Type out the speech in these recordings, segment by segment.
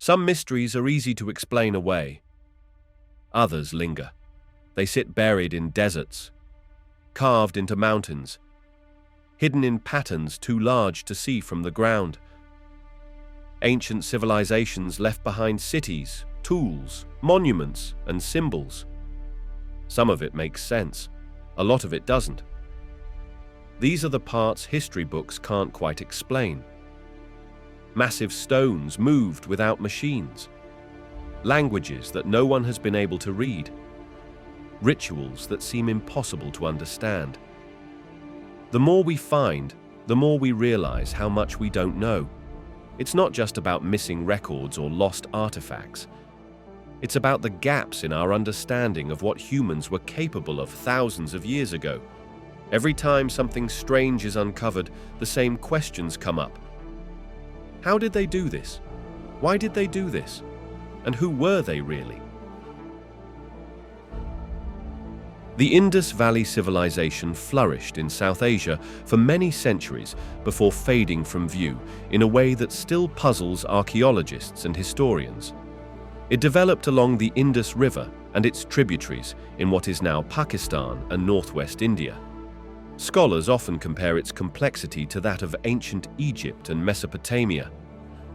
Some mysteries are easy to explain away. Others linger. They sit buried in deserts, carved into mountains, hidden in patterns too large to see from the ground. Ancient civilizations left behind cities, tools, monuments, and symbols. Some of it makes sense. A lot of it doesn't. These are the parts history books can't quite explain. Massive stones moved without machines. Languages that no one has been able to read. Rituals that seem impossible to understand. The more we find, the more we realize how much we don't know. It's not just about missing records or lost artifacts. It's about the gaps in our understanding of what humans were capable of thousands of years ago. Every time something strange is uncovered, the same questions come up. How did they do this? Why did they do this? And who were they really? The Indus Valley civilization flourished in South Asia for many centuries before fading from view in a way that still puzzles archaeologists and historians. It developed along the Indus River and its tributaries in what is now Pakistan and northwest India. Scholars often compare its complexity to that of ancient Egypt and Mesopotamia.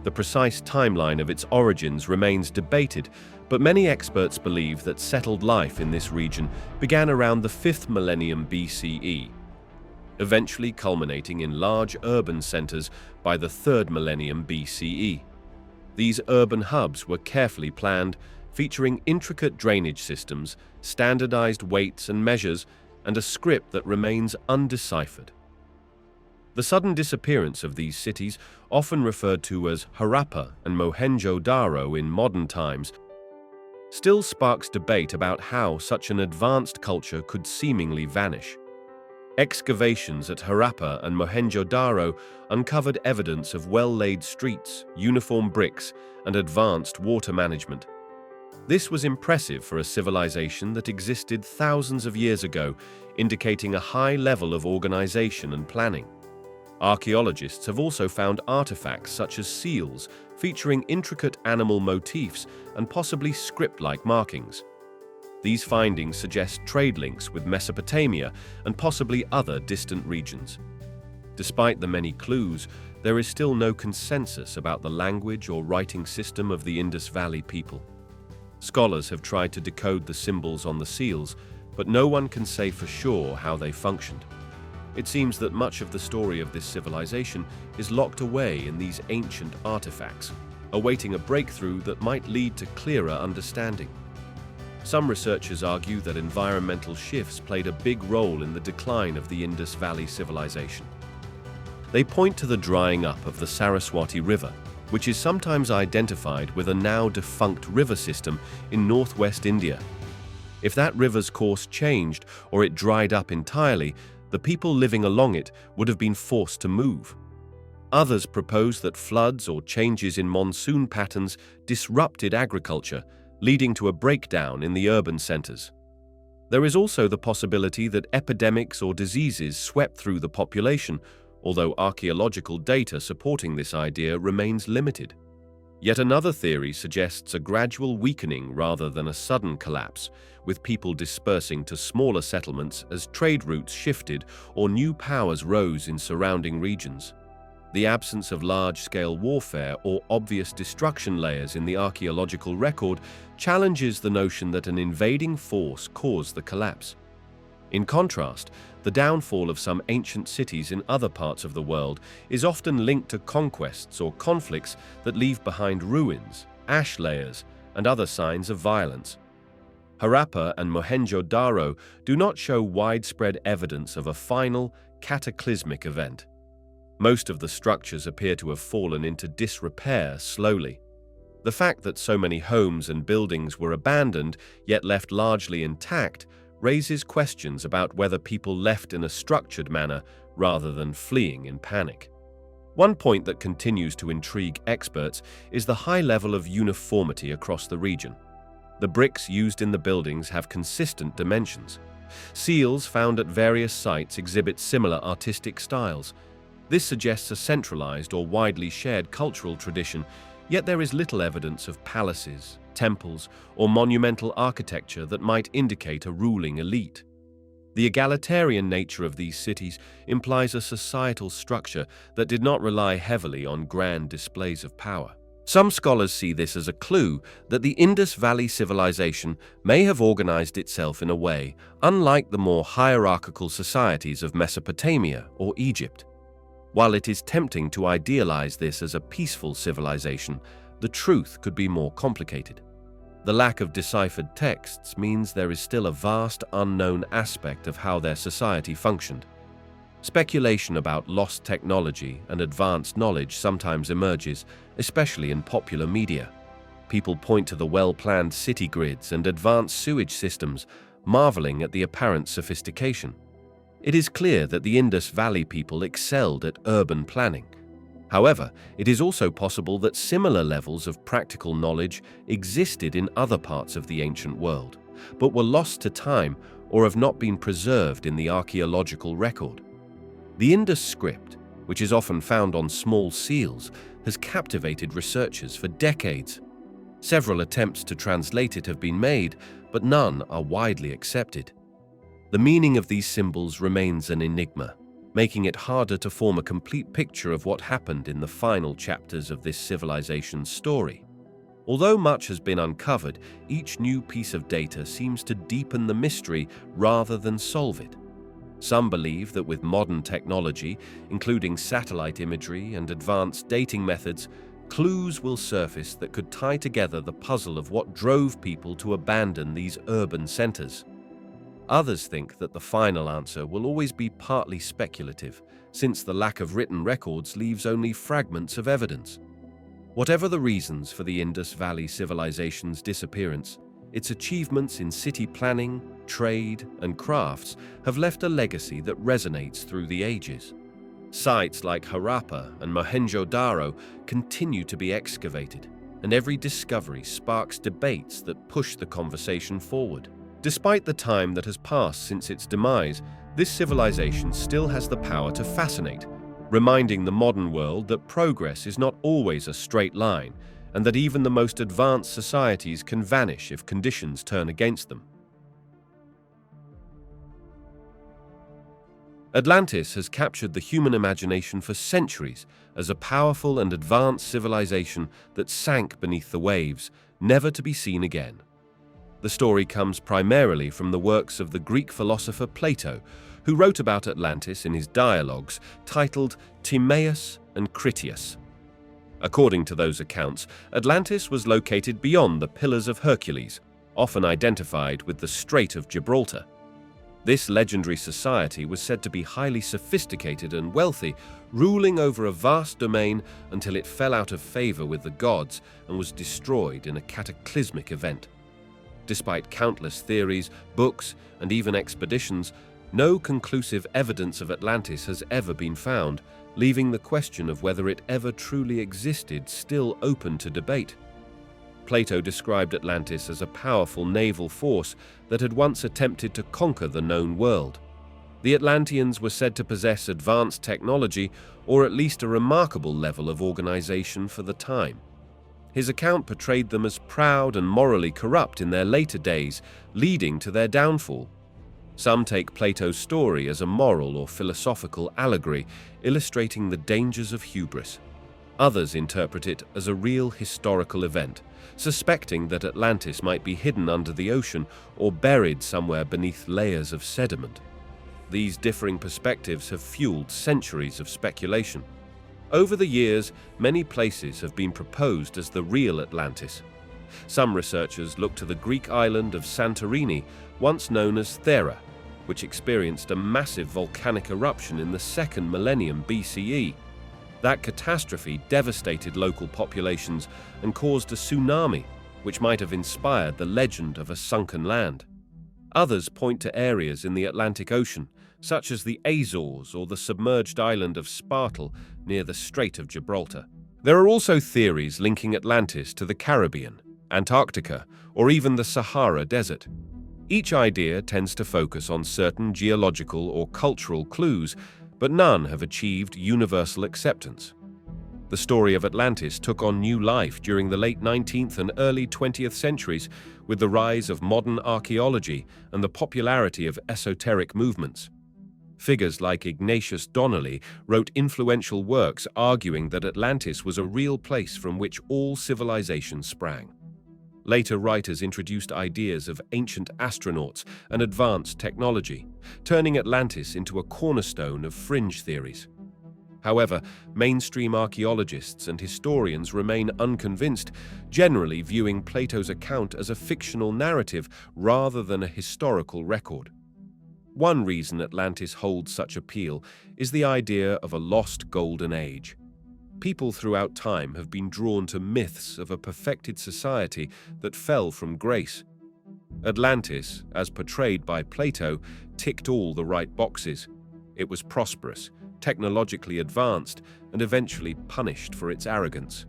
The precise timeline of its origins remains debated, but many experts believe that settled life in this region began around the 5th millennium BCE, eventually culminating in large urban centers by the 3rd millennium BCE. These urban hubs were carefully planned, featuring intricate drainage systems, standardized weights and measures, and a script that remains undeciphered. The sudden disappearance of these cities, often referred to as Harappa and Mohenjo-Daro in modern times, still sparks debate about how such an advanced culture could seemingly vanish. Excavations at Harappa and Mohenjo-Daro uncovered evidence of well-laid streets, uniform bricks, and advanced water management. This was impressive for a civilization that existed thousands of years ago, indicating a high level of organization and planning. Archaeologists have also found artifacts such as seals featuring intricate animal motifs and possibly script-like markings. These findings suggest trade links with Mesopotamia and possibly other distant regions. Despite the many clues, there is still no consensus about the language or writing system of the Indus Valley people. Scholars have tried to decode the symbols on the seals, but no one can say for sure how they functioned. It seems that much of the story of this civilization is locked away in these ancient artifacts, awaiting a breakthrough that might lead to clearer understanding. Some researchers argue that environmental shifts played a big role in the decline of the Indus Valley civilization. They point to the drying up of the Saraswati River, which is sometimes identified with a now-defunct river system in northwest India. If that river's course changed or it dried up entirely, the people living along it would have been forced to move. Others propose that floods or changes in monsoon patterns disrupted agriculture, leading to a breakdown in the urban centers. There is also the possibility that epidemics or diseases swept through the population, although archaeological data supporting this idea remains limited. Yet another theory suggests a gradual weakening rather than a sudden collapse, with people dispersing to smaller settlements as trade routes shifted or new powers rose in surrounding regions. The absence of large-scale warfare or obvious destruction layers in the archaeological record challenges the notion that an invading force caused the collapse. In contrast, the downfall of some ancient cities in other parts of the world is often linked to conquests or conflicts that leave behind ruins, ash layers, and other signs of violence. Harappa and Mohenjo-Daro do not show widespread evidence of a final, cataclysmic event. Most of the structures appear to have fallen into disrepair slowly. The fact that so many homes and buildings were abandoned, yet left largely intact, raises questions about whether people left in a structured manner rather than fleeing in panic. One point that continues to intrigue experts is the high level of uniformity across the region. The bricks used in the buildings have consistent dimensions. Seals found at various sites exhibit similar artistic styles. This suggests a centralized or widely shared cultural tradition, Yet there is little evidence of palaces, temples, or monumental architecture that might indicate a ruling elite. The egalitarian nature of these cities implies a societal structure that did not rely heavily on grand displays of power. Some scholars see this as a clue that the Indus Valley civilization may have organized itself in a way unlike the more hierarchical societies of Mesopotamia or Egypt. While it is tempting to idealize this as a peaceful civilization, the truth could be more complicated. The lack of deciphered texts means there is still a vast unknown aspect of how their society functioned. Speculation about lost technology and advanced knowledge sometimes emerges, especially in popular media. People point to the well-planned city grids and advanced sewage systems, marveling at the apparent sophistication. It is clear that the Indus Valley people excelled at urban planning. However, it is also possible that similar levels of practical knowledge existed in other parts of the ancient world, but were lost to time or have not been preserved in the archaeological record. The Indus script, which is often found on small seals, has captivated researchers for decades. Several attempts to translate it have been made, but none are widely accepted. The meaning of these symbols remains an enigma, making it harder to form a complete picture of what happened in the final chapters of this civilization's story. Although much has been uncovered, each new piece of data seems to deepen the mystery rather than solve it. Some believe that with modern technology, including satellite imagery and advanced dating methods, clues will surface that could tie together the puzzle of what drove people to abandon these urban centers. Others think that the final answer will always be partly speculative, since the lack of written records leaves only fragments of evidence. Whatever the reasons for the Indus Valley civilization's disappearance, its achievements in city planning, trade, and crafts have left a legacy that resonates through the ages. Sites like Harappa and Mohenjo-Daro continue to be excavated, and every discovery sparks debates that push the conversation forward. Despite the time that has passed since its demise, this civilization still has the power to fascinate, reminding the modern world that progress is not always a straight line, and that even the most advanced societies can vanish if conditions turn against them. Atlantis has captured the human imagination for centuries as a powerful and advanced civilization that sank beneath the waves, never to be seen again. The story comes primarily from the works of the Greek philosopher Plato, who wrote about Atlantis in his dialogues titled Timaeus and Critias. According to those accounts, Atlantis was located beyond the Pillars of Hercules, often identified with the Strait of Gibraltar. This legendary society was said to be highly sophisticated and wealthy, ruling over a vast domain until it fell out of favor with the gods and was destroyed in a cataclysmic event. Despite countless theories, books, and even expeditions, no conclusive evidence of Atlantis has ever been found, leaving the question of whether it ever truly existed still open to debate. Plato described Atlantis as a powerful naval force that had once attempted to conquer the known world. The Atlanteans were said to possess advanced technology, or at least a remarkable level of organization for the time. His account portrayed them as proud and morally corrupt in their later days, leading to their downfall. Some take Plato's story as a moral or philosophical allegory, illustrating the dangers of hubris. Others interpret it as a real historical event, suspecting that Atlantis might be hidden under the ocean or buried somewhere beneath layers of sediment. These differing perspectives have fueled centuries of speculation. Over the years, many places have been proposed as the real Atlantis. Some researchers look to the Greek island of Santorini, once known as Thera, which experienced a massive volcanic eruption in the 2nd millennium BCE. That catastrophe devastated local populations and caused a tsunami, which might have inspired the legend of a sunken land. Others point to areas in the Atlantic Ocean, such as the Azores or the submerged island of Spartel near the Strait of Gibraltar. There are also theories linking Atlantis to the Caribbean, Antarctica, or even the Sahara Desert. Each idea tends to focus on certain geological or cultural clues, but none have achieved universal acceptance. The story of Atlantis took on new life during the late 19th and early 20th centuries with the rise of modern archaeology and the popularity of esoteric movements. Figures like Ignatius Donnelly wrote influential works arguing that Atlantis was a real place from which all civilization sprang. Later writers introduced ideas of ancient astronauts and advanced technology, turning Atlantis into a cornerstone of fringe theories. However, mainstream archaeologists and historians remain unconvinced, generally viewing Plato's account as a fictional narrative rather than a historical record. One reason Atlantis holds such appeal is the idea of a lost golden age. People throughout time have been drawn to myths of a perfected society that fell from grace. Atlantis, as portrayed by Plato, ticked all the right boxes. It was prosperous, technologically advanced, and eventually punished for its arrogance.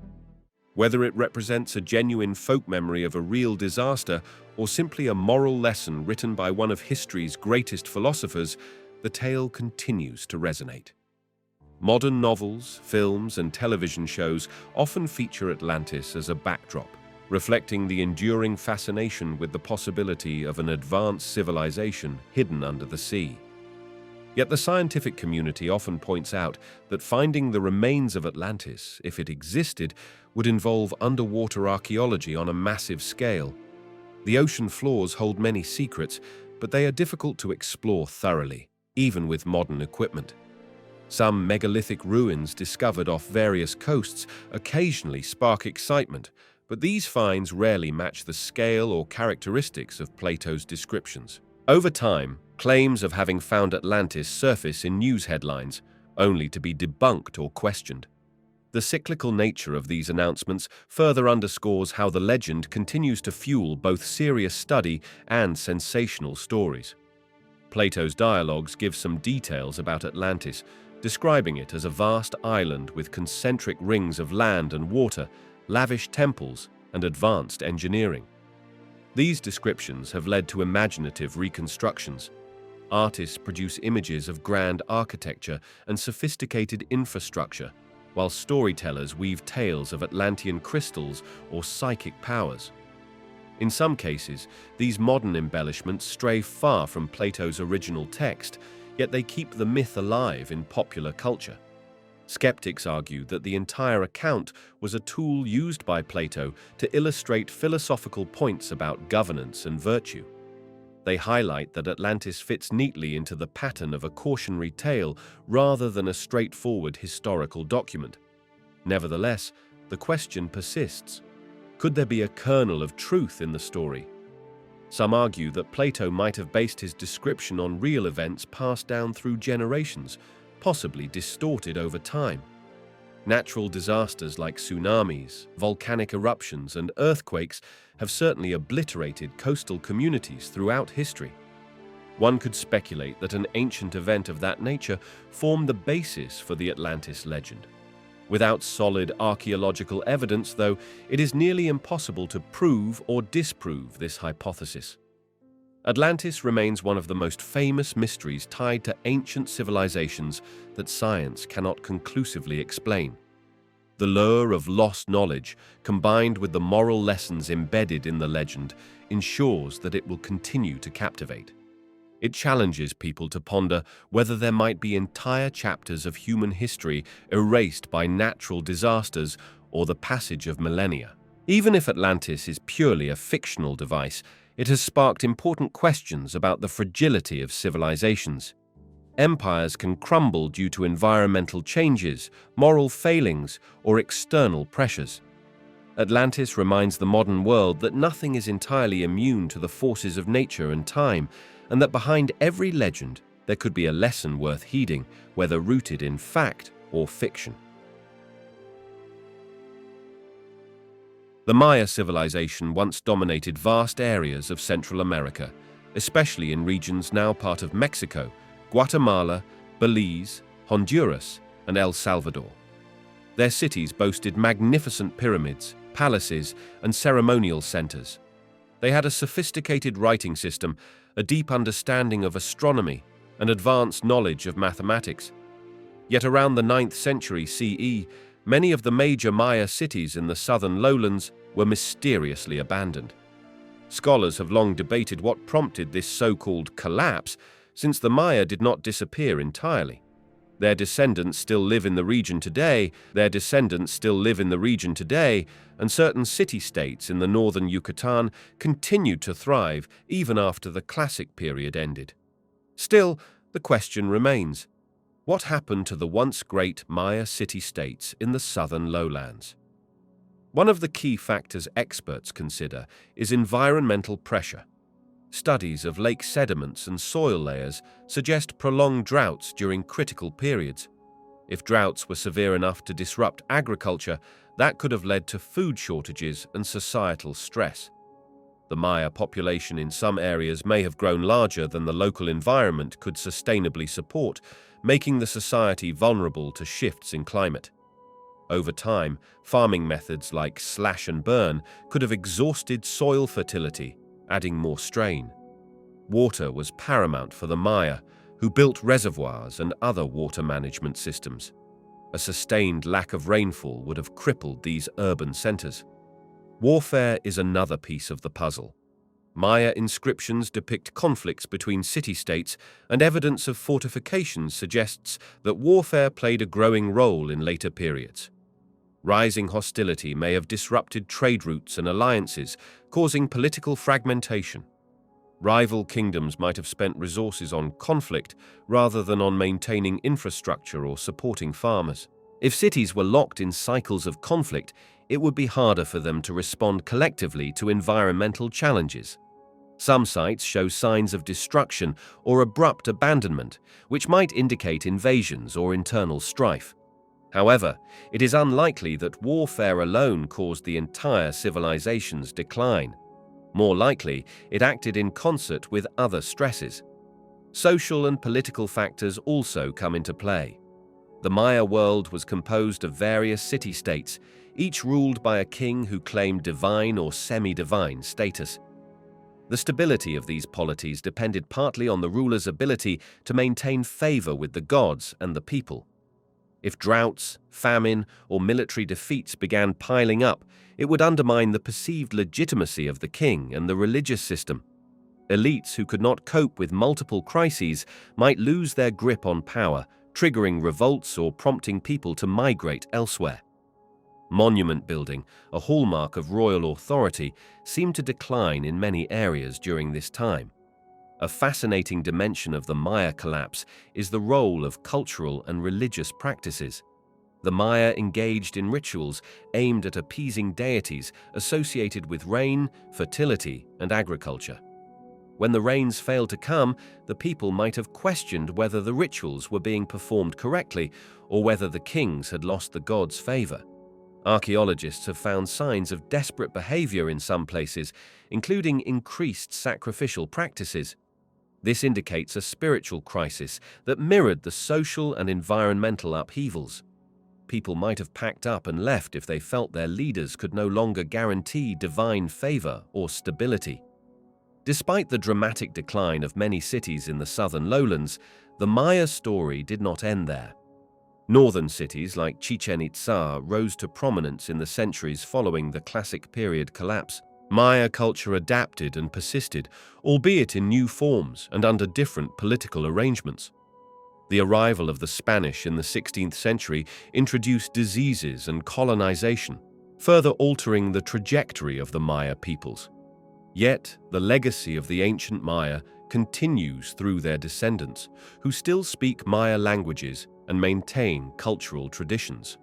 Whether it represents a genuine folk memory of a real disaster or simply a moral lesson written by one of history's greatest philosophers, the tale continues to resonate. Modern novels, films, and television shows often feature Atlantis as a backdrop, reflecting the enduring fascination with the possibility of an advanced civilization hidden under the sea. Yet the scientific community often points out that finding the remains of Atlantis, if it existed, would involve underwater archaeology on a massive scale. The ocean floors hold many secrets, but they are difficult to explore thoroughly, even with modern equipment. Some megalithic ruins discovered off various coasts occasionally spark excitement, but these finds rarely match the scale or characteristics of Plato's descriptions. Over time, claims of having found Atlantis surface in news headlines, only to be debunked or questioned. The cyclical nature of these announcements further underscores how the legend continues to fuel both serious study and sensational stories. Plato's dialogues give some details about Atlantis, describing it as a vast island with concentric rings of land and water, lavish temples, and advanced engineering. These descriptions have led to imaginative reconstructions. Artists produce images of grand architecture and sophisticated infrastructure, while storytellers weave tales of Atlantean crystals or psychic powers. In some cases, these modern embellishments stray far from Plato's original text, yet they keep the myth alive in popular culture. Skeptics argue that the entire account was a tool used by Plato to illustrate philosophical points about governance and virtue. They highlight that Atlantis fits neatly into the pattern of a cautionary tale rather than a straightforward historical document. Nevertheless, the question persists. Could there be a kernel of truth in the story? Some argue that Plato might have based his description on real events passed down through generations, possibly distorted over time. Natural disasters like tsunamis, volcanic eruptions, and earthquakes have certainly obliterated coastal communities throughout history. One could speculate that an ancient event of that nature formed the basis for the Atlantis legend. Without solid archaeological evidence, though, it is nearly impossible to prove or disprove this hypothesis. Atlantis remains one of the most famous mysteries tied to ancient civilizations that science cannot conclusively explain. The lure of lost knowledge, combined with the moral lessons embedded in the legend, ensures that it will continue to captivate. It challenges people to ponder whether there might be entire chapters of human history erased by natural disasters or the passage of millennia. Even if Atlantis is purely a fictional device, it has sparked important questions about the fragility of civilizations. Empires can crumble due to environmental changes, moral failings, or external pressures. Atlantis reminds the modern world that nothing is entirely immune to the forces of nature and time, and that behind every legend there could be a lesson worth heeding, whether rooted in fact or fiction. The Maya civilization once dominated vast areas of Central America, especially in regions now part of Mexico, Guatemala, Belize, Honduras, and El Salvador. Their cities boasted magnificent pyramids, palaces, and ceremonial centers. They had a sophisticated writing system, a deep understanding of astronomy, and advanced knowledge of mathematics. Yet around the 9th century CE, many of the major Maya cities in the southern lowlands were mysteriously abandoned. Scholars have long debated what prompted this so-called collapse, since the Maya did not disappear entirely. Their descendants still live in the region today, and certain city-states in the northern Yucatan continued to thrive even after the Classic period ended. Still, the question remains: what happened to the once great Maya city-states in the southern lowlands? One of the key factors experts consider is environmental pressure. Studies of lake sediments and soil layers suggest prolonged droughts during critical periods. If droughts were severe enough to disrupt agriculture, that could have led to food shortages and societal stress. The Maya population in some areas may have grown larger than the local environment could sustainably support, making the society vulnerable to shifts in climate. Over time, farming methods like slash and burn could have exhausted soil fertility, adding more strain. Water was paramount for the Maya, who built reservoirs and other water management systems. A sustained lack of rainfall would have crippled these urban centers. Warfare is another piece of the puzzle. Maya inscriptions depict conflicts between city-states, and evidence of fortifications suggests that warfare played a growing role in later periods. Rising hostility may have disrupted trade routes and alliances, causing political fragmentation. Rival kingdoms might have spent resources on conflict rather than on maintaining infrastructure or supporting farmers. If cities were locked in cycles of conflict, it would be harder for them to respond collectively to environmental challenges. Some sites show signs of destruction or abrupt abandonment, which might indicate invasions or internal strife. However, it is unlikely that warfare alone caused the entire civilization's decline. More likely, it acted in concert with other stresses. Social and political factors also come into play. The Maya world was composed of various city-states, each ruled by a king who claimed divine or semi-divine status. The stability of these polities depended partly on the ruler's ability to maintain favor with the gods and the people. If droughts, famine, or military defeats began piling up, it would undermine the perceived legitimacy of the king and the religious system. Elites who could not cope with multiple crises might lose their grip on power, triggering revolts or prompting people to migrate elsewhere. Monument building, a hallmark of royal authority, seemed to decline in many areas during this time. A fascinating dimension of the Maya collapse is the role of cultural and religious practices. The Maya engaged in rituals aimed at appeasing deities associated with rain, fertility, and agriculture. When the rains failed to come, the people might have questioned whether the rituals were being performed correctly or whether the kings had lost the gods' favor. Archaeologists have found signs of desperate behavior in some places, including increased sacrificial practices. This indicates a spiritual crisis that mirrored the social and environmental upheavals. People might have packed up and left if they felt their leaders could no longer guarantee divine favor or stability. Despite the dramatic decline of many cities in the southern lowlands, the Maya story did not end there. Northern cities like Chichen Itza rose to prominence in the centuries following the Classic period collapse. Maya culture adapted and persisted, albeit in new forms and under different political arrangements. The arrival of the Spanish in the 16th century introduced diseases and colonization, further altering the trajectory of the Maya peoples. Yet, the legacy of the ancient Maya continues through their descendants, who still speak Maya languages and maintain cultural traditions.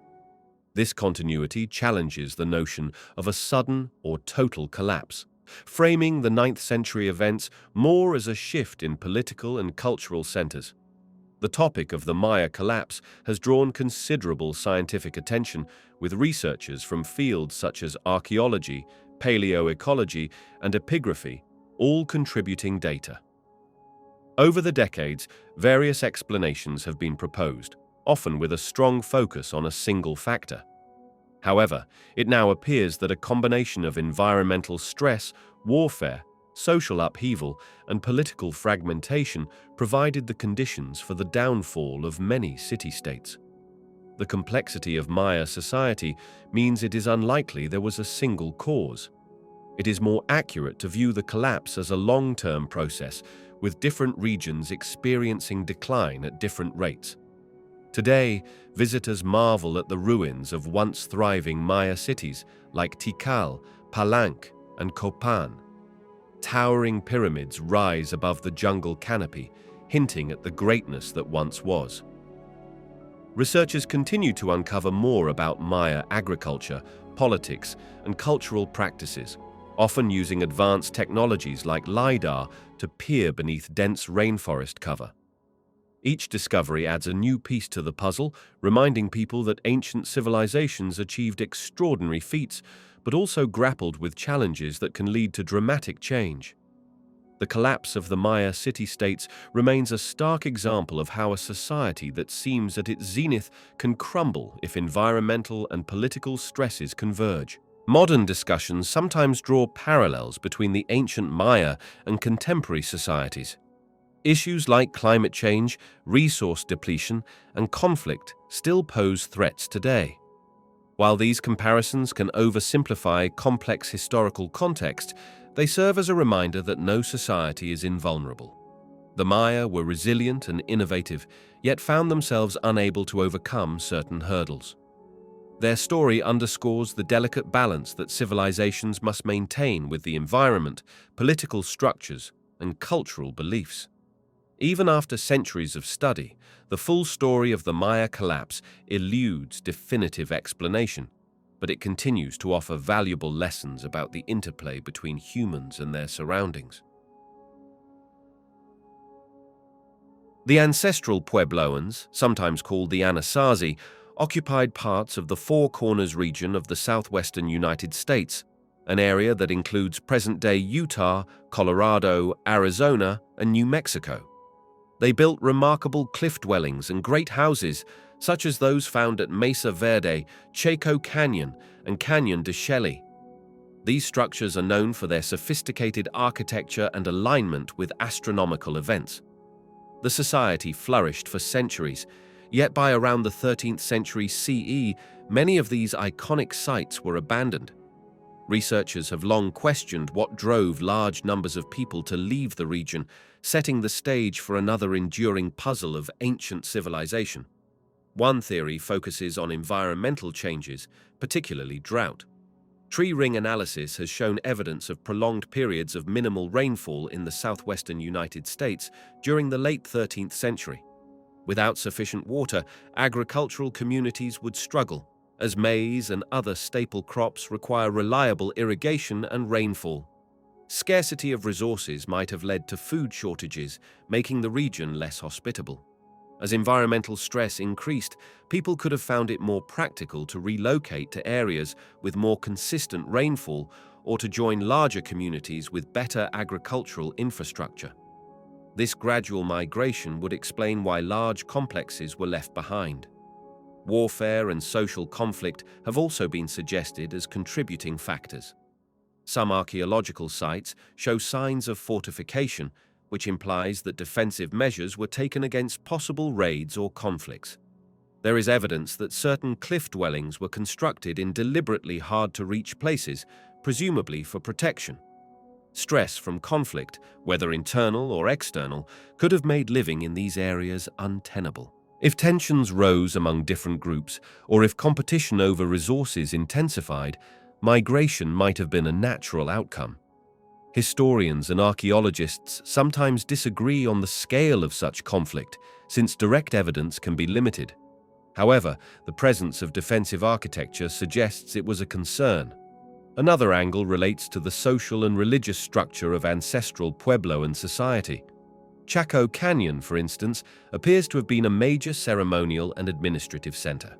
This continuity challenges the notion of a sudden or total collapse, framing the 9th century events more as a shift in political and cultural centers. The topic of the Maya collapse has drawn considerable scientific attention, with researchers from fields such as archaeology, paleoecology, and epigraphy all contributing data. Over the decades, various explanations have been proposed, often with a strong focus on a single factor. However, it now appears that a combination of environmental stress, warfare, social upheaval, and political fragmentation provided the conditions for the downfall of many city-states. The complexity of Maya society means it is unlikely there was a single cause. It is more accurate to view the collapse as a long-term process, with different regions experiencing decline at different rates. Today, visitors marvel at the ruins of once thriving Maya cities like Tikal, Palenque, and Copan. Towering pyramids rise above the jungle canopy, hinting at the greatness that once was. Researchers continue to uncover more about Maya agriculture, politics, and cultural practices, often using advanced technologies like LiDAR to peer beneath dense rainforest cover. Each discovery adds a new piece to the puzzle, reminding people that ancient civilizations achieved extraordinary feats, but also grappled with challenges that can lead to dramatic change. The collapse of the Maya city-states remains a stark example of how a society that seems at its zenith can crumble if environmental and political stresses converge. Modern discussions sometimes draw parallels between the ancient Maya and contemporary societies. Issues like climate change, resource depletion, and conflict still pose threats today. While these comparisons can oversimplify complex historical context, they serve as a reminder that no society is invulnerable. The Maya were resilient and innovative, yet found themselves unable to overcome certain hurdles. Their story underscores the delicate balance that civilizations must maintain with the environment, political structures, and cultural beliefs. Even after centuries of study, the full story of the Maya collapse eludes definitive explanation, but it continues to offer valuable lessons about the interplay between humans and their surroundings. The Ancestral Puebloans, sometimes called the Anasazi, occupied parts of the Four Corners region of the southwestern United States, an area that includes present-day Utah, Colorado, Arizona, and New Mexico. They built remarkable cliff dwellings and great houses, such as those found at Mesa Verde, Chaco Canyon, and Canyon de Chelly. These structures are known for their sophisticated architecture and alignment with astronomical events. The society flourished for centuries, yet by around the 13th century CE, many of these iconic sites were abandoned. Researchers have long questioned what drove large numbers of people to leave the region, setting the stage for another enduring puzzle of ancient civilization. One theory focuses on environmental changes, particularly drought. Tree ring analysis has shown evidence of prolonged periods of minimal rainfall in the southwestern United States during the late 13th century. Without sufficient water, agricultural communities would struggle, as maize and other staple crops require reliable irrigation and rainfall. Scarcity of resources might have led to food shortages, making the region less hospitable. As environmental stress increased, people could have found it more practical to relocate to areas with more consistent rainfall or to join larger communities with better agricultural infrastructure. This gradual migration would explain why large complexes were left behind. Warfare and social conflict have also been suggested as contributing factors. Some archaeological sites show signs of fortification, which implies that defensive measures were taken against possible raids or conflicts. There is evidence that certain cliff dwellings were constructed in deliberately hard-to-reach places, presumably for protection. Stress from conflict, whether internal or external, could have made living in these areas untenable. If tensions rose among different groups, or if competition over resources intensified, migration might have been a natural outcome. Historians and archaeologists sometimes disagree on the scale of such conflict, since direct evidence can be limited. However, the presence of defensive architecture suggests it was a concern. Another angle relates to the social and religious structure of ancestral Puebloan society. Chaco Canyon, for instance, appears to have been a major ceremonial and administrative center.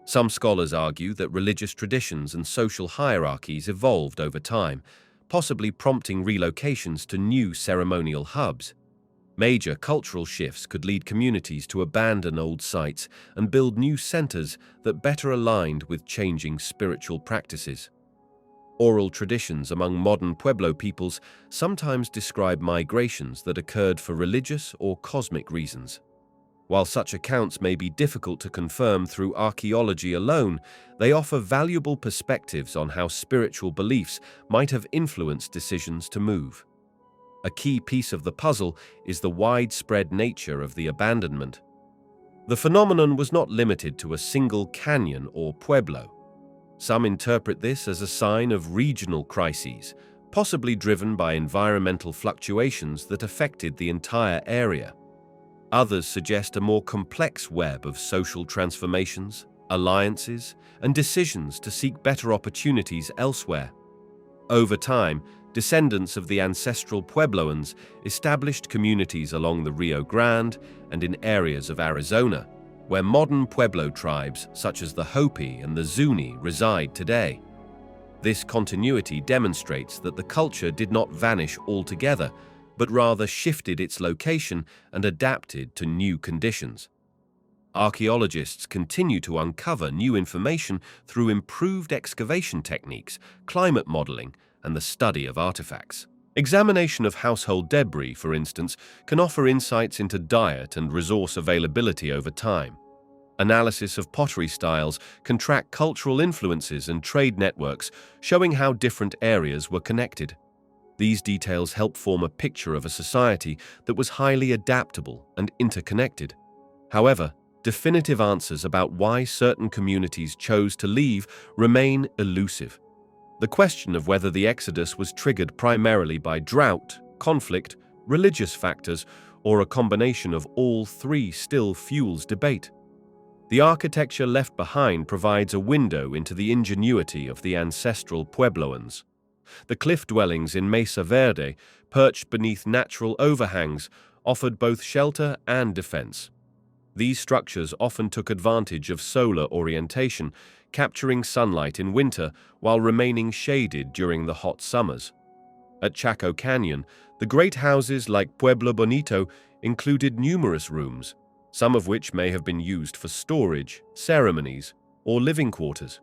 Some scholars argue that religious traditions and social hierarchies evolved over time, possibly prompting relocations to new ceremonial hubs. Major cultural shifts could lead communities to abandon old sites and build new centers that better aligned with changing spiritual practices. Oral traditions among modern Pueblo peoples sometimes describe migrations that occurred for religious or cosmic reasons. While such accounts may be difficult to confirm through archaeology alone, they offer valuable perspectives on how spiritual beliefs might have influenced decisions to move. A key piece of the puzzle is the widespread nature of the abandonment. The phenomenon was not limited to a single canyon or pueblo. Some interpret this as a sign of regional crises, possibly driven by environmental fluctuations that affected the entire area. Others suggest a more complex web of social transformations, alliances, and decisions to seek better opportunities elsewhere. Over time, descendants of the ancestral Puebloans established communities along the Rio Grande and in areas of Arizona, where modern Pueblo tribes such as the Hopi and the Zuni reside today. This continuity demonstrates that the culture did not vanish altogether, but rather shifted its location and adapted to new conditions. Archaeologists continue to uncover new information through improved excavation techniques, climate modeling, and the study of artifacts. Examination of household debris, for instance, can offer insights into diet and resource availability over time. Analysis of pottery styles can track cultural influences and trade networks, showing how different areas were connected. These details help form a picture of a society that was highly adaptable and interconnected. However, definitive answers about why certain communities chose to leave remain elusive. The question of whether the exodus was triggered primarily by drought, conflict, religious factors, or a combination of all three still fuels debate. The architecture left behind provides a window into the ingenuity of the ancestral Puebloans. The cliff dwellings in Mesa Verde, perched beneath natural overhangs, offered both shelter and defense. These structures often took advantage of solar orientation, capturing sunlight in winter while remaining shaded during the hot summers. At Chaco Canyon, the great houses like Pueblo Bonito included numerous rooms, some of which may have been used for storage, ceremonies, or living quarters.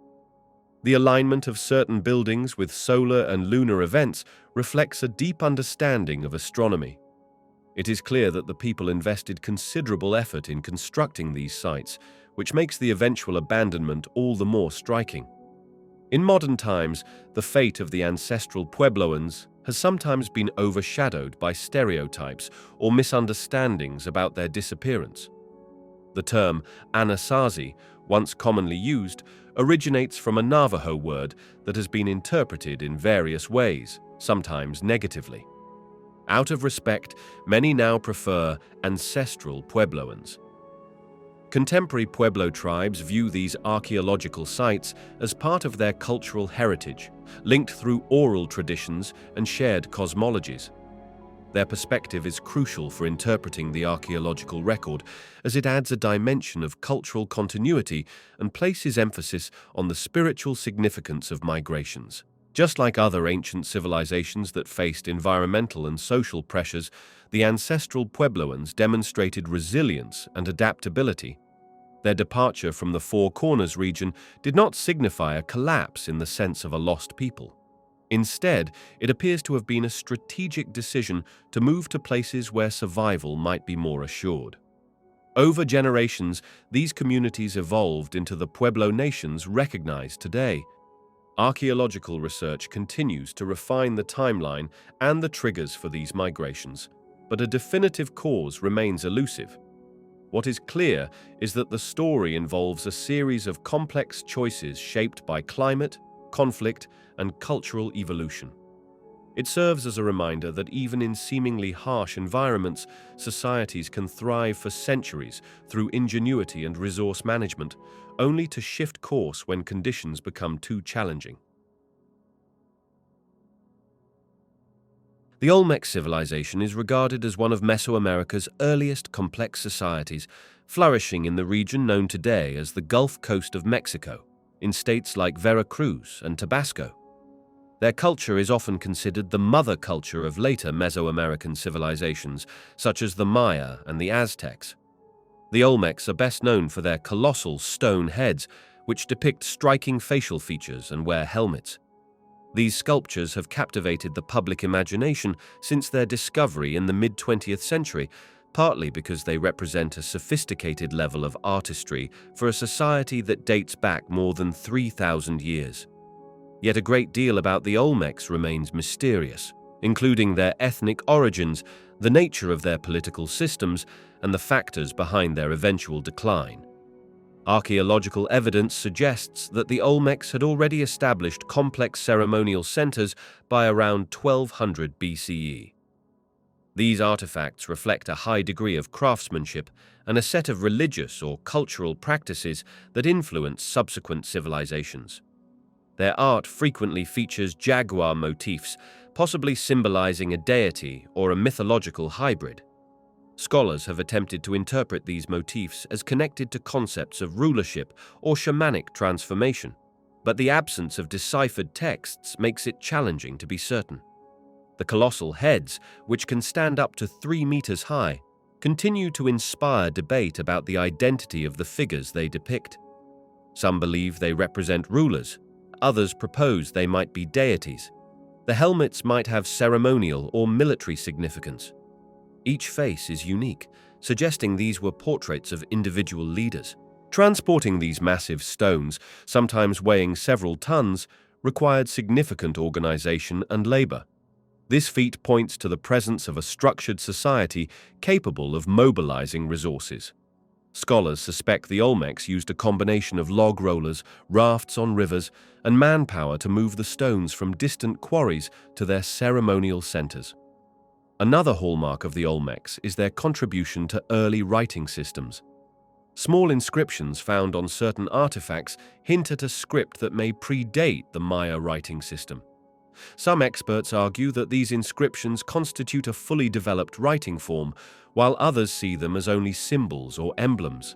The alignment of certain buildings with solar and lunar events reflects a deep understanding of astronomy. It is clear that the people invested considerable effort in constructing these sites, which makes the eventual abandonment all the more striking. In modern times, the fate of the ancestral Puebloans has sometimes been overshadowed by stereotypes or misunderstandings about their disappearance. The term Anasazi, once commonly used, originates from a Navajo word that has been interpreted in various ways, sometimes negatively. Out of respect, many now prefer ancestral Puebloans. Contemporary Pueblo tribes view these archaeological sites as part of their cultural heritage, linked through oral traditions and shared cosmologies. Their perspective is crucial for interpreting the archaeological record, as it adds a dimension of cultural continuity and places emphasis on the spiritual significance of migrations. Just like other ancient civilizations that faced environmental and social pressures, the ancestral Puebloans demonstrated resilience and adaptability. Their departure from the Four Corners region did not signify a collapse in the sense of a lost people. Instead, it appears to have been a strategic decision to move to places where survival might be more assured. Over generations, these communities evolved into the Pueblo nations recognized today. Archaeological research continues to refine the timeline and the triggers for these migrations, but a definitive cause remains elusive. What is clear is that the story involves a series of complex choices shaped by climate, conflict, and cultural evolution. It serves as a reminder that even in seemingly harsh environments, societies can thrive for centuries through ingenuity and resource management, only to shift course when conditions become too challenging. The Olmec civilization is regarded as one of Mesoamerica's earliest complex societies, flourishing in the region known today as the Gulf Coast of Mexico, in states like Veracruz and Tabasco. Their culture is often considered the mother culture of later Mesoamerican civilizations, such as the Maya and the Aztecs. The Olmecs are best known for their colossal stone heads, which depict striking facial features and wear helmets. These sculptures have captivated the public imagination since their discovery in the mid-20th century, partly because they represent a sophisticated level of artistry for a society that dates back more than 3,000 years. Yet a great deal about the Olmecs remains mysterious, including their ethnic origins, the nature of their political systems, and the factors behind their eventual decline. Archaeological evidence suggests that the Olmecs had already established complex ceremonial centers by around 1200 BCE. These artifacts reflect a high degree of craftsmanship and a set of religious or cultural practices that influence subsequent civilizations. Their art frequently features jaguar motifs, possibly symbolizing a deity or a mythological hybrid. Scholars have attempted to interpret these motifs as connected to concepts of rulership or shamanic transformation, but the absence of deciphered texts makes it challenging to be certain. The colossal heads, which can stand up to 3 meters high, continue to inspire debate about the identity of the figures they depict. Some believe they represent rulers, others propose they might be deities. The helmets might have ceremonial or military significance. Each face is unique, suggesting these were portraits of individual leaders. Transporting these massive stones, sometimes weighing several tons, required significant organization and labor. This feat points to the presence of a structured society capable of mobilizing resources. Scholars suspect the Olmecs used a combination of log rollers, rafts on rivers, and manpower to move the stones from distant quarries to their ceremonial centers. Another hallmark of the Olmecs is their contribution to early writing systems. Small inscriptions found on certain artifacts hint at a script that may predate the Maya writing system. Some experts argue that these inscriptions constitute a fully developed writing form, while others see them as only symbols or emblems.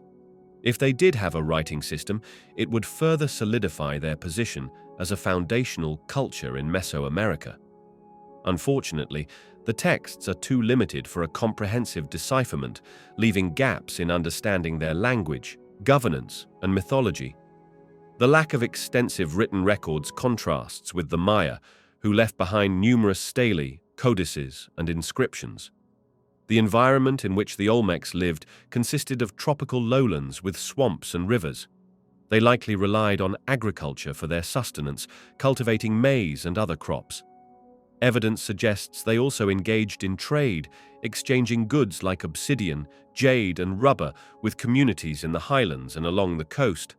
If they did have a writing system, it would further solidify their position as a foundational culture in Mesoamerica. Unfortunately, the texts are too limited for a comprehensive decipherment, leaving gaps in understanding their language, governance, and mythology. The lack of extensive written records contrasts with the Maya, who left behind numerous stelae, codices, and inscriptions. The environment in which the Olmecs lived consisted of tropical lowlands with swamps and rivers. They likely relied on agriculture for their sustenance, cultivating maize and other crops. Evidence suggests they also engaged in trade, exchanging goods like obsidian, jade, and rubber with communities in the highlands and along the coast.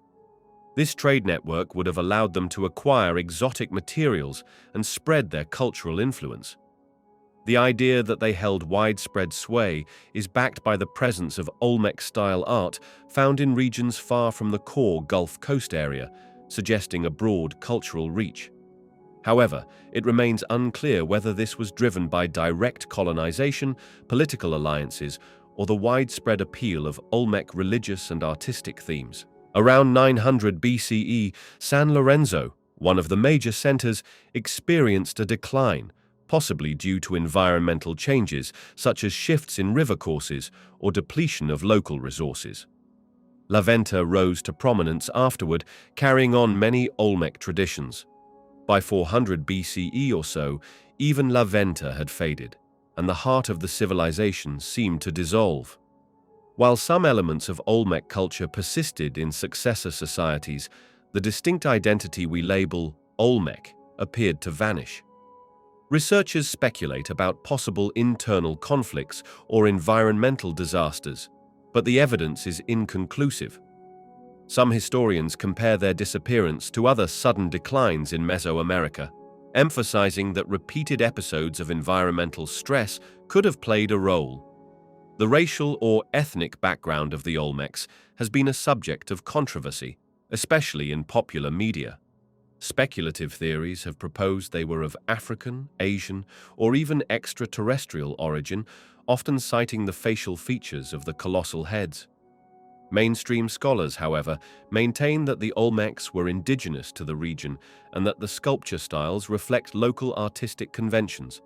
This trade network would have allowed them to acquire exotic materials and spread their cultural influence. The idea that they held widespread sway is backed by the presence of Olmec-style art found in regions far from the core Gulf Coast area, suggesting a broad cultural reach. However, it remains unclear whether this was driven by direct colonization, political alliances, or the widespread appeal of Olmec religious and artistic themes. Around 900 BCE, San Lorenzo, one of the major centers, experienced a decline, possibly due to environmental changes such as shifts in river courses or depletion of local resources. La Venta rose to prominence afterward, carrying on many Olmec traditions. By 400 BCE or so, even La Venta had faded, and the heart of the civilization seemed to dissolve. While some elements of Olmec culture persisted in successor societies, the distinct identity we label Olmec appeared to vanish. Researchers speculate about possible internal conflicts or environmental disasters, but the evidence is inconclusive. Some historians compare their disappearance to other sudden declines in Mesoamerica, emphasizing that repeated episodes of environmental stress could have played a role. The racial or ethnic background of the Olmecs has been a subject of controversy, especially in popular media. Speculative theories have proposed they were of African, Asian, or even extraterrestrial origin, often citing the facial features of the colossal heads. Mainstream scholars, however, maintain that the Olmecs were indigenous to the region and that the sculpture styles reflect local artistic conventions.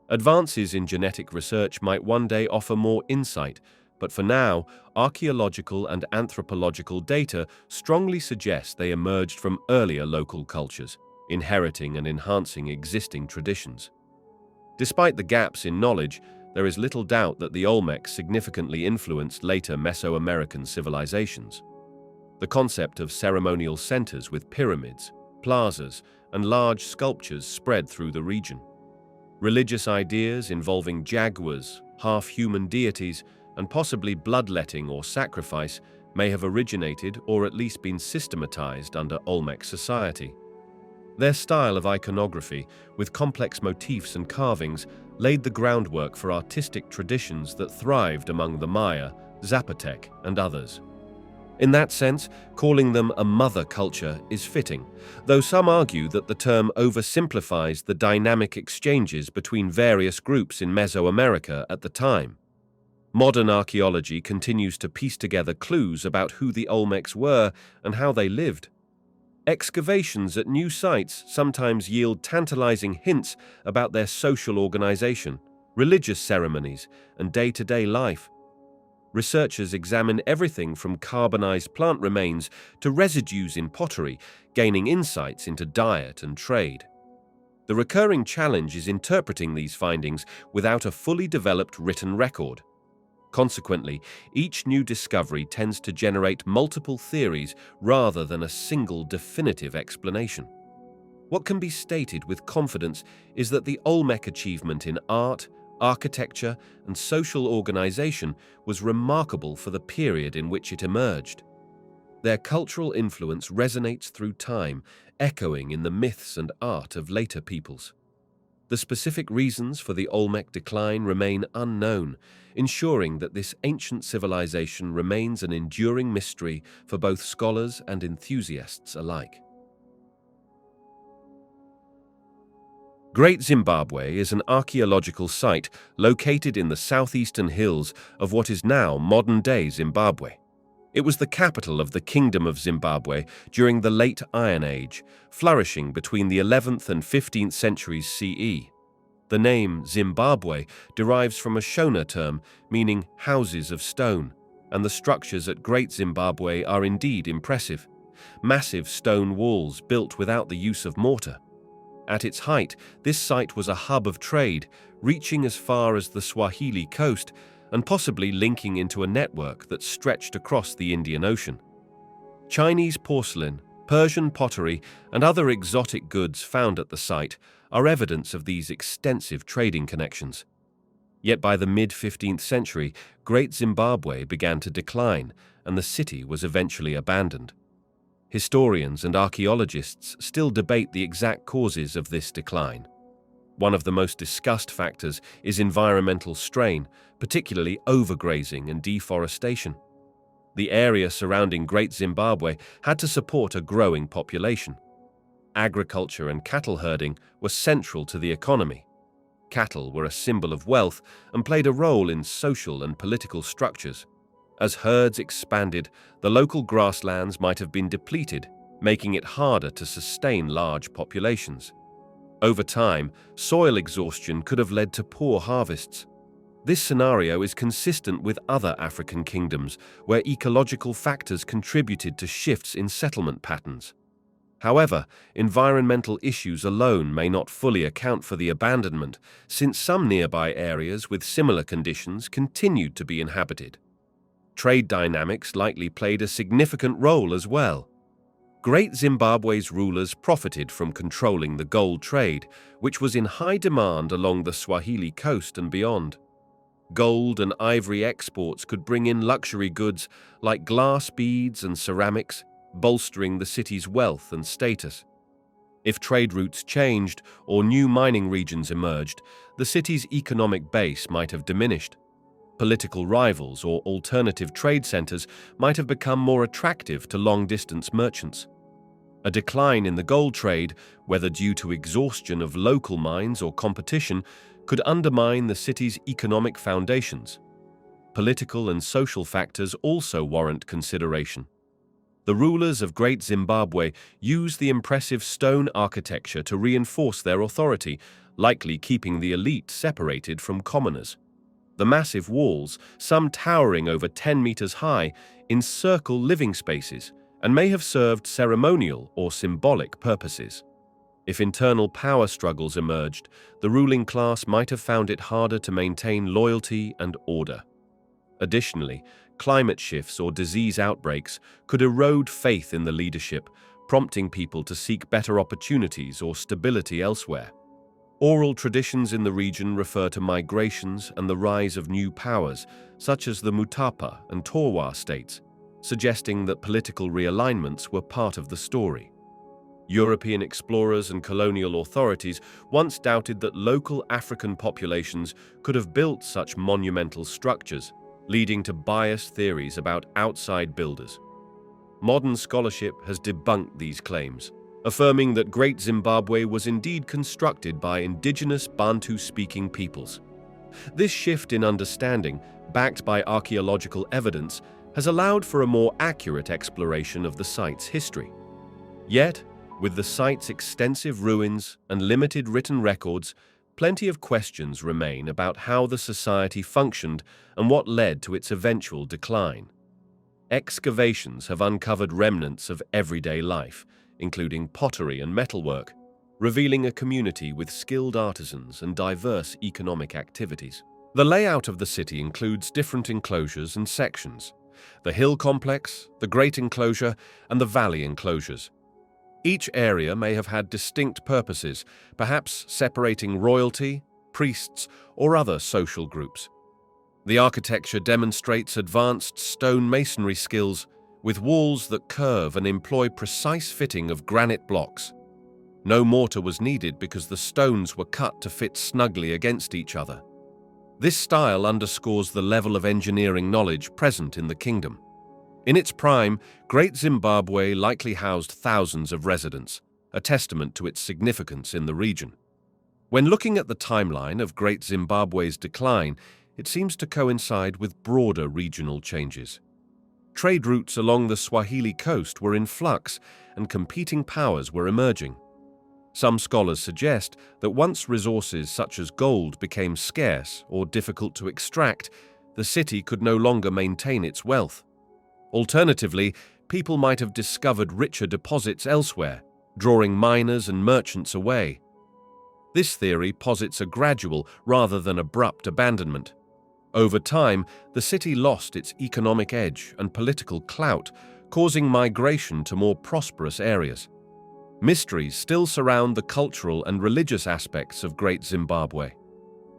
Advances in genetic research might one day offer more insight, but for now, archaeological and anthropological data strongly suggest they emerged from earlier local cultures, inheriting and enhancing existing traditions. Despite the gaps in knowledge, there is little doubt that the Olmec significantly influenced later Mesoamerican civilizations. The concept of ceremonial centers with pyramids, plazas, and large sculptures spread through the region. Religious ideas involving jaguars, half-human deities, and possibly bloodletting or sacrifice may have originated or at least been systematized under Olmec society. Their style of iconography, with complex motifs and carvings, laid the groundwork for artistic traditions that thrived among the Maya, Zapotec, and others. In that sense, calling them a mother culture is fitting, though some argue that the term oversimplifies the dynamic exchanges between various groups in Mesoamerica at the time. Modern archaeology continues to piece together clues about who the Olmecs were and how they lived. Excavations at new sites sometimes yield tantalizing hints about their social organization, religious ceremonies, and day-to-day life. Researchers examine everything from carbonized plant remains to residues in pottery, gaining insights into diet and trade. The recurring challenge is interpreting these findings without a fully developed written record. Consequently, each new discovery tends to generate multiple theories rather than a single definitive explanation. What can be stated with confidence is that the Olmec achievement in art, architecture, and social organization was remarkable for the period in which it emerged. Their cultural influence resonates through time, echoing in the myths and art of later peoples. The specific reasons for the Olmec decline remain unknown, ensuring that this ancient civilization remains an enduring mystery for both scholars and enthusiasts alike. Great Zimbabwe is an archaeological site located in the southeastern hills of what is now modern-day Zimbabwe. It was the capital of the Kingdom of Zimbabwe during the Late Iron Age, flourishing between the 11th and 15th centuries CE. The name Zimbabwe derives from a Shona term meaning houses of stone, and the structures at Great Zimbabwe are indeed impressive. Massive stone walls built without the use of mortar. At its height, this site was a hub of trade, reaching as far as the Swahili coast and possibly linking into a network that stretched across the Indian Ocean. Chinese porcelain, Persian pottery, and other exotic goods found at the site are evidence of these extensive trading connections. Yet by the mid-15th century, Great Zimbabwe began to decline, and the city was eventually abandoned. Historians and archaeologists still debate the exact causes of this decline. One of the most discussed factors is environmental strain, particularly overgrazing and deforestation. The area surrounding Great Zimbabwe had to support a growing population. Agriculture and cattle herding were central to the economy. Cattle were a symbol of wealth and played a role in social and political structures. As herds expanded, the local grasslands might have been depleted, making it harder to sustain large populations. Over time, soil exhaustion could have led to poor harvests. This scenario is consistent with other African kingdoms, where ecological factors contributed to shifts in settlement patterns. However, environmental issues alone may not fully account for the abandonment, since some nearby areas with similar conditions continued to be inhabited. Trade dynamics likely played a significant role as well. Great Zimbabwe's rulers profited from controlling the gold trade, which was in high demand along the Swahili coast and beyond. Gold and ivory exports could bring in luxury goods like glass beads and ceramics, bolstering the city's wealth and status. If trade routes changed or new mining regions emerged, the city's economic base might have diminished. Political rivals or alternative trade centers might have become more attractive to long-distance merchants. A decline in the gold trade, whether due to exhaustion of local mines or competition, could undermine the city's economic foundations. Political and social factors also warrant consideration. The rulers of Great Zimbabwe used the impressive stone architecture to reinforce their authority, likely keeping the elite separated from commoners. The massive walls, some towering over 10 meters high, encircle living spaces and may have served ceremonial or symbolic purposes. If internal power struggles emerged, the ruling class might have found it harder to maintain loyalty and order. Additionally, climate shifts or disease outbreaks could erode faith in the leadership, prompting people to seek better opportunities or stability elsewhere. Oral traditions in the region refer to migrations and the rise of new powers, such as the Mutapa and Torwa states, suggesting that political realignments were part of the story. European explorers and colonial authorities once doubted that local African populations could have built such monumental structures, leading to biased theories about outside builders. Modern scholarship has debunked these claims, affirming that Great Zimbabwe was indeed constructed by indigenous Bantu-speaking peoples. This shift in understanding, backed by archaeological evidence, has allowed for a more accurate exploration of the site's history. Yet, with the site's extensive ruins and limited written records, plenty of questions remain about how the society functioned and what led to its eventual decline. Excavations have uncovered remnants of everyday life, including pottery and metalwork, revealing a community with skilled artisans and diverse economic activities. The layout of the city includes different enclosures and sections: the hill complex, the great enclosure, and the valley enclosures. Each area may have had distinct purposes, perhaps separating royalty, priests, or other social groups. The architecture demonstrates advanced stone masonry skills, with walls that curve and employ precise fitting of granite blocks. No mortar was needed because the stones were cut to fit snugly against each other. This style underscores the level of engineering knowledge present in the kingdom. In its prime, Great Zimbabwe likely housed thousands of residents, a testament to its significance in the region. When looking at the timeline of Great Zimbabwe's decline, it seems to coincide with broader regional changes. Trade routes along the Swahili coast were in flux, and competing powers were emerging. Some scholars suggest that once resources such as gold became scarce or difficult to extract, the city could no longer maintain its wealth. Alternatively, people might have discovered richer deposits elsewhere, drawing miners and merchants away. This theory posits a gradual rather than abrupt abandonment. Over time, the city lost its economic edge and political clout, causing migration to more prosperous areas. Mysteries still surround the cultural and religious aspects of Great Zimbabwe.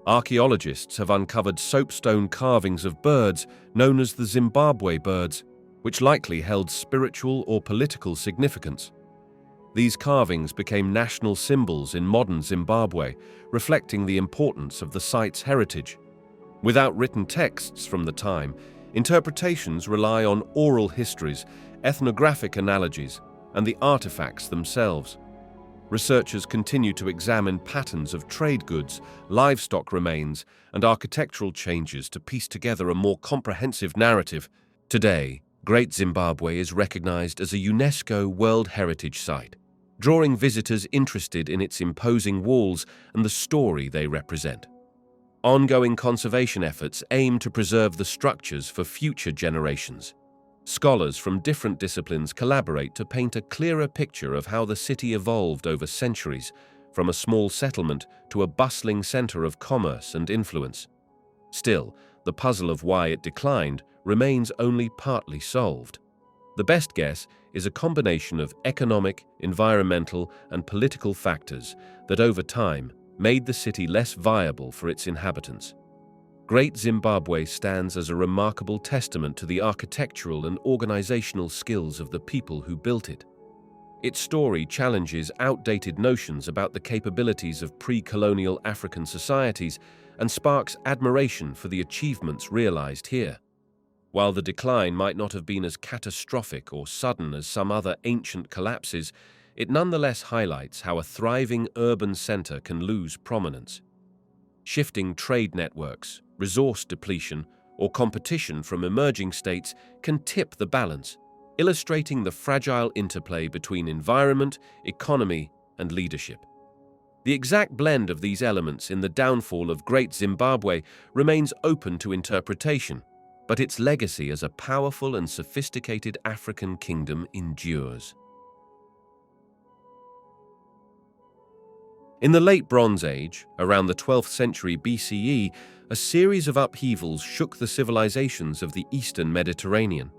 Archaeologists have uncovered soapstone carvings of birds known as the Zimbabwe birds, which likely held spiritual or political significance. These carvings became national symbols in modern Zimbabwe, reflecting the importance of the site's heritage. Without written texts from the time, interpretations rely on oral histories, ethnographic analogies, and the artifacts themselves. Researchers continue to examine patterns of trade goods, livestock remains, and architectural changes to piece together a more comprehensive narrative. Today, Great Zimbabwe is recognized as a UNESCO World Heritage Site, drawing visitors interested in its imposing walls and the story they represent. Ongoing conservation efforts aim to preserve the structures for future generations. Scholars from different disciplines collaborate to paint a clearer picture of how the city evolved over centuries, from a small settlement to a bustling center of commerce and influence. Still, the puzzle of why it declined remains only partly solved. The best guess is a combination of economic, environmental, and political factors that over time made the city less viable for its inhabitants. Great Zimbabwe stands as a remarkable testament to the architectural and organizational skills of the people who built it. Its story challenges outdated notions about the capabilities of pre-colonial African societies and sparks admiration for the achievements realized here. While the decline might not have been as catastrophic or sudden as some other ancient collapses, it nonetheless highlights how a thriving urban center can lose prominence. Shifting trade networks, resource depletion, or competition from emerging states can tip the balance, illustrating the fragile interplay between environment, economy, and leadership. The exact blend of these elements in the downfall of Great Zimbabwe remains open to interpretation, but its legacy as a powerful and sophisticated African kingdom endures. In the late Bronze Age, around the 12th century BCE, a series of upheavals shook the civilizations of the eastern Mediterranean.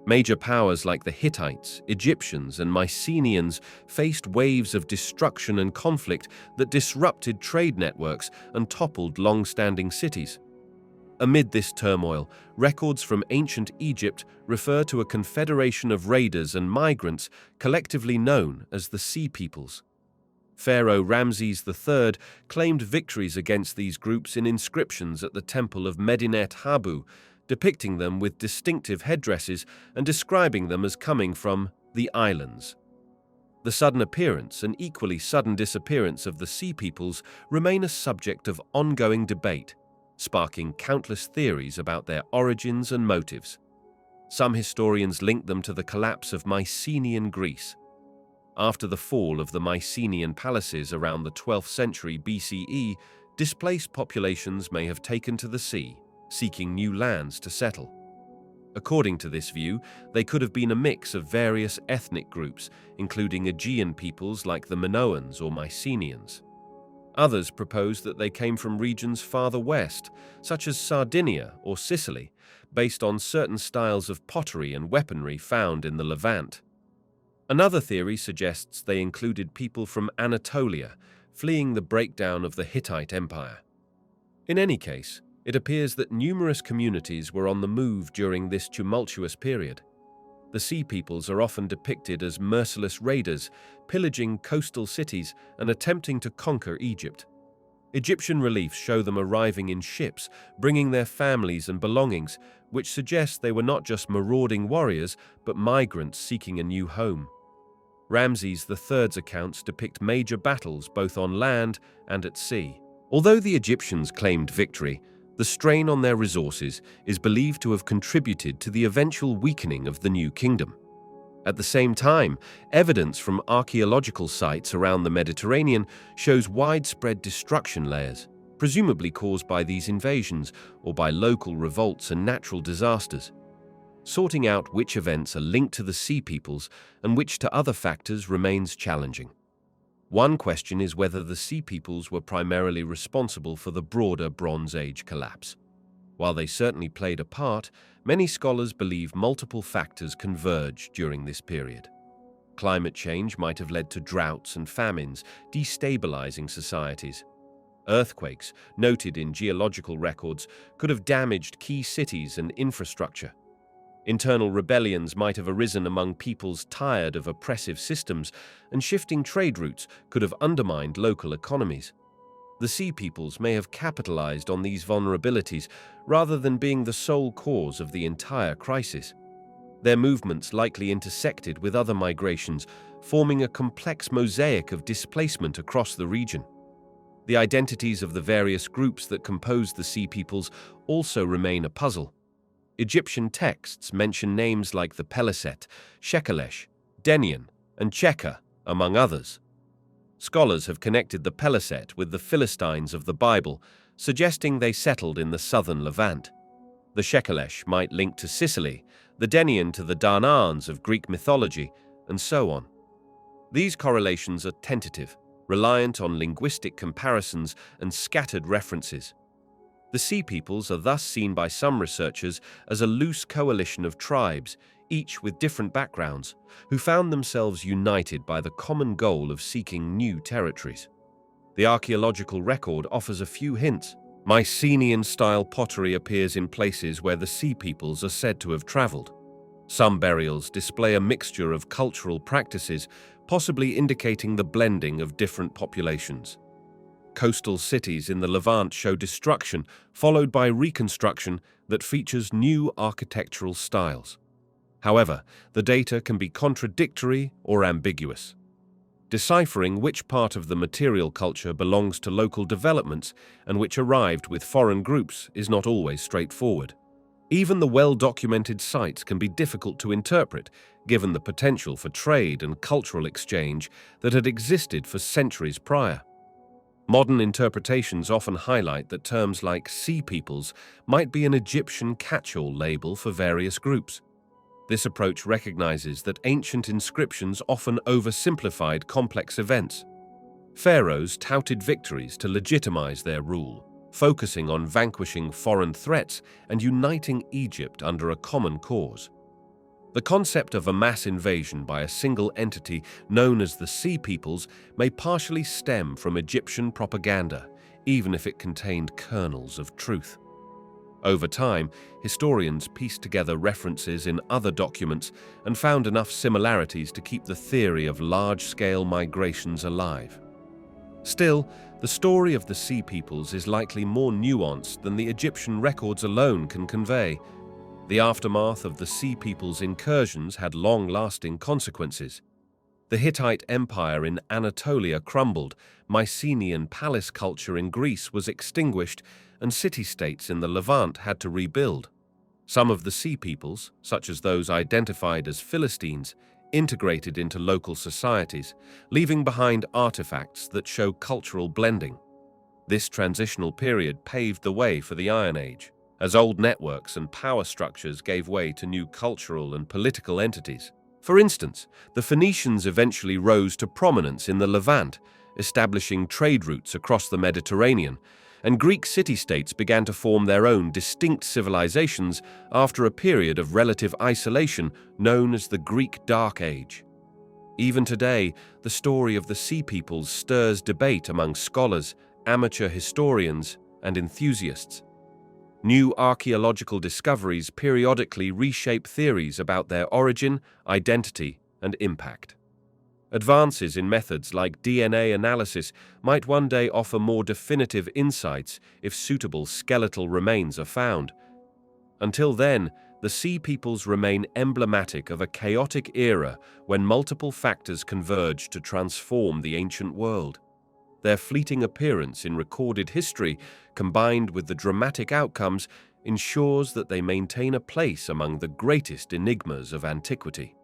Major powers like the Hittites, Egyptians, and Mycenaeans faced waves of destruction and conflict that disrupted trade networks and toppled long-standing cities. Amid this turmoil, records from ancient Egypt refer to a confederation of raiders and migrants collectively known as the Sea Peoples. Pharaoh Ramses III claimed victories against these groups in inscriptions at the temple of Medinet Habu, depicting them with distinctive headdresses and describing them as coming from the islands. The sudden appearance and equally sudden disappearance of the Sea Peoples remain a subject of ongoing debate, sparking countless theories about their origins and motives. Some historians link them to the collapse of Mycenaean Greece. After the fall of the Mycenaean palaces around the 12th century BCE, displaced populations may have taken to the sea, seeking new lands to settle. According to this view, they could have been a mix of various ethnic groups, including Aegean peoples like the Minoans or Mycenaeans. Others propose that they came from regions farther west, such as Sardinia or Sicily, based on certain styles of pottery and weaponry found in the Levant. Another theory suggests they included people from Anatolia, fleeing the breakdown of the Hittite Empire. In any case, it appears that numerous communities were on the move during this tumultuous period. The Sea Peoples are often depicted as merciless raiders, pillaging coastal cities and attempting to conquer Egypt. Egyptian reliefs show them arriving in ships, bringing their families and belongings, which suggests they were not just marauding warriors, but migrants seeking a new home. Ramses III's accounts depict major battles both on land and at sea. Although the Egyptians claimed victory, the strain on their resources is believed to have contributed to the eventual weakening of the new kingdom. At the same time, evidence from archaeological sites around the Mediterranean shows widespread destruction layers, presumably caused by these invasions or by local revolts and natural disasters. Sorting out which events are linked to the Sea Peoples and which to other factors remains challenging. One question is whether the Sea Peoples were primarily responsible for the broader Bronze Age collapse. While they certainly played a part, many scholars believe multiple factors converged during this period. Climate change might have led to droughts and famines, destabilizing societies. Earthquakes, noted in geological records, could have damaged key cities and infrastructure. Internal rebellions might have arisen among peoples tired of oppressive systems, and shifting trade routes could have undermined local economies. The Sea Peoples may have capitalized on these vulnerabilities rather than being the sole cause of the entire crisis. Their movements likely intersected with other migrations, forming a complex mosaic of displacement across the region. The identities of the various groups that compose the Sea Peoples also remain a puzzle. Egyptian texts mention names like the Peliset, Shekelesh, Denian, and Cheka, among others. Scholars have connected the Peliset with the Philistines of the Bible, suggesting they settled in the southern Levant. The Shekelesh might link to Sicily, the Denian to the Danaans of Greek mythology, and so on. These correlations are tentative, reliant on linguistic comparisons and scattered references. The Sea Peoples are thus seen by some researchers as a loose coalition of tribes, each with different backgrounds, who found themselves united by the common goal of seeking new territories. The archaeological record offers a few hints. Mycenaean-style pottery appears in places where the Sea Peoples are said to have traveled. Some burials display a mixture of cultural practices, possibly indicating the blending of different populations. Coastal cities in the Levant show destruction, followed by reconstruction that features new architectural styles. However, the data can be contradictory or ambiguous. Deciphering which part of the material culture belongs to local developments and which arrived with foreign groups is not always straightforward. Even the well-documented sites can be difficult to interpret, given the potential for trade and cultural exchange that had existed for centuries prior. Modern interpretations often highlight that terms like Sea Peoples might be an Egyptian catch-all label for various groups. This approach recognizes that ancient inscriptions often oversimplified complex events. Pharaohs touted victories to legitimize their rule, focusing on vanquishing foreign threats and uniting Egypt under a common cause. The concept of a mass invasion by a single entity known as the Sea Peoples may partially stem from Egyptian propaganda, even if it contained kernels of truth. Over time, historians pieced together references in other documents and found enough similarities to keep the theory of large-scale migrations alive. Still, the story of the Sea Peoples is likely more nuanced than the Egyptian records alone can convey. The aftermath of the Sea Peoples' incursions had long-lasting consequences. The Hittite Empire in Anatolia crumbled, Mycenaean palace culture in Greece was extinguished, and city-states in the Levant had to rebuild. Some of the Sea Peoples, such as those identified as Philistines, integrated into local societies, leaving behind artifacts that show cultural blending. This transitional period paved the way for the Iron Age, as old networks and power structures gave way to new cultural and political entities. For instance, the Phoenicians eventually rose to prominence in the Levant, establishing trade routes across the Mediterranean, and Greek city-states began to form their own distinct civilizations after a period of relative isolation known as the Greek Dark Age. Even today, the story of the Sea Peoples stirs debate among scholars, amateur historians, and enthusiasts. New archaeological discoveries periodically reshape theories about their origin, identity, and impact. Advances in methods like DNA analysis might one day offer more definitive insights if suitable skeletal remains are found. Until then, the Sea Peoples remain emblematic of a chaotic era when multiple factors converge to transform the ancient world. Their fleeting appearance in recorded history, combined with the dramatic outcomes, ensures that they maintain a place among the greatest enigmas of antiquity.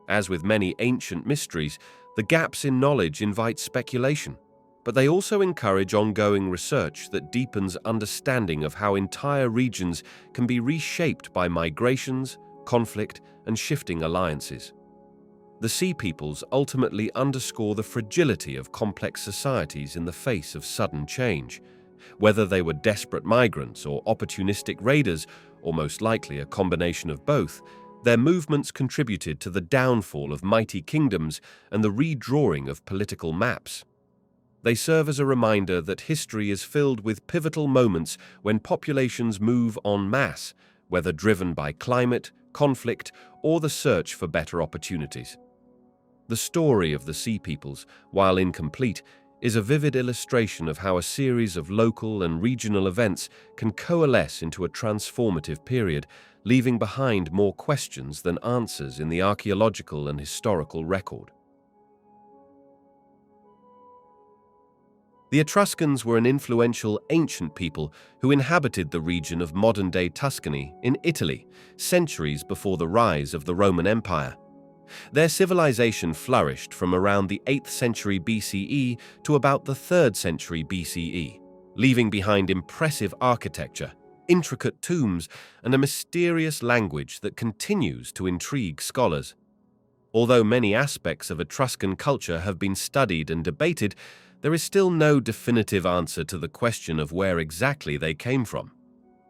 As with many ancient mysteries, the gaps in knowledge invite speculation, but they also encourage ongoing research that deepens understanding of how entire regions can be reshaped by migrations, conflict, and shifting alliances. The Sea Peoples ultimately underscore the fragility of complex societies in the face of sudden change. Whether they were desperate migrants or opportunistic raiders, or most likely a combination of both, their movements contributed to the downfall of mighty kingdoms and the redrawing of political maps. They serve as a reminder that history is filled with pivotal moments when populations move en masse, whether driven by climate, conflict, or the search for better opportunities. The story of the Sea Peoples, while incomplete, is a vivid illustration of how a series of local and regional events can coalesce into a transformative period, leaving behind more questions than answers in the archaeological and historical record. The Etruscans were an influential ancient people who inhabited the region of modern-day Tuscany in Italy, centuries before the rise of the Roman Empire. Their civilization flourished from around the 8th century BCE to about the 3rd century BCE, leaving behind impressive architecture, intricate tombs, and a mysterious language that continues to intrigue scholars. Although many aspects of Etruscan culture have been studied and debated, there is still no definitive answer to the question of where exactly they came from.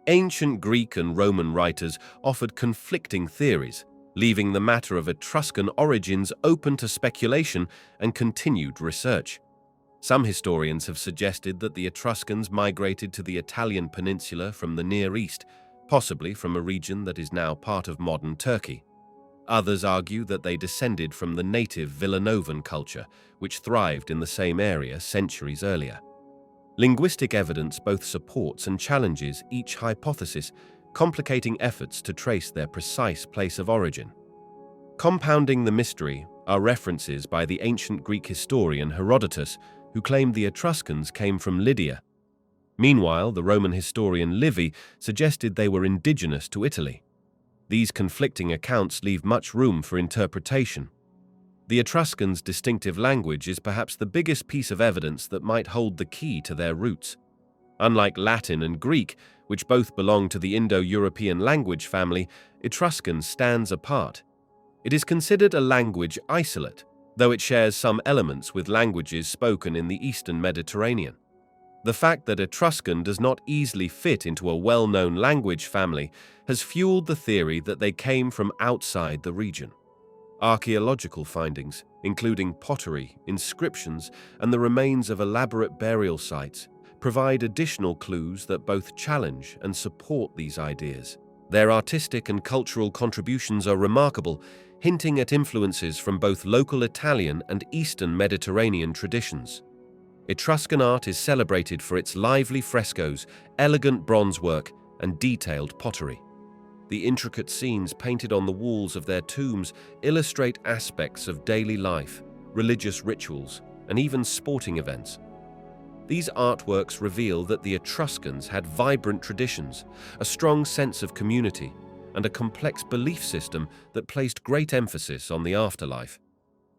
Ancient Greek and Roman writers offered conflicting theories, leaving the matter of Etruscan origins open to speculation and continued research. Some historians have suggested that the Etruscans migrated to the Italian peninsula from the Near East, possibly from a region that is now part of modern Turkey. Others argue that they descended from the native Villanovan culture, which thrived in the same area centuries earlier. Linguistic evidence both supports and challenges each hypothesis, complicating efforts to trace their precise place of origin. Compounding the mystery are references by the ancient Greek historian Herodotus, who claimed the Etruscans came from Lydia. Meanwhile, the Roman historian Livy suggested they were indigenous to Italy. These conflicting accounts leave much room for interpretation. The Etruscans' distinctive language is perhaps the biggest piece of evidence that might hold the key to their roots. Unlike Latin and Greek, which both belong to the Indo-European language family, Etruscan stands apart. It is considered a language isolate, though it shares some elements with languages spoken in the Eastern Mediterranean. The fact that Etruscan does not easily fit into a well-known language family has fueled the theory that they came from outside the region. Archaeological findings, including pottery, inscriptions, and the remains of elaborate burial sites, provide additional clues that both challenge and support these ideas. Their artistic and cultural contributions are remarkable, hinting at influences from both local Italian and Eastern Mediterranean traditions. Etruscan art is celebrated for its lively frescoes, elegant bronze work, and detailed pottery. The intricate scenes painted on the walls of their tombs illustrate aspects of daily life, religious rituals, and even sporting events. These artworks reveal that the Etruscans had vibrant traditions, a strong sense of community, and a complex belief system that placed great emphasis on the afterlife.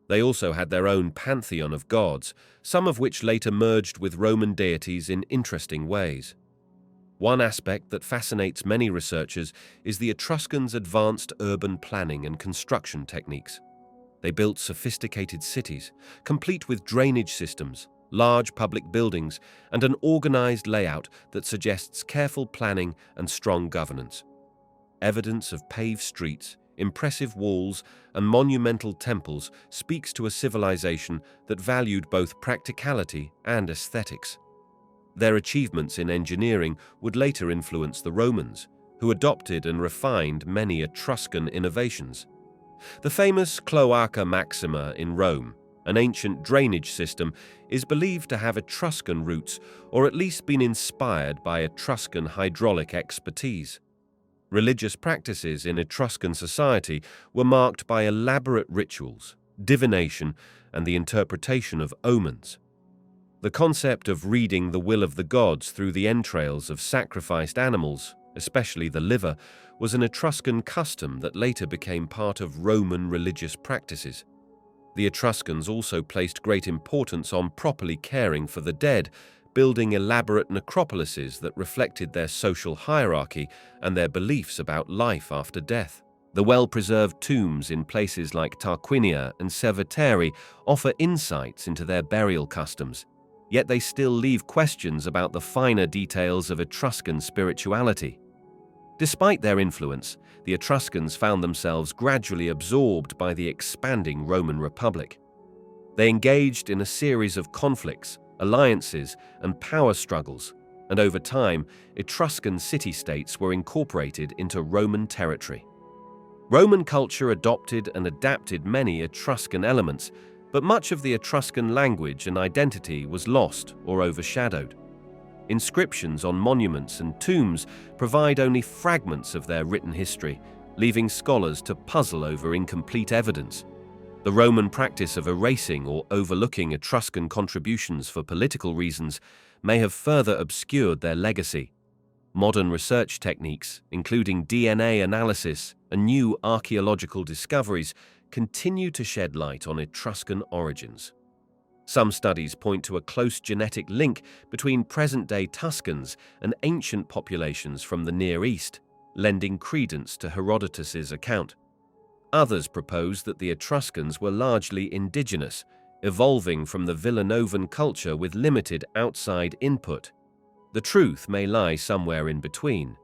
They also had their own pantheon of gods, some of which later merged with Roman deities in interesting ways. One aspect that fascinates many researchers is the Etruscans' advanced urban planning and construction techniques. They built sophisticated cities, complete with drainage systems, large public buildings, and an organized layout that suggests careful planning and strong governance. Evidence of paved streets, impressive walls, and monumental temples speaks to a civilization that valued both practicality and aesthetics. Their achievements in engineering would later influence the Romans, who adopted and refined many Etruscan innovations. The famous Cloaca Maxima in Rome, an ancient drainage system, is believed to have Etruscan roots or at least been inspired by Etruscan hydraulic expertise. Religious practices in Etruscan society were marked by elaborate rituals, divination, and the interpretation of omens. The concept of reading the will of the gods through the entrails of sacrificed animals, especially the liver, was an Etruscan custom that later became part of Roman religious practices. The Etruscans also placed great importance on properly caring for the dead, building elaborate necropolises that reflected their social hierarchy and their beliefs about life after death. The well-preserved tombs in places like Tarquinia and Cerveteri offer insights into their burial customs, yet they still leave questions about the finer details of Etruscan spirituality. Despite their influence, the Etruscans found themselves gradually absorbed by the expanding Roman Republic. They engaged in a series of conflicts, alliances, and power struggles, and over time, Etruscan city-states were incorporated into Roman territory. Roman culture adopted and adapted many Etruscan elements, but much of the Etruscan language and identity was lost or overshadowed. Inscriptions on monuments and tombs provide only fragments of their written history, leaving scholars to puzzle over incomplete evidence. The Roman practice of erasing or overlooking Etruscan contributions for political reasons may have further obscured their legacy. Modern research techniques, including DNA analysis and new archaeological discoveries, continue to shed light on Etruscan origins. Some studies point to a close genetic link between present-day Tuscans and ancient populations from the Near East, lending credence to Herodotus's account. Others propose that the Etruscans were largely indigenous, evolving from the Villanovan culture with limited outside input. The truth may lie somewhere in between.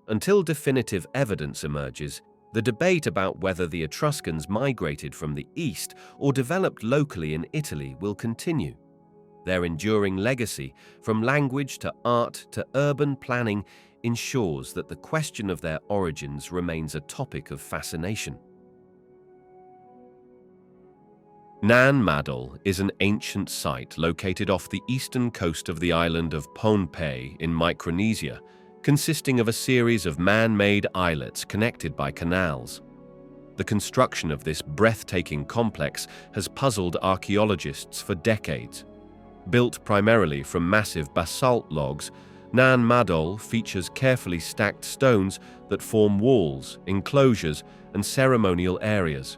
Until definitive evidence emerges, the debate about whether the Etruscans migrated from the east or developed locally in Italy will continue. Their enduring legacy, from language to art to urban planning, ensures that the question of their origins remains a topic of fascination. Nan Madol is an ancient site located off the eastern coast of the island of Pohnpei in Micronesia, consisting of a series of man-made islets connected by canals. The construction of this breathtaking complex has puzzled archaeologists for decades. Built primarily from massive basalt logs, Nan Madol features carefully stacked stones that form walls, enclosures, and ceremonial areas.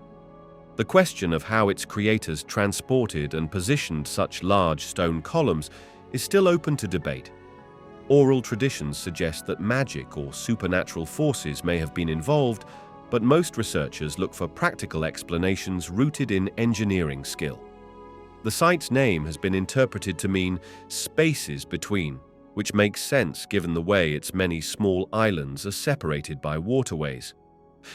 The question of how its creators transported and positioned such large stone columns is still open to debate. Oral traditions suggest that magic or supernatural forces may have been involved, but most researchers look for practical explanations rooted in engineering skill. The site's name has been interpreted to mean spaces between, which makes sense given the way its many small islands are separated by waterways.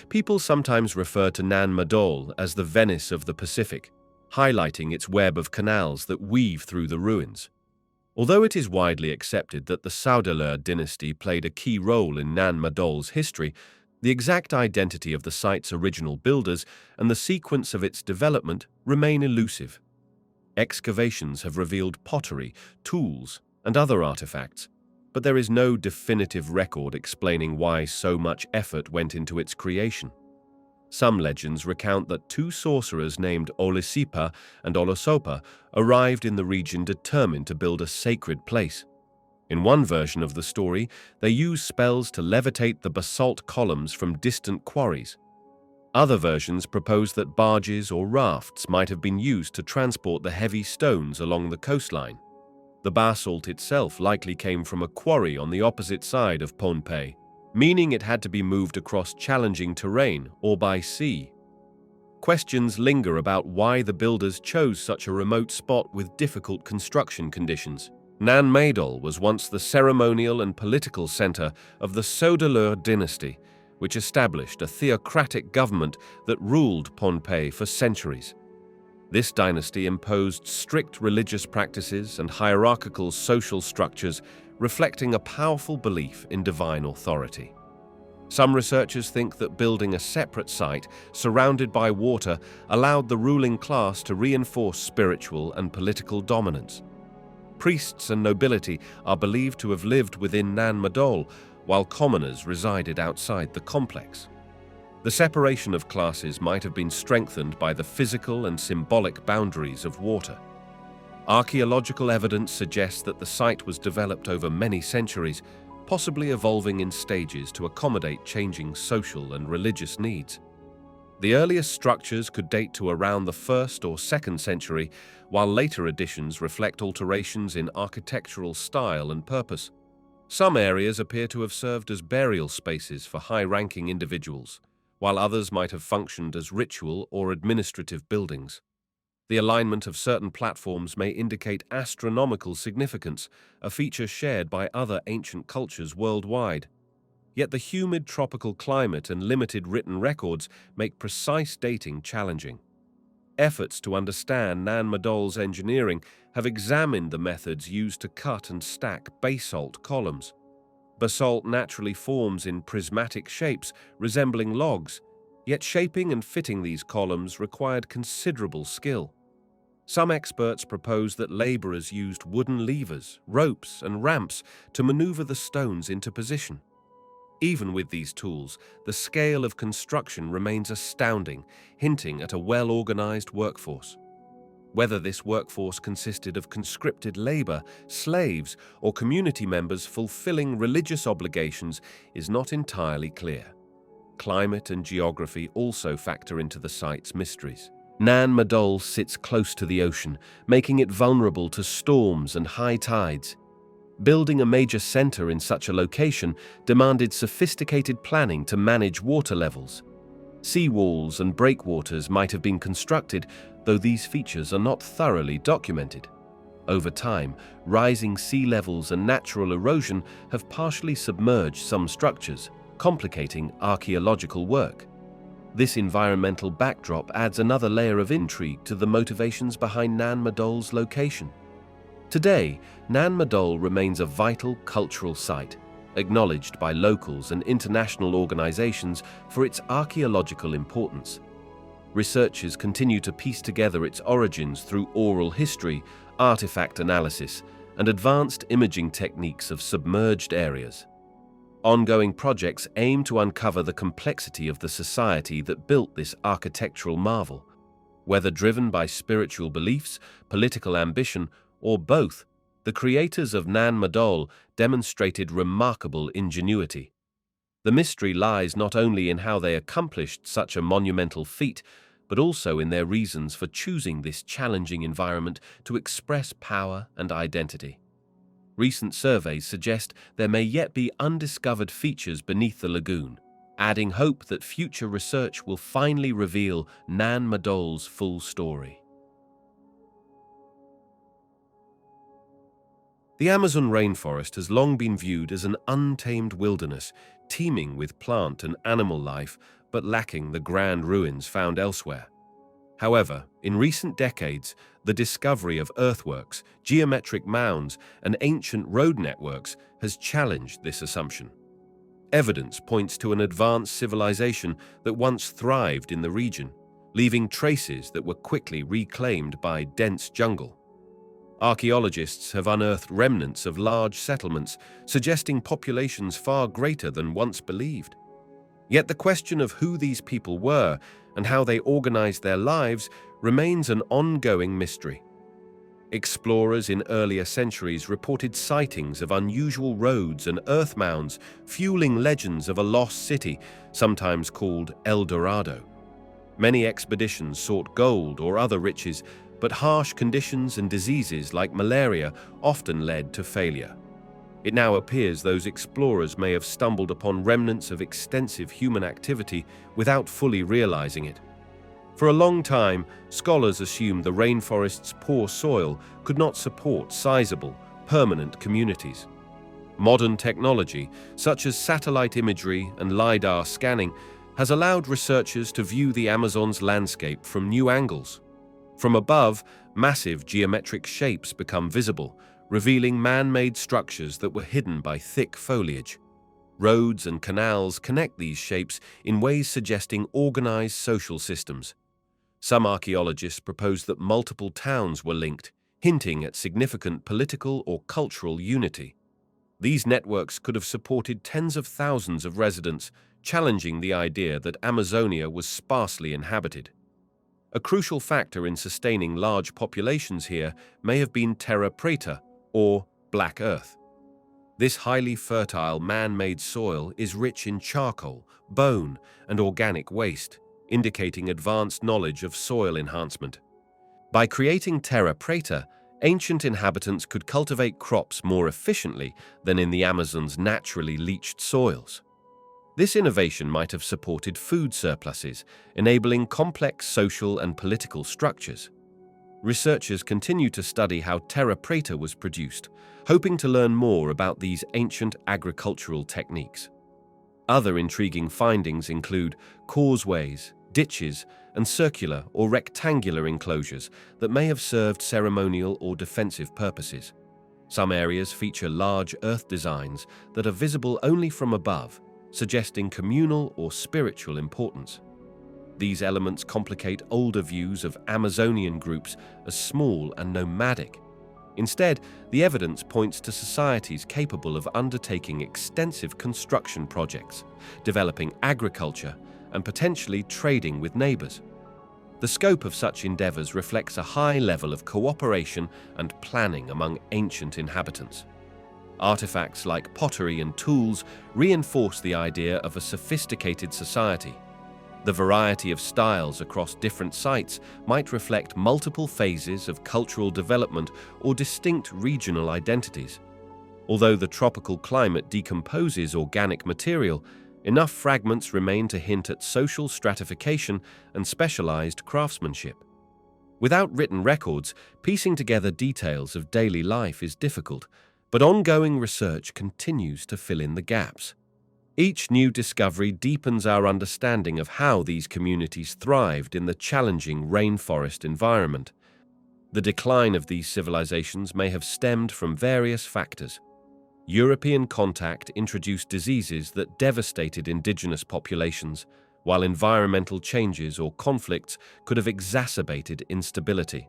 People sometimes refer to Nan Madol as the Venice of the Pacific, highlighting its web of canals that weave through the ruins. Although it is widely accepted that the Saudeleur dynasty played a key role in Nan Madol's history, the exact identity of the site's original builders and the sequence of its development remain elusive. Excavations have revealed pottery, tools, and other artifacts, but there is no definitive record explaining why so much effort went into its creation. Some legends recount that two sorcerers named Olisipa and Olosopa arrived in the region determined to build a sacred place. In one version of the story, they used spells to levitate the basalt columns from distant quarries. Other versions propose that barges or rafts might have been used to transport the heavy stones along the coastline. The basalt itself likely came from a quarry on the opposite side of Pohnpei, meaning it had to be moved across challenging terrain or by sea. Questions linger about why the builders chose such a remote spot with difficult construction conditions. Nan Madol was once the ceremonial and political center of the Saudeleur dynasty, which established a theocratic government that ruled Pohnpei for centuries. This dynasty imposed strict religious practices and hierarchical social structures, reflecting a powerful belief in divine authority. Some researchers think that building a separate site, surrounded by water, allowed the ruling class to reinforce spiritual and political dominance. Priests and nobility are believed to have lived within Nan Madol, while commoners resided outside the complex. The separation of classes might have been strengthened by the physical and symbolic boundaries of water. Archaeological evidence suggests that the site was developed over many centuries, possibly evolving in stages to accommodate changing social and religious needs. The earliest structures could date to around the 1st or 2nd century, while later additions reflect alterations in architectural style and purpose. Some areas appear to have served as burial spaces for high-ranking individuals, while others might have functioned as ritual or administrative buildings. The alignment of certain platforms may indicate astronomical significance, a feature shared by other ancient cultures worldwide. Yet the humid tropical climate and limited written records make precise dating challenging. Efforts to understand Nan Madol's engineering have examined the methods used to cut and stack basalt columns. Basalt naturally forms in prismatic shapes resembling logs, yet shaping and fitting these columns required considerable skill. Some experts propose that laborers used wooden levers, ropes, and ramps to maneuver the stones into position. Even with these tools, the scale of construction remains astounding, hinting at a well-organized workforce. Whether this workforce consisted of conscripted labor, slaves, or community members fulfilling religious obligations is not entirely clear. Climate and geography also factor into the site's mysteries. Nan Madol sits close to the ocean, making it vulnerable to storms and high tides. Building a major center in such a location demanded sophisticated planning to manage water levels. Seawalls and breakwaters might have been constructed, though these features are not thoroughly documented. Over time, rising sea levels and natural erosion have partially submerged some structures, complicating archaeological work. This environmental backdrop adds another layer of intrigue to the motivations behind Nan Madol's location. Today, Nan Madol remains a vital cultural site, acknowledged by locals and international organizations for its archaeological importance. Researchers continue to piece together its origins through oral history, artifact analysis, and advanced imaging techniques of submerged areas. Ongoing projects aim to uncover the complexity of the society that built this architectural marvel. Whether driven by spiritual beliefs, political ambition, or both, the creators of Nan Madol demonstrated remarkable ingenuity. The mystery lies not only in how they accomplished such a monumental feat, but also in their reasons for choosing this challenging environment to express power and identity. Recent surveys suggest there may yet be undiscovered features beneath the lagoon, adding hope that future research will finally reveal Nan Madol's full story. The Amazon rainforest has long been viewed as an untamed wilderness, teeming with plant and animal life, but lacking the grand ruins found elsewhere. However, in recent decades, the discovery of earthworks, geometric mounds, and ancient road networks has challenged this assumption. Evidence points to an advanced civilization that once thrived in the region, leaving traces that were quickly reclaimed by dense jungle. Archaeologists have unearthed remnants of large settlements, suggesting populations far greater than once believed. Yet the question of who these people were and how they organized their lives remains an ongoing mystery. Explorers in earlier centuries reported sightings of unusual roads and earth mounds, fueling legends of a lost city, sometimes called El Dorado. Many expeditions sought gold or other riches, but harsh conditions and diseases like malaria often led to failure. It now appears those explorers may have stumbled upon remnants of extensive human activity without fully realizing it. For a long time, scholars assumed the rainforest's poor soil could not support sizable, permanent communities. Modern technology, such as satellite imagery and LiDAR scanning, has allowed researchers to view the Amazon's landscape from new angles. From above, massive geometric shapes become visible, revealing man-made structures that were hidden by thick foliage. Roads and canals connect these shapes in ways suggesting organized social systems. Some archaeologists propose that multiple towns were linked, hinting at significant political or cultural unity. These networks could have supported tens of thousands of residents, challenging the idea that Amazonia was sparsely inhabited. A crucial factor in sustaining large populations here may have been terra preta, or black earth. This highly fertile man-made soil is rich in charcoal, bone, and organic waste, indicating advanced knowledge of soil enhancement. By creating terra preta, ancient inhabitants could cultivate crops more efficiently than in the Amazon's naturally leached soils. This innovation might have supported food surpluses, enabling complex social and political structures. Researchers continue to study how terra preta was produced, hoping to learn more about these ancient agricultural techniques. Other intriguing findings include causeways, ditches, and circular or rectangular enclosures that may have served ceremonial or defensive purposes. Some areas feature large earth designs that are visible only from above, suggesting communal or spiritual importance. These elements complicate older views of Amazonian groups as small and nomadic. Instead, the evidence points to societies capable of undertaking extensive construction projects, developing agriculture, and potentially trading with neighbors. The scope of such endeavors reflects a high level of cooperation and planning among ancient inhabitants. Artifacts like pottery and tools reinforce the idea of a sophisticated society. The variety of styles across different sites might reflect multiple phases of cultural development or distinct regional identities. Although the tropical climate decomposes organic material, enough fragments remain to hint at social stratification and specialized craftsmanship. Without written records, piecing together details of daily life is difficult, but ongoing research continues to fill in the gaps. Each new discovery deepens our understanding of how these communities thrived in the challenging rainforest environment. The decline of these civilizations may have stemmed from various factors. European contact introduced diseases that devastated indigenous populations, while environmental changes or conflicts could have exacerbated instability.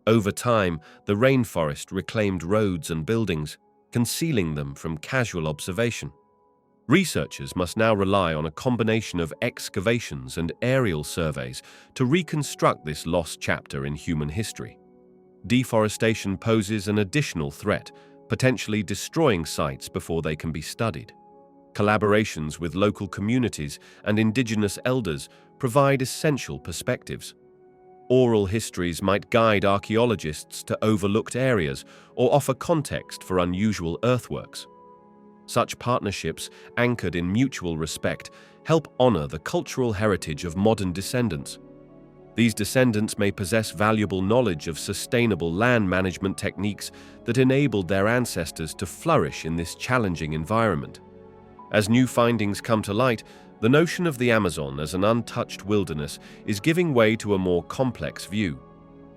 Over time, the rainforest reclaimed roads and buildings, concealing them from casual observation. Researchers must now rely on a combination of excavations and aerial surveys to reconstruct this lost chapter in human history. Deforestation poses an additional threat, potentially destroying sites before they can be studied. Collaborations with local communities and indigenous elders provide essential perspectives. Oral histories might guide archaeologists to overlooked areas or offer context for unusual earthworks. Such partnerships, anchored in mutual respect, help honor the cultural heritage of modern descendants. These descendants may possess valuable knowledge of sustainable land management techniques that enabled their ancestors to flourish in this challenging environment. As new findings come to light, the notion of the Amazon as an untouched wilderness is giving way to a more complex view.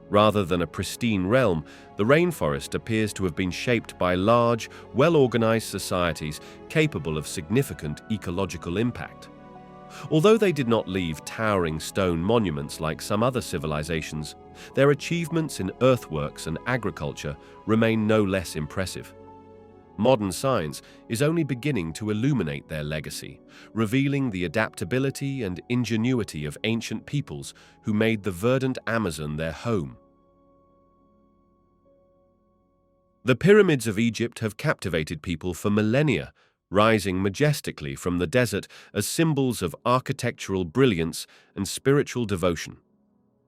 Rather than a pristine realm, the rainforest appears to have been shaped by large, well-organized societies capable of significant ecological impact. Although they did not leave towering stone monuments like some other civilizations, their achievements in earthworks and agriculture remain no less impressive. Modern science is only beginning to illuminate their legacy, revealing the adaptability and ingenuity of ancient peoples who made the verdant Amazon their home. The pyramids of Egypt have captivated people for millennia, rising majestically from the desert as symbols of architectural brilliance and spiritual devotion.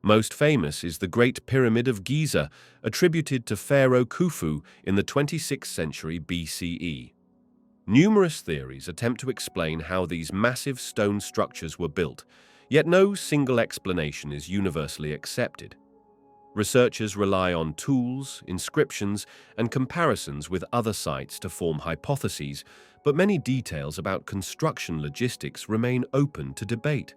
Most famous is the Great Pyramid of Giza, attributed to Pharaoh Khufu in the 26th century BCE. Numerous theories attempt to explain how these massive stone structures were built, yet no single explanation is universally accepted. Researchers rely on tools, inscriptions, and comparisons with other sites to form hypotheses, but many details about construction logistics remain open to debate.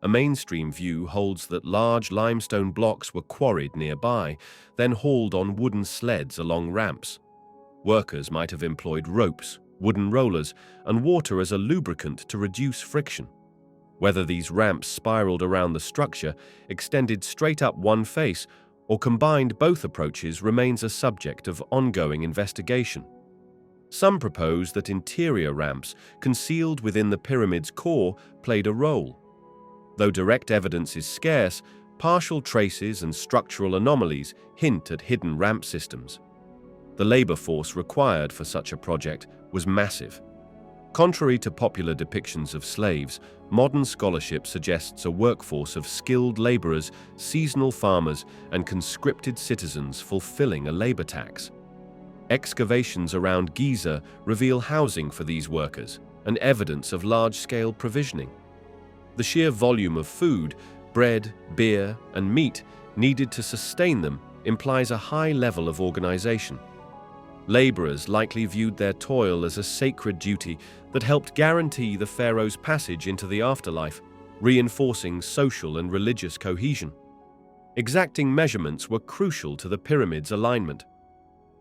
A mainstream view holds that large limestone blocks were quarried nearby, then hauled on wooden sleds along ramps. Workers might have employed ropes, wooden rollers, and water as a lubricant to reduce friction. Whether these ramps spiraled around the structure, extended straight up one face, or combined both approaches remains a subject of ongoing investigation. Some propose that interior ramps, concealed within the pyramid's core, played a role. Though direct evidence is scarce, partial traces and structural anomalies hint at hidden ramp systems. The labor force required for such a project was massive. Contrary to popular depictions of slaves, modern scholarship suggests a workforce of skilled laborers, seasonal farmers, and conscripted citizens fulfilling a labor tax. Excavations around Giza reveal housing for these workers and evidence of large-scale provisioning. The sheer volume of food, bread, beer, and meat needed to sustain them implies a high level of organization. Laborers likely viewed their toil as a sacred duty that helped guarantee the pharaoh's passage into the afterlife, reinforcing social and religious cohesion. Exacting measurements were crucial to the pyramid's alignment.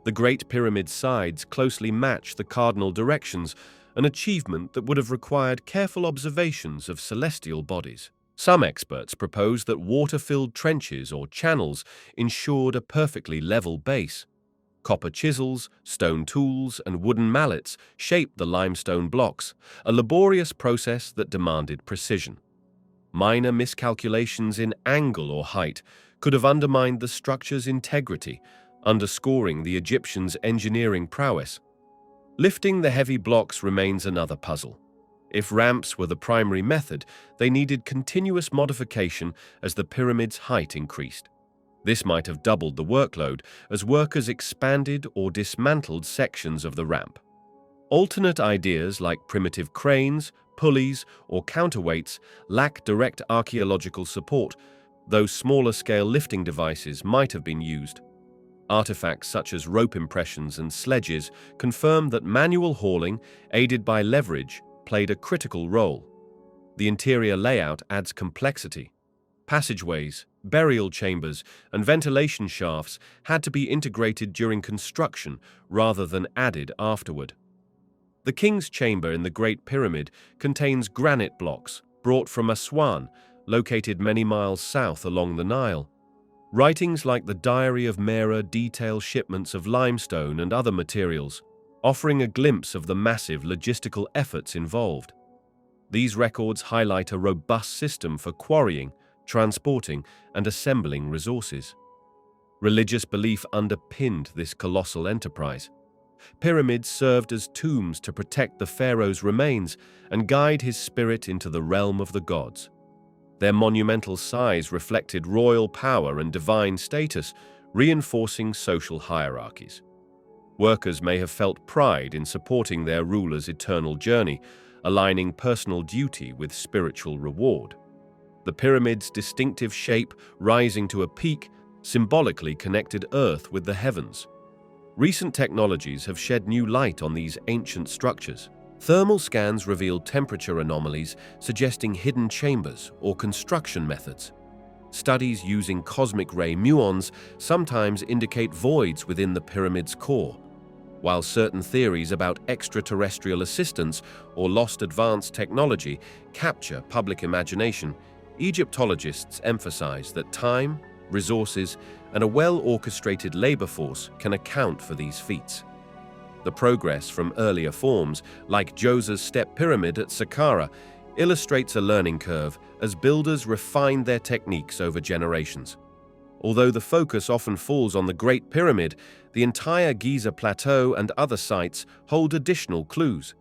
The Great Pyramid's sides closely match the cardinal directions, an achievement that would have required careful observations of celestial bodies. Some experts propose that water-filled trenches or channels ensured a perfectly level base. Copper chisels, stone tools, and wooden mallets shaped the limestone blocks, a laborious process that demanded precision. Minor miscalculations in angle or height could have undermined the structure's integrity, underscoring the Egyptians' engineering prowess. Lifting the heavy blocks remains another puzzle. If ramps were the primary method, they needed continuous modification as the pyramid's height increased. This might have doubled the workload as workers expanded or dismantled sections of the ramp. Alternate ideas like primitive cranes, pulleys, or counterweights lack direct archaeological support, though smaller-scale lifting devices might have been used. Artifacts such as rope impressions and sledges confirm that manual hauling, aided by leverage, played a critical role. The interior layout adds complexity. Passageways, burial chambers, and ventilation shafts had to be integrated during construction rather than added afterward. The king's chamber in the Great Pyramid contains granite blocks brought from Aswan, located many miles south along the Nile. Writings like the Diary of Mera detail shipments of limestone and other materials, offering a glimpse of the massive logistical efforts involved. These records highlight a robust system for quarrying, transporting, and assembling resources. Religious belief underpinned this colossal enterprise. Pyramids served as tombs to protect the pharaoh's remains and guide his spirit into the realm of the gods. Their monumental size reflected royal power and divine status, reinforcing social hierarchies. Workers may have felt pride in supporting their ruler's eternal journey, aligning personal duty with spiritual reward. The pyramid's distinctive shape, rising to a peak, symbolically connected Earth with the heavens. Recent technologies have shed new light on these ancient structures. Thermal scans revealed temperature anomalies suggesting hidden chambers or construction methods. Studies using cosmic ray muons sometimes indicate voids within the pyramid's core, while certain theories about extraterrestrial assistance or lost advanced technology capture public imagination. Egyptologists emphasize that time, resources, and a well-orchestrated labor force can account for these feats. The progress from earlier forms, like Djoser's step pyramid at Saqqara, illustrates a learning curve as builders refine their techniques over generations. Although the focus often falls on the Great Pyramid, the entire Giza Plateau and other sites hold additional clues.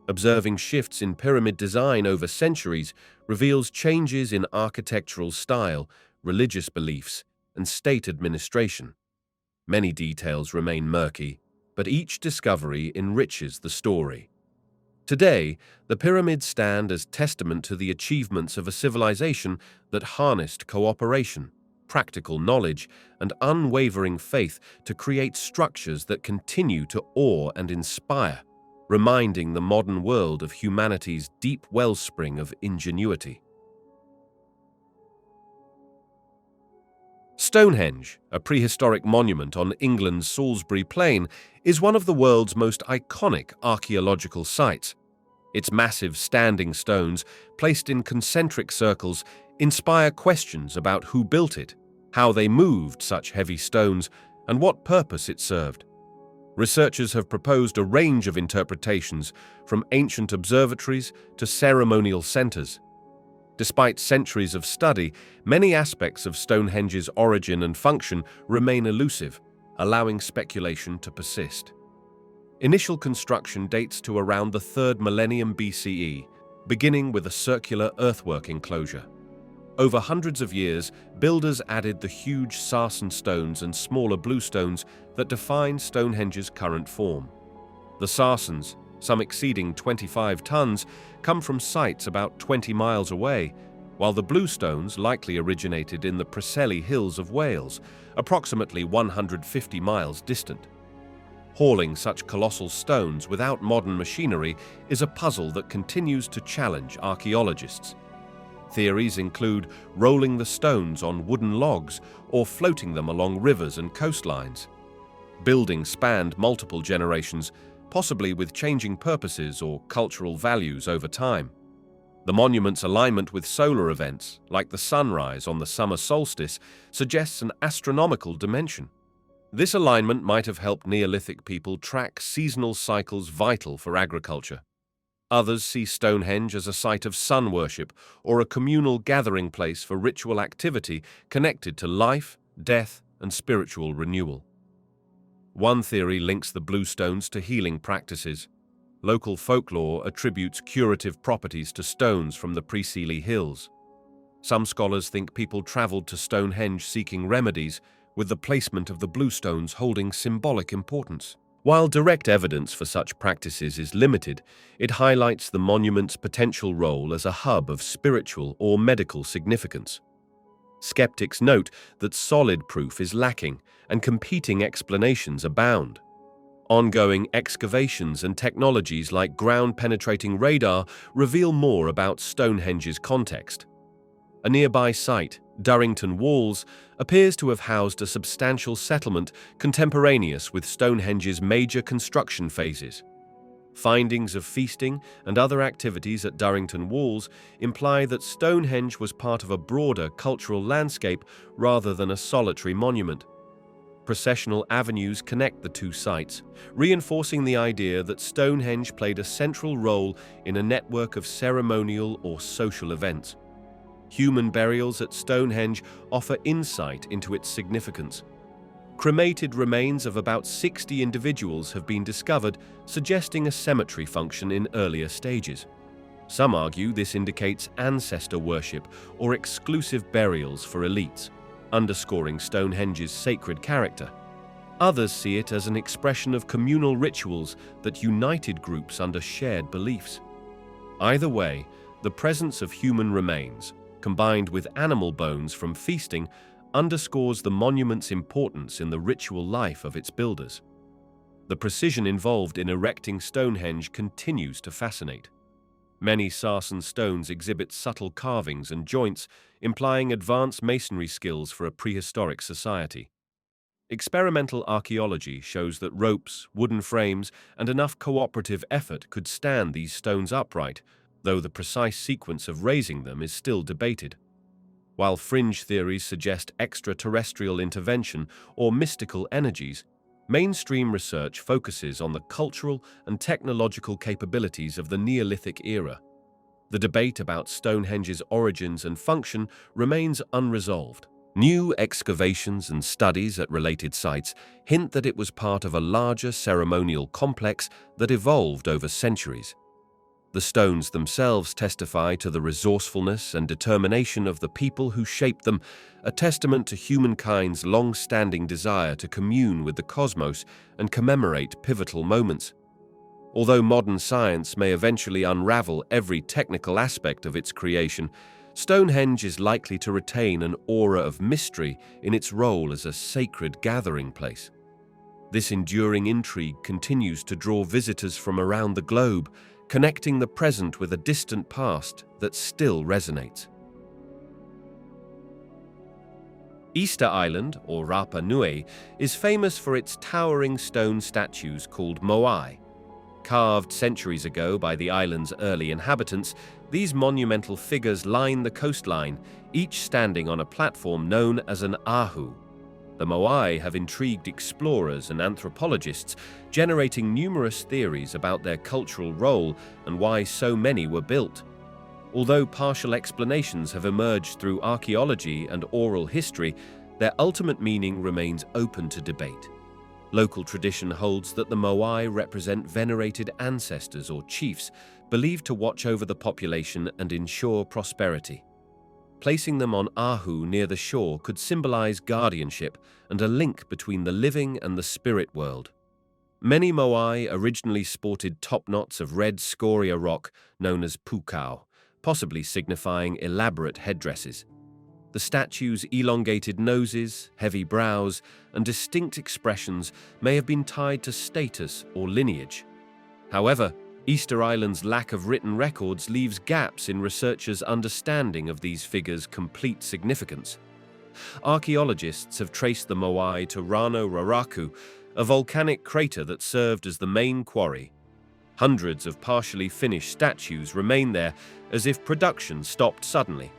Observing shifts in pyramid design over centuries reveals changes in architectural style, religious beliefs, and state administration. Many details remain murky, but each discovery enriches the story. Today, the pyramids stand as testament to the achievements of a civilization that harnessed cooperation, practical knowledge, and unwavering faith to create structures that continue to awe and inspire, reminding the modern world of humanity's deep wellspring of ingenuity. Stonehenge, a prehistoric monument on England's Salisbury Plain, is one of the world's most iconic archaeological sites. Its massive standing stones, placed in concentric circles, inspire questions about who built it, how they moved such heavy stones, and what purpose it served. Researchers have proposed a range of interpretations, from ancient observatories to ceremonial centers. Despite centuries of study, many aspects of Stonehenge's origin and function remain elusive, allowing speculation to persist. Initial construction dates to around the 3rd millennium BCE, beginning with a circular earthwork enclosure. Over hundreds of years, builders added the huge sarsen stones and smaller bluestones that define Stonehenge's current form. The sarsens, some exceeding 25 tons, come from sites about 20 miles away, while the bluestones likely originated in the Preseli Hills of Wales, approximately 150 miles distant. Hauling such colossal stones without modern machinery is a puzzle that continues to challenge archaeologists. Theories include rolling the stones on wooden logs or floating them along rivers and coastlines. Building spanned multiple generations, possibly with changing purposes or cultural values over time. The monument's alignment with solar events, like the sunrise on the summer solstice, suggests an astronomical dimension. This alignment might have helped Neolithic people track seasonal cycles vital for agriculture. Others see Stonehenge as a site of sun worship or a communal gathering place for ritual activity connected to life, death, and spiritual renewal. One theory links the bluestones to healing practices. Local folklore attributes curative properties to stones from the Preseli Hills. Some scholars think people traveled to Stonehenge seeking remedies, with the placement of the bluestones holding symbolic importance. While direct evidence for such practices is limited, it highlights the monument's potential role as a hub of spiritual or medical significance. Skeptics note that solid proof is lacking and competing explanations abound. Ongoing excavations and technologies like ground-penetrating radar reveal more about Stonehenge's context. A nearby site, Durrington Walls, appears to have housed a substantial settlement contemporaneous with Stonehenge's major construction phases. Findings of feasting and other activities at Durrington Walls imply that Stonehenge was part of a broader cultural landscape rather than a solitary monument. Processional avenues connect the two sites, reinforcing the idea that Stonehenge played a central role in a network of ceremonial or social events. Human burials at Stonehenge offer insight into its significance. Cremated remains of about 60 individuals have been discovered, suggesting a cemetery function in earlier stages. Some argue this indicates ancestor worship or exclusive burials for elites, underscoring Stonehenge's sacred character. Others see it as an expression of communal rituals that united groups under shared beliefs. Either way, the presence of human remains, combined with animal bones from feasting, underscores the monument's importance in the ritual life of its builders. The precision involved in erecting Stonehenge continues to fascinate. Many sarsen stones exhibit subtle carvings and joints, implying advanced masonry skills for a prehistoric society. Experimental archaeology shows that ropes, wooden frames, and enough cooperative effort could stand these stones upright, though the precise sequence of raising them is still debated. While fringe theories suggest extraterrestrial intervention or mystical energies, mainstream research focuses on the cultural and technological capabilities of the Neolithic era. The debate about Stonehenge's origins and function remains unresolved. New excavations and studies at related sites hint that it was part of a larger ceremonial complex that evolved over centuries. The stones themselves testify to the resourcefulness and determination of the people who shaped them, a testament to humankind's long-standing desire to commune with the cosmos and commemorate pivotal moments. Although modern science may eventually unravel every technical aspect of its creation, Stonehenge is likely to retain an aura of mystery in its role as a sacred gathering place. This enduring intrigue continues to draw visitors from around the globe, connecting the present with a distant past that still resonates. Easter Island, or Rapa Nui, is famous for its towering stone statues called moai. Carved centuries ago by the island's early inhabitants, these monumental figures line the coastline, each standing on a platform known as an ahu. The moai have intrigued explorers and anthropologists, generating numerous theories about their cultural role and why so many were built. Although partial explanations have emerged through archaeology and oral history, their ultimate meaning remains open to debate. Local tradition holds that the moai represent venerated ancestors or chiefs, believed to watch over the population and ensure prosperity. Placing them on ahu near the shore could symbolize guardianship and a link between the living and the spirit world. Many moai originally sported top-knots of red scoria rock known as pukau, possibly signifying elaborate headdresses. The statues' elongated noses, heavy brows, and distinct expressions may have been tied to status or lineage. However, Easter Island's lack of written records leaves gaps in researchers' understanding of these figures' complete significance. Archaeologists have traced the moai to Rano Raraku, a volcanic crater that served as the main quarry. Hundreds of partially finished statues remain there, as if production stopped suddenly.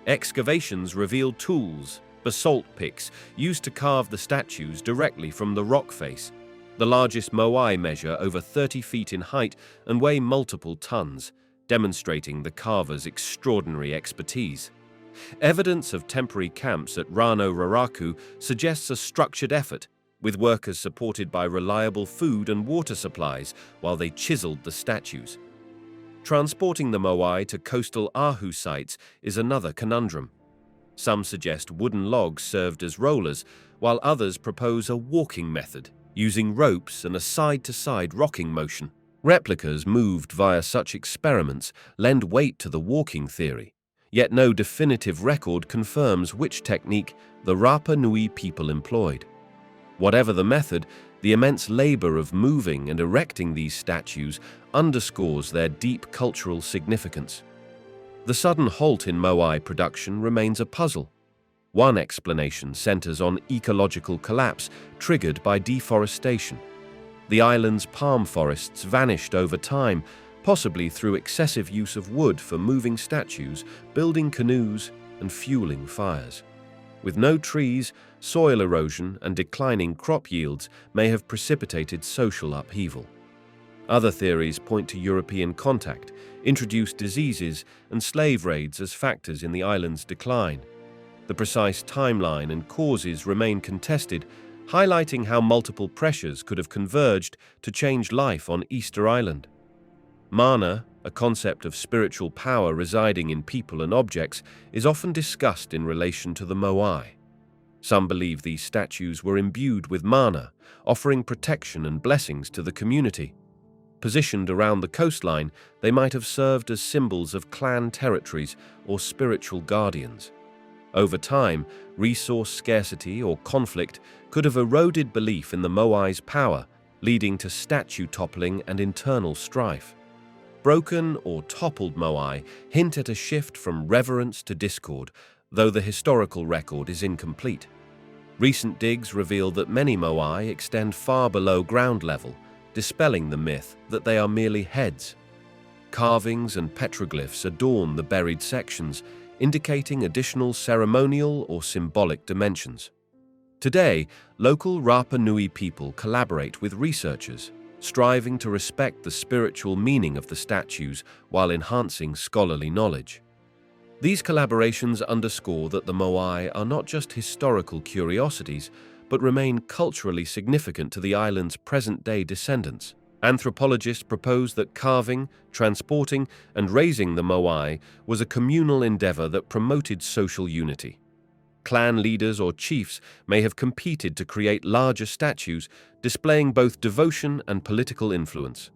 Excavations reveal tools, basalt picks, used to carve the statues directly from the rock face. The largest moai measure over 30 feet in height and weigh multiple tons, demonstrating the carver's extraordinary expertise. Evidence of temporary camps at Rano Raraku suggests a structured effort, with workers supported by reliable food and water supplies while they chiseled the statues. Transporting the moai to coastal ahu sites is another conundrum. Some suggest wooden logs served as rollers, while others propose a walking method, using ropes and a side-to-side rocking motion. Replicas moved via such experiments lend weight to the walking theory, yet no definitive record confirms which technique the Rapa Nui people employed. Whatever the method, the immense labor of moving and erecting these statues underscores their deep cultural significance. The sudden halt in moai production remains a puzzle. One explanation centers on ecological collapse triggered by deforestation. The island's palm forests vanished over time, possibly through excessive use of wood for moving statues, building canoes, and fueling fires. With no trees, soil erosion and declining crop yields may have precipitated social upheaval. Other theories point to European contact, introduced diseases, and slave raids as factors in the island's decline. The precise timeline and causes remain contested, highlighting how multiple pressures could have converged to change life on Easter Island. Mana, a concept of spiritual power residing in people and objects, is often discussed in relation to the moai. Some believe these statues were imbued with mana, offering protection and blessings to the community. Positioned around the coastline, they might have served as symbols of clan territories or spiritual guardians. Over time, resource scarcity or conflict could have eroded belief in the Moai's power, leading to statue toppling and internal strife. Broken or toppled Moai hint at a shift from reverence to discord, though the historical record is incomplete. Recent digs reveal that many Moai extend far below ground level, dispelling the myth that they are merely heads. Carvings and petroglyphs adorn the buried sections, indicating additional ceremonial or symbolic dimensions. Today, local Rapa Nui people collaborate with researchers, striving to respect the spiritual meaning of the statues while enhancing scholarly knowledge. These collaborations underscore that the Moai are not just historical curiosities, but remain culturally significant to the island's present-day descendants. Anthropologists propose that carving, transporting, and raising the Moai was a communal endeavor that promoted social unity. Clan leaders or chiefs may have competed to create larger statues, displaying both devotion and political influence.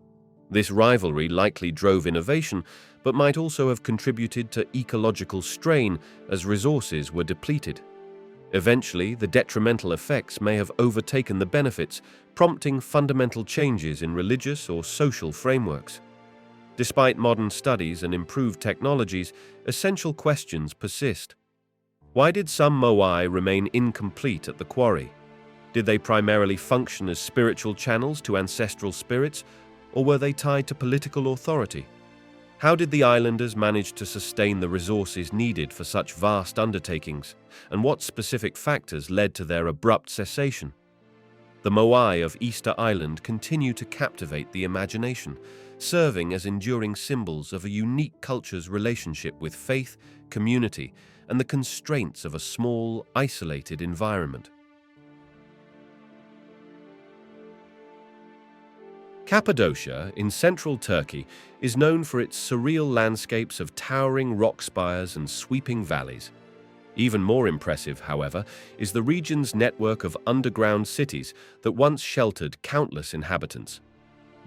This rivalry likely drove innovation, but might also have contributed to ecological strain as resources were depleted. Eventually, the detrimental effects may have overtaken the benefits, prompting fundamental changes in religious or social frameworks. Despite modern studies and improved technologies, essential questions persist. Why did some Moai remain incomplete at the quarry? Did they primarily function as spiritual channels to ancestral spirits, or were they tied to political authority? How did the islanders manage to sustain the resources needed for such vast undertakings, and what specific factors led to their abrupt cessation? The Moai of Easter Island continue to captivate the imagination, serving as enduring symbols of a unique culture's relationship with faith, community, and the constraints of a small, isolated environment. Cappadocia, in central Turkey, is known for its surreal landscapes of towering rock spires and sweeping valleys. Even more impressive, however, is the region's network of underground cities that once sheltered countless inhabitants.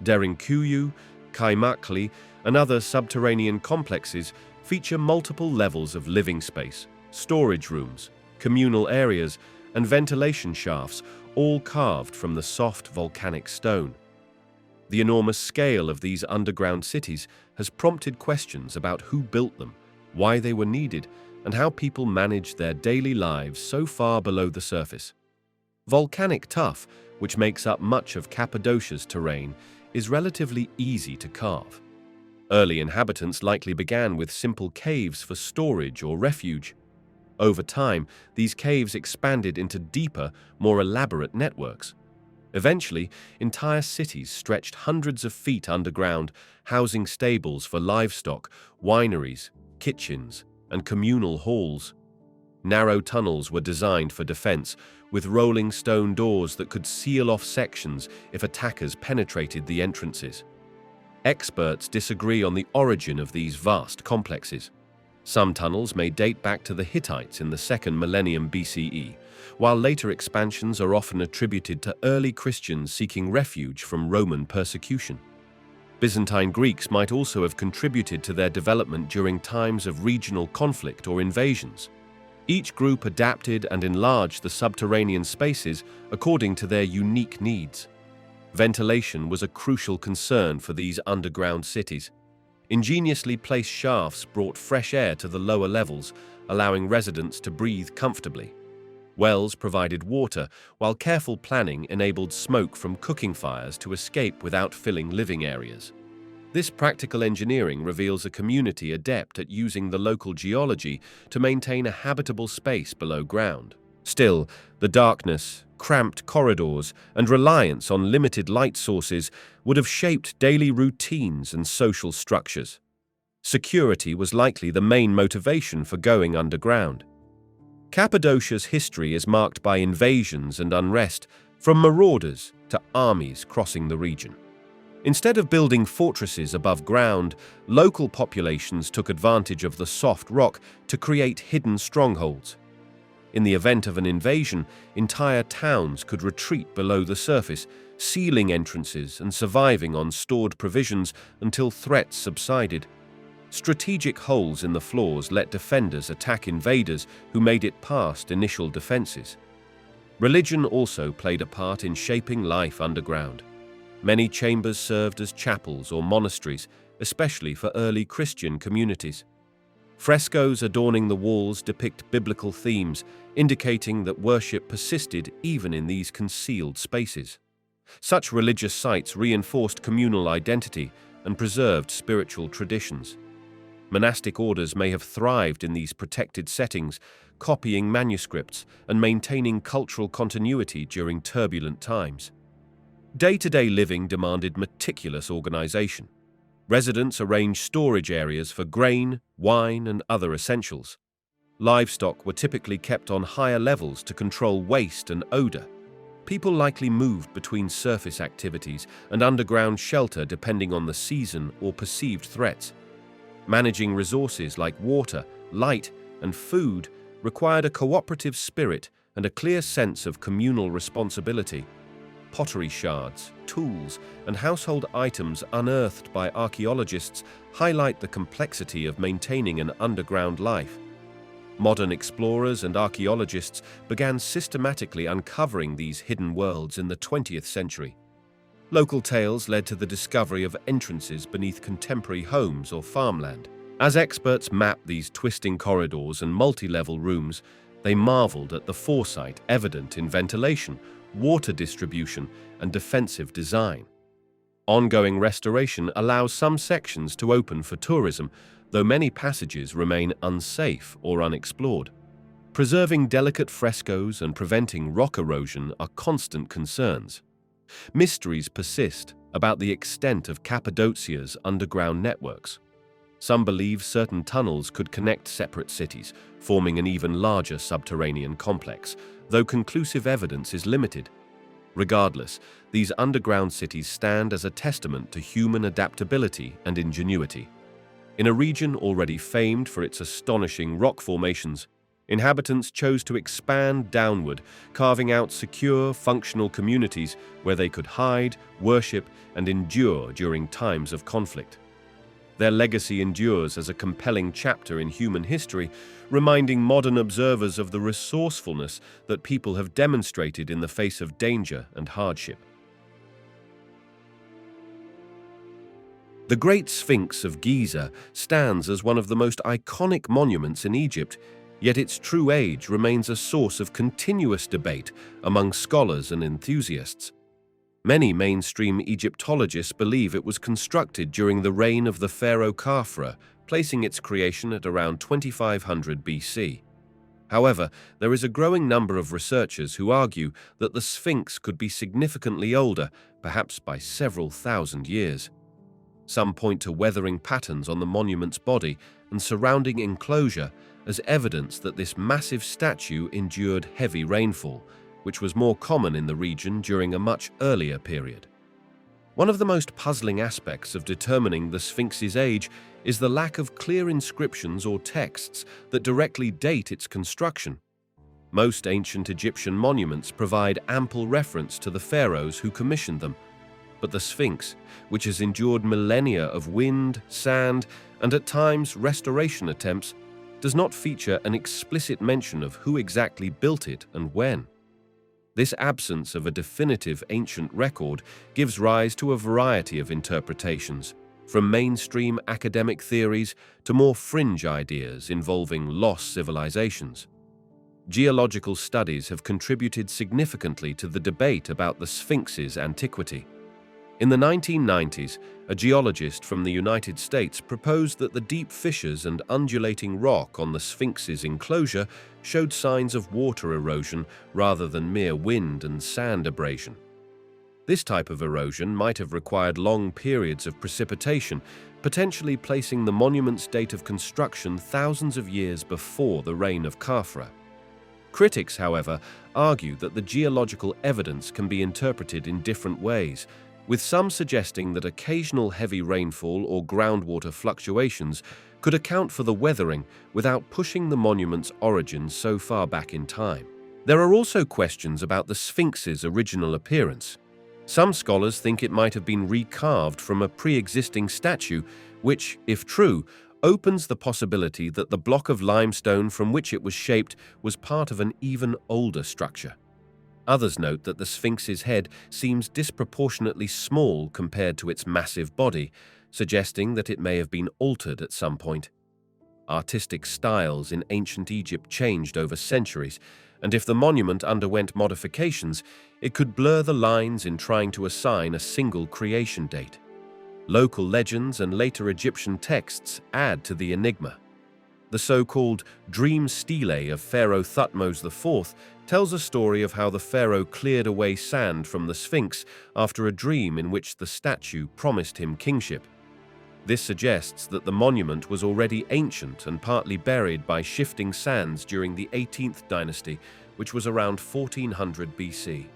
Derinkuyu, Kaymakli, and other subterranean complexes feature multiple levels of living space, storage rooms, communal areas, and ventilation shafts, all carved from the soft volcanic stone. The enormous scale of these underground cities has prompted questions about who built them, why they were needed, and how people managed their daily lives so far below the surface. Volcanic tuff, which makes up much of Cappadocia's terrain, is relatively easy to carve. Early inhabitants likely began with simple caves for storage or refuge. Over time, these caves expanded into deeper, more elaborate networks. Eventually, entire cities stretched hundreds of feet underground, housing stables for livestock, wineries, kitchens, and communal halls. Narrow tunnels were designed for defense, with rolling stone doors that could seal off sections if attackers penetrated the entrances. Experts disagree on the origin of these vast complexes. Some tunnels may date back to the Hittites in the 2nd millennium BCE, while later expansions are often attributed to early Christians seeking refuge from Roman persecution. Byzantine Greeks might also have contributed to their development during times of regional conflict or invasions. Each group adapted and enlarged the subterranean spaces according to their unique needs. Ventilation was a crucial concern for these underground cities. Ingeniously placed shafts brought fresh air to the lower levels, allowing residents to breathe comfortably. Wells provided water, while careful planning enabled smoke from cooking fires to escape without filling living areas. This practical engineering reveals a community adept at using the local geology to maintain a habitable space below ground. Still, the darkness, cramped corridors, and reliance on limited light sources would have shaped daily routines and social structures. Security was likely the main motivation for going underground. Cappadocia's history is marked by invasions and unrest, from marauders to armies crossing the region. Instead of building fortresses above ground, local populations took advantage of the soft rock to create hidden strongholds. In the event of an invasion, entire towns could retreat below the surface, sealing entrances and surviving on stored provisions until threats subsided. Strategic holes in the floors let defenders attack invaders who made it past initial defenses. Religion also played a part in shaping life underground. Many chambers served as chapels or monasteries, especially for early Christian communities. Frescoes adorning the walls depict biblical themes, indicating that worship persisted even in these concealed spaces. Such religious sites reinforced communal identity and preserved spiritual traditions. Monastic orders may have thrived in these protected settings, copying manuscripts and maintaining cultural continuity during turbulent times. Day-to-day living demanded meticulous organization. Residents arranged storage areas for grain, wine, and other essentials. Livestock were typically kept on higher levels to control waste and odor. People likely moved between surface activities and underground shelter depending on the season or perceived threats. Managing resources like water, light, and food required a cooperative spirit and a clear sense of communal responsibility. Pottery shards, tools, and household items unearthed by archaeologists highlight the complexity of maintaining an underground life. Modern explorers and archaeologists began systematically uncovering these hidden worlds in the 20th century. Local tales led to the discovery of entrances beneath contemporary homes or farmland. As experts mapped these twisting corridors and multi-level rooms, they marveled at the foresight evident in ventilation, water distribution, and defensive design. Ongoing restoration allows some sections to open for tourism, though many passages remain unsafe or unexplored. Preserving delicate frescoes and preventing rock erosion are constant concerns. Mysteries persist about the extent of Cappadocia's underground networks. Some believe certain tunnels could connect separate cities, forming an even larger subterranean complex, though conclusive evidence is limited. Regardless, these underground cities stand as a testament to human adaptability and ingenuity. In a region already famed for its astonishing rock formations, inhabitants chose to expand downward, carving out secure, functional communities where they could hide, worship, and endure during times of conflict. Their legacy endures as a compelling chapter in human history, reminding modern observers of the resourcefulness that people have demonstrated in the face of danger and hardship. The Great Sphinx of Giza stands as one of the most iconic monuments in Egypt, yet its true age remains a source of continuous debate among scholars and enthusiasts. Many mainstream Egyptologists believe it was constructed during the reign of the pharaoh Khafra, placing its creation at around 2500 BC. However, there is a growing number of researchers who argue that the Sphinx could be significantly older, perhaps by several thousand years. Some point to weathering patterns on the monument's body and surrounding enclosure as evidence that this massive statue endured heavy rainfall, which was more common in the region during a much earlier period. One of the most puzzling aspects of determining the Sphinx's age is the lack of clear inscriptions or texts that directly date its construction. Most ancient Egyptian monuments provide ample reference to the pharaohs who commissioned them, but the Sphinx, which has endured millennia of wind, sand, and at times restoration attempts, does not feature an explicit mention of who exactly built it and when. This absence of a definitive ancient record gives rise to a variety of interpretations, from mainstream academic theories to more fringe ideas involving lost civilizations. Geological studies have contributed significantly to the debate about the Sphinx's antiquity. In the 1990s, a geologist from the United States proposed that the deep fissures and undulating rock on the Sphinx's enclosure showed signs of water erosion rather than mere wind and sand abrasion. This type of erosion might have required long periods of precipitation, potentially placing the monument's date of construction thousands of years before the reign of Khafra. Critics, however, argue that the geological evidence can be interpreted in different ways, with some suggesting that occasional heavy rainfall or groundwater fluctuations could account for the weathering without pushing the monument's origins so far back in time. There are also questions about the Sphinx's original appearance. Some scholars think it might have been recarved from a pre-existing statue, which, if true, opens the possibility that the block of limestone from which it was shaped was part of an even older structure. Others note that the Sphinx's head seems disproportionately small compared to its massive body, suggesting that it may have been altered at some point. Artistic styles in ancient Egypt changed over centuries, and if the monument underwent modifications, it could blur the lines in trying to assign a single creation date. Local legends and later Egyptian texts add to the enigma. The so-called dream stele of Pharaoh Thutmose IV tells a story of how the pharaoh cleared away sand from the Sphinx after a dream in which the statue promised him kingship. This suggests that the monument was already ancient and partly buried by shifting sands during the 18th dynasty, which was around 1400 BC.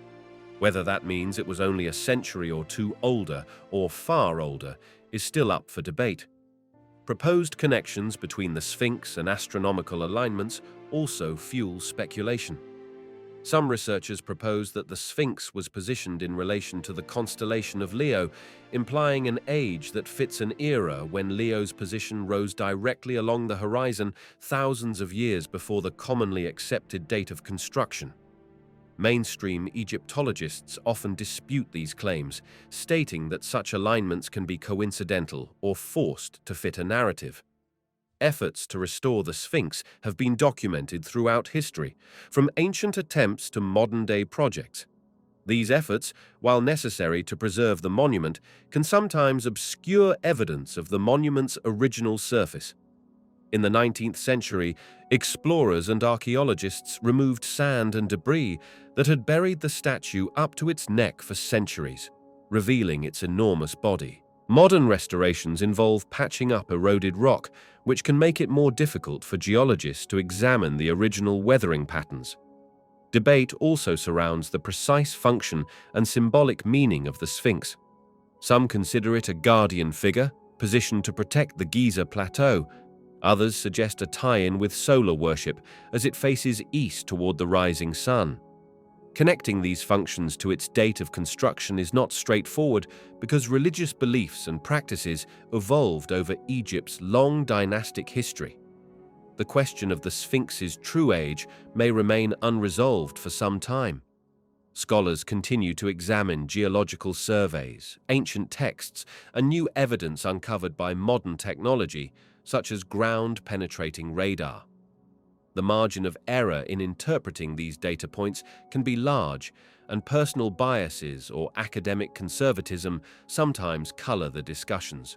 Whether that means it was only a century or two older, or far older, is still up for debate. Proposed connections between the Sphinx and astronomical alignments also fuel speculation. Some researchers propose that the Sphinx was positioned in relation to the constellation of Leo, implying an age that fits an era when Leo's position rose directly along the horizon thousands of years before the commonly accepted date of construction. Mainstream Egyptologists often dispute these claims, stating that such alignments can be coincidental or forced to fit a narrative. Efforts to restore the Sphinx have been documented throughout history, from ancient attempts to modern-day projects. These efforts, while necessary to preserve the monument, can sometimes obscure evidence of the monument's original surface. In the 19th century, explorers and archaeologists removed sand and debris that had buried the statue up to its neck for centuries, revealing its enormous body. Modern restorations involve patching up eroded rock, which can make it more difficult for geologists to examine the original weathering patterns. Debate also surrounds the precise function and symbolic meaning of the Sphinx. Some consider it a guardian figure, positioned to protect the Giza Plateau. Others suggest a tie-in with solar worship, as it faces east toward the rising sun. Connecting these functions to its date of construction is not straightforward because religious beliefs and practices evolved over Egypt's long dynastic history. The question of the Sphinx's true age may remain unresolved for some time. Scholars continue to examine geological surveys, ancient texts, and new evidence uncovered by modern technology, such as ground-penetrating radar. The margin of error in interpreting these data points can be large, and personal biases or academic conservatism sometimes color the discussions.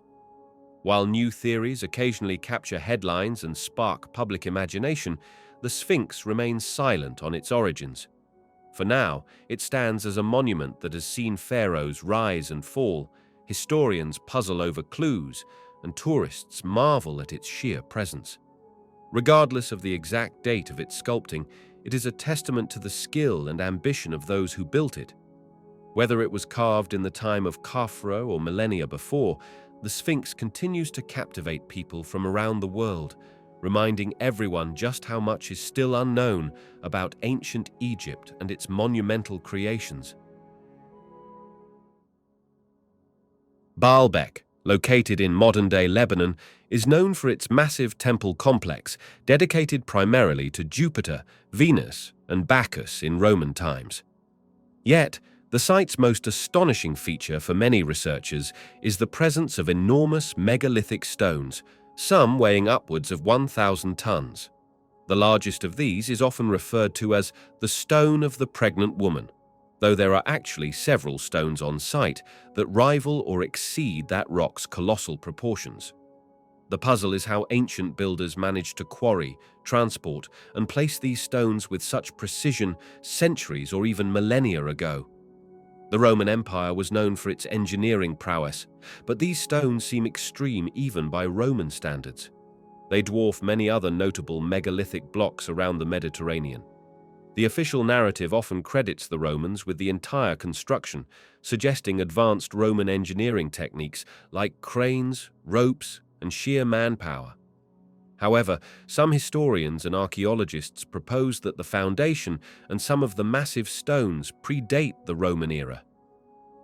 While new theories occasionally capture headlines and spark public imagination, the Sphinx remains silent on its origins. For now, it stands as a monument that has seen pharaohs rise and fall, historians puzzle over clues, and tourists marvel at its sheer presence. Regardless of the exact date of its sculpting, it is a testament to the skill and ambition of those who built it. Whether it was carved in the time of Khafra or millennia before, the Sphinx continues to captivate people from around the world, reminding everyone just how much is still unknown about ancient Egypt and its monumental creations. Baalbek, located in modern-day Lebanon, is known for its massive temple complex dedicated primarily to Jupiter, Venus, and Bacchus in Roman times. Yet, the site's most astonishing feature for many researchers is the presence of enormous megalithic stones, some weighing upwards of 1,000 tons. The largest of these is often referred to as the Stone of the Pregnant Woman, though there are actually several stones on site that rival or exceed that rock's colossal proportions. The puzzle is how ancient builders managed to quarry, transport, and place these stones with such precision centuries or even millennia ago. The Roman Empire was known for its engineering prowess, but these stones seem extreme even by Roman standards. They dwarf many other notable megalithic blocks around the Mediterranean. The official narrative often credits the Romans with the entire construction, suggesting advanced Roman engineering techniques like cranes, ropes, and sheer manpower. However, some historians and archaeologists propose that the foundation and some of the massive stones predate the Roman era.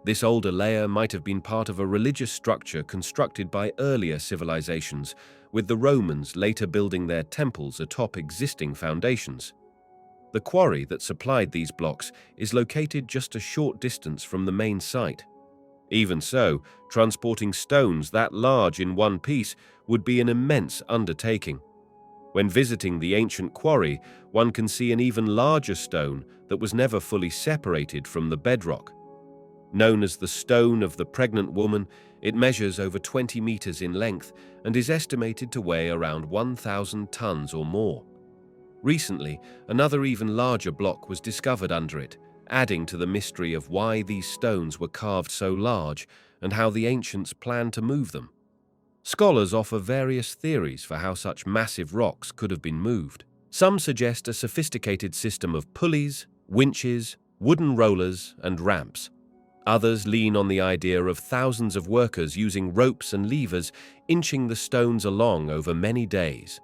This older layer might have been part of a religious structure constructed by earlier civilizations, with the Romans later building their temples atop existing foundations. The quarry that supplied these blocks is located just a short distance from the main site. Even so, transporting stones that large in one piece would be an immense undertaking. When visiting the ancient quarry, one can see an even larger stone that was never fully separated from the bedrock. Known as the Stone of the Pregnant Woman, it measures over 20 meters in length and is estimated to weigh around 1,000 tons or more. Recently, another even larger block was discovered under it, adding to the mystery of why these stones were carved so large and how the ancients planned to move them. Scholars offer various theories for how such massive rocks could have been moved. Some suggest a sophisticated system of pulleys, winches, wooden rollers, and ramps. Others lean on the idea of thousands of workers using ropes and levers, inching the stones along over many days.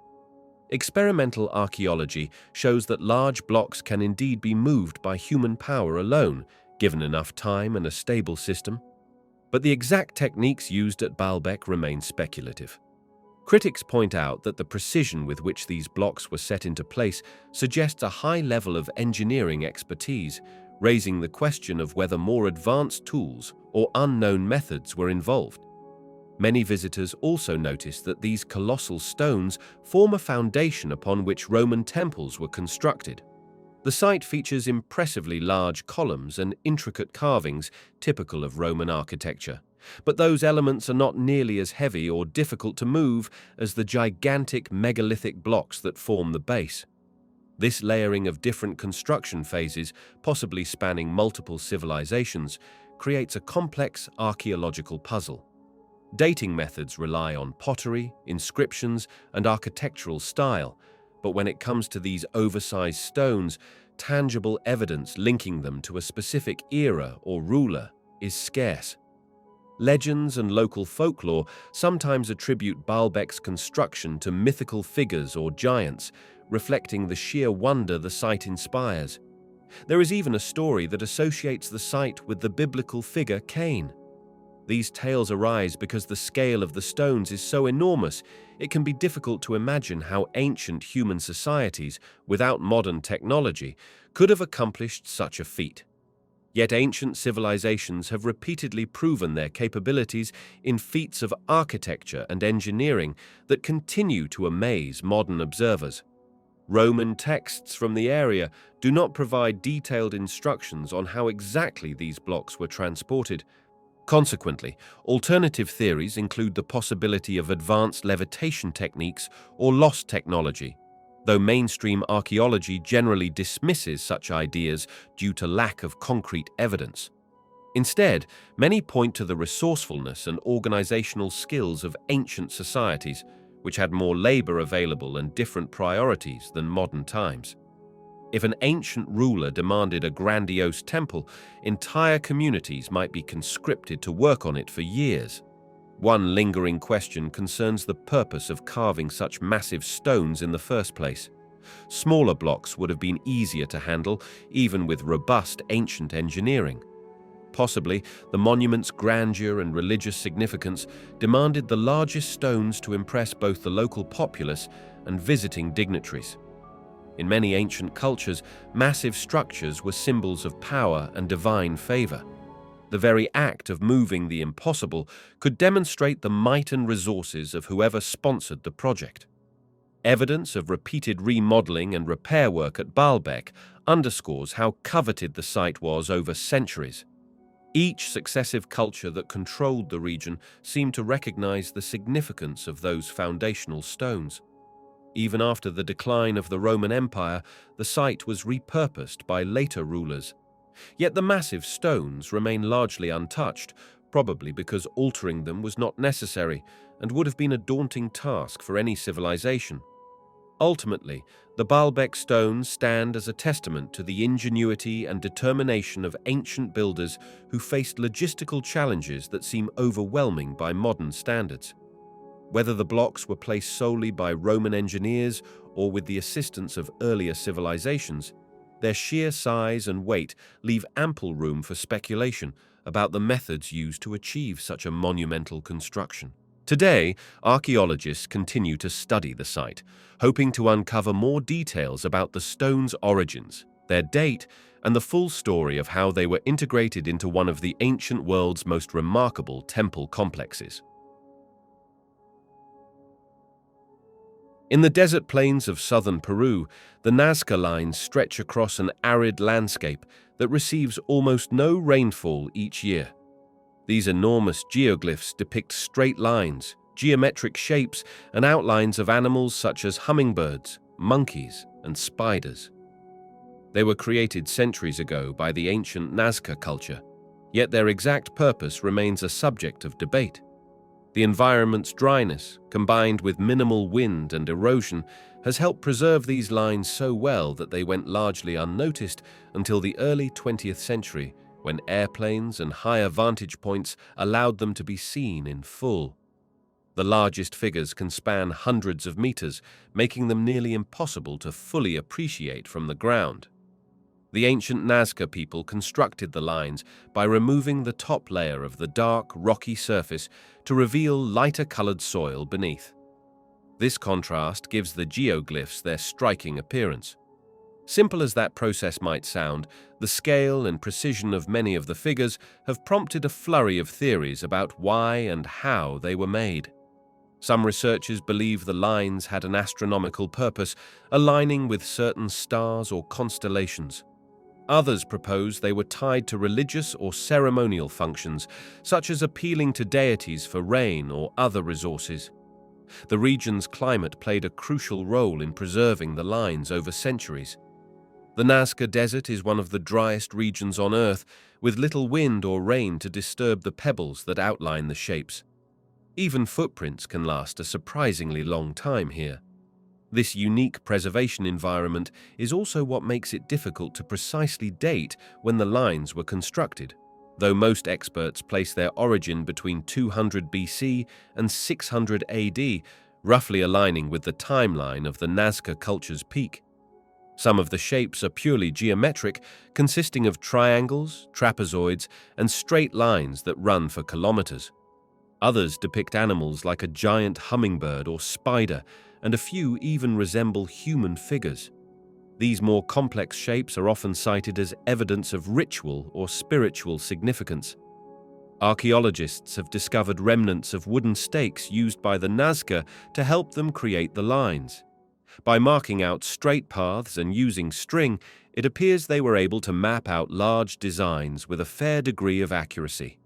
Experimental archaeology shows that large blocks can indeed be moved by human power alone, given enough time and a stable system. But the exact techniques used at Baalbek remain speculative. Critics point out that the precision with which these blocks were set into place suggests a high level of engineering expertise, raising the question of whether more advanced tools or unknown methods were involved. Many visitors also notice that these colossal stones form a foundation upon which Roman temples were constructed. The site features impressively large columns and intricate carvings typical of Roman architecture, but those elements are not nearly as heavy or difficult to move as the gigantic megalithic blocks that form the base. This layering of different construction phases, possibly spanning multiple civilizations, creates a complex archaeological puzzle. Dating methods rely on pottery, inscriptions, and architectural style, but when it comes to these oversized stones, tangible evidence linking them to a specific era or ruler is scarce. Legends and local folklore sometimes attribute Baalbek's construction to mythical figures or giants, reflecting the sheer wonder the site inspires. There is even a story that associates the site with the biblical figure Cain. These tales arise because the scale of the stones is so enormous, it can be difficult to imagine how ancient human societies, without modern technology, could have accomplished such a feat. Yet ancient civilizations have repeatedly proven their capabilities in feats of architecture and engineering that continue to amaze modern observers. Roman texts from the area do not provide detailed instructions on how exactly these blocks were transported. Consequently, alternative theories include the possibility of advanced levitation techniques or lost technology, though mainstream archaeology generally dismisses such ideas due to lack of concrete evidence. Instead, many point to the resourcefulness and organizational skills of ancient societies, which had more labor available and different priorities than modern times. If an ancient ruler demanded a grandiose temple, entire communities might be conscripted to work on it for years. One lingering question concerns the purpose of carving such massive stones in the first place. Smaller blocks would have been easier to handle, even with robust ancient engineering. Possibly, the monument's grandeur and religious significance demanded the largest stones to impress both the local populace and visiting dignitaries. In many ancient cultures, massive structures were symbols of power and divine favor. The very act of moving the impossible could demonstrate the might and resources of whoever sponsored the project. Evidence of repeated remodeling and repair work at Baalbek underscores how coveted the site was over centuries. Each successive culture that controlled the region seemed to recognize the significance of those foundational stones. Even after the decline of the Roman Empire, the site was repurposed by later rulers. Yet the massive stones remain largely untouched, probably because altering them was not necessary and would have been a daunting task for any civilization. Ultimately, the Baalbek stones stand as a testament to the ingenuity and determination of ancient builders who faced logistical challenges that seem overwhelming by modern standards. Whether the blocks were placed solely by Roman engineers or with the assistance of earlier civilizations, their sheer size and weight leave ample room for speculation about the methods used to achieve such a monumental construction. Today, archaeologists continue to study the site, hoping to uncover more details about the stones' origins, their date, and the full story of how they were integrated into one of the ancient world's most remarkable temple complexes. In the desert plains of southern Peru, the Nazca lines stretch across an arid landscape that receives almost no rainfall each year. These enormous geoglyphs depict straight lines, geometric shapes, and outlines of animals such as hummingbirds, monkeys, and spiders. They were created centuries ago by the ancient Nazca culture, yet their exact purpose remains a subject of debate. The environment's dryness, combined with minimal wind and erosion, has helped preserve these lines so well that they went largely unnoticed until the early 20th century, when airplanes and higher vantage points allowed them to be seen in full. The largest figures can span hundreds of meters, making them nearly impossible to fully appreciate from the ground. The ancient Nazca people constructed the lines by removing the top layer of the dark, rocky surface to reveal lighter-colored soil beneath. This contrast gives the geoglyphs their striking appearance. Simple as that process might sound, the scale and precision of many of the figures have prompted a flurry of theories about why and how they were made. Some researchers believe the lines had an astronomical purpose, aligning with certain stars or constellations. Others propose they were tied to religious or ceremonial functions, such as appealing to deities for rain or other resources. The region's climate played a crucial role in preserving the lines over centuries. The Nazca Desert is one of the driest regions on Earth, with little wind or rain to disturb the pebbles that outline the shapes. Even footprints can last a surprisingly long time here. This unique preservation environment is also what makes it difficult to precisely date when the lines were constructed, though most experts place their origin between 200 BC and 600 AD, roughly aligning with the timeline of the Nazca culture's peak. Some of the shapes are purely geometric, consisting of triangles, trapezoids, and straight lines that run for kilometers. Others depict animals like a giant hummingbird or spider, and a few even resemble human figures. These more complex shapes are often cited as evidence of ritual or spiritual significance. Archaeologists have discovered remnants of wooden stakes used by the Nazca to help them create the lines. By marking out straight paths and using string, it appears they were able to map out large designs with a fair degree of accuracy.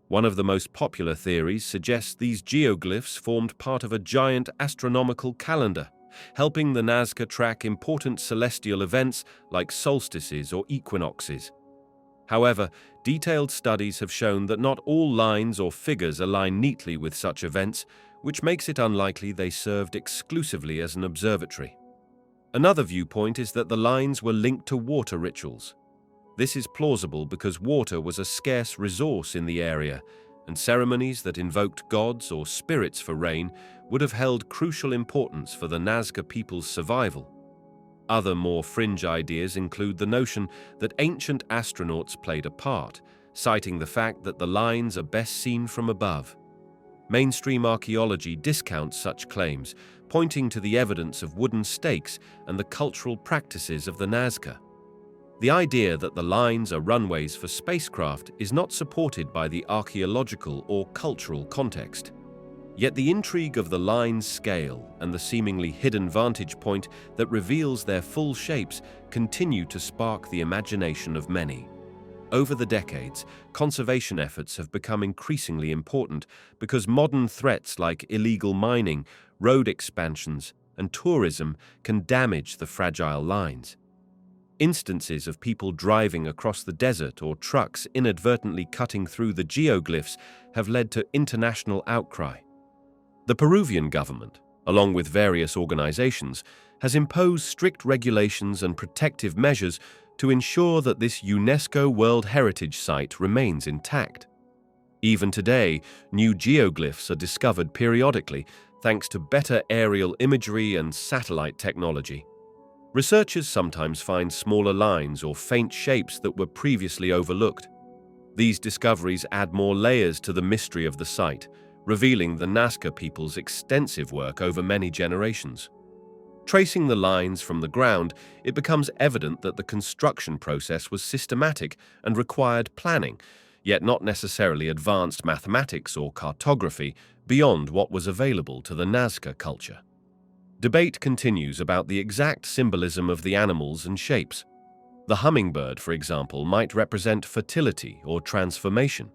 One of the most popular theories suggests these geoglyphs formed part of a giant astronomical calendar, helping the Nazca track important celestial events like solstices or equinoxes. However, detailed studies have shown that not all lines or figures align neatly with such events, which makes it unlikely they served exclusively as an observatory. Another viewpoint is that the lines were linked to water rituals. This is plausible because water was a scarce resource in the area, and ceremonies that invoked gods or spirits for rain would have held crucial importance for the Nazca people's survival. Other more fringe ideas include the notion that ancient astronauts played a part, citing the fact that the lines are best seen from above. Mainstream archaeology discounts such claims, pointing to the evidence of wooden stakes and the cultural practices of the Nazca. The idea that the lines are runways for spacecraft is not supported by the archaeological or cultural context. Yet the intrigue of the line's scale and the seemingly hidden vantage point that reveals their full shapes continue to spark the imagination of many. Over the decades, conservation efforts have become increasingly important because modern threats like illegal mining, road expansions, and tourism can damage the fragile lines. Instances of people driving across the desert or trucks inadvertently cutting through the geoglyphs have led to international outcry. The Peruvian government, along with various organizations, has imposed strict regulations and protective measures to ensure that this UNESCO World Heritage Site remains intact. Even today, new geoglyphs are discovered periodically thanks to better aerial imagery and satellite technology. Researchers sometimes find smaller lines or faint shapes that were previously overlooked. These discoveries add more layers to the mystery of the site, revealing the Nazca people's extensive work over many generations. Tracing the lines from the ground, it becomes evident that the construction process was systematic and required planning, yet not necessarily advanced mathematics or cartography beyond what was available to the Nazca culture. Debate continues about the exact symbolism of the animals and shapes. The hummingbird, for example, might represent fertility or transformation.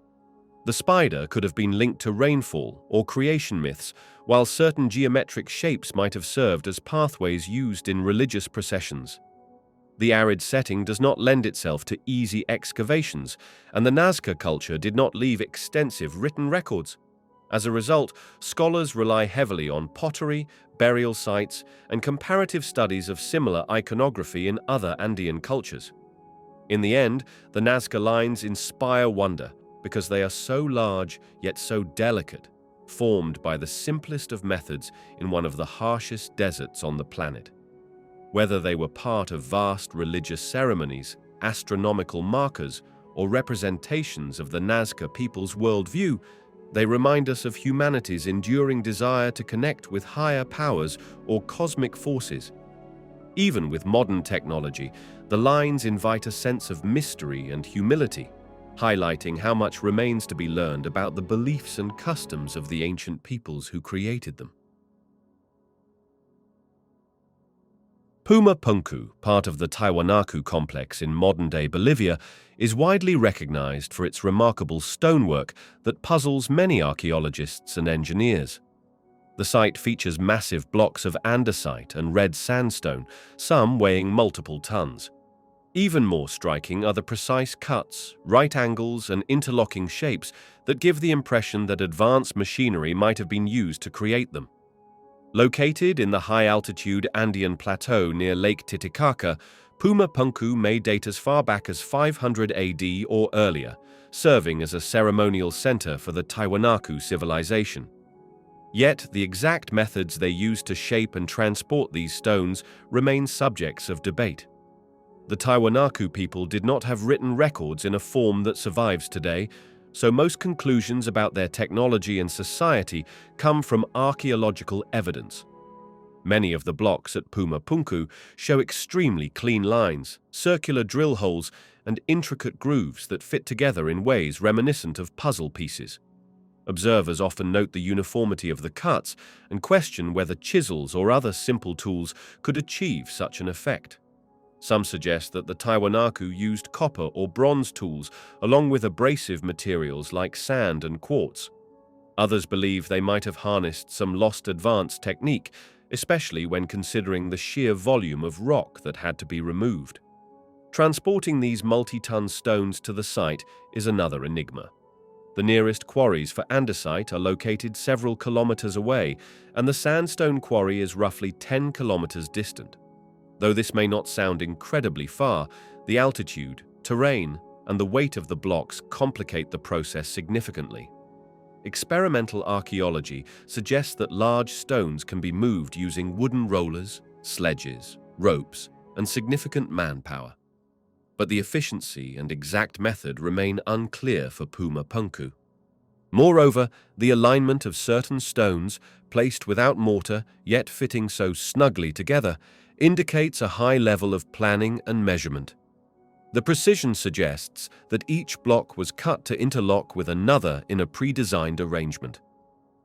The spider could have been linked to rainfall or creation myths, while certain geometric shapes might have served as pathways used in religious processions. The arid setting does not lend itself to easy excavations, and the Nazca culture did not leave extensive written records. As a result, scholars rely heavily on pottery, burial sites, and comparative studies of similar iconography in other Andean cultures. In the end, the Nazca lines inspire wonder because they are so large yet so delicate, formed by the simplest of methods in one of the harshest deserts on the planet. Whether they were part of vast religious ceremonies, astronomical markers, or representations of the Nazca people's worldview, they remind us of humanity's enduring desire to connect with higher powers or cosmic forces. Even with modern technology, the lines invite a sense of mystery and humility, highlighting how much remains to be learned about the beliefs and customs of the ancient peoples who created them. Puma Punku, part of the Tiwanaku complex in modern-day Bolivia, is widely recognized for its remarkable stonework that puzzles many archaeologists and engineers. The site features massive blocks of andesite and red sandstone, some weighing multiple tons. Even more striking are the precise cuts, right angles, and interlocking shapes that give the impression that advanced machinery might have been used to create them. Located in the high-altitude Andean plateau near Lake Titicaca, Puma Punku may date as far back as 500 AD or earlier, serving as a ceremonial center for the Tiwanaku civilization. Yet, the exact methods they used to shape and transport these stones remain subjects of debate. The Tiwanaku people did not have written records in a form that survives today, so most conclusions about their technology and society come from archaeological evidence. Many of the blocks at Puma Punku show extremely clean lines, circular drill holes, and intricate grooves that fit together in ways reminiscent of puzzle pieces. Observers often note the uniformity of the cuts and question whether chisels or other simple tools could achieve such an effect. Some suggest that the Tiwanaku used copper or bronze tools along with abrasive materials like sand and quartz. Others believe they might have harnessed some lost advanced technique, especially when considering the sheer volume of rock that had to be removed. Transporting these multi-ton stones to the site is another enigma. The nearest quarries for andesite are located several kilometers away, and the sandstone quarry is roughly 10 kilometers distant. Though this may not sound incredibly far, the altitude, terrain, and the weight of the blocks complicate the process significantly. Experimental archaeology suggests that large stones can be moved using wooden rollers, sledges, ropes, and significant manpower. But the efficiency and exact method remain unclear for Puma Punku. Moreover, the alignment of certain stones, placed without mortar yet fitting so snugly together, indicates a high level of planning and measurement. The precision suggests that each block was cut to interlock with another in a pre-designed arrangement.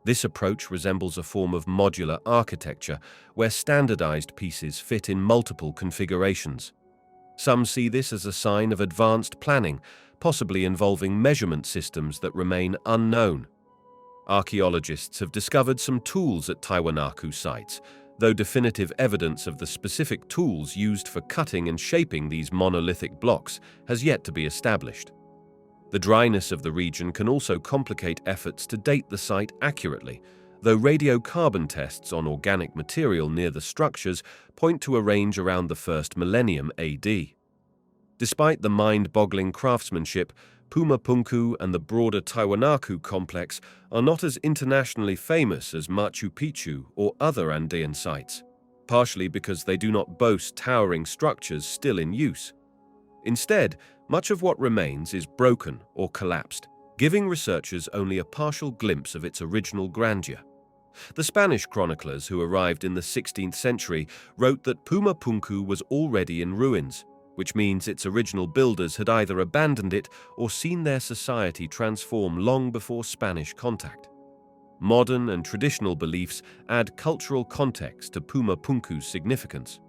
This approach resembles a form of modular architecture where standardized pieces fit in multiple configurations. Some see this as a sign of advanced planning, possibly involving measurement systems that remain unknown. Archaeologists have discovered some tools at Tiwanaku sites, though definitive evidence of the specific tools used for cutting and shaping these monolithic blocks has yet to be established. The dryness of the region can also complicate efforts to date the site accurately, though radiocarbon tests on organic material near the structures point to a range around the 1st millennium AD. Despite the mind-boggling craftsmanship, Puma Punku and the broader Tiwanaku complex are not as internationally famous as Machu Picchu or other Andean sites, partially because they do not boast towering structures still in use. Instead, much of what remains is broken or collapsed, giving researchers only a partial glimpse of its original grandeur. The Spanish chroniclers who arrived in the 16th century wrote that Puma Punku was already in ruins, which means its original builders had either abandoned it or seen their society transform long before Spanish contact. Modern and traditional beliefs add cultural context to Puma Punku's significance.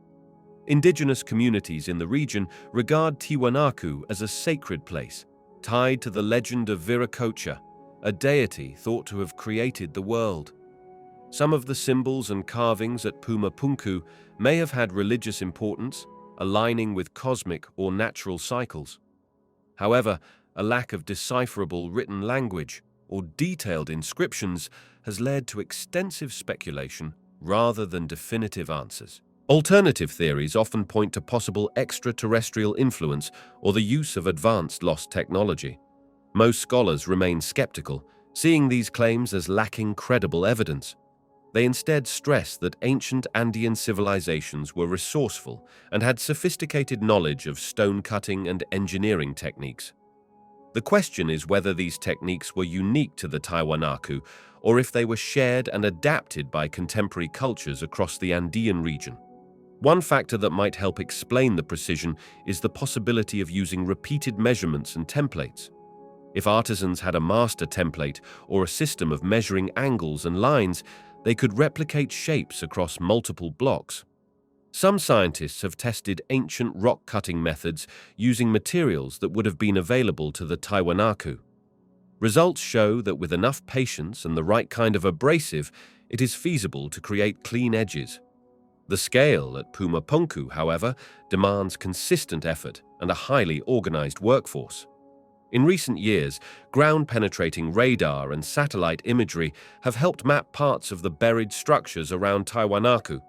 Indigenous communities in the region regard Tiwanaku as a sacred place, tied to the legend of Viracocha, a deity thought to have created the world. Some of the symbols and carvings at Puma Punku may have had religious importance, aligning with cosmic or natural cycles. However, a lack of decipherable written language or detailed inscriptions has led to extensive speculation rather than definitive answers. Alternative theories often point to possible extraterrestrial influence or the use of advanced lost technology. Most scholars remain skeptical, seeing these claims as lacking credible evidence. They instead stress that ancient Andean civilizations were resourceful and had sophisticated knowledge of stone cutting and engineering techniques. The question is whether these techniques were unique to the Tiwanaku or if they were shared and adapted by contemporary cultures across the Andean region. One factor that might help explain the precision is the possibility of using repeated measurements and templates. If artisans had a master template or a system of measuring angles and lines, they could replicate shapes across multiple blocks. Some scientists have tested ancient rock-cutting methods using materials that would have been available to the Tiwanaku. Results show that with enough patience and the right kind of abrasive, it is feasible to create clean edges. The scale at Puma Punku, however, demands consistent effort and a highly organized workforce. In recent years, ground-penetrating radar and satellite imagery have helped map parts of the buried structures around Tiwanaku.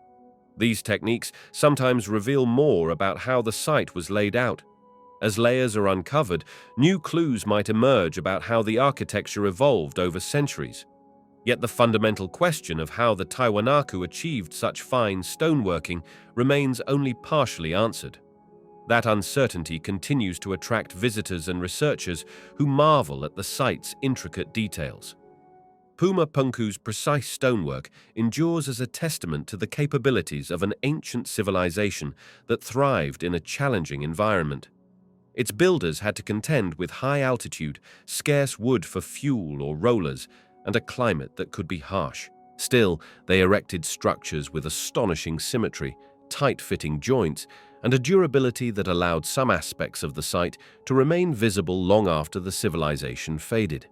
These techniques sometimes reveal more about how the site was laid out. As layers are uncovered, new clues might emerge about how the architecture evolved over centuries. Yet the fundamental question of how the Tiwanaku achieved such fine stoneworking remains only partially answered. That uncertainty continues to attract visitors and researchers who marvel at the site's intricate details. Puma Punku's precise stonework endures as a testament to the capabilities of an ancient civilization that thrived in a challenging environment. Its builders had to contend with high altitude, scarce wood for fuel or rollers, and a climate that could be harsh. Still, they erected structures with astonishing symmetry, tight-fitting joints, and a durability that allowed some aspects of the site to remain visible long after the civilization faded.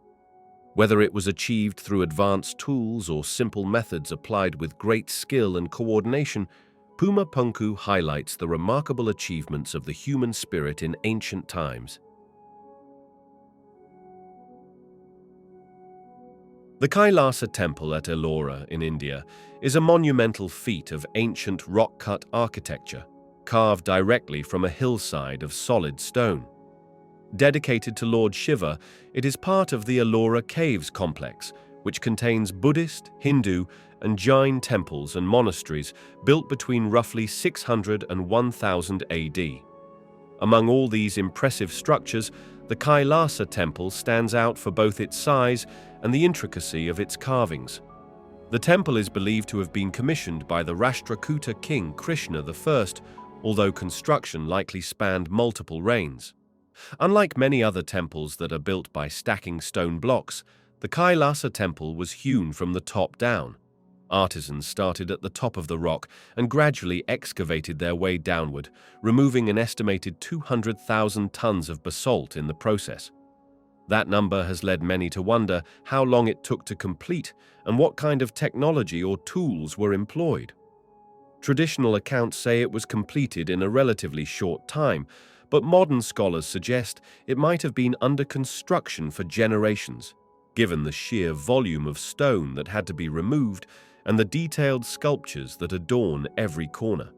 Whether it was achieved through advanced tools or simple methods applied with great skill and coordination, Puma Punku highlights the remarkable achievements of the human spirit in ancient times. The Kailasa Temple at Ellora in India is a monumental feat of ancient rock-cut architecture, carved directly from a hillside of solid stone. Dedicated to Lord Shiva, it is part of the Ellora Caves complex, which contains Buddhist, Hindu, and Jain temples and monasteries built between roughly 600 and 1000 AD. Among all these impressive structures, the Kailasa Temple stands out for both its size and the intricacy of its carvings. The temple is believed to have been commissioned by the Rashtrakuta king Krishna I, although construction likely spanned multiple reigns. Unlike many other temples that are built by stacking stone blocks, the Kailasa Temple was hewn from the top down. Artisans started at the top of the rock and gradually excavated their way downward, removing an estimated 200,000 tons of basalt in the process. That number has led many to wonder how long it took to complete and what kind of technology or tools were employed. Traditional accounts say it was completed in a relatively short time, but modern scholars suggest it might have been under construction for generations. given the sheer volume of stone that had to be removed and the detailed sculptures that adorn every corner.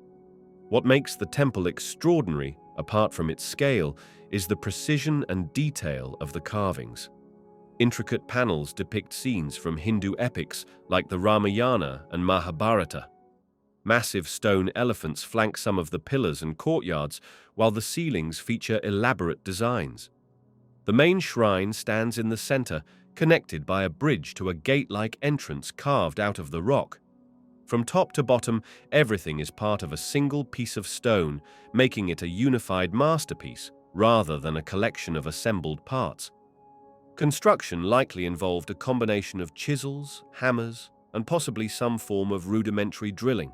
What makes the temple extraordinary, apart from its scale, is the precision and detail of the carvings. Intricate panels depict scenes from Hindu epics like the Ramayana and Mahabharata. Massive stone elephants flank some of the pillars and courtyards, while the ceilings feature elaborate designs. The main shrine stands in the center, connected by a bridge to a gate-like entrance carved out of the rock. From top to bottom, everything is part of a single piece of stone, making it a unified masterpiece rather than a collection of assembled parts. Construction likely involved a combination of chisels, hammers, and possibly some form of rudimentary drilling.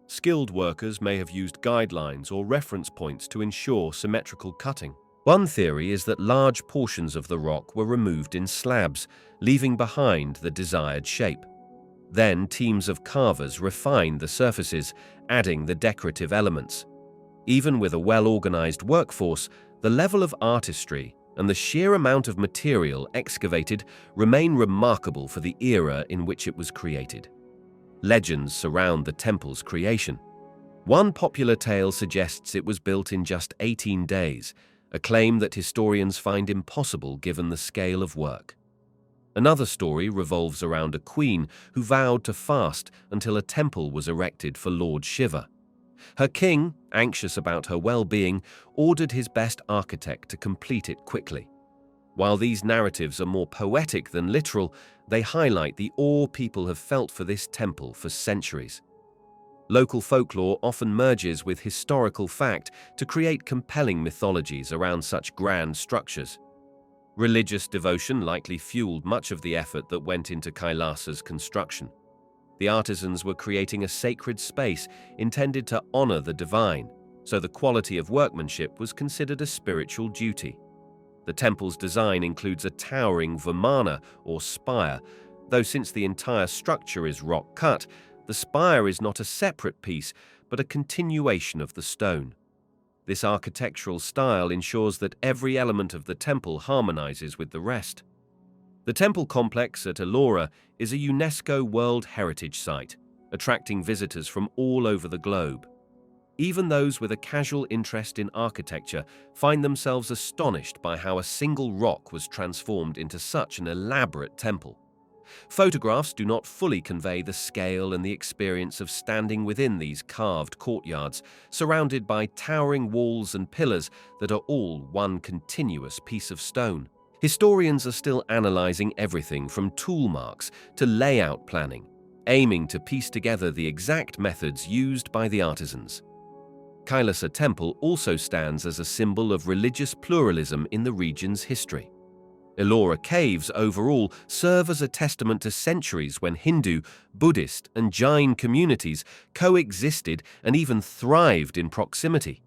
Skilled workers may have used guidelines or reference points to ensure symmetrical cutting. One theory is that large portions of the rock were removed in slabs, leaving behind the desired shape. Then teams of carvers refined the surfaces, adding the decorative elements. Even with a well-organized workforce, the level of artistry and the sheer amount of material excavated remain remarkable for the era in which it was created. Legends surround the temple's creation. One popular tale suggests it was built in just 18 days, a claim that historians find impossible given the scale of work. Another story revolves around a queen who vowed to fast until a temple was erected for Lord Shiva. Her king, anxious about her well-being, ordered his best architect to complete it quickly. While these narratives are more poetic than literal, they highlight the awe people have felt for this temple for centuries. Local folklore often merges with historical fact to create compelling mythologies around such grand structures. Religious devotion likely fueled much of the effort that went into Kailasa's construction. The artisans were creating a sacred space intended to honor the divine, so the quality of workmanship was considered a spiritual duty. The temple's design includes a towering vimana or spire, though since the entire structure is rock-cut, the spire is not a separate piece, but a continuation of the stone. This architectural style ensures that every element of the temple harmonizes with the rest. The temple complex at Ellora is a UNESCO World Heritage Site, attracting visitors from all over the globe. Even those with a casual interest in architecture find themselves astonished by how a single rock was transformed into such an elaborate temple. Photographs do not fully convey the scale and the experience of standing within these carved courtyards, surrounded by towering walls and pillars that are all one continuous piece of stone. Historians are still analyzing everything from tool marks to layout planning, aiming to piece together the exact methods used by the artisans. Kailasa Temple also stands as a symbol of religious pluralism in the region's history. Ellora caves overall serve as a testament to centuries when Hindu, Buddhist, and Jain communities coexisted and even thrived in proximity.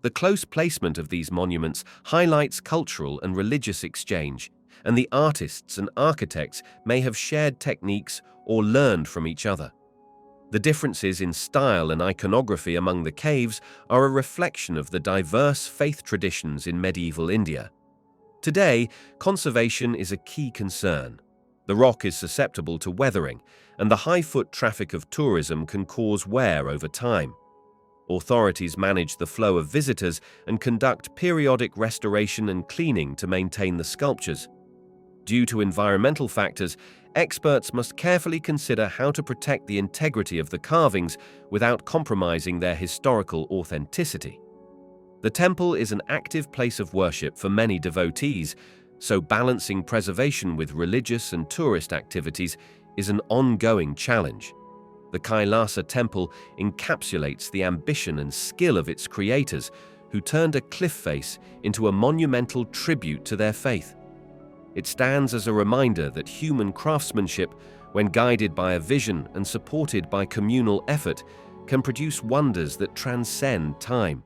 The close placement of these monuments highlights cultural and religious exchange, and the artists and architects may have shared techniques or learned from each other. The differences in style and iconography among the caves are a reflection of the diverse faith traditions in medieval India. Today, conservation is a key concern. The rock is susceptible to weathering, and the high-foot traffic of tourism can cause wear over time. Authorities manage the flow of visitors and conduct periodic restoration and cleaning to maintain the sculptures. Due to environmental factors, experts must carefully consider how to protect the integrity of the carvings without compromising their historical authenticity. The temple is an active place of worship for many devotees, so balancing preservation with religious and tourist activities is an ongoing challenge. The Kailasa Temple encapsulates the ambition and skill of its creators, who turned a cliff face into a monumental tribute to their faith. It stands as a reminder that human craftsmanship, when guided by a vision and supported by communal effort, can produce wonders that transcend time.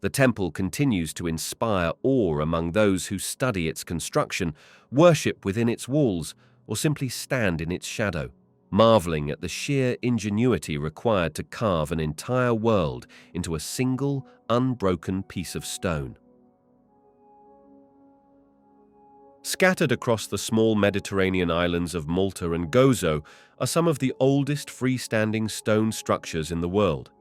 The temple continues to inspire awe among those who study its construction, worship within its walls, or simply stand in its shadow, marveling at the sheer ingenuity required to carve an entire world into a single, unbroken piece of stone. Scattered across the small Mediterranean islands of Malta and Gozo are some of the oldest freestanding stone structures in the world.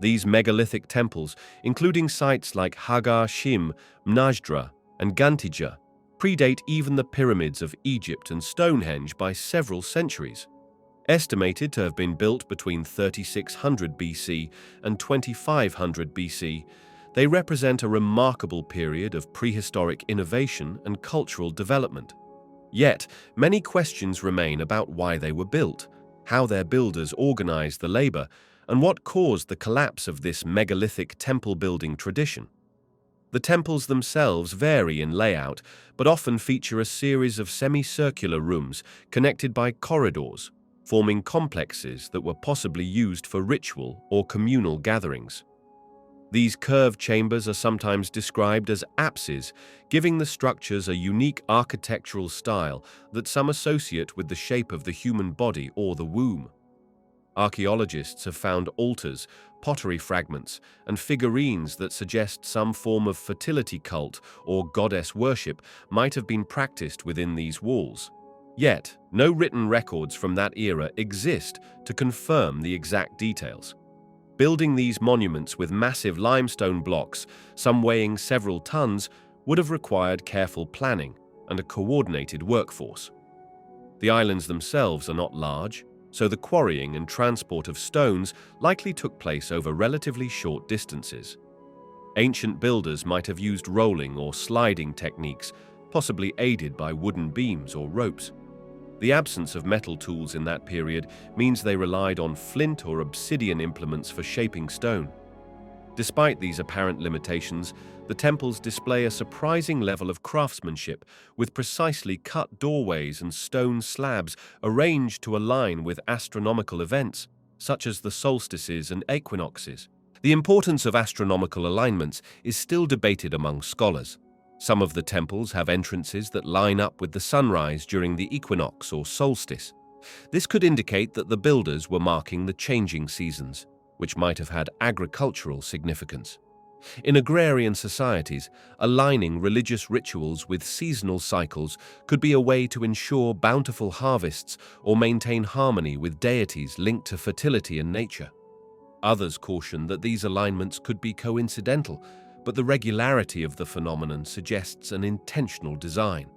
These megalithic temples, including sites like Hagar Shim, Mnajdra, and Gantija, predate even the pyramids of Egypt and Stonehenge by several centuries. Estimated to have been built between 3600 BC and 2500 BC, they represent a remarkable period of prehistoric innovation and cultural development. Yet, many questions remain about why they were built, how their builders organized the labor, and what caused the collapse of this megalithic temple-building tradition. The temples themselves vary in layout, but often feature a series of semicircular rooms connected by corridors, forming complexes that were possibly used for ritual or communal gatherings. These curved chambers are sometimes described as apses, giving the structures a unique architectural style that some associate with the shape of the human body or the womb. Archaeologists have found altars, pottery fragments, and figurines that suggest some form of fertility cult or goddess worship might have been practiced within these walls. Yet, no written records from that era exist to confirm the exact details. Building these monuments with massive limestone blocks, some weighing several tons, would have required careful planning and a coordinated workforce. The islands themselves are not large, so the quarrying and transport of stones likely took place over relatively short distances. Ancient builders might have used rolling or sliding techniques, possibly aided by wooden beams or ropes. The absence of metal tools in that period means they relied on flint or obsidian implements for shaping stone. Despite these apparent limitations, the temples display a surprising level of craftsmanship, with precisely cut doorways and stone slabs arranged to align with astronomical events, such as the solstices and equinoxes. The importance of astronomical alignments is still debated among scholars. Some of the temples have entrances that line up with the sunrise during the equinox or solstice. This could indicate that the builders were marking the changing seasons, which might have had agricultural significance. In agrarian societies, aligning religious rituals with seasonal cycles could be a way to ensure bountiful harvests or maintain harmony with deities linked to fertility and nature. Others caution that these alignments could be coincidental, but the regularity of the phenomenon suggests an intentional design.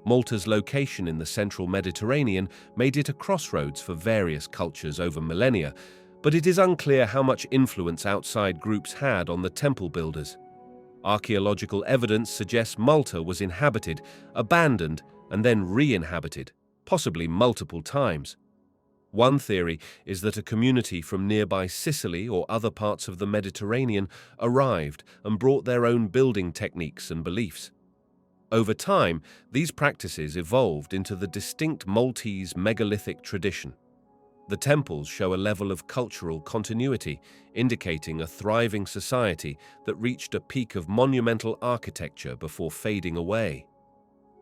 Malta's location in the central Mediterranean made it a crossroads for various cultures over millennia, but it is unclear how much influence outside groups had on the temple builders. Archaeological evidence suggests Malta was inhabited, abandoned, and then re-inhabited, possibly multiple times. One theory is that a community from nearby Sicily or other parts of the Mediterranean arrived and brought their own building techniques and beliefs. Over time, these practices evolved into the distinct Maltese megalithic tradition. The temples show a level of cultural continuity, indicating a thriving society that reached a peak of monumental architecture before fading away.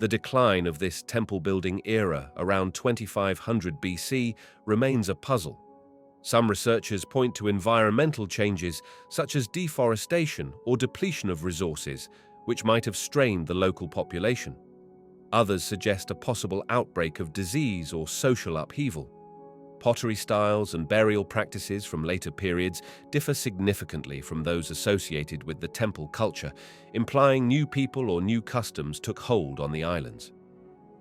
The decline of this temple-building era around 2500 BC remains a puzzle. Some researchers point to environmental changes such as deforestation or depletion of resources, which might have strained the local population. Others suggest a possible outbreak of disease or social upheaval. Pottery styles and burial practices from later periods differ significantly from those associated with the temple culture, implying new people or new customs took hold on the islands.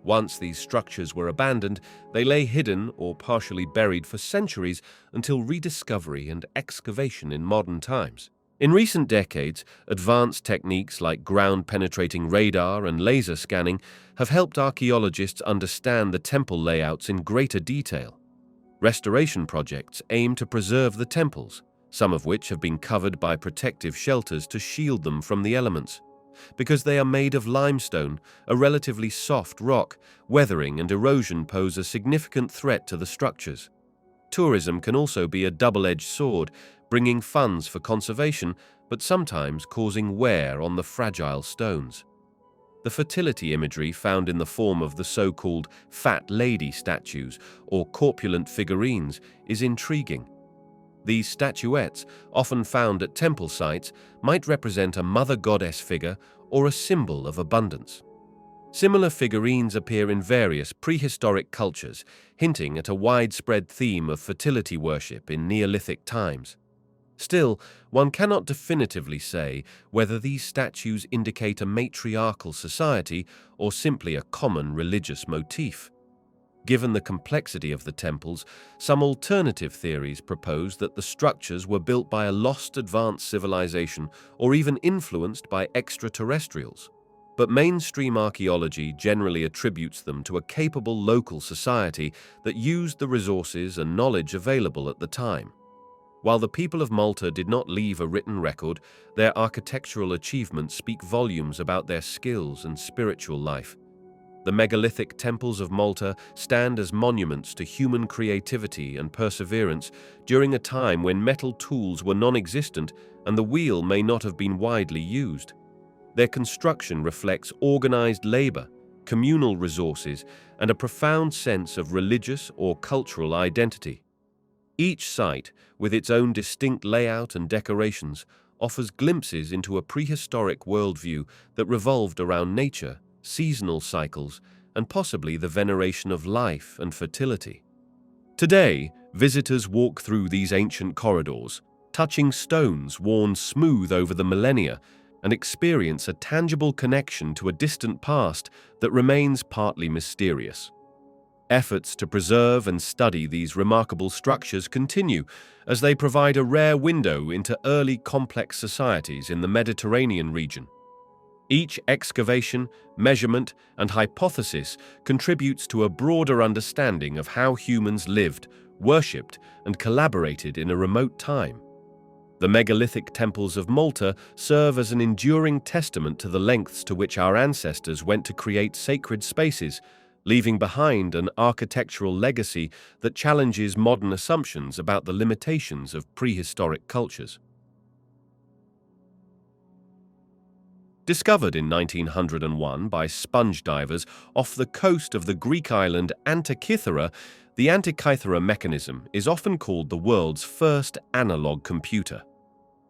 Once these structures were abandoned, they lay hidden or partially buried for centuries until rediscovery and excavation in modern times. In recent decades, advanced techniques like ground-penetrating radar and laser scanning have helped archaeologists understand the temple layouts in greater detail. Restoration projects aim to preserve the temples, some of which have been covered by protective shelters to shield them from the elements. Because they are made of limestone, a relatively soft rock, weathering and erosion pose a significant threat to the structures. Tourism can also be a double-edged sword, bringing funds for conservation, but sometimes causing wear on the fragile stones. The fertility imagery found in the form of the so-called fat lady statues or corpulent figurines is intriguing. These statuettes, often found at temple sites, might represent a mother goddess figure or a symbol of abundance. Similar figurines appear in various prehistoric cultures, hinting at a widespread theme of fertility worship in Neolithic times. Still, one cannot definitively say whether these statues indicate a matriarchal society or simply a common religious motif. Given the complexity of the temples, some alternative theories propose that the structures were built by a lost advanced civilization or even influenced by extraterrestrials. But mainstream archaeology generally attributes them to a capable local society that used the resources and knowledge available at the time. While the people of Malta did not leave a written record, their architectural achievements speak volumes about their skills and spiritual life. The megalithic temples of Malta stand as monuments to human creativity and perseverance during a time when metal tools were non-existent and the wheel may not have been widely used. Their construction reflects organized labor, communal resources, and a profound sense of religious or cultural identity. Each site, with its own distinct layout and decorations, offers glimpses into a prehistoric worldview that revolved around nature, seasonal cycles, and possibly the veneration of life and fertility. Today, visitors walk through these ancient corridors, touching stones worn smooth over the millennia, and experience a tangible connection to a distant past that remains partly mysterious. Efforts to preserve and study these remarkable structures continue as they provide a rare window into early complex societies in the Mediterranean region. Each excavation, measurement, and hypothesis contributes to a broader understanding of how humans lived, worshipped, and collaborated in a remote time. The megalithic temples of Malta serve as an enduring testament to the lengths to which our ancestors went to create sacred spaces, leaving behind an architectural legacy that challenges modern assumptions about the limitations of prehistoric cultures. Discovered in 1901 by sponge divers off the coast of the Greek island Antikythera, the Antikythera mechanism is often called the world's first analog computer.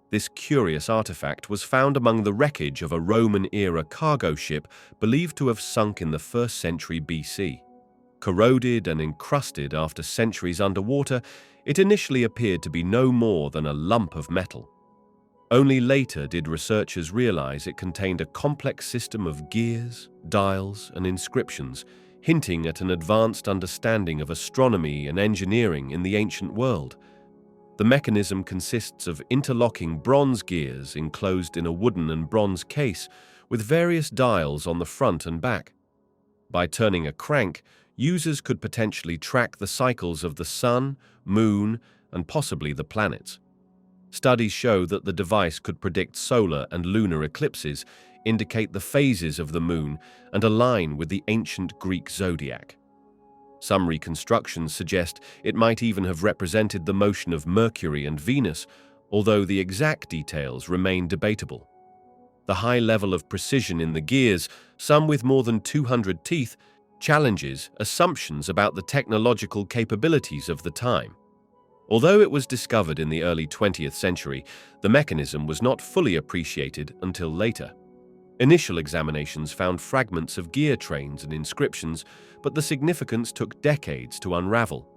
This curious artifact was found among the wreckage of a Roman-era cargo ship believed to have sunk in the 1st century BC. Corroded and encrusted after centuries underwater, it initially appeared to be no more than a lump of metal. Only later did researchers realize it contained a complex system of gears, dials, and inscriptions, hinting at an advanced understanding of astronomy and engineering in the ancient world. The mechanism consists of interlocking bronze gears enclosed in a wooden and bronze case with various dials on the front and back. By turning a crank, users could potentially track the cycles of the sun, moon, and possibly the planets. Studies show that the device could predict solar and lunar eclipses, indicate the phases of the moon, and align with the ancient Greek zodiac. Some reconstructions suggest it might even have represented the motion of Mercury and Venus, although the exact details remain debatable. The high level of precision in the gears, some with more than 200 teeth, challenges assumptions about the technological capabilities of the time. Although it was discovered in the early 20th century, the mechanism was not fully appreciated until later. Initial examinations found fragments of gear trains and inscriptions, but the significance took decades to unravel.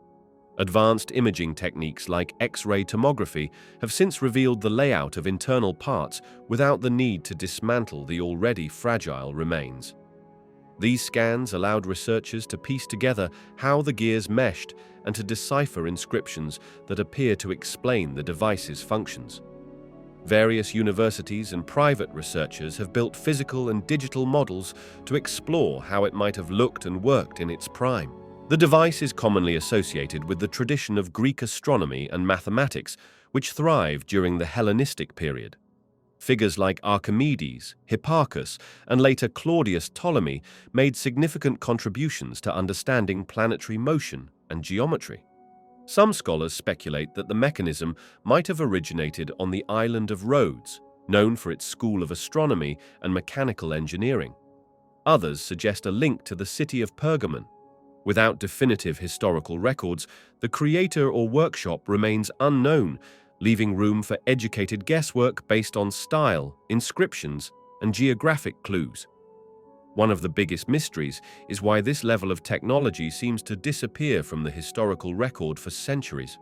Advanced imaging techniques like X-ray tomography have since revealed the layout of internal parts without the need to dismantle the already fragile remains. These scans allowed researchers to piece together how the gears meshed and to decipher inscriptions that appear to explain the device's functions. Various universities and private researchers have built physical and digital models to explore how it might have looked and worked in its prime. The device is commonly associated with the tradition of Greek astronomy and mathematics, which thrived during the Hellenistic period. Figures like Archimedes, Hipparchus, and later Claudius Ptolemy made significant contributions to understanding planetary motion and geometry. Some scholars speculate that the mechanism might have originated on the island of Rhodes, known for its school of astronomy and mechanical engineering. Others suggest a link to the city of Pergamon. Without definitive historical records, the creator or workshop remains unknown, leaving room for educated guesswork based on style, inscriptions, and geographic clues. One of the biggest mysteries is why this level of technology seems to disappear from the historical record for centuries.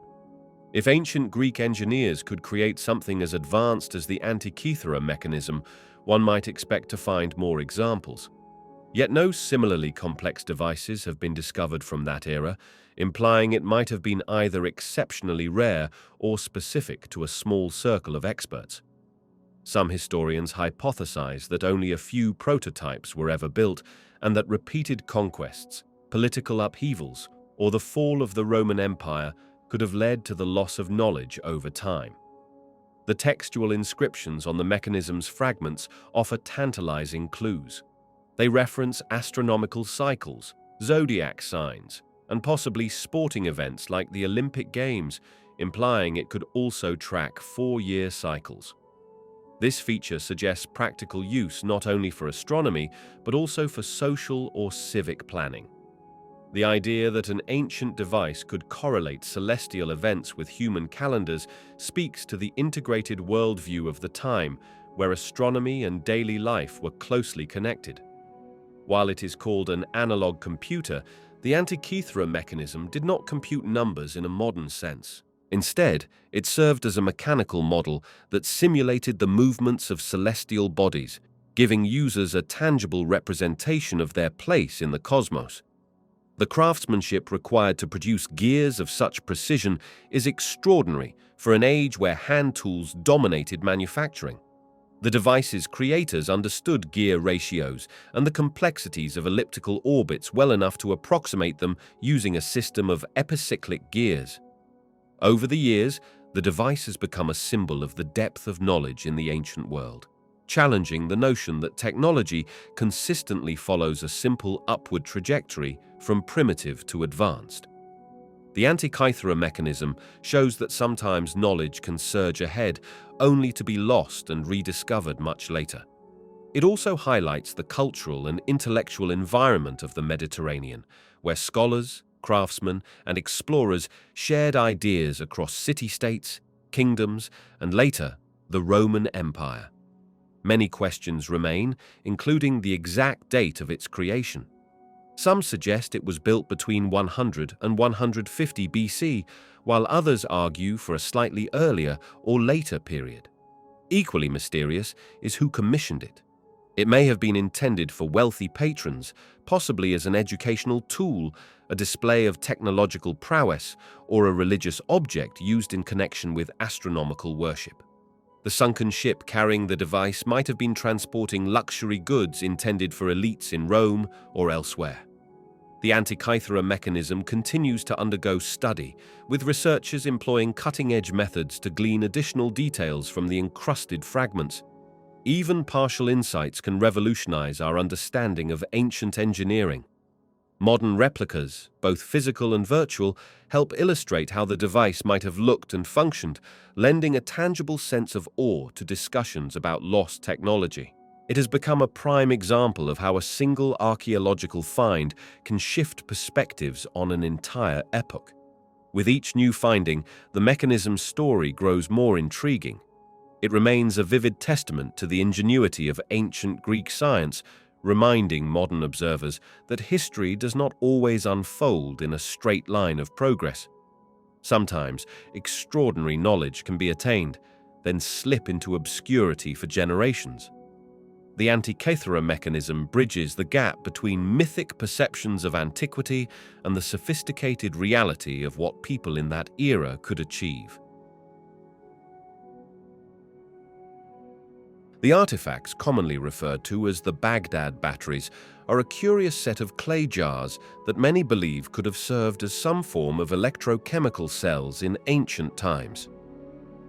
If ancient Greek engineers could create something as advanced as the Antikythera mechanism, one might expect to find more examples. Yet no similarly complex devices have been discovered from that era, implying it might have been either exceptionally rare or specific to a small circle of experts. Some historians hypothesize that only a few prototypes were ever built and that repeated conquests, political upheavals, or the fall of the Roman Empire could have led to the loss of knowledge over time. The textual inscriptions on the mechanism's fragments offer tantalizing clues. They reference astronomical cycles, zodiac signs, and possibly sporting events like the Olympic Games, implying it could also track 4-year cycles. This feature suggests practical use not only for astronomy, but also for social or civic planning. The idea that an ancient device could correlate celestial events with human calendars speaks to the integrated worldview of the time, where astronomy and daily life were closely connected. While it is called an analog computer, the Antikythera mechanism did not compute numbers in a modern sense. Instead, it served as a mechanical model that simulated the movements of celestial bodies, giving users a tangible representation of their place in the cosmos. The craftsmanship required to produce gears of such precision is extraordinary for an age where hand tools dominated manufacturing. The device's creators understood gear ratios and the complexities of elliptical orbits well enough to approximate them using a system of epicyclic gears. Over the years, the device has become a symbol of the depth of knowledge in the ancient world, challenging the notion that technology consistently follows a simple upward trajectory from primitive to advanced. The Antikythera mechanism shows that sometimes knowledge can surge ahead, only to be lost and rediscovered much later. It also highlights the cultural and intellectual environment of the Mediterranean, where scholars, craftsmen, and explorers shared ideas across city-states, kingdoms, and later, the Roman Empire. Many questions remain, including the exact date of its creation. Some suggest it was built between 100 and 150 BC, while others argue for a slightly earlier or later period. Equally mysterious is who commissioned it. It may have been intended for wealthy patrons, possibly as an educational tool, a display of technological prowess, or a religious object used in connection with astronomical worship. The sunken ship carrying the device might have been transporting luxury goods intended for elites in Rome or elsewhere. The Antikythera mechanism continues to undergo study, with researchers employing cutting-edge methods to glean additional details from the encrusted fragments. Even partial insights can revolutionize our understanding of ancient engineering. Modern replicas, both physical and virtual, help illustrate how the device might have looked and functioned, lending a tangible sense of awe to discussions about lost technology. It has become a prime example of how a single archaeological find can shift perspectives on an entire epoch. With each new finding, the mechanism's story grows more intriguing. It remains a vivid testament to the ingenuity of ancient Greek science, reminding modern observers that history does not always unfold in a straight line of progress. Sometimes, extraordinary knowledge can be attained, then slip into obscurity for generations. The Antikythera mechanism bridges the gap between mythic perceptions of antiquity and the sophisticated reality of what people in that era could achieve. The artifacts, commonly referred to as the Baghdad batteries, are a curious set of clay jars that many believe could have served as some form of electrochemical cells in ancient times.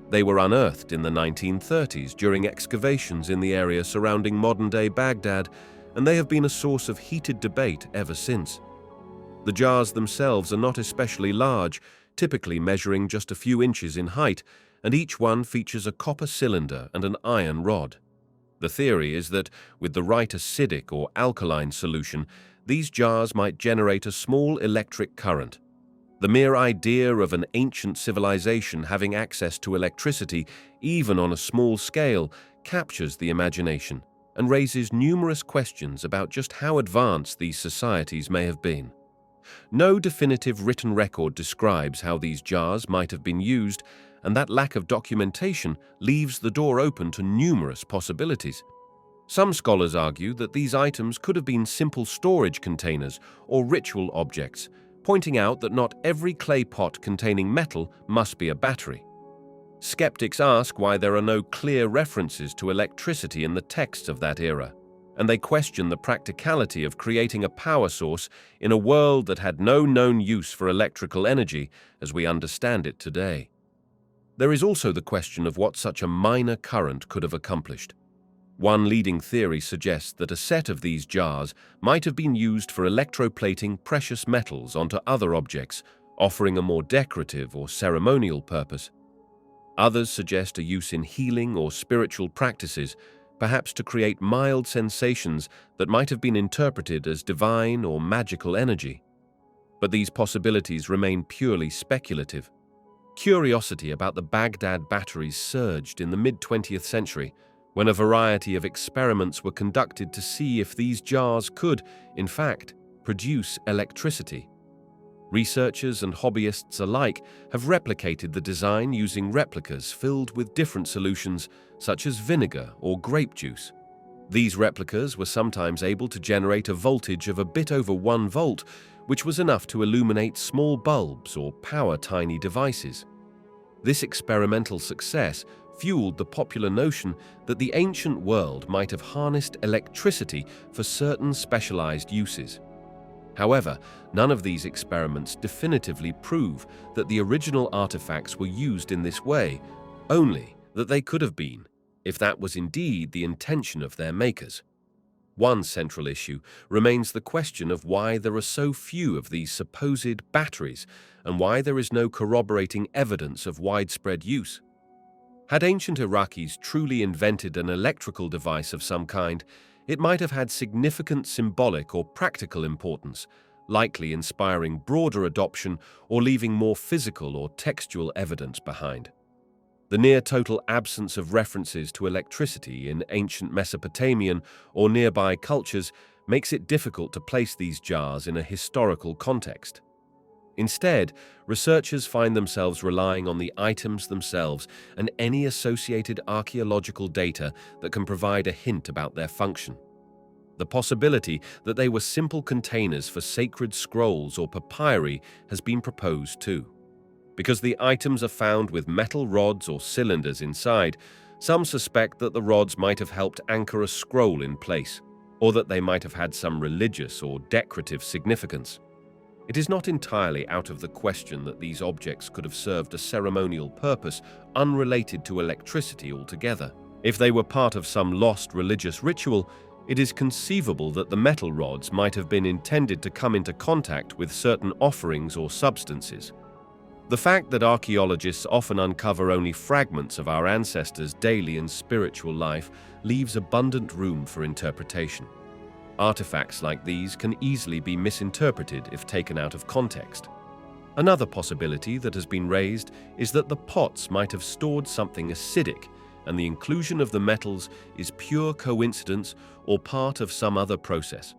They were unearthed in the 1930s during excavations in the area surrounding modern-day Baghdad, and they have been a source of heated debate ever since. The jars themselves are not especially large, typically measuring just a few inches in height, and each one features a copper cylinder and an iron rod. The theory is that, with the right acidic or alkaline solution, these jars might generate a small electric current. The mere idea of an ancient civilization having access to electricity, even on a small scale, captures the imagination, and raises numerous questions about just how advanced these societies may have been. No definitive written record describes how these jars might have been used, and that lack of documentation leaves the door open to numerous possibilities. Some scholars argue that these items could have been simple storage containers or ritual objects, pointing out that not every clay pot containing metal must be a battery. Skeptics ask why there are no clear references to electricity in the texts of that era, and they question the practicality of creating a power source in a world that had no known use for electrical energy as we understand it today. There is also the question of what such a minor current could have accomplished. One leading theory suggests that a set of these jars might have been used for electroplating precious metals onto other objects, offering a more decorative or ceremonial purpose. Others suggest a use in healing or spiritual practices, perhaps to create mild sensations that might have been interpreted as divine or magical energy. But these possibilities remain purely speculative. Curiosity about the Baghdad batteries surged in the mid-20th century, when a variety of experiments were conducted to see if these jars could, in fact, produce electricity. Researchers and hobbyists alike have replicated the design using replicas filled with different solutions such as vinegar or grape juice. These replicas were sometimes able to generate a voltage of a bit over 1 volt, which was enough to illuminate small bulbs or power tiny devices. This experimental success fueled the popular notion that the ancient world might have harnessed electricity for certain specialized uses. However, none of these experiments definitively prove that the original artifacts were used in this way, only that they could have been, if that was indeed the intention of their makers. One central issue remains the question of why there are so few of these supposed batteries and why there is no corroborating evidence of widespread use. Had ancient Iraqis truly invented an electrical device of some kind, it might have had significant symbolic or practical importance, likely inspiring broader adoption or leaving more physical or textual evidence behind. The near-total absence of references to electricity in ancient Mesopotamian or nearby cultures makes it difficult to place these jars in a historical context. Instead, researchers find themselves relying on the items themselves and any associated archaeological data that can provide a hint about their function. The possibility that they were simple containers for sacred scrolls or papyri has been proposed too. Because the items are found with metal rods or cylinders inside, some suspect that the rods might have helped anchor a scroll in place, or that they might have had some religious or decorative significance. It is not entirely out of the question that these objects could have served a ceremonial purpose unrelated to electricity altogether. If they were part of some lost religious ritual, it is conceivable that the metal rods might have been intended to come into contact with certain offerings or substances. The fact that archaeologists often uncover only fragments of our ancestors' daily and spiritual life leaves abundant room for interpretation. Artifacts like these can easily be misinterpreted if taken out of context. Another possibility that has been raised is that the pots might have stored something acidic, and the inclusion of the metals is pure coincidence or part of some other process.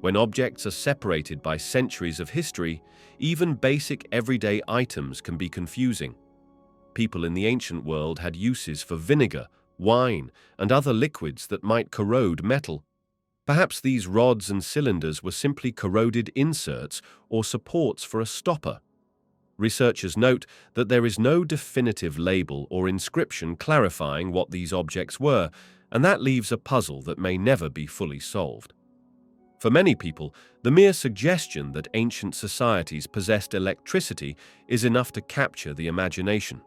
When objects are separated by centuries of history, even basic everyday items can be confusing. People in the ancient world had uses for vinegar, wine, and other liquids that might corrode metal. Perhaps these rods and cylinders were simply corroded inserts or supports for a stopper. Researchers note that there is no definitive label or inscription clarifying what these objects were, and that leaves a puzzle that may never be fully solved. For many people, the mere suggestion that ancient societies possessed electricity is enough to capture the imagination.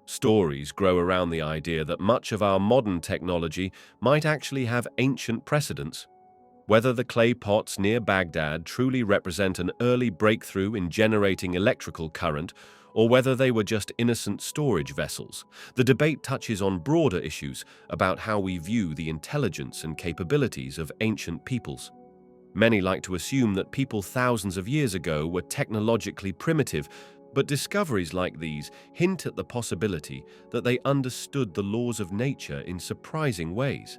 Stories grow around the idea that much of our modern technology might actually have ancient precedents. Whether the clay pots near Baghdad truly represent an early breakthrough in generating electrical current, or whether they were just innocent storage vessels, the debate touches on broader issues about how we view the intelligence and capabilities of ancient peoples. Many like to assume that people thousands of years ago were technologically primitive, but discoveries like these hint at the possibility that they understood the laws of nature in surprising ways.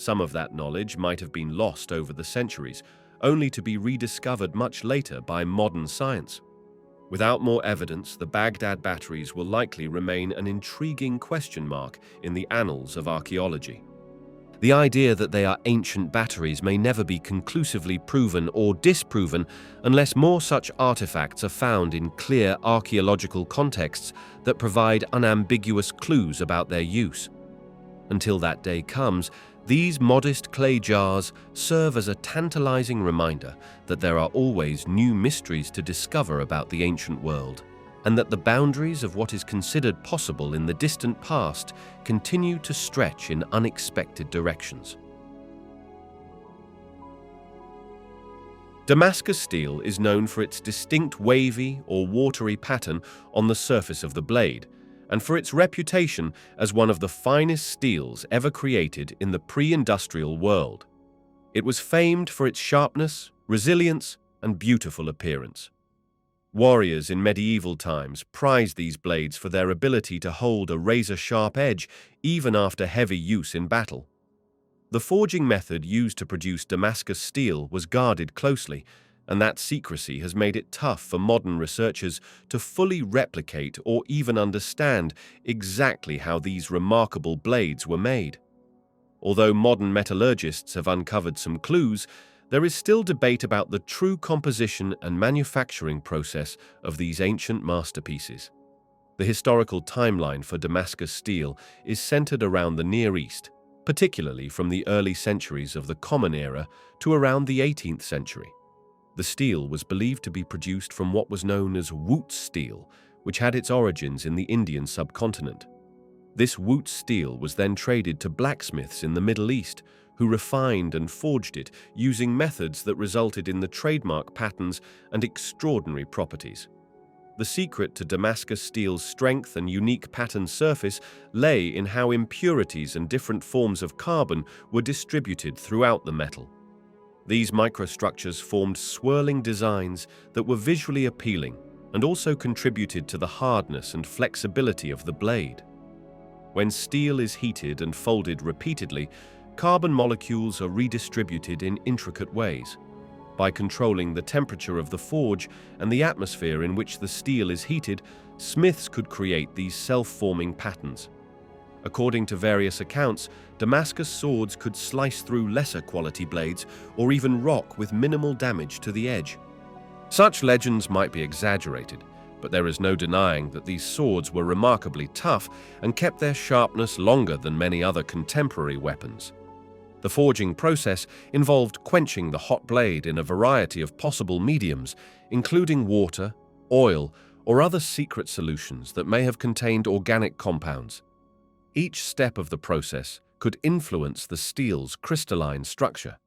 Some of that knowledge might have been lost over the centuries, only to be rediscovered much later by modern science. Without more evidence, the Baghdad batteries will likely remain an intriguing question mark in the annals of archaeology. The idea that they are ancient batteries may never be conclusively proven or disproven unless more such artifacts are found in clear archaeological contexts that provide unambiguous clues about their use. Until that day comes, these modest clay jars serve as a tantalizing reminder that there are always new mysteries to discover about the ancient world, and that the boundaries of what is considered possible in the distant past continue to stretch in unexpected directions. Damascus steel is known for its distinct wavy or watery pattern on the surface of the blade, and for its reputation as one of the finest steels ever created in the pre-industrial world. It was famed for its sharpness, resilience, and beautiful appearance. Warriors in medieval times prized these blades for their ability to hold a razor-sharp edge even after heavy use in battle. The forging method used to produce Damascus steel was guarded closely, and that secrecy has made it tough for modern researchers to fully replicate or even understand exactly how these remarkable blades were made. Although modern metallurgists have uncovered some clues, there is still debate about the true composition and manufacturing process of these ancient masterpieces. The historical timeline for Damascus steel is centered around the Near East, particularly from the early centuries of the Common Era to around the 18th century. The steel was believed to be produced from what was known as wootz steel, which had its origins in the Indian subcontinent. This wootz steel was then traded to blacksmiths in the Middle East, who refined and forged it using methods that resulted in the trademark patterns and extraordinary properties. The secret to Damascus steel's strength and unique patterned surface lay in how impurities and different forms of carbon were distributed throughout the metal. These microstructures formed swirling designs that were visually appealing and also contributed to the hardness and flexibility of the blade. When steel is heated and folded repeatedly, carbon molecules are redistributed in intricate ways. By controlling the temperature of the forge and the atmosphere in which the steel is heated, smiths could create these self-forming patterns. According to various accounts, Damascus swords could slice through lesser quality blades or even rock with minimal damage to the edge. Such legends might be exaggerated, but there is no denying that these swords were remarkably tough and kept their sharpness longer than many other contemporary weapons. The forging process involved quenching the hot blade in a variety of possible mediums, including water, oil, or other secret solutions that may have contained organic compounds. Each step of the process could influence the steel's crystalline structure.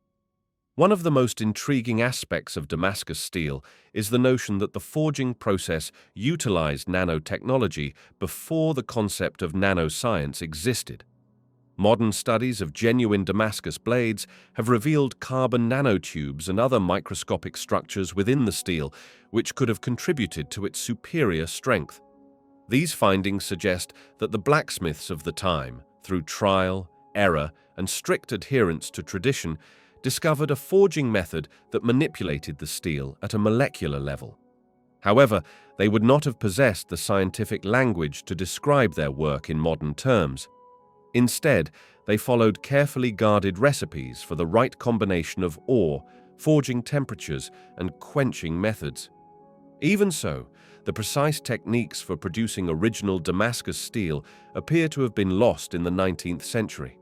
One of the most intriguing aspects of Damascus steel is the notion that the forging process utilized nanotechnology before the concept of nanoscience existed. Modern studies of genuine Damascus blades have revealed carbon nanotubes and other microscopic structures within the steel, which could have contributed to its superior strength. These findings suggest that the blacksmiths of the time, through trial, error, and strict adherence to tradition, discovered a forging method that manipulated the steel at a molecular level. However, they would not have possessed the scientific language to describe their work in modern terms. Instead, they followed carefully guarded recipes for the right combination of ore, forging temperatures, and quenching methods. Even so, the precise techniques for producing original Damascus steel appear to have been lost in the 19th century.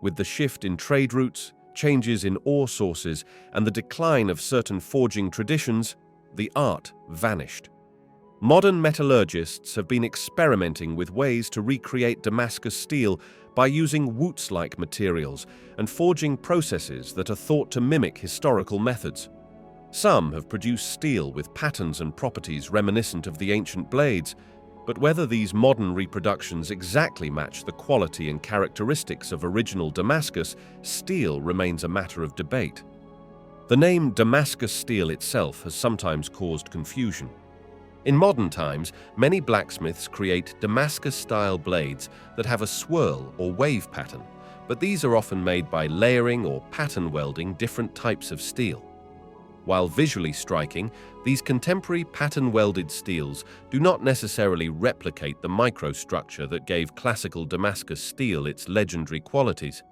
With the shift in trade routes, changes in ore sources, and the decline of certain forging traditions, the art vanished. Modern metallurgists have been experimenting with ways to recreate Damascus steel by using wootz-like materials and forging processes that are thought to mimic historical methods. Some have produced steel with patterns and properties reminiscent of the ancient blades, but whether these modern reproductions exactly match the quality and characteristics of original Damascus steel remains a matter of debate. The name Damascus steel itself has sometimes caused confusion. In modern times, many blacksmiths create Damascus-style blades that have a swirl or wave pattern, but these are often made by layering or pattern welding different types of steel. While visually striking, these contemporary pattern-welded steels do not necessarily replicate the microstructure that gave classical Damascus steel its legendary qualities.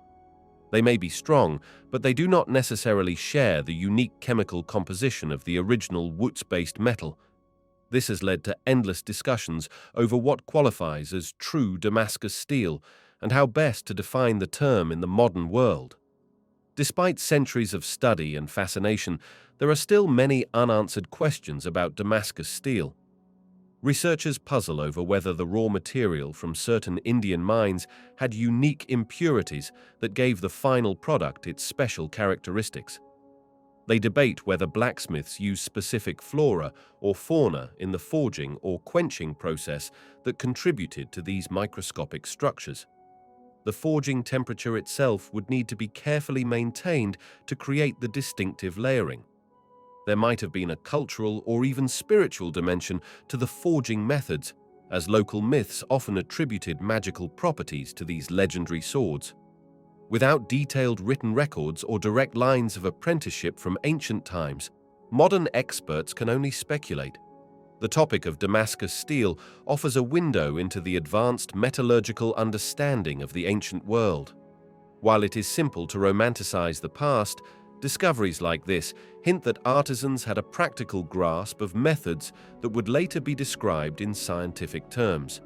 They may be strong, but they do not necessarily share the unique chemical composition of the original Wootz-based metal. This has led to endless discussions over what qualifies as true Damascus steel and how best to define the term in the modern world. Despite centuries of study and fascination, there are still many unanswered questions about Damascus steel. Researchers puzzle over whether the raw material from certain Indian mines had unique impurities that gave the final product its special characteristics. They debate whether blacksmiths use specific flora or fauna in the forging or quenching process that contributed to these microscopic structures. The forging temperature itself would need to be carefully maintained to create the distinctive layering. There might have been a cultural or even spiritual dimension to the forging methods, as local myths often attributed magical properties to these legendary swords. Without detailed written records or direct lines of apprenticeship from ancient times, modern experts can only speculate. The topic of Damascus steel offers a window into the advanced metallurgical understanding of the ancient world. While it is simple to romanticize the past, discoveries like this hint that artisans had a practical grasp of methods that would later be described in scientific terms.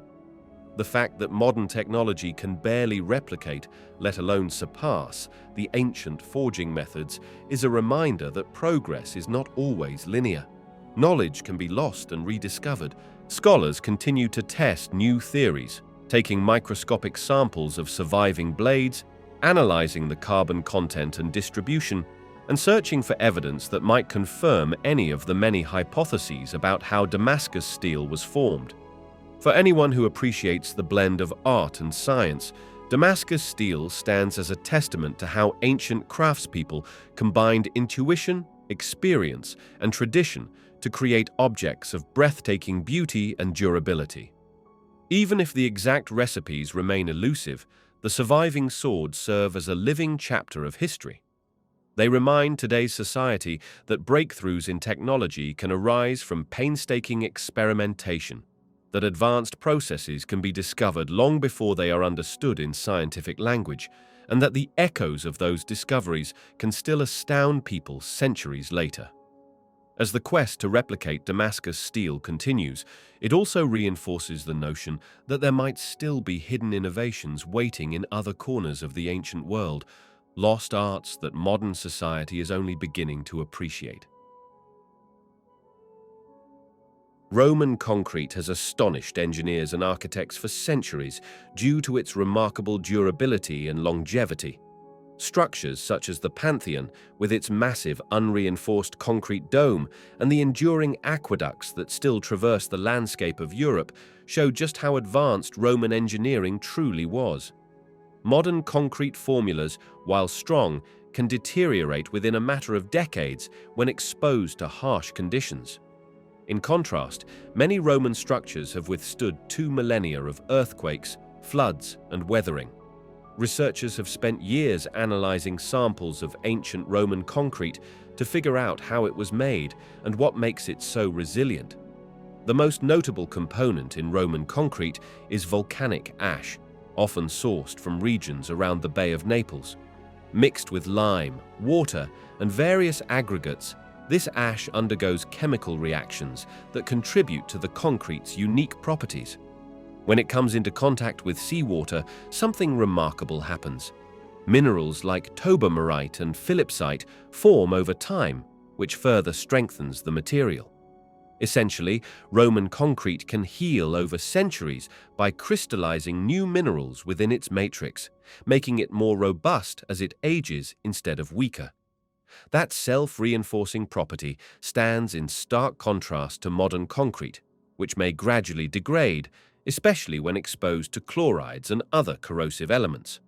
The fact that modern technology can barely replicate, let alone surpass, the ancient forging methods is a reminder that progress is not always linear. Knowledge can be lost and rediscovered. Scholars continue to test new theories, taking microscopic samples of surviving blades, analyzing the carbon content and distribution, and searching for evidence that might confirm any of the many hypotheses about how Damascus steel was formed. For anyone who appreciates the blend of art and science, Damascus steel stands as a testament to how ancient craftspeople combined intuition, experience, and tradition to create objects of breathtaking beauty and durability. Even if the exact recipes remain elusive, the surviving swords serve as a living chapter of history. They remind today's society that breakthroughs in technology can arise from painstaking experimentation, that advanced processes can be discovered long before they are understood in scientific language, and that the echoes of those discoveries can still astound people centuries later. As the quest to replicate Damascus steel continues, it also reinforces the notion that there might still be hidden innovations waiting in other corners of the ancient world, lost arts that modern society is only beginning to appreciate. Roman concrete has astonished engineers and architects for centuries due to its remarkable durability and longevity. Structures such as the Pantheon, with its massive unreinforced concrete dome, and the enduring aqueducts that still traverse the landscape of Europe, show just how advanced Roman engineering truly was. Modern concrete formulas, while strong, can deteriorate within a matter of decades when exposed to harsh conditions. In contrast, many Roman structures have withstood 2 millennia of earthquakes, floods, and weathering. Researchers have spent years analyzing samples of ancient Roman concrete to figure out how it was made and what makes it so resilient. The most notable component in Roman concrete is volcanic ash, often sourced from regions around the Bay of Naples. Mixed with lime, water, and various aggregates, this ash undergoes chemical reactions that contribute to the concrete's unique properties. When it comes into contact with seawater, something remarkable happens. Minerals like tobermarite and philipsite form over time, which further strengthens the material. Essentially, Roman concrete can heal over centuries by crystallizing new minerals within its matrix, making it more robust as it ages instead of weaker. That self-reinforcing property stands in stark contrast to modern concrete, which may gradually degrade, especially when exposed to chlorides and other corrosive elements.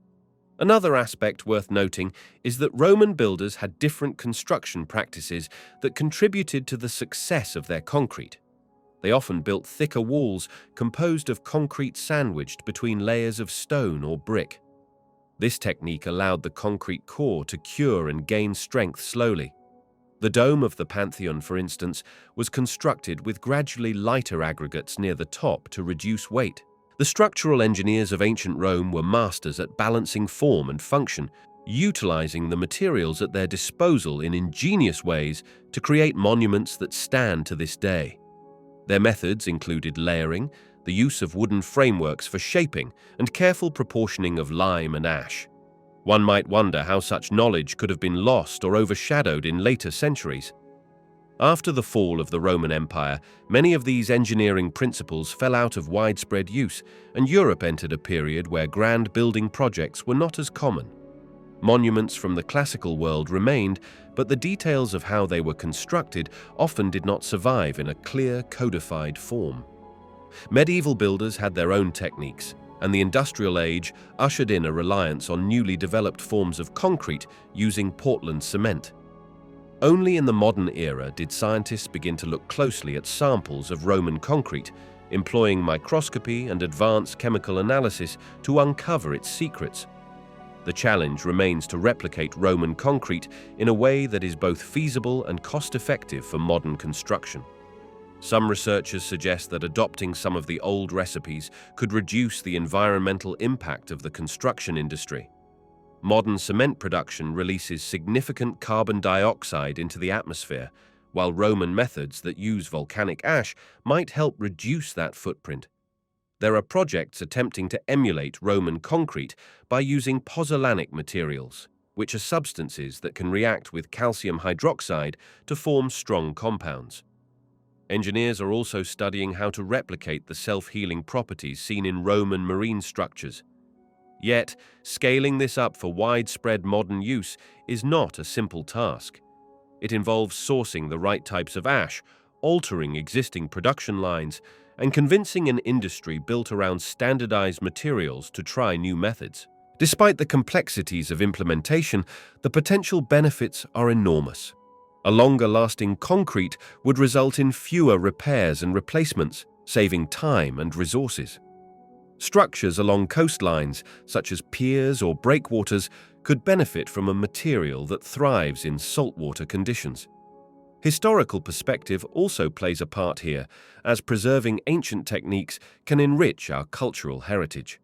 Another aspect worth noting is that Roman builders had different construction practices that contributed to the success of their concrete. They often built thicker walls composed of concrete sandwiched between layers of stone or brick. This technique allowed the concrete core to cure and gain strength slowly. The dome of the Pantheon, for instance, was constructed with gradually lighter aggregates near the top to reduce weight. The structural engineers of ancient Rome were masters at balancing form and function, utilizing the materials at their disposal in ingenious ways to create monuments that stand to this day. Their methods included layering, the use of wooden frameworks for shaping, and careful proportioning of lime and ash. One might wonder how such knowledge could have been lost or overshadowed in later centuries. After the fall of the Roman Empire, many of these engineering principles fell out of widespread use, and Europe entered a period where grand building projects were not as common. Monuments from the classical world remained, but the details of how they were constructed often did not survive in a clear, codified form. Medieval builders had their own techniques, and the Industrial Age ushered in a reliance on newly developed forms of concrete using Portland cement. Only in the modern era did scientists begin to look closely at samples of Roman concrete, employing microscopy and advanced chemical analysis to uncover its secrets. The challenge remains to replicate Roman concrete in a way that is both feasible and cost-effective for modern construction. Some researchers suggest that adopting some of the old recipes could reduce the environmental impact of the construction industry. Modern cement production releases significant carbon dioxide into the atmosphere, while Roman methods that use volcanic ash might help reduce that footprint. There are projects attempting to emulate Roman concrete by using pozzolanic materials, which are substances that can react with calcium hydroxide to form strong compounds. Engineers are also studying how to replicate the self-healing properties seen in Roman marine structures. Yet, scaling this up for widespread modern use is not a simple task. It involves sourcing the right types of ash, altering existing production lines, and convincing an industry built around standardized materials to try new methods. Despite the complexities of implementation, the potential benefits are enormous. A longer-lasting concrete would result in fewer repairs and replacements, saving time and resources. Structures along coastlines, such as piers or breakwaters, could benefit from a material that thrives in saltwater conditions. Historical perspective also plays a part here, as preserving ancient techniques can enrich our cultural heritage.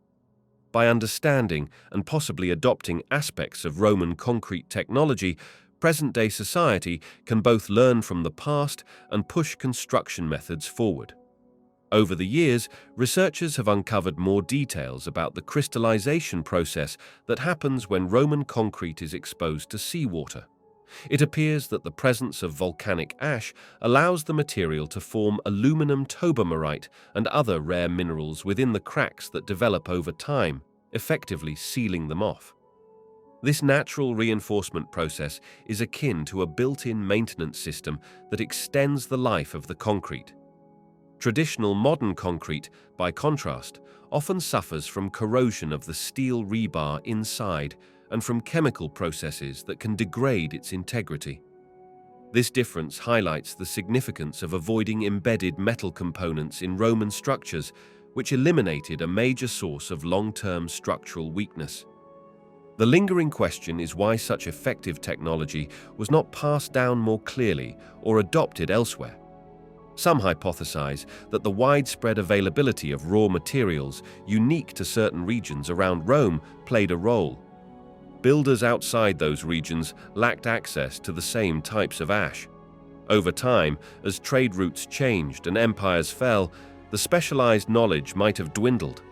By understanding and possibly adopting aspects of Roman concrete technology, present-day society can both learn from the past and push construction methods forward. Over the years, researchers have uncovered more details about the crystallization process that happens when Roman concrete is exposed to seawater. It appears that the presence of volcanic ash allows the material to form aluminum tobermarite and other rare minerals within the cracks that develop over time, effectively sealing them off. This natural reinforcement process is akin to a built-in maintenance system that extends the life of the concrete. Traditional modern concrete, by contrast, often suffers from corrosion of the steel rebar inside and from chemical processes that can degrade its integrity. This difference highlights the significance of avoiding embedded metal components in Roman structures, which eliminated a major source of long-term structural weakness. The lingering question is why such effective technology was not passed down more clearly or adopted elsewhere. Some hypothesize that the widespread availability of raw materials unique to certain regions around Rome played a role. Builders outside those regions lacked access to the same types of ash. Over time, as trade routes changed and empires fell, the specialized knowledge might have dwindled.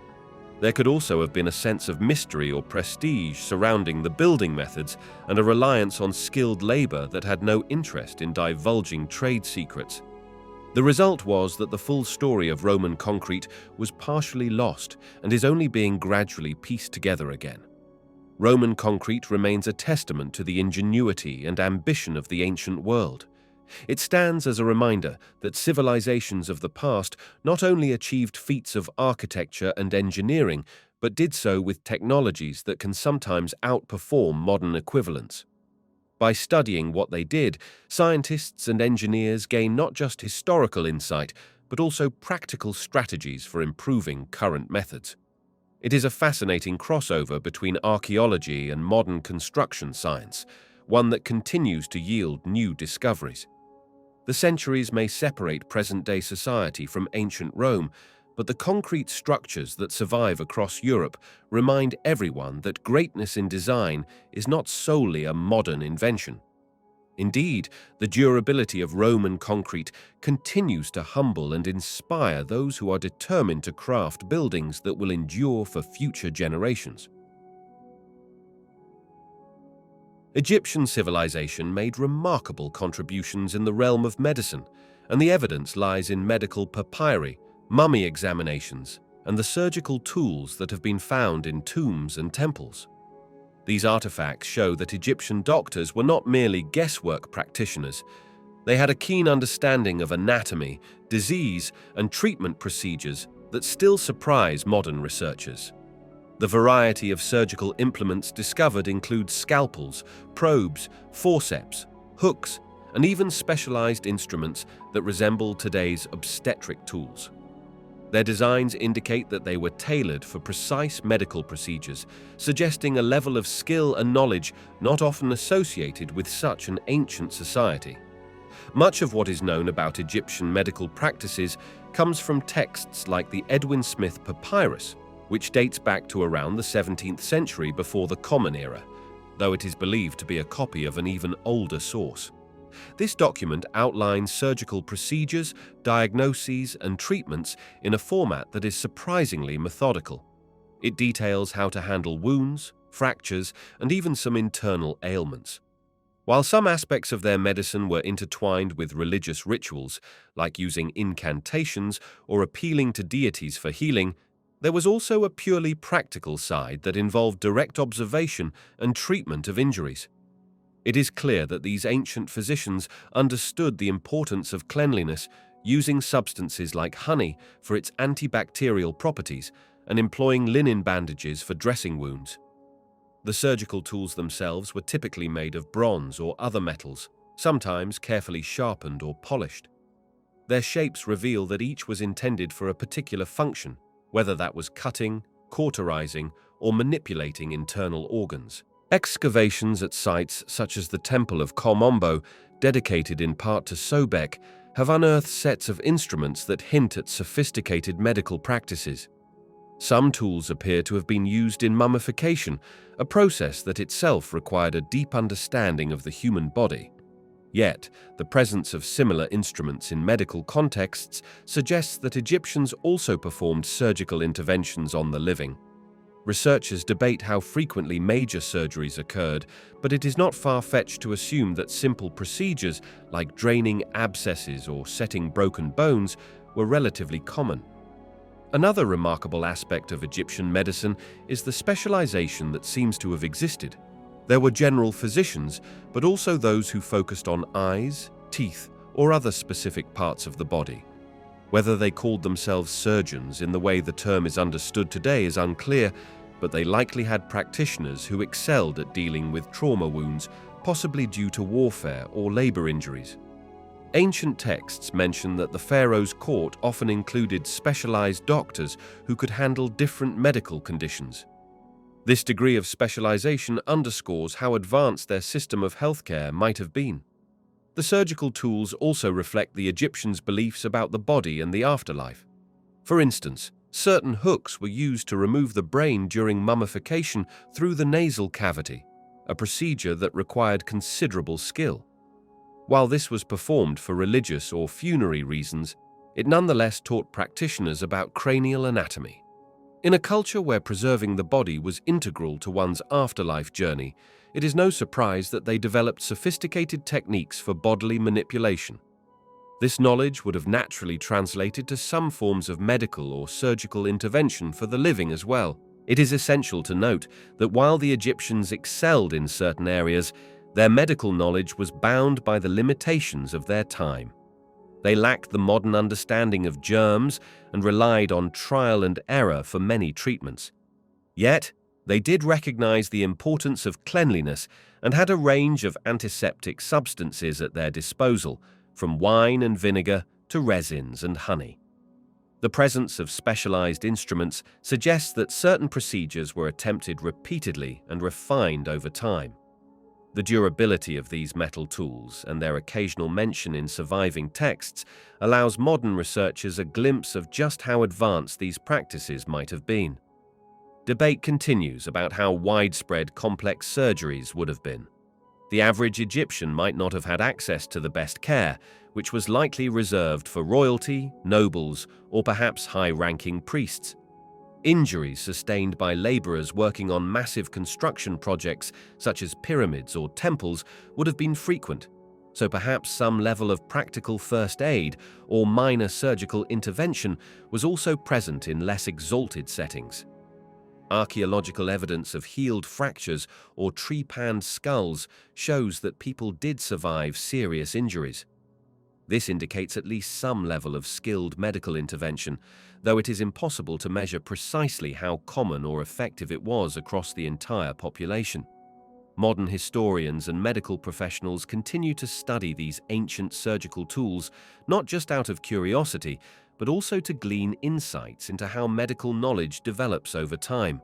There could also have been a sense of mystery or prestige surrounding the building methods and a reliance on skilled labor that had no interest in divulging trade secrets. The result was that the full story of Roman concrete was partially lost and is only being gradually pieced together again. Roman concrete remains a testament to the ingenuity and ambition of the ancient world. It stands as a reminder that civilizations of the past not only achieved feats of architecture and engineering, but did so with technologies that can sometimes outperform modern equivalents. By studying what they did, scientists and engineers gain not just historical insight, but also practical strategies for improving current methods. It is a fascinating crossover between archaeology and modern construction science, one that continues to yield new discoveries. The centuries may separate present-day society from ancient Rome, but the concrete structures that survive across Europe remind everyone that greatness in design is not solely a modern invention. Indeed, the durability of Roman concrete continues to humble and inspire those who are determined to craft buildings that will endure for future generations. Egyptian civilization made remarkable contributions in the realm of medicine, and the evidence lies in medical papyri, mummy examinations, and the surgical tools that have been found in tombs and temples. These artifacts show that Egyptian doctors were not merely guesswork practitioners. They had a keen understanding of anatomy, disease, and treatment procedures that still surprise modern researchers. The variety of surgical implements discovered includes scalpels, probes, forceps, hooks, and even specialized instruments that resemble today's obstetric tools. Their designs indicate that they were tailored for precise medical procedures, suggesting a level of skill and knowledge not often associated with such an ancient society. Much of what is known about Egyptian medical practices comes from texts like the Edwin Smith Papyrus, which dates back to around the 17th century before the Common Era, though it is believed to be a copy of an even older source. This document outlines surgical procedures, diagnoses, and treatments in a format that is surprisingly methodical. It details how to handle wounds, fractures, and even some internal ailments. While some aspects of their medicine were intertwined with religious rituals, like using incantations or appealing to deities for healing, there was also a purely practical side that involved direct observation and treatment of injuries. It is clear that these ancient physicians understood the importance of cleanliness, using substances like honey for its antibacterial properties and employing linen bandages for dressing wounds. The surgical tools themselves were typically made of bronze or other metals, sometimes carefully sharpened or polished. Their shapes reveal that each was intended for a particular function, whether that was cutting, cauterizing, or manipulating internal organs. Excavations at sites such as the Temple of Komombo, dedicated in part to Sobek, have unearthed sets of instruments that hint at sophisticated medical practices. Some tools appear to have been used in mummification, a process that itself required a deep understanding of the human body. Yet, the presence of similar instruments in medical contexts suggests that Egyptians also performed surgical interventions on the living. Researchers debate how frequently major surgeries occurred, but it is not far-fetched to assume that simple procedures like draining abscesses or setting broken bones were relatively common. Another remarkable aspect of Egyptian medicine is the specialization that seems to have existed. There were general physicians, but also those who focused on eyes, teeth, or other specific parts of the body. Whether they called themselves surgeons in the way the term is understood today is unclear, but they likely had practitioners who excelled at dealing with trauma wounds, possibly due to warfare or labor injuries. Ancient texts mention that the pharaoh's court often included specialized doctors who could handle different medical conditions. This degree of specialization underscores how advanced their system of healthcare might have been. The surgical tools also reflect the Egyptians' beliefs about the body and the afterlife. For instance, certain hooks were used to remove the brain during mummification through the nasal cavity, a procedure that required considerable skill. While this was performed for religious or funerary reasons, it nonetheless taught practitioners about cranial anatomy. In a culture where preserving the body was integral to one's afterlife journey, it is no surprise that they developed sophisticated techniques for bodily manipulation. This knowledge would have naturally translated to some forms of medical or surgical intervention for the living as well. It is essential to note that while the Egyptians excelled in certain areas, their medical knowledge was bound by the limitations of their time. They lacked the modern understanding of germs and relied on trial and error for many treatments. Yet, they did recognize the importance of cleanliness and had a range of antiseptic substances at their disposal, from wine and vinegar to resins and honey. The presence of specialized instruments suggests that certain procedures were attempted repeatedly and refined over time. The durability of these metal tools and their occasional mention in surviving texts allows modern researchers a glimpse of just how advanced these practices might have been. Debate continues about how widespread complex surgeries would have been. The average Egyptian might not have had access to the best care, which was likely reserved for royalty, nobles, or perhaps high-ranking priests. Injuries sustained by laborers working on massive construction projects such as pyramids or temples would have been frequent, so perhaps some level of practical first aid or minor surgical intervention was also present in less exalted settings. Archaeological evidence of healed fractures or trepanned skulls shows that people did survive serious injuries. This indicates at least some level of skilled medical intervention, though it is impossible to measure precisely how common or effective it was across the entire population. Modern historians and medical professionals continue to study these ancient surgical tools, not just out of curiosity, but also to glean insights into how medical knowledge develops over time.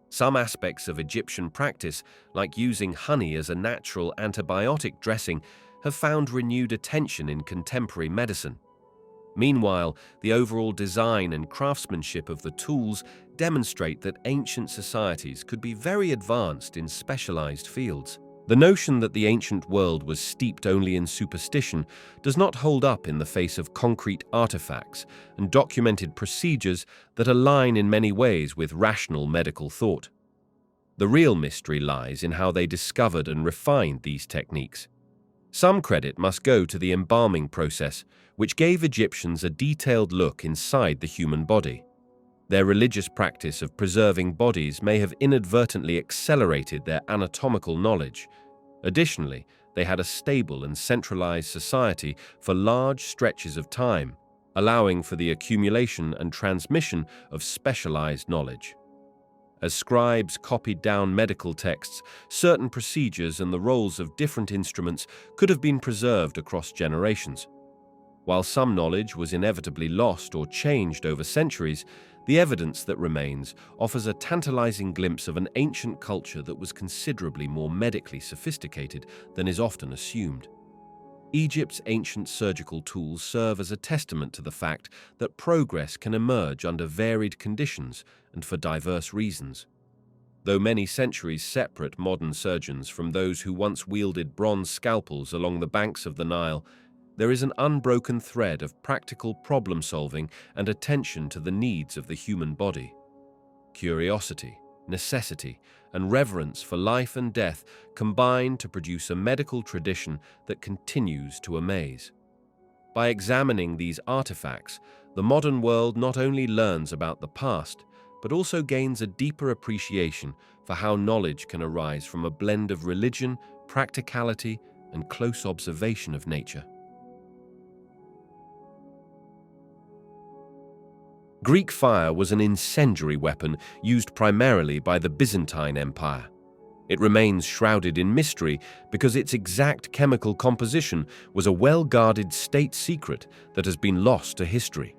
Some aspects of Egyptian practice, like using honey as a natural antibiotic dressing, have found renewed attention in contemporary medicine. Meanwhile, the overall design and craftsmanship of the tools demonstrate that ancient societies could be very advanced in specialized fields. The notion that the ancient world was steeped only in superstition does not hold up in the face of concrete artifacts and documented procedures that align in many ways with rational medical thought. The real mystery lies in how they discovered and refined these techniques. Some credit must go to the embalming process, which gave Egyptians a detailed look inside the human body. Their religious practice of preserving bodies may have inadvertently accelerated their anatomical knowledge. Additionally, they had a stable and centralized society for large stretches of time, allowing for the accumulation and transmission of specialized knowledge. As scribes copied down medical texts, certain procedures and the roles of different instruments could have been preserved across generations. While some knowledge was inevitably lost or changed over centuries, the evidence that remains offers a tantalizing glimpse of an ancient culture that was considerably more medically sophisticated than is often assumed. Egypt's ancient surgical tools serve as a testament to the fact that progress can emerge under varied conditions and for diverse reasons. Though many centuries separate modern surgeons from those who once wielded bronze scalpels along the banks of the Nile, there is an unbroken thread of practical problem-solving and attention to the needs of the human body. Curiosity, necessity, and reverence for life and death combine to produce a medical tradition that continues to amaze. By examining these artifacts, the modern world not only learns about the past, but also gains a deeper appreciation for how knowledge can arise from a blend of religion, practicality, and close observation of nature. Greek fire was an incendiary weapon used primarily by the Byzantine Empire. It remains shrouded in mystery because its exact chemical composition was a well-guarded state secret that has been lost to history.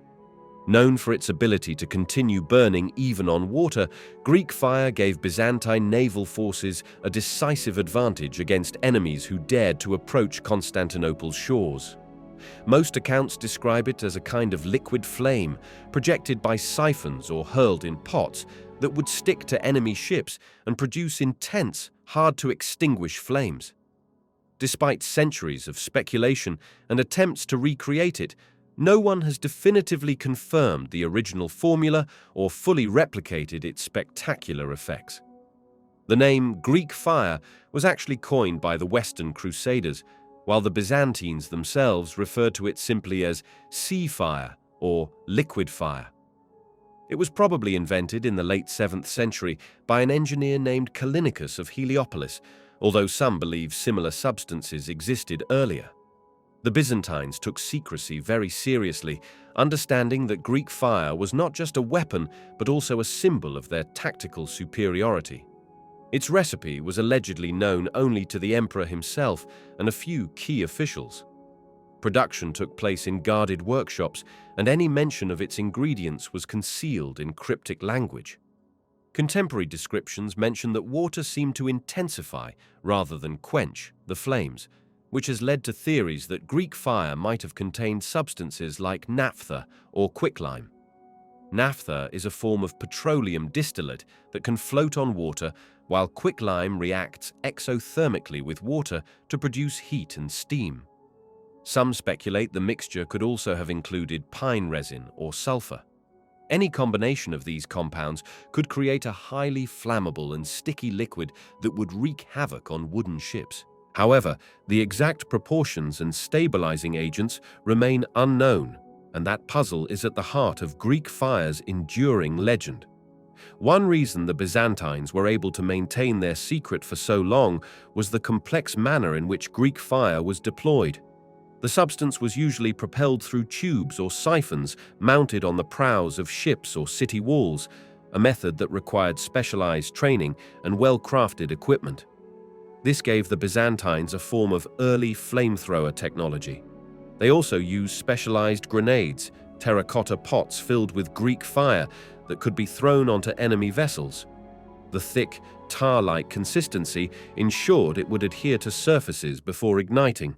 Known for its ability to continue burning even on water, Greek fire gave Byzantine naval forces a decisive advantage against enemies who dared to approach Constantinople's shores. Most accounts describe it as a kind of liquid flame, projected by siphons or hurled in pots, that would stick to enemy ships and produce intense, hard-to-extinguish flames. Despite centuries of speculation and attempts to recreate it, no one has definitively confirmed the original formula or fully replicated its spectacular effects. The name Greek fire was actually coined by the Western Crusaders, while the Byzantines themselves referred to it simply as sea fire or liquid fire. It was probably invented in the late 7th century by an engineer named Callinicus of Heliopolis, although some believe similar substances existed earlier. The Byzantines took secrecy very seriously, understanding that Greek fire was not just a weapon but also a symbol of their tactical superiority. Its recipe was allegedly known only to the emperor himself and a few key officials. Production took place in guarded workshops, and any mention of its ingredients was concealed in cryptic language. Contemporary descriptions mention that water seemed to intensify rather than quench the flames, which has led to theories that Greek fire might have contained substances like naphtha or quicklime. Naphtha is a form of petroleum distillate that can float on water, while quicklime reacts exothermically with water to produce heat and steam. Some speculate the mixture could also have included pine resin or sulfur. Any combination of these compounds could create a highly flammable and sticky liquid that would wreak havoc on wooden ships. However, the exact proportions and stabilizing agents remain unknown, and that puzzle is at the heart of Greek fire's enduring legend. One reason the Byzantines were able to maintain their secret for so long was the complex manner in which Greek fire was deployed. The substance was usually propelled through tubes or siphons mounted on the prows of ships or city walls, a method that required specialized training and well-crafted equipment. This gave the Byzantines a form of early flamethrower technology. They also used specialized grenades, terracotta pots filled with Greek fire that could be thrown onto enemy vessels. The thick, tar-like consistency ensured it would adhere to surfaces before igniting.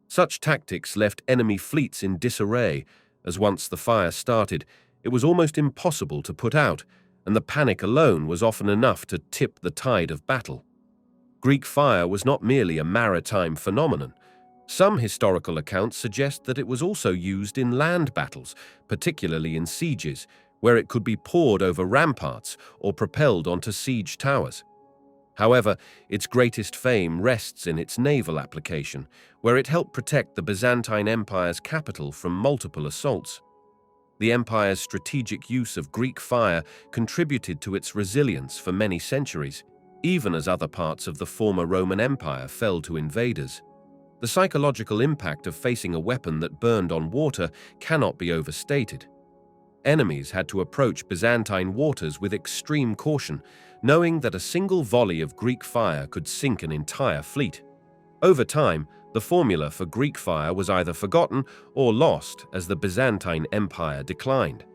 Such tactics left enemy fleets in disarray, as once the fire started, it was almost impossible to put out, and the panic alone was often enough to tip the tide of battle. Greek fire was not merely a maritime phenomenon. Some historical accounts suggest that it was also used in land battles, particularly in sieges, where it could be poured over ramparts or propelled onto siege towers. However, its greatest fame rests in its naval application, where it helped protect the Byzantine Empire's capital from multiple assaults. The empire's strategic use of Greek fire contributed to its resilience for many centuries, even as other parts of the former Roman Empire fell to invaders. The psychological impact of facing a weapon that burned on water cannot be overstated. Enemies had to approach Byzantine waters with extreme caution, knowing that a single volley of Greek fire could sink an entire fleet. Over time, the formula for Greek fire was either forgotten or lost as the Byzantine Empire declined.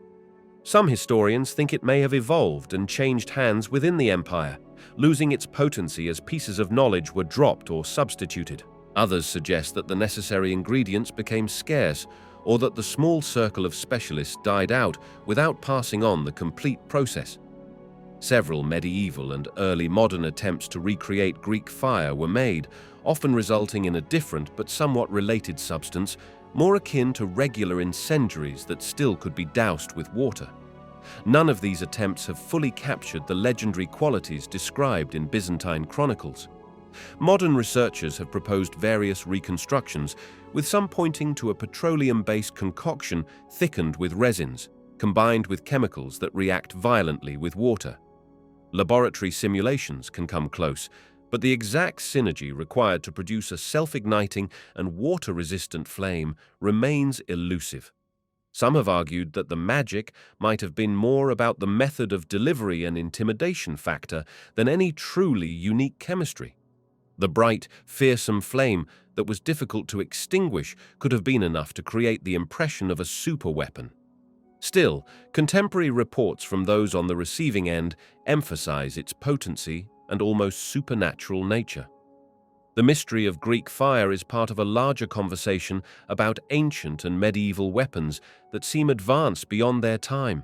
Some historians think it may have evolved and changed hands within the empire, losing its potency as pieces of knowledge were dropped or substituted. Others suggest that the necessary ingredients became scarce, or that the small circle of specialists died out without passing on the complete process. Several medieval and early modern attempts to recreate Greek fire were made, often resulting in a different but somewhat related substance, more akin to regular incendiaries that still could be doused with water. None of these attempts have fully captured the legendary qualities described in Byzantine chronicles. Modern researchers have proposed various reconstructions, with some pointing to a petroleum-based concoction thickened with resins, combined with chemicals that react violently with water. Laboratory simulations can come close, but the exact synergy required to produce a self-igniting and water-resistant flame remains elusive. Some have argued that the magic might have been more about the method of delivery and intimidation factor than any truly unique chemistry. The bright, fearsome flame that was difficult to extinguish could have been enough to create the impression of a superweapon. Still, contemporary reports from those on the receiving end emphasize its potency and almost supernatural nature. The mystery of Greek fire is part of a larger conversation about ancient and medieval weapons that seem advanced beyond their time.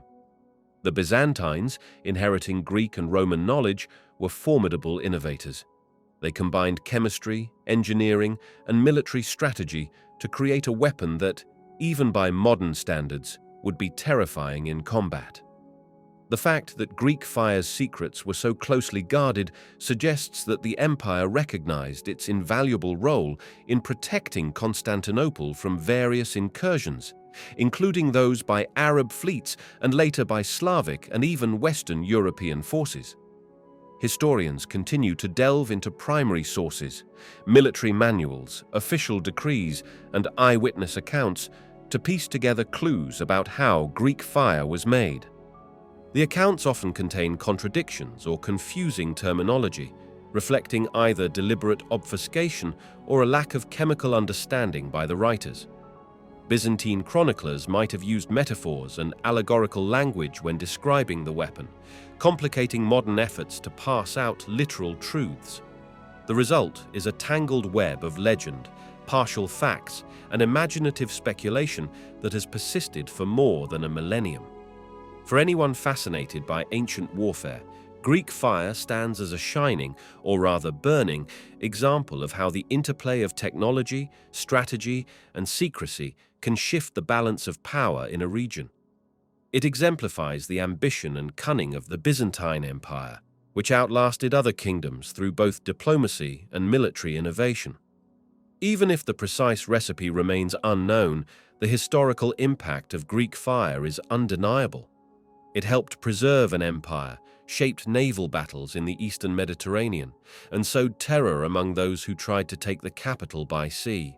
The Byzantines, inheriting Greek and Roman knowledge, were formidable innovators. They combined chemistry, engineering, and military strategy to create a weapon that, even by modern standards, would be terrifying in combat. The fact that Greek fire's secrets were so closely guarded suggests that the empire recognized its invaluable role in protecting Constantinople from various incursions, including those by Arab fleets and later by Slavic and even Western European forces. Historians continue to delve into primary sources, military manuals, official decrees, and eyewitness accounts to piece together clues about how Greek fire was made. The accounts often contain contradictions or confusing terminology, reflecting either deliberate obfuscation or a lack of chemical understanding by the writers. Byzantine chroniclers might have used metaphors and allegorical language when describing the weapon, complicating modern efforts to parse out literal truths. The result is a tangled web of legend, partial facts, and imaginative speculation that has persisted for more than a millennium. For anyone fascinated by ancient warfare, Greek fire stands as a shining, or rather burning, example of how the interplay of technology, strategy, and secrecy can shift the balance of power in a region. It exemplifies the ambition and cunning of the Byzantine Empire, which outlasted other kingdoms through both diplomacy and military innovation. Even if the precise recipe remains unknown, the historical impact of Greek fire is undeniable. It helped preserve an empire, shaped naval battles in the eastern Mediterranean, and sowed terror among those who tried to take the capital by sea.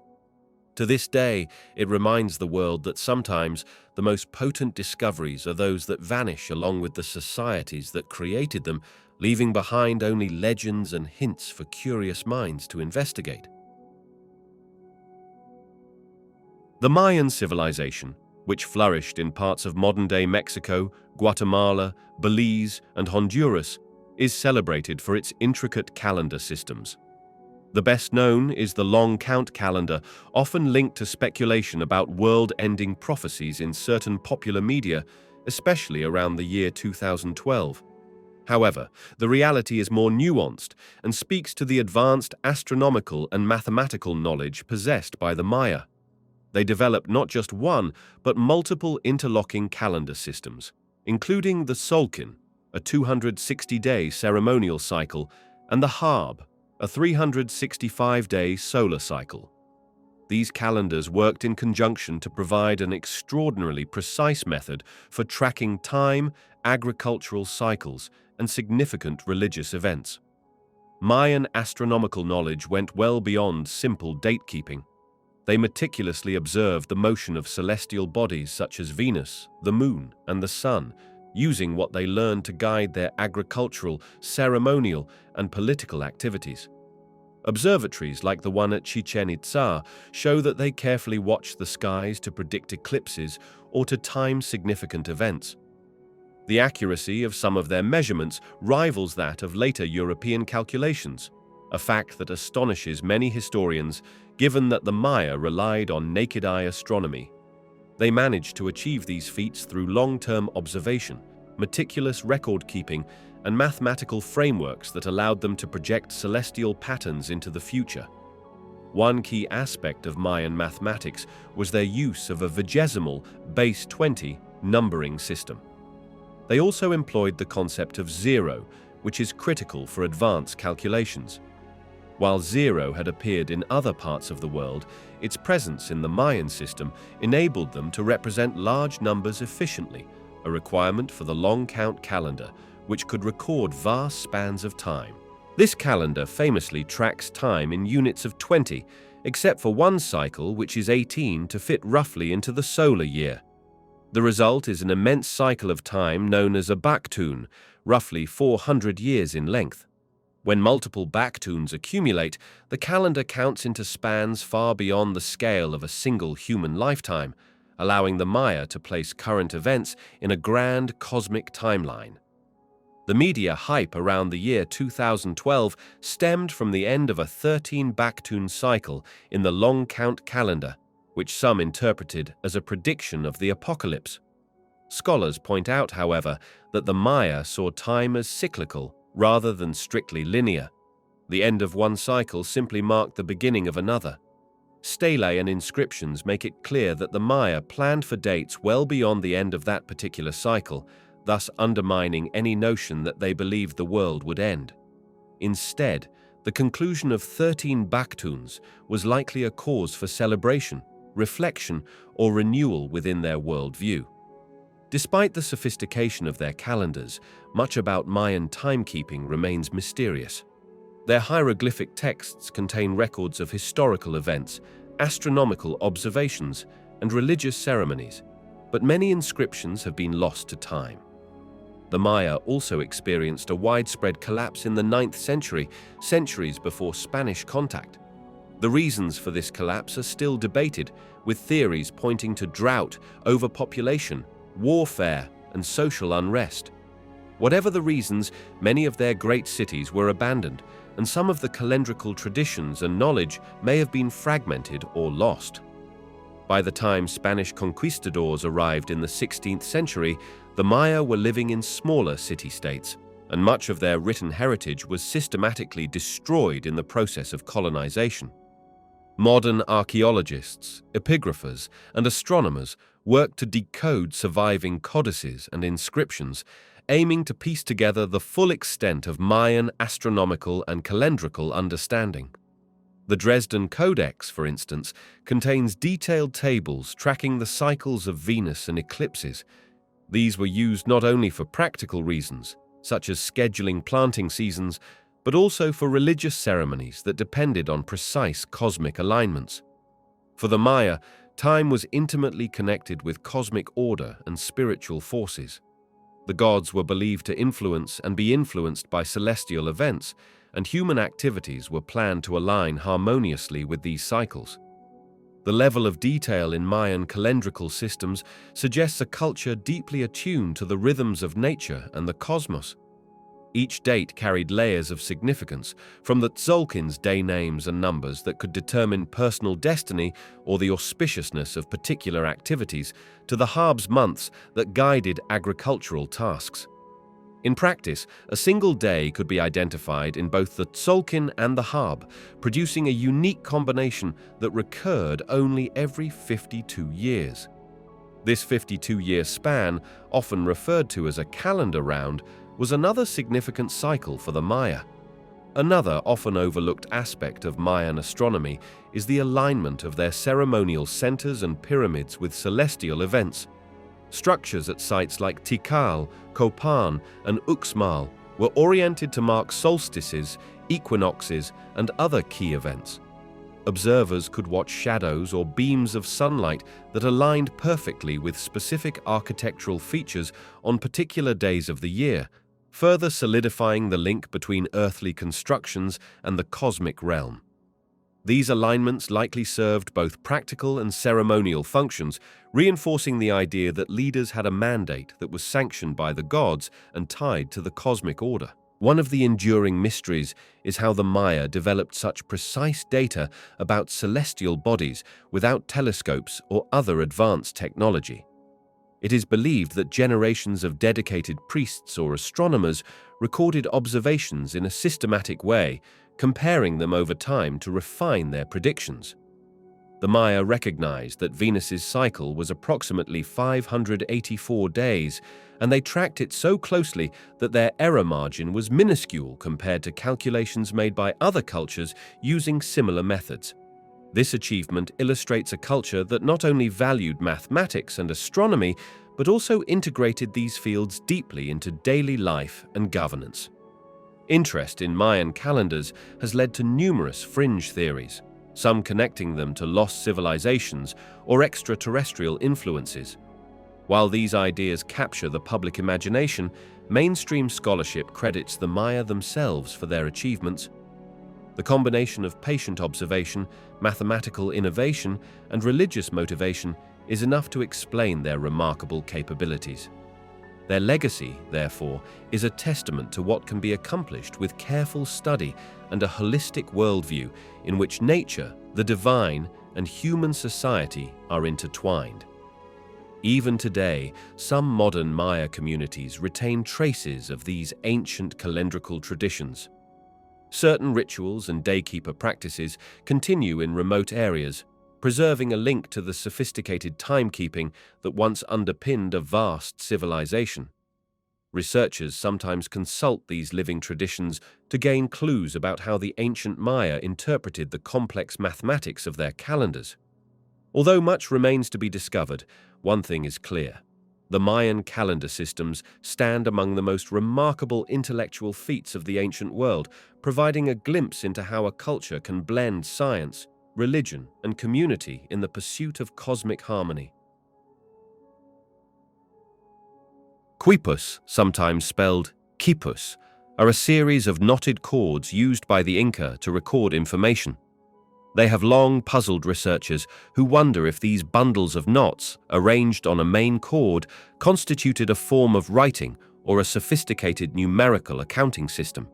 To this day, it reminds the world that sometimes the most potent discoveries are those that vanish along with the societies that created them, leaving behind only legends and hints for curious minds to investigate. The Mayan civilization, which flourished in parts of modern-day Mexico, Guatemala, Belize, and Honduras, is celebrated for its intricate calendar systems. The best known is the long count calendar, often linked to speculation about world-ending prophecies in certain popular media, especially around the year 2012. However, the reality is more nuanced and speaks to the advanced astronomical and mathematical knowledge possessed by the Maya. They developed not just one, but multiple interlocking calendar systems, including the Solkin, a 260-day ceremonial cycle, and the Harb, a 365-day solar cycle. These calendars worked in conjunction to provide an extraordinarily precise method for tracking time, agricultural cycles, and significant religious events. Mayan astronomical knowledge went well beyond simple date-keeping. They meticulously observed the motion of celestial bodies such as Venus, the Moon, and the Sun, using what they learned to guide their agricultural, ceremonial, and political activities. Observatories like the one at Chichen Itza show that they carefully watched the skies to predict eclipses or to time significant events. The accuracy of some of their measurements rivals that of later European calculations, a fact that astonishes many historians given that the Maya relied on naked-eye astronomy. They managed to achieve these feats through long-term observation, meticulous record-keeping, and mathematical frameworks that allowed them to project celestial patterns into the future. One key aspect of Mayan mathematics was their use of a vigesimal, base 20, numbering system. They also employed the concept of zero, which is critical for advanced calculations. While zero had appeared in other parts of the world, its presence in the Mayan system enabled them to represent large numbers efficiently, a requirement for the long count calendar, which could record vast spans of time. This calendar famously tracks time in units of 20, except for one cycle which is 18 to fit roughly into the solar year. The result is an immense cycle of time known as a Baktun, roughly 400 years in length. When multiple Baktuns accumulate, the calendar counts into spans far beyond the scale of a single human lifetime, allowing the Maya to place current events in a grand cosmic timeline. The media hype around the year 2012 stemmed from the end of a 13 Baktun cycle in the long count calendar, which some interpreted as a prediction of the apocalypse. Scholars point out, however, that the Maya saw time as cyclical rather than strictly linear. The end of one cycle simply marked the beginning of another. Stelae and inscriptions make it clear that the Maya planned for dates well beyond the end of that particular cycle, thus undermining any notion that they believed the world would end. Instead, the conclusion of 13 Baktuns was likely a cause for celebration, reflection, or renewal within their worldview. Despite the sophistication of their calendars, much about Mayan timekeeping remains mysterious. Their hieroglyphic texts contain records of historical events, astronomical observations, and religious ceremonies, but many inscriptions have been lost to time. The Maya also experienced a widespread collapse in the 9th century, centuries before Spanish contact. The reasons for this collapse are still debated, with theories pointing to drought, overpopulation, warfare, and social unrest. Whatever the reasons, many of their great cities were abandoned, and some of the calendrical traditions and knowledge may have been fragmented or lost. By the time Spanish conquistadors arrived in the 16th century, the Maya were living in smaller city-states, and much of their written heritage was systematically destroyed in the process of colonization. Modern archaeologists, epigraphers, and astronomers work to decode surviving codices and inscriptions, aiming to piece together the full extent of Mayan astronomical and calendrical understanding. The Dresden Codex, for instance, contains detailed tables tracking the cycles of Venus and eclipses. These were used not only for practical reasons, such as scheduling planting seasons, but also for religious ceremonies that depended on precise cosmic alignments. For the Maya, time was intimately connected with cosmic order and spiritual forces. The gods were believed to influence and be influenced by celestial events, and human activities were planned to align harmoniously with these cycles. The level of detail in Mayan calendrical systems suggests a culture deeply attuned to the rhythms of nature and the cosmos. Each date carried layers of significance, from the Tzolk'in's day names and numbers that could determine personal destiny or the auspiciousness of particular activities, to the Hab's months that guided agricultural tasks. In practice, a single day could be identified in both the Tzolk'in and the Hab, producing a unique combination that recurred only every 52 years. This 52-year span, often referred to as a calendar round, was another significant cycle for the Maya. Another often overlooked aspect of Mayan astronomy is the alignment of their ceremonial centers and pyramids with celestial events. Structures at sites like Tikal, Copan, and Uxmal were oriented to mark solstices, equinoxes, and other key events. Observers could watch shadows or beams of sunlight that aligned perfectly with specific architectural features on particular days of the year, further solidifying the link between earthly constructions and the cosmic realm. These alignments likely served both practical and ceremonial functions, reinforcing the idea that leaders had a mandate that was sanctioned by the gods and tied to the cosmic order. One of the enduring mysteries is how the Maya developed such precise data about celestial bodies without telescopes or other advanced technology. It is believed that generations of dedicated priests or astronomers recorded observations in a systematic way, comparing them over time to refine their predictions. The Maya recognized that Venus's cycle was approximately 584 days, and they tracked it so closely that their error margin was minuscule compared to calculations made by other cultures using similar methods. This achievement illustrates a culture that not only valued mathematics and astronomy, but also integrated these fields deeply into daily life and governance. Interest in Mayan calendars has led to numerous fringe theories, some connecting them to lost civilizations or extraterrestrial influences. While these ideas capture the public imagination, mainstream scholarship credits the Maya themselves for their achievements. The combination of patient observation, mathematical innovation, and religious motivation is enough to explain their remarkable capabilities. Their legacy, therefore, is a testament to what can be accomplished with careful study and a holistic worldview in which nature, the divine, and human society are intertwined. Even today, some modern Maya communities retain traces of these ancient calendrical traditions. Certain rituals and daykeeper practices continue in remote areas, preserving a link to the sophisticated timekeeping that once underpinned a vast civilization. Researchers sometimes consult these living traditions to gain clues about how the ancient Maya interpreted the complex mathematics of their calendars. Although much remains to be discovered, one thing is clear. The Mayan calendar systems stand among the most remarkable intellectual feats of the ancient world, providing a glimpse into how a culture can blend science, religion, and community in the pursuit of cosmic harmony. Quipus, sometimes spelled quipus, are a series of knotted cords used by the Inca to record information. They have long puzzled researchers who wonder if these bundles of knots, arranged on a main cord, constituted a form of writing or a sophisticated numerical accounting system.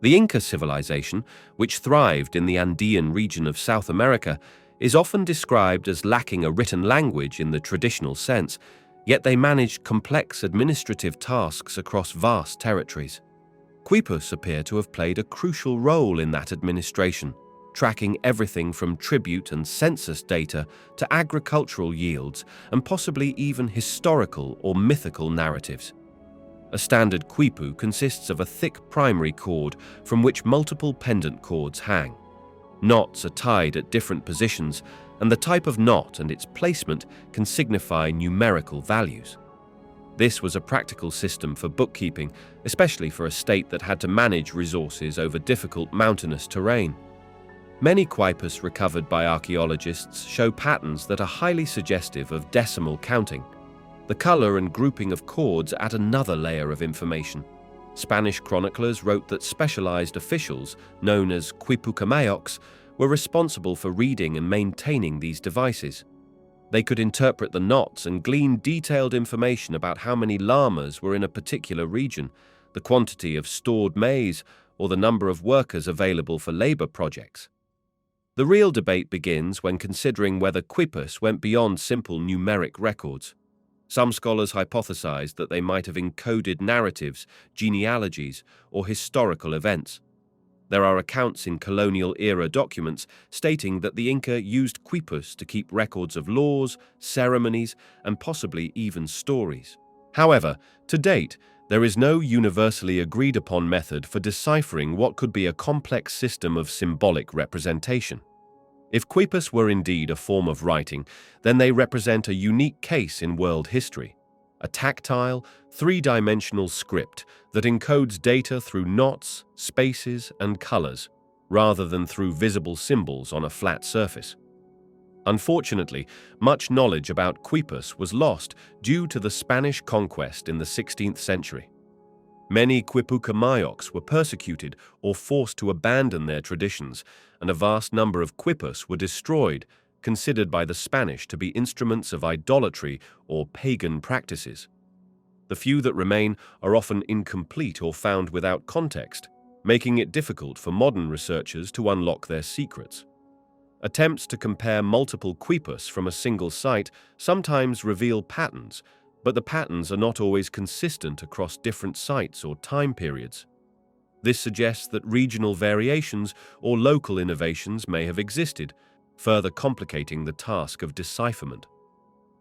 The Inca civilization, which thrived in the Andean region of South America, is often described as lacking a written language in the traditional sense, yet they managed complex administrative tasks across vast territories. Quipus appear to have played a crucial role in that administration, tracking everything from tribute and census data to agricultural yields and possibly even historical or mythical narratives. A standard quipu consists of a thick primary cord from which multiple pendant cords hang. Knots are tied at different positions, and the type of knot and its placement can signify numerical values. This was a practical system for bookkeeping, especially for a state that had to manage resources over difficult mountainous terrain. Many quipus recovered by archaeologists show patterns that are highly suggestive of decimal counting. The color and grouping of cords add another layer of information. Spanish chroniclers wrote that specialized officials, known as quipucamayos, were responsible for reading and maintaining these devices. They could interpret the knots and glean detailed information about how many llamas were in a particular region, the quantity of stored maize, or the number of workers available for labor projects. The real debate begins when considering whether quipus went beyond simple numeric records. Some scholars hypothesized that they might have encoded narratives, genealogies, or historical events. There are accounts in colonial-era documents stating that the Inca used quipus to keep records of laws, ceremonies, and possibly even stories. However, to date, there is no universally agreed-upon method for deciphering what could be a complex system of symbolic representation. If quipus were indeed a form of writing, then they represent a unique case in world history. A tactile, three-dimensional script that encodes data through knots, spaces, and colors, rather than through visible symbols on a flat surface. Unfortunately, much knowledge about quipus was lost due to the Spanish conquest in the 16th century. Many quipucamayos were persecuted or forced to abandon their traditions, and a vast number of quipus were destroyed, considered by the Spanish to be instruments of idolatry or pagan practices. The few that remain are often incomplete or found without context, making it difficult for modern researchers to unlock their secrets. Attempts to compare multiple quipus from a single site sometimes reveal patterns, but the patterns are not always consistent across different sites or time periods. This suggests that regional variations or local innovations may have existed, further complicating the task of decipherment.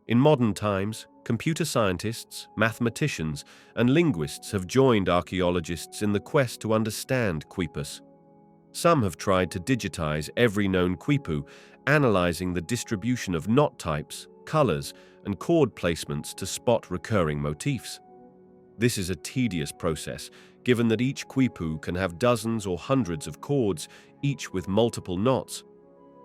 In modern times, computer scientists, mathematicians, and linguists have joined archaeologists in the quest to understand quipus. Some have tried to digitize every known quipu, analyzing the distribution of knot types, colors, and chord placements to spot recurring motifs. This is a tedious process, given that each quipu can have dozens or hundreds of chords, each with multiple knots.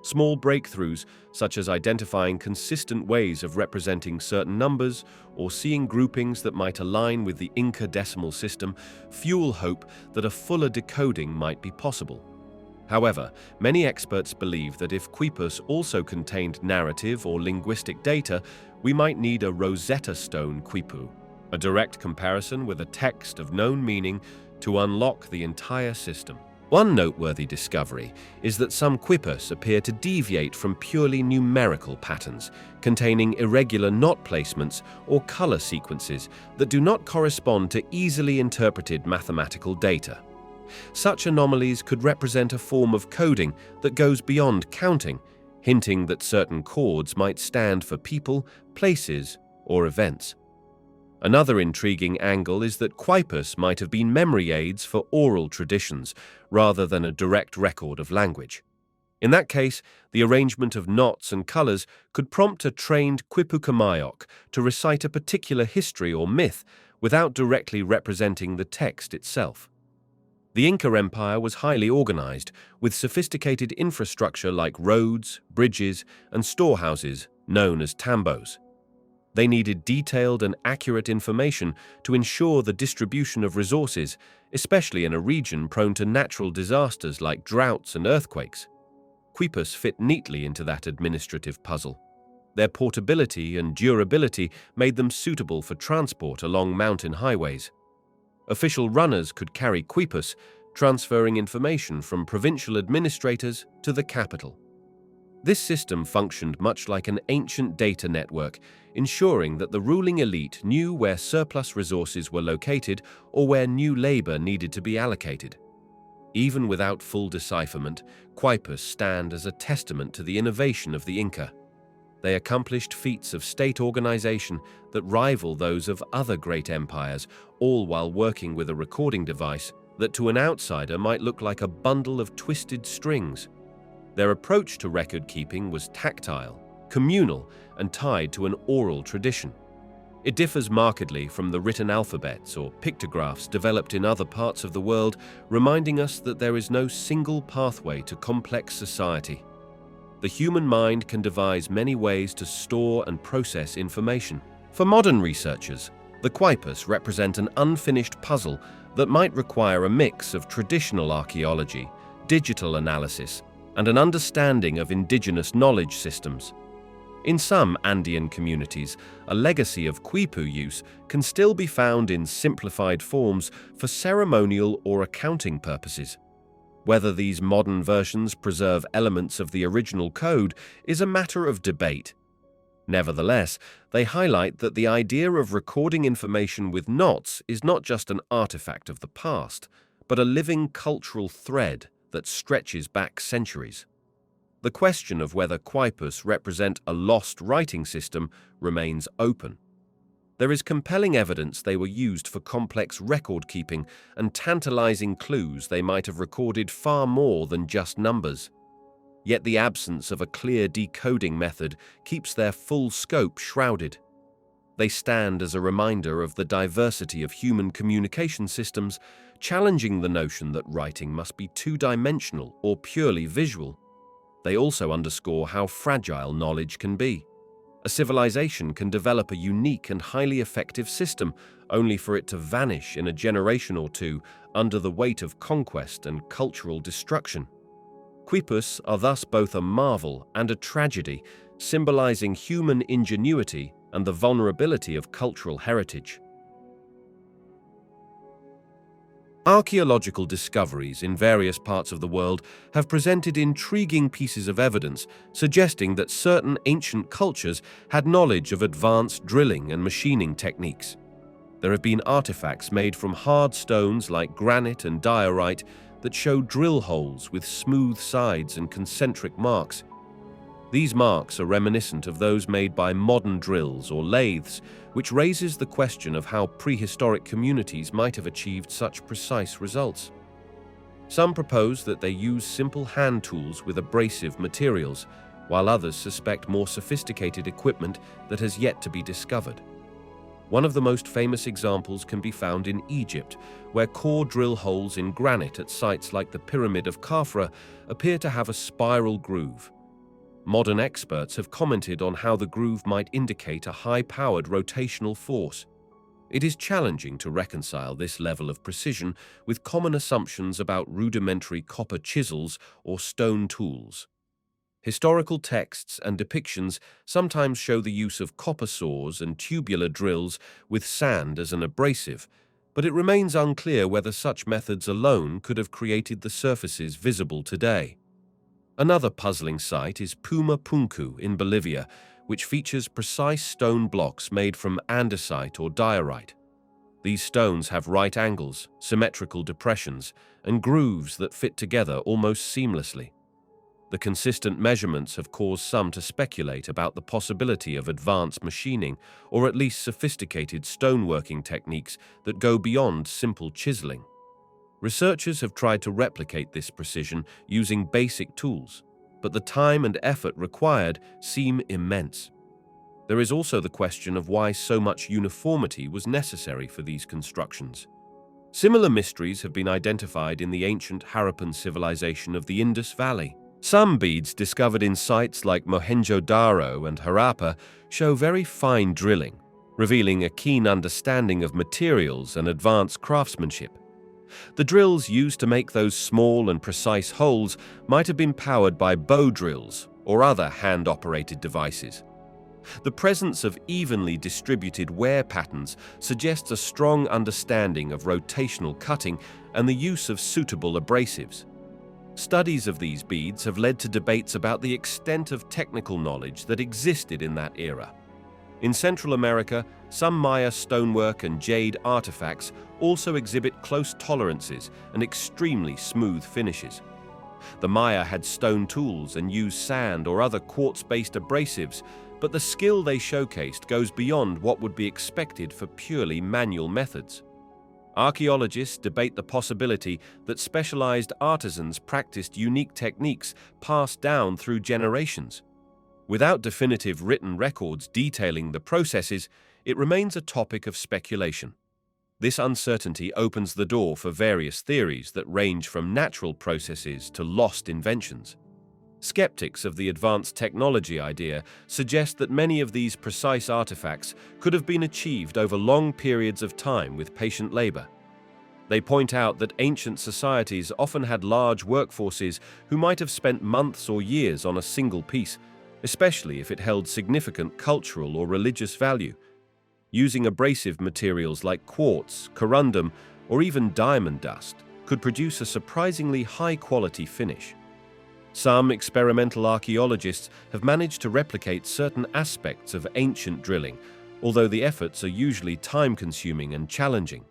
Small breakthroughs, such as identifying consistent ways of representing certain numbers or seeing groupings that might align with the Inca decimal system, fuel hope that a fuller decoding might be possible. However, many experts believe that if quipus also contained narrative or linguistic data, we might need a Rosetta Stone quipu, a direct comparison with a text of known meaning to unlock the entire system. One noteworthy discovery is that some quipus appear to deviate from purely numerical patterns, containing irregular knot placements or color sequences that do not correspond to easily interpreted mathematical data. Such anomalies could represent a form of coding that goes beyond counting, hinting that certain chords might stand for people, places, or events. Another intriguing angle is that quipus might have been memory aids for oral traditions, rather than a direct record of language. In that case, the arrangement of knots and colors could prompt a trained quipucamayos to recite a particular history or myth without directly representing the text itself. The Inca Empire was highly organized, with sophisticated infrastructure like roads, bridges, and storehouses known as tambos. They needed detailed and accurate information to ensure the distribution of resources, especially in a region prone to natural disasters like droughts and earthquakes. Quipus fit neatly into that administrative puzzle. Their portability and durability made them suitable for transport along mountain highways. Official runners could carry quipus, transferring information from provincial administrators to the capital. This system functioned much like an ancient data network, ensuring that the ruling elite knew where surplus resources were located or where new labor needed to be allocated. Even without full decipherment, quipus stand as a testament to the innovation of the Inca. They accomplished feats of state organization that rival those of other great empires, all while working with a recording device that to an outsider might look like a bundle of twisted strings. Their approach to record-keeping was tactile, communal, and tied to an oral tradition. It differs markedly from the written alphabets or pictographs developed in other parts of the world, reminding us that there is no single pathway to complex society. The human mind can devise many ways to store and process information. For modern researchers, the quipus represent an unfinished puzzle that might require a mix of traditional archaeology, digital analysis, and an understanding of indigenous knowledge systems. In some Andean communities, a legacy of quipu use can still be found in simplified forms for ceremonial or accounting purposes. Whether these modern versions preserve elements of the original code is a matter of debate. Nevertheless, they highlight that the idea of recording information with knots is not just an artifact of the past, but a living cultural thread that stretches back centuries. The question of whether quipus represent a lost writing system remains open. There is compelling evidence they were used for complex record-keeping and tantalizing clues they might have recorded far more than just numbers. Yet the absence of a clear decoding method keeps their full scope shrouded. They stand as a reminder of the diversity of human communication systems, challenging the notion that writing must be two-dimensional or purely visual. They also underscore how fragile knowledge can be. A civilization can develop a unique and highly effective system, only for it to vanish in a generation or two under the weight of conquest and cultural destruction. Quipus are thus both a marvel and a tragedy, symbolizing human ingenuity and the vulnerability of cultural heritage. Archaeological discoveries in various parts of the world have presented intriguing pieces of evidence suggesting that certain ancient cultures had knowledge of advanced drilling and machining techniques. There have been artifacts made from hard stones like granite and diorite that show drill holes with smooth sides and concentric marks. These marks are reminiscent of those made by modern drills or lathes, which raises the question of how prehistoric communities might have achieved such precise results. Some propose that they use simple hand tools with abrasive materials, while others suspect more sophisticated equipment that has yet to be discovered. One of the most famous examples can be found in Egypt, where core drill holes in granite at sites like the Pyramid of Khafra appear to have a spiral groove. Modern experts have commented on how the groove might indicate a high-powered rotational force. It is challenging to reconcile this level of precision with common assumptions about rudimentary copper chisels or stone tools. Historical texts and depictions sometimes show the use of copper saws and tubular drills with sand as an abrasive, but it remains unclear whether such methods alone could have created the surfaces visible today. Another puzzling site is Puma Punku in Bolivia, which features precise stone blocks made from andesite or diorite. These stones have right angles, symmetrical depressions, and grooves that fit together almost seamlessly. The consistent measurements have caused some to speculate about the possibility of advanced machining, or at least sophisticated stoneworking techniques that go beyond simple chiseling. Researchers have tried to replicate this precision using basic tools, but the time and effort required seem immense. There is also the question of why so much uniformity was necessary for these constructions. Similar mysteries have been identified in the ancient Harappan civilization of the Indus Valley. Some beads discovered in sites like Mohenjo-Daro and Harappa show very fine drilling, revealing a keen understanding of materials and advanced craftsmanship. The drills used to make those small and precise holes might have been powered by bow drills or other hand-operated devices. The presence of evenly distributed wear patterns suggests a strong understanding of rotational cutting and the use of suitable abrasives. Studies of these beads have led to debates about the extent of technical knowledge that existed in that era. In Central America, some Maya stonework and jade artifacts also exhibit close tolerances and extremely smooth finishes. The Maya had stone tools and used sand or other quartz-based abrasives, but the skill they showcased goes beyond what would be expected for purely manual methods. Archaeologists debate the possibility that specialized artisans practiced unique techniques passed down through generations. Without definitive written records detailing the processes, it remains a topic of speculation. This uncertainty opens the door for various theories that range from natural processes to lost inventions. Skeptics of the advanced technology idea suggest that many of these precise artifacts could have been achieved over long periods of time with patient labor. They point out that ancient societies often had large workforces who might have spent months or years on a single piece, especially if it held significant cultural or religious value. Using abrasive materials like quartz, corundum, or even diamond dust could produce a surprisingly high-quality finish. Some experimental archaeologists have managed to replicate certain aspects of ancient drilling, although the efforts are usually time-consuming and challenging.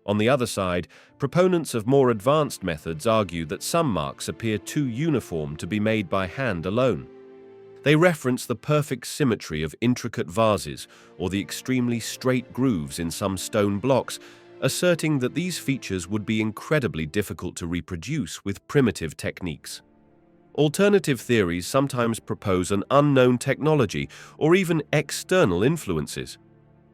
On the other side, proponents of more advanced methods argue that some marks appear too uniform to be made by hand alone. They reference the perfect symmetry of intricate vases or the extremely straight grooves in some stone blocks, asserting that these features would be incredibly difficult to reproduce with primitive techniques. Alternative theories sometimes propose an unknown technology or even external influences.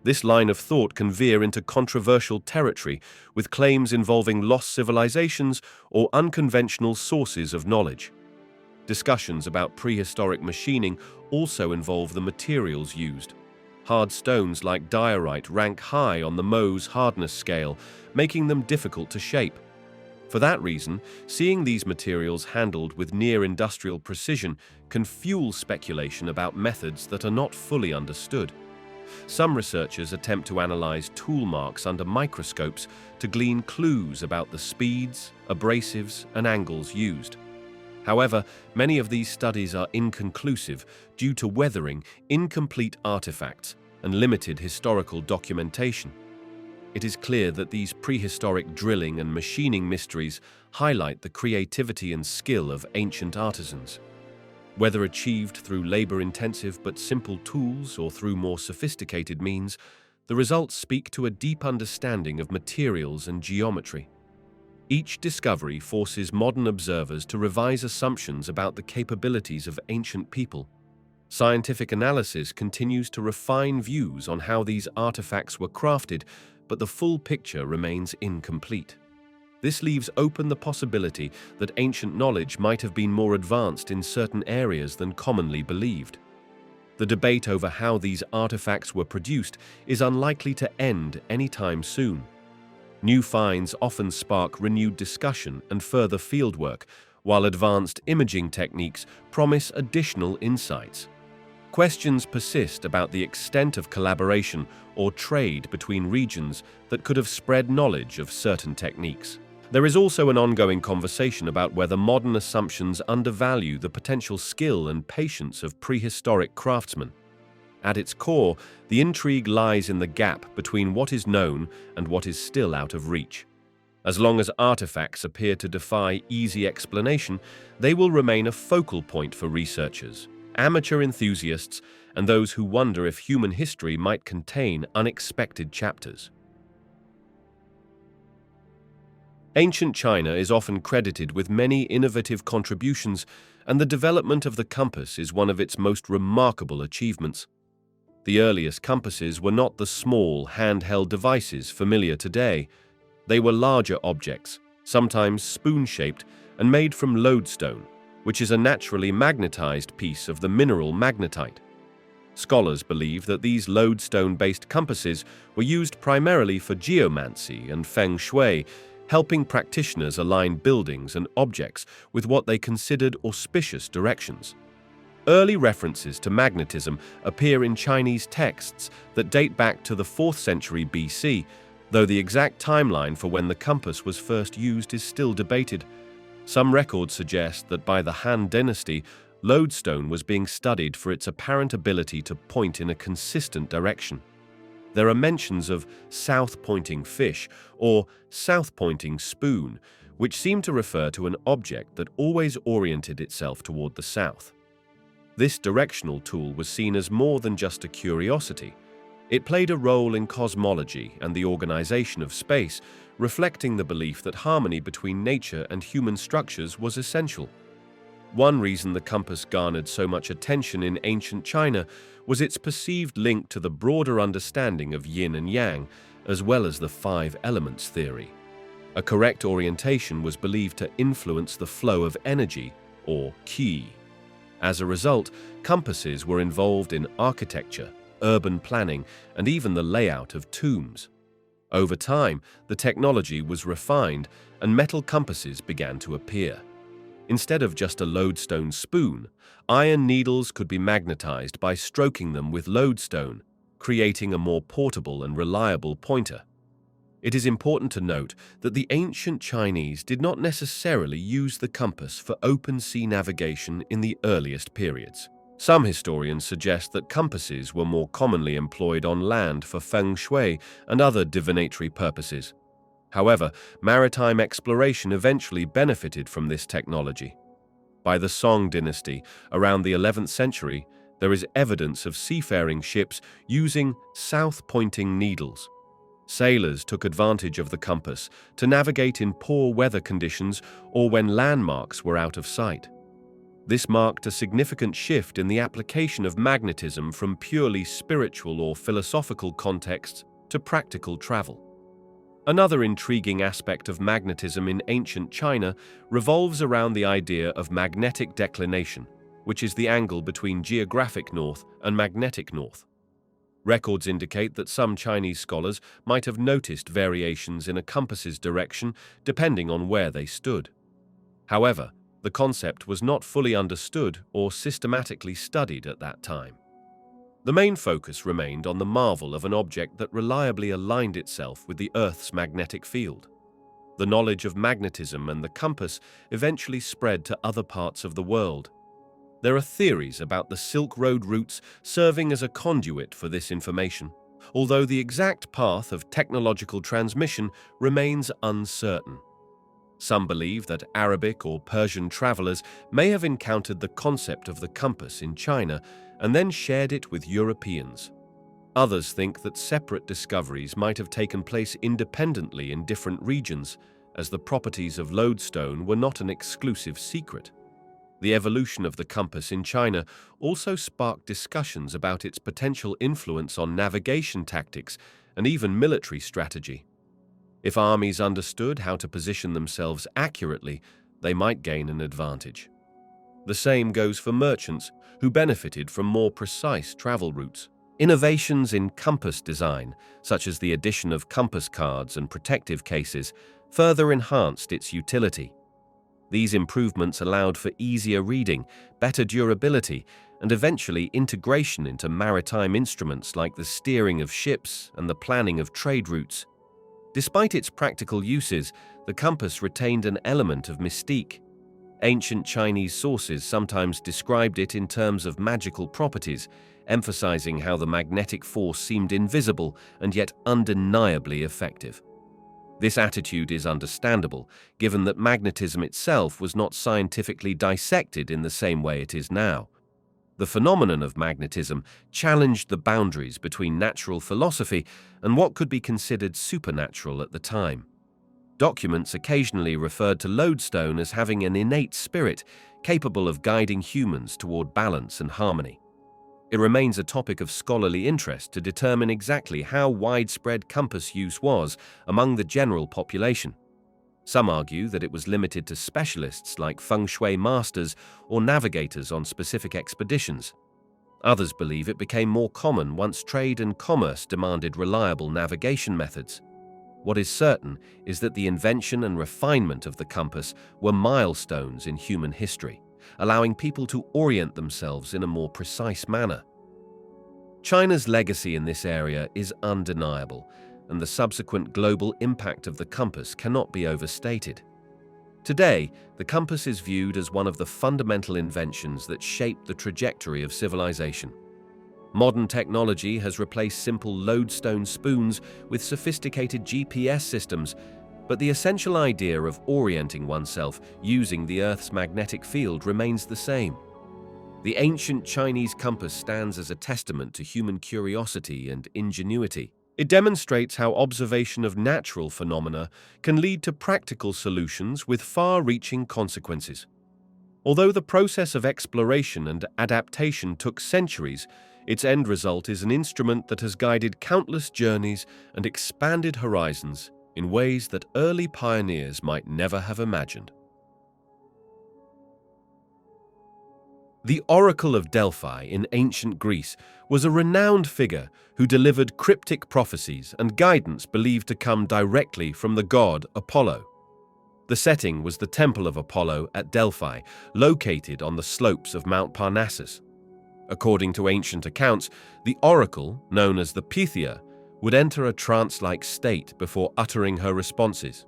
This line of thought can veer into controversial territory, with claims involving lost civilizations or unconventional sources of knowledge. Discussions about prehistoric machining also involve the materials used. Hard stones like diorite rank high on the Mohs hardness scale, making them difficult to shape. For that reason, seeing these materials handled with near-industrial precision can fuel speculation about methods that are not fully understood. Some researchers attempt to analyze tool marks under microscopes to glean clues about the speeds, abrasives, and angles used. However, many of these studies are inconclusive due to weathering, incomplete artifacts, and limited historical documentation. It is clear that these prehistoric drilling and machining mysteries highlight the creativity and skill of ancient artisans. Whether achieved through labor-intensive but simple tools or through more sophisticated means, the results speak to a deep understanding of materials and geometry. Each discovery forces modern observers to revise assumptions about the capabilities of ancient people. Scientific analysis continues to refine views on how these artifacts were crafted, but the full picture remains incomplete. This leaves open the possibility that ancient knowledge might have been more advanced in certain areas than commonly believed. The debate over how these artifacts were produced is unlikely to end anytime soon. New finds often spark renewed discussion and further fieldwork, while advanced imaging techniques promise additional insights. Questions persist about the extent of collaboration or trade between regions that could have spread knowledge of certain techniques. There is also an ongoing conversation about whether modern assumptions undervalue the potential skill and patience of prehistoric craftsmen. At its core, the intrigue lies in the gap between what is known and what is still out of reach. As long as artifacts appear to defy easy explanation, they will remain a focal point for researchers, amateur enthusiasts, and those who wonder if human history might contain unexpected chapters. Ancient China is often credited with many innovative contributions, and the development of the compass is one of its most remarkable achievements. The earliest compasses were not the small, handheld devices familiar today. They were larger objects, sometimes spoon-shaped, and made from lodestone, which is a naturally magnetized piece of the mineral magnetite. Scholars believe that these lodestone-based compasses were used primarily for geomancy and feng shui, helping practitioners align buildings and objects with what they considered auspicious directions. Early references to magnetism appear in Chinese texts that date back to the 4th century BC, though the exact timeline for when the compass was first used is still debated. Some records suggest that by the Han Dynasty, lodestone was being studied for its apparent ability to point in a consistent direction. There are mentions of south-pointing fish or south-pointing spoon, which seem to refer to an object that always oriented itself toward the south. This directional tool was seen as more than just a curiosity. It played a role in cosmology and the organization of space, reflecting the belief that harmony between nature and human structures was essential. One reason the compass garnered so much attention in ancient China was its perceived link to the broader understanding of yin and yang, as well as the 5 elements theory. A correct orientation was believed to influence the flow of energy, or qi. As a result, compasses were involved in architecture, urban planning, and even the layout of tombs. Over time, the technology was refined and metal compasses began to appear. Instead of just a lodestone spoon, iron needles could be magnetized by stroking them with lodestone, creating a more portable and reliable pointer. It is important to note that the ancient Chinese did not necessarily use the compass for open sea navigation in the earliest periods. Some historians suggest that compasses were more commonly employed on land for feng shui and other divinatory purposes. However, maritime exploration eventually benefited from this technology. By the Song dynasty, around the 11th century, there is evidence of seafaring ships using south-pointing needles. Sailors took advantage of the compass to navigate in poor weather conditions or when landmarks were out of sight. This marked a significant shift in the application of magnetism from purely spiritual or philosophical contexts to practical travel. Another intriguing aspect of magnetism in ancient China revolves around the idea of magnetic declination, which is the angle between geographic north and magnetic north. Records indicate that some Chinese scholars might have noticed variations in a compass's direction depending on where they stood. However, the concept was not fully understood or systematically studied at that time. The main focus remained on the marvel of an object that reliably aligned itself with the Earth's magnetic field. The knowledge of magnetism and the compass eventually spread to other parts of the world. There are theories about the Silk Road routes serving as a conduit for this information, although the exact path of technological transmission remains uncertain. Some believe that Arabic or Persian travelers may have encountered the concept of the compass in China and then shared it with Europeans. Others think that separate discoveries might have taken place independently in different regions, as the properties of lodestone were not an exclusive secret. The evolution of the compass in China also sparked discussions about its potential influence on navigation tactics and even military strategy. If armies understood how to position themselves accurately, they might gain an advantage. The same goes for merchants, who benefited from more precise travel routes. Innovations in compass design, such as the addition of compass cards and protective cases, further enhanced its utility. These improvements allowed for easier reading, better durability, and eventually integration into maritime instruments like the steering of ships and the planning of trade routes. Despite its practical uses, the compass retained an element of mystique. Ancient Chinese sources sometimes described it in terms of magical properties, emphasizing how the magnetic force seemed invisible and yet undeniably effective. This attitude is understandable, given that magnetism itself was not scientifically dissected in the same way it is now. The phenomenon of magnetism challenged the boundaries between natural philosophy and what could be considered supernatural at the time. Documents occasionally referred to lodestone as having an innate spirit capable of guiding humans toward balance and harmony. It remains a topic of scholarly interest to determine exactly how widespread compass use was among the general population. Some argue that it was limited to specialists like feng shui masters or navigators on specific expeditions. Others believe it became more common once trade and commerce demanded reliable navigation methods. What is certain is that the invention and refinement of the compass were milestones in human history, allowing people to orient themselves in a more precise manner. China's legacy in this area is undeniable, and the subsequent global impact of the compass cannot be overstated. Today, the compass is viewed as one of the fundamental inventions that shaped the trajectory of civilization. Modern technology has replaced simple lodestone spoons with sophisticated GPS systems, but the essential idea of orienting oneself using the Earth's magnetic field remains the same. The ancient Chinese compass stands as a testament to human curiosity and ingenuity. It demonstrates how observation of natural phenomena can lead to practical solutions with far-reaching consequences. Although the process of exploration and adaptation took centuries, its end result is an instrument that has guided countless journeys and expanded horizons in ways that early pioneers might never have imagined. The Oracle of Delphi in ancient Greece was a renowned figure who delivered cryptic prophecies and guidance believed to come directly from the god Apollo. The setting was the Temple of Apollo at Delphi, located on the slopes of Mount Parnassus. According to ancient accounts, the oracle, known as the Pythia, would enter a trance-like state before uttering her responses.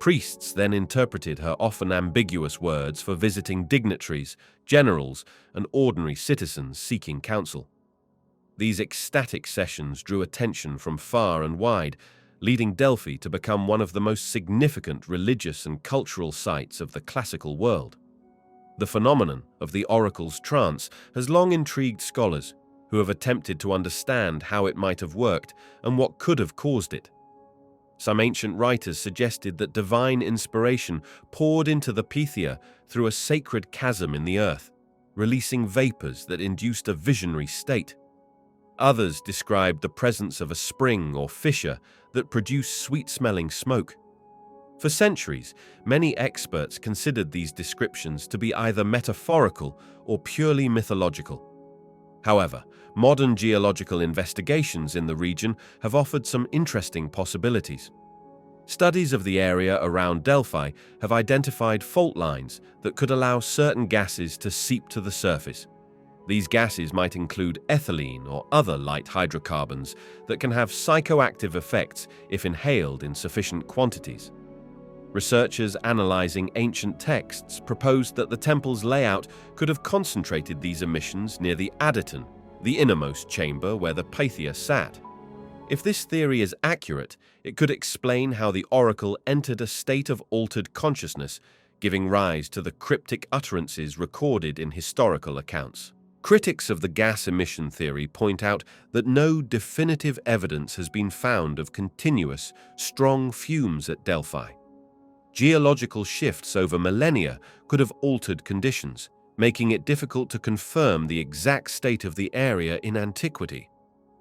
Priests then interpreted her often ambiguous words for visiting dignitaries, generals, and ordinary citizens seeking counsel. These ecstatic sessions drew attention from far and wide, leading Delphi to become one of the most significant religious and cultural sites of the classical world. The phenomenon of the oracle's trance has long intrigued scholars who have attempted to understand how it might have worked and what could have caused it. Some ancient writers suggested that divine inspiration poured into the Pythia through a sacred chasm in the earth, releasing vapors that induced a visionary state. Others described the presence of a spring or fissure that produced sweet-smelling smoke. For centuries, many experts considered these descriptions to be either metaphorical or purely mythological. However, modern geological investigations in the region have offered some interesting possibilities. Studies of the area around Delphi have identified fault lines that could allow certain gases to seep to the surface. These gases might include ethylene or other light hydrocarbons that can have psychoactive effects if inhaled in sufficient quantities. Researchers analyzing ancient texts proposed that the temple's layout could have concentrated these emissions near the adyton, the innermost chamber where the Pythia sat. If this theory is accurate, it could explain how the oracle entered a state of altered consciousness, giving rise to the cryptic utterances recorded in historical accounts. Critics of the gas emission theory point out that no definitive evidence has been found of continuous, strong fumes at Delphi. Geological shifts over millennia could have altered conditions, making it difficult to confirm the exact state of the area in antiquity.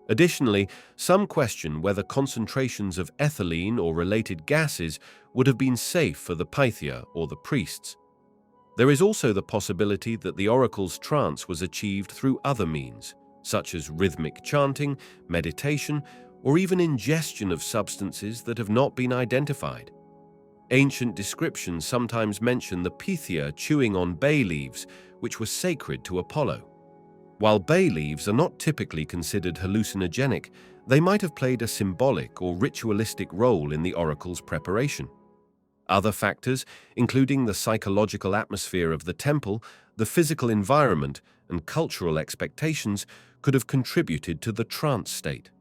Additionally, some question whether concentrations of ethylene or related gases would have been safe for the Pythia or the priests. There is also the possibility that the oracle's trance was achieved through other means, such as rhythmic chanting, meditation, or even ingestion of substances that have not been identified. Ancient descriptions sometimes mention the Pythia chewing on bay leaves, which were sacred to Apollo. While bay leaves are not typically considered hallucinogenic, they might have played a symbolic or ritualistic role in the oracle's preparation. Other factors, including the psychological atmosphere of the temple, the physical environment, and cultural expectations, could have contributed to the trance state.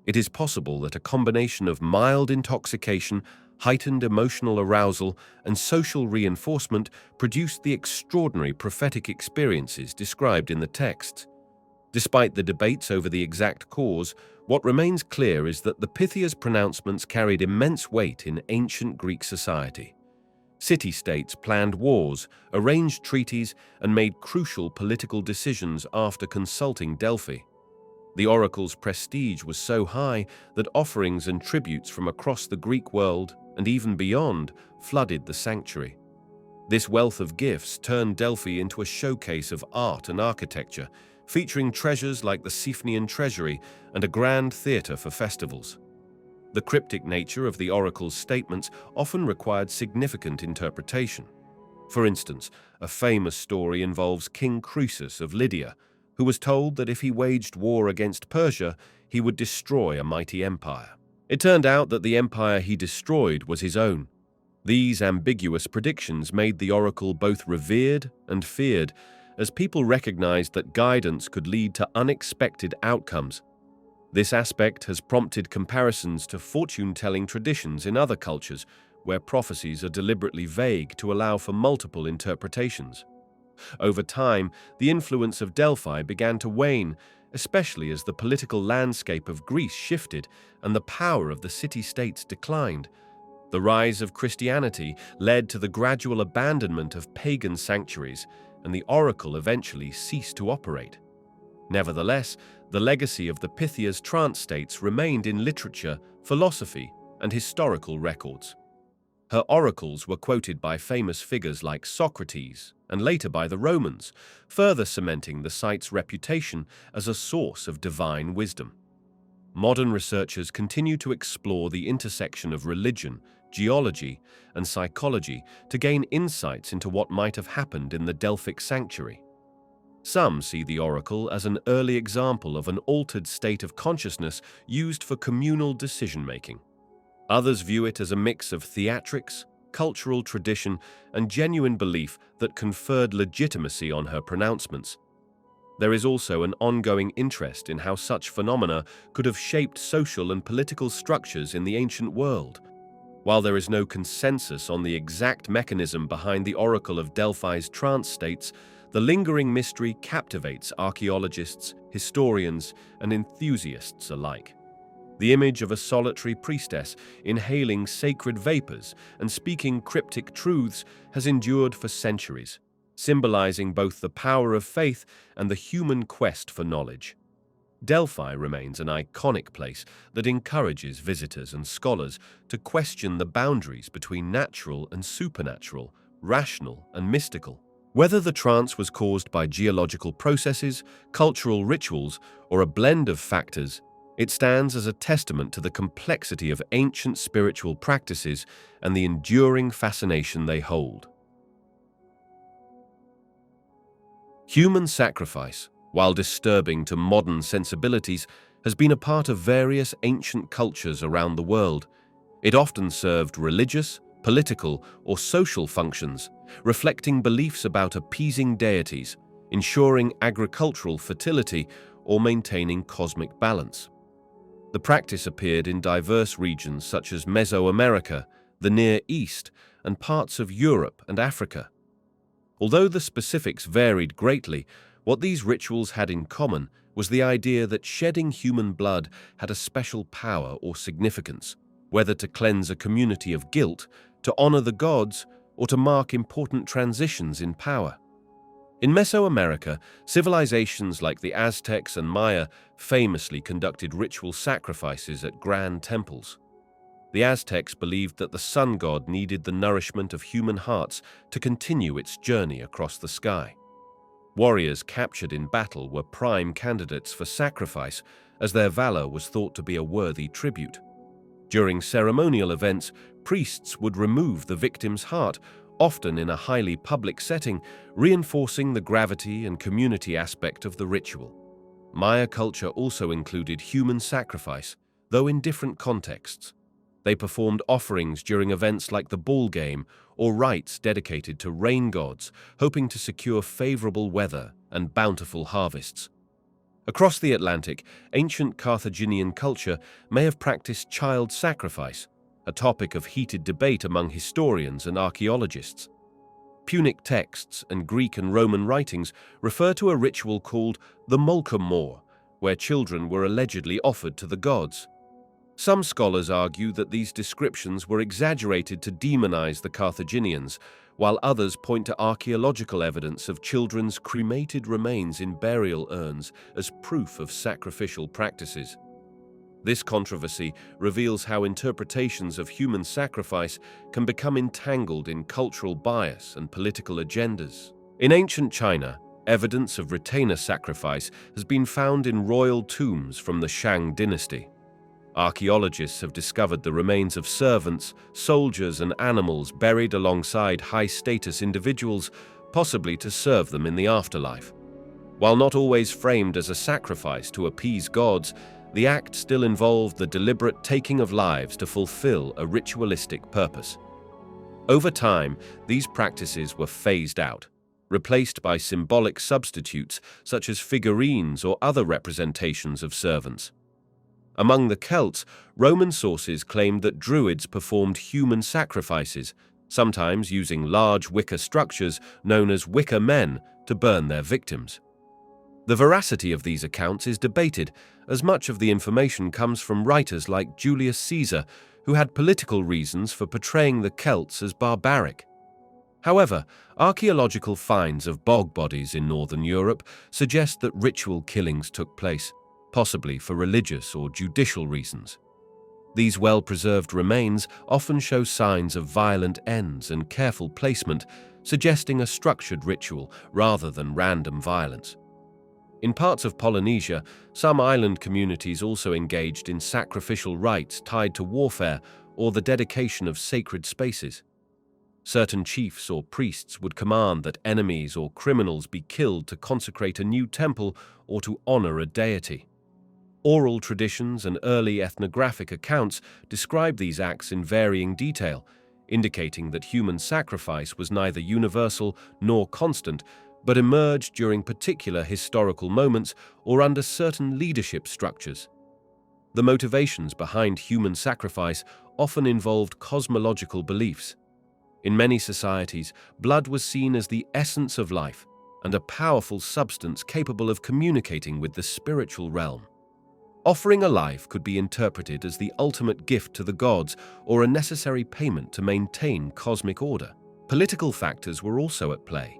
It is possible that a combination of mild intoxication, heightened emotional arousal, and social reinforcement produced the extraordinary prophetic experiences described in the texts. Despite the debates over the exact cause, what remains clear is that the Pythia's pronouncements carried immense weight in ancient Greek society. City-states planned wars, arranged treaties, and made crucial political decisions after consulting Delphi. The oracle's prestige was so high that offerings and tributes from across the Greek world, and even beyond, flooded the sanctuary. This wealth of gifts turned Delphi into a showcase of art and architecture, featuring treasures like the Siphnian treasury and a grand theatre for festivals. The cryptic nature of the oracle's statements often required significant interpretation. For instance, a famous story involves King Croesus of Lydia, who was told that if he waged war against Persia, he would destroy a mighty empire. It turned out that the empire he destroyed was his own. These ambiguous predictions made the oracle both revered and feared, as people recognized that guidance could lead to unexpected outcomes. This aspect has prompted comparisons to fortune-telling traditions in other cultures, where prophecies are deliberately vague to allow for multiple interpretations. Over time, the influence of Delphi began to wane, especially as the political landscape of Greece shifted and the power of the city-states declined. The rise of Christianity led to the gradual abandonment of pagan sanctuaries, and the oracle eventually ceased to operate. Nevertheless, the legacy of the Pythia's trance states remained in literature, philosophy, and historical records. Her oracles were quoted by famous figures like Socrates and later by the Romans, further cementing the site's reputation as a source of divine wisdom. Modern researchers continue to explore the intersection of religion, geology, and psychology to gain insights into what might have happened in the Delphic sanctuary. Some see the oracle as an early example of an altered state of consciousness used for communal decision-making. Others view it as a mix of theatrics, cultural tradition, and genuine belief that conferred legitimacy on her pronouncements. There is also an ongoing interest in how such phenomena could have shaped social and political structures in the ancient world. While there is no consensus on the exact mechanism behind the oracle of Delphi's trance states, the lingering mystery captivates archaeologists, historians, and enthusiasts alike. The image of a solitary priestess inhaling sacred vapors and speaking cryptic truths has endured for centuries, symbolizing both the power of faith and the human quest for knowledge. Delphi remains an iconic place that encourages visitors and scholars to question the boundaries between natural and supernatural, rational and mystical. Whether the trance was caused by geological processes, cultural rituals, or a blend of factors, it stands as a testament to the complexity of ancient spiritual practices and the enduring fascination they hold. Human sacrifice, while disturbing to modern sensibilities, has been a part of various ancient cultures around the world. It often served religious, political, or social functions, reflecting beliefs about appeasing deities, ensuring agricultural fertility, or maintaining cosmic balance. The practice appeared in diverse regions such as Mesoamerica, the Near East, and parts of Europe and Africa. Although the specifics varied greatly, what these rituals had in common was the idea that shedding human blood had a special power or significance, whether to cleanse a community of guilt, to honor the gods, or to mark important transitions in power. In Mesoamerica, civilizations like the Aztecs and Maya famously conducted ritual sacrifices at grand temples. The Aztecs believed that the sun god needed the nourishment of human hearts to continue its journey across the sky. Warriors captured in battle were prime candidates for sacrifice, as their valor was thought to be a worthy tribute. During ceremonial events, priests would remove the victim's heart, often in a highly public setting, reinforcing the gravity and community aspect of the ritual. Maya culture also included human sacrifice, though in different contexts. They performed offerings during events like the ball game or rites dedicated to rain gods, hoping to secure favorable weather and bountiful harvests. Across the Atlantic, ancient Carthaginian culture may have practiced child sacrifice, a topic of heated debate among historians and archaeologists. Punic texts and Greek and Roman writings refer to a ritual called the Mulcamore, where children were allegedly offered to the gods. Some scholars argue that these descriptions were exaggerated to demonize the Carthaginians, while others point to archaeological evidence of children's cremated remains in burial urns as proof of sacrificial practices. This controversy reveals how interpretations of human sacrifice can become entangled in cultural bias and political agendas. In ancient China, evidence of retainer sacrifice has been found in royal tombs from the Shang dynasty. Archaeologists have discovered the remains of servants, soldiers, and animals buried alongside high-status individuals, possibly to serve them in the afterlife. While not always framed as a sacrifice to appease gods, the act still involved the deliberate taking of lives to fulfill a ritualistic purpose. Over time, these practices were phased out, replaced by symbolic substitutes such as figurines or other representations of servants. Among the Celts, Roman sources claimed that Druids performed human sacrifices, sometimes using large wicker structures known as wicker men to burn their victims. The veracity of these accounts is debated, as much of the information comes from writers like Julius Caesar, who had political reasons for portraying the Celts as barbaric. However, archaeological finds of bog bodies in northern Europe suggest that ritual killings took place, possibly for religious or judicial reasons. These well-preserved remains often show signs of violent ends and careful placement, suggesting a structured ritual rather than random violence. In parts of Polynesia, some island communities also engaged in sacrificial rites tied to warfare or the dedication of sacred spaces. Certain chiefs or priests would command that enemies or criminals be killed to consecrate a new temple or to honor a deity. Oral traditions and early ethnographic accounts describe these acts in varying detail, indicating that human sacrifice was neither universal nor constant, but emerged during particular historical moments or under certain leadership structures. The motivations behind human sacrifice often involved cosmological beliefs. In many societies, blood was seen as the essence of life and a powerful substance capable of communicating with the spiritual realm. Offering a life could be interpreted as the ultimate gift to the gods or a necessary payment to maintain cosmic order. Political factors were also at play.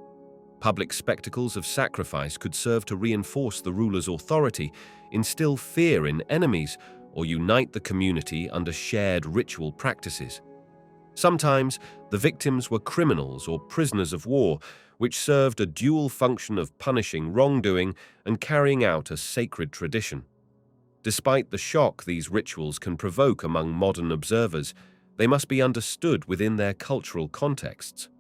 Public spectacles of sacrifice could serve to reinforce the ruler's authority, instill fear in enemies, or unite the community under shared ritual practices. Sometimes, the victims were criminals or prisoners of war, which served a dual function of punishing wrongdoing and carrying out a sacred tradition. Despite the shock these rituals can provoke among modern observers, they must be understood within their cultural contexts.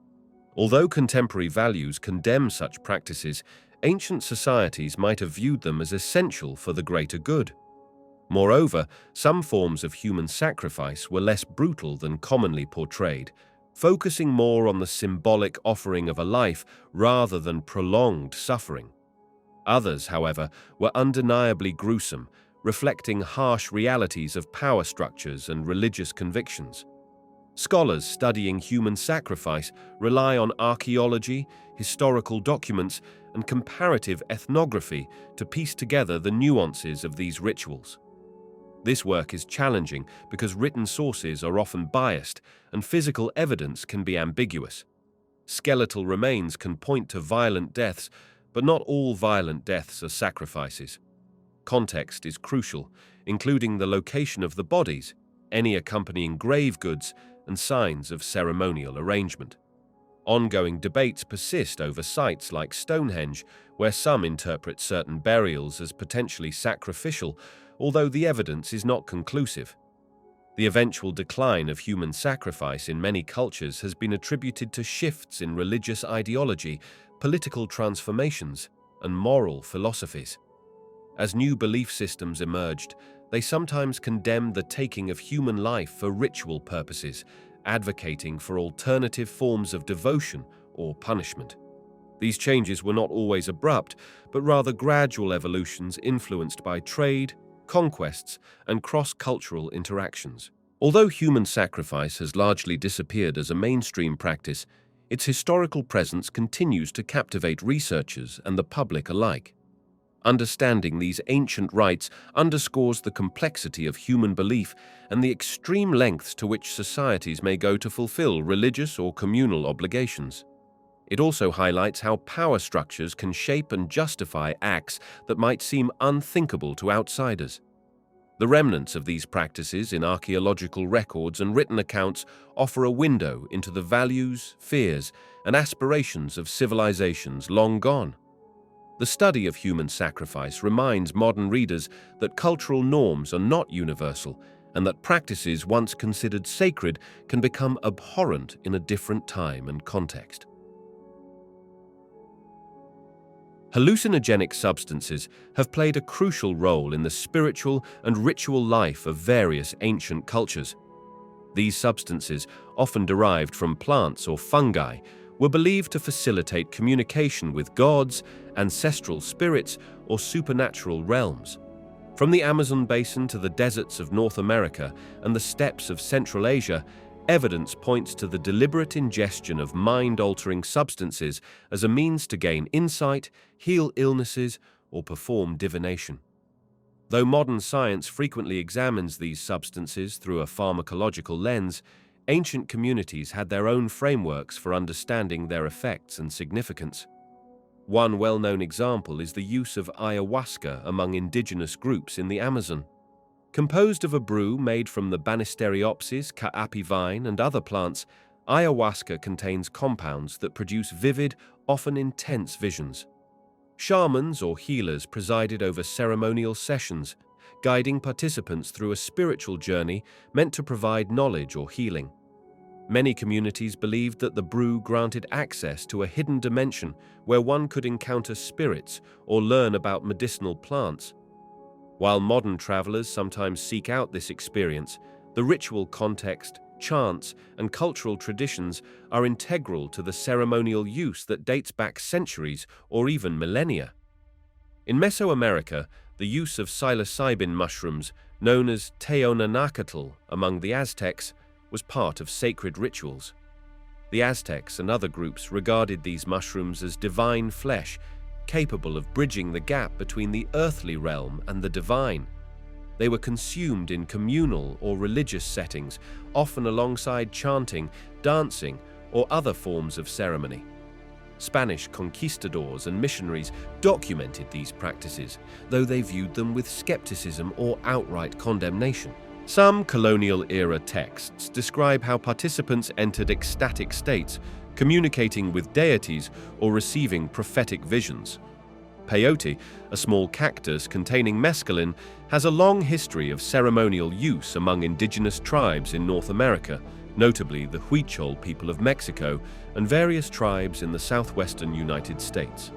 Although contemporary values condemn such practices, ancient societies might have viewed them as essential for the greater good. Moreover, some forms of human sacrifice were less brutal than commonly portrayed, focusing more on the symbolic offering of a life rather than prolonged suffering. Others, however, were undeniably gruesome, reflecting harsh realities of power structures and religious convictions. Scholars studying human sacrifice rely on archaeology, historical documents, and comparative ethnography to piece together the nuances of these rituals. This work is challenging because written sources are often biased and physical evidence can be ambiguous. Skeletal remains can point to violent deaths, but not all violent deaths are sacrifices. Context is crucial, including the location of the bodies, any accompanying grave goods, and signs of ceremonial arrangement. Ongoing debates persist over sites like Stonehenge, where some interpret certain burials as potentially sacrificial, although the evidence is not conclusive. The eventual decline of human sacrifice in many cultures has been attributed to shifts in religious ideology, political transformations, and moral philosophies. As new belief systems emerged, they sometimes condemned the taking of human life for ritual purposes, advocating for alternative forms of devotion or punishment. These changes were not always abrupt, but rather gradual evolutions influenced by trade, conquests, and cross-cultural interactions. Although human sacrifice has largely disappeared as a mainstream practice, its historical presence continues to captivate researchers and the public alike. Understanding these ancient rites underscores the complexity of human belief and the extreme lengths to which societies may go to fulfill religious or communal obligations. It also highlights how power structures can shape and justify acts that might seem unthinkable to outsiders. The remnants of these practices in archaeological records and written accounts offer a window into the values, fears, and aspirations of civilizations long gone. The study of human sacrifice reminds modern readers that cultural norms are not universal and that practices once considered sacred can become abhorrent in a different time and context. Hallucinogenic substances have played a crucial role in the spiritual and ritual life of various ancient cultures. These substances, often derived from plants or fungi, were believed to facilitate communication with gods, ancestral spirits, or supernatural realms. From the Amazon basin to the deserts of North America and the steppes of Central Asia, evidence points to the deliberate ingestion of mind-altering substances as a means to gain insight, heal illnesses, or perform divination. Though modern science frequently examines these substances through a pharmacological lens, ancient communities had their own frameworks for understanding their effects and significance. One well-known example is the use of ayahuasca among indigenous groups in the Amazon. Composed of a brew made from the Banisteriopsis, ka'api vine, and other plants, ayahuasca contains compounds that produce vivid, often intense visions. Shamans or healers presided over ceremonial sessions, guiding participants through a spiritual journey meant to provide knowledge or healing. Many communities believed that the brew granted access to a hidden dimension where one could encounter spirits or learn about medicinal plants. While modern travelers sometimes seek out this experience, the ritual context, chants, and cultural traditions are integral to the ceremonial use that dates back centuries or even millennia. In Mesoamerica, the use of psilocybin mushrooms, known as teonanacatl among the Aztecs, was part of sacred rituals. The Aztecs and other groups regarded these mushrooms as divine flesh, capable of bridging the gap between the earthly realm and the divine. They were consumed in communal or religious settings, often alongside chanting, dancing, or other forms of ceremony. Spanish conquistadors and missionaries documented these practices, though they viewed them with skepticism or outright condemnation. Some colonial-era texts describe how participants entered ecstatic states, communicating with deities or receiving prophetic visions. Peyote, a small cactus containing mescaline, has a long history of ceremonial use among indigenous tribes in North America, notably the Huichol people of Mexico and various tribes in the southwestern United States.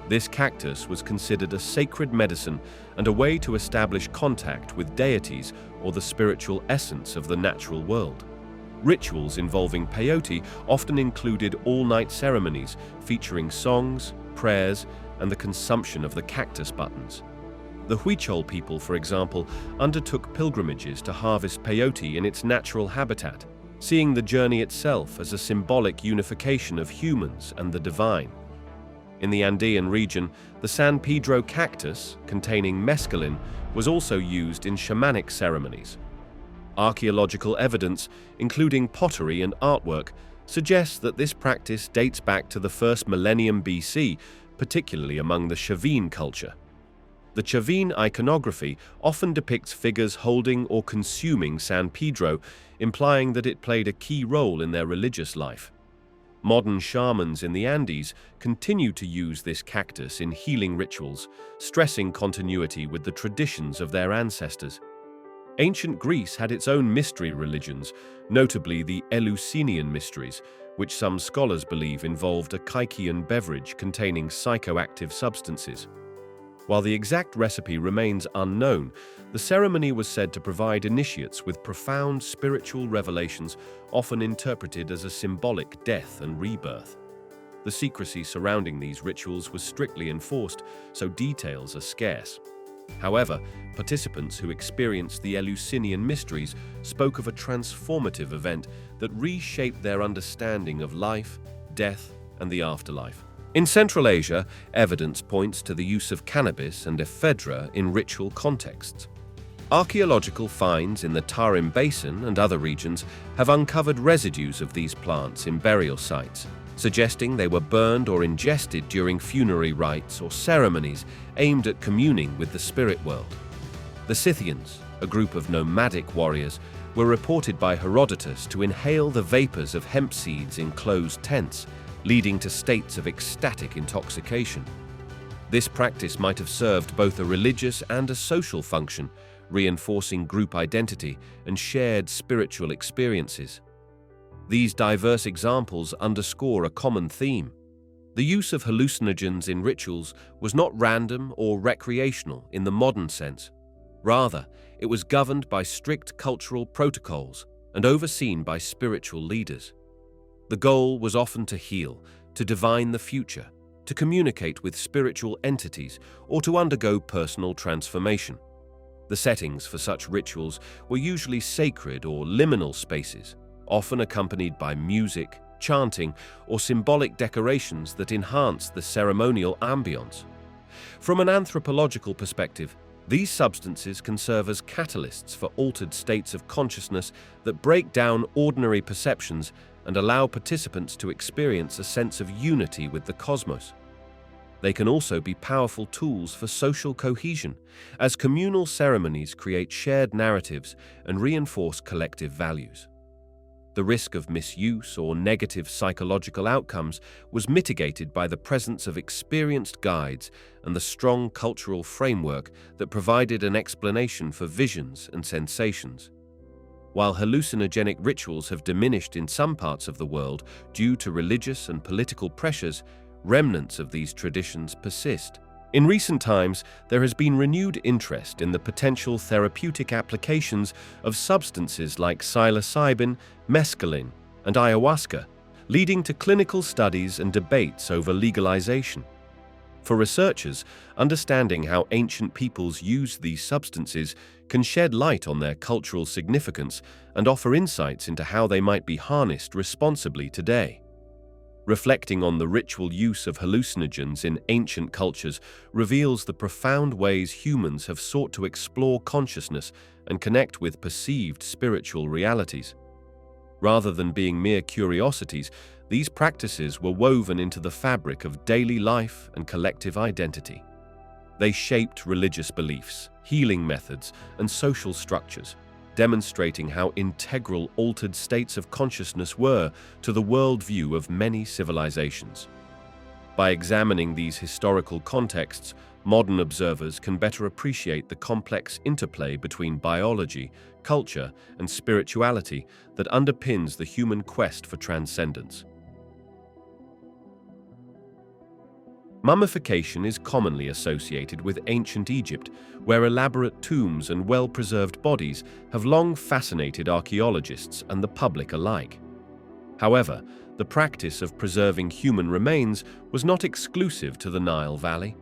This cactus was considered a sacred medicine and a way to establish contact with deities or the spiritual essence of the natural world. Rituals involving peyote often included all-night ceremonies featuring songs, prayers, and the consumption of the cactus buttons. The Huichol people, for example, undertook pilgrimages to harvest peyote in its natural habitat, seeing the journey itself as a symbolic unification of humans and the divine. In the Andean region, the San Pedro cactus, containing mescaline, was also used in shamanic ceremonies. Archaeological evidence, including pottery and artwork, suggests that this practice dates back to the first millennium BC, particularly among the Chavin culture. The Chavin iconography often depicts figures holding or consuming San Pedro, implying that it played a key role in their religious life. Modern shamans in the Andes continue to use this cactus in healing rituals, stressing continuity with the traditions of their ancestors. Ancient Greece had its own mystery religions, notably the Eleusinian mysteries, which some scholars believe involved a Kykean beverage containing psychoactive substances. While the exact recipe remains unknown, the ceremony was said to provide initiates with profound spiritual revelations, often interpreted as a symbolic death and rebirth. The secrecy surrounding these rituals was strictly enforced, so details are scarce. However, participants who experienced the Eleusinian mysteries spoke of a transformative event that reshaped their understanding of life, death, and the afterlife. In Central Asia, evidence points to the use of cannabis and ephedra in ritual contexts. Archaeological finds in the Tarim Basin and other regions have uncovered residues of these plants in burial sites, suggesting they were burned or ingested during funerary rites or ceremonies aimed at communing with the spirit world. The Scythians, a group of nomadic warriors, were reported by Herodotus to inhale the vapors of hemp seeds in closed tents, leading to states of ecstatic intoxication. This practice might have served both a religious and a social function, reinforcing group identity and shared spiritual experiences. These diverse examples underscore a common theme. The use of hallucinogens in rituals was not random or recreational in the modern sense. Rather, it was governed by strict cultural protocols and overseen by spiritual leaders. The goal was often to heal, to divine the future, to communicate with spiritual entities, or to undergo personal transformation. The settings for such rituals were usually sacred or liminal spaces, often accompanied by music, chanting, or symbolic decorations that enhanced the ceremonial ambience. From an anthropological perspective, these substances can serve as catalysts for altered states of consciousness that break down ordinary perceptions and allow participants to experience a sense of unity with the cosmos. They can also be powerful tools for social cohesion, as communal ceremonies create shared narratives and reinforce collective values. The risk of misuse or negative psychological outcomes was mitigated by the presence of experienced guides and the strong cultural framework that provided an explanation for visions and sensations. While hallucinogenic rituals have diminished in some parts of the world due to religious and political pressures, remnants of these traditions persist. In recent times, there has been renewed interest in the potential therapeutic applications of substances like psilocybin, mescaline, and ayahuasca, leading to clinical studies and debates over legalization. For researchers, understanding how ancient peoples used these substances can shed light on their cultural significance and offer insights into how they might be harnessed responsibly today. Reflecting on the ritual use of hallucinogens in ancient cultures reveals the profound ways humans have sought to explore consciousness and connect with perceived spiritual realities. Rather than being mere curiosities, these practices were woven into the fabric of daily life and collective identity. They shaped religious beliefs, healing methods, and social structures, demonstrating how integral altered states of consciousness were to the worldview of many civilizations. By examining these historical contexts, modern observers can better appreciate the complex interplay between biology, culture, and spirituality that underpins the human quest for transcendence. Mummification is commonly associated with ancient Egypt, where elaborate tombs and well-preserved bodies have long fascinated archaeologists and the public alike. However, the practice of preserving human remains was not exclusive to the Nile Valley.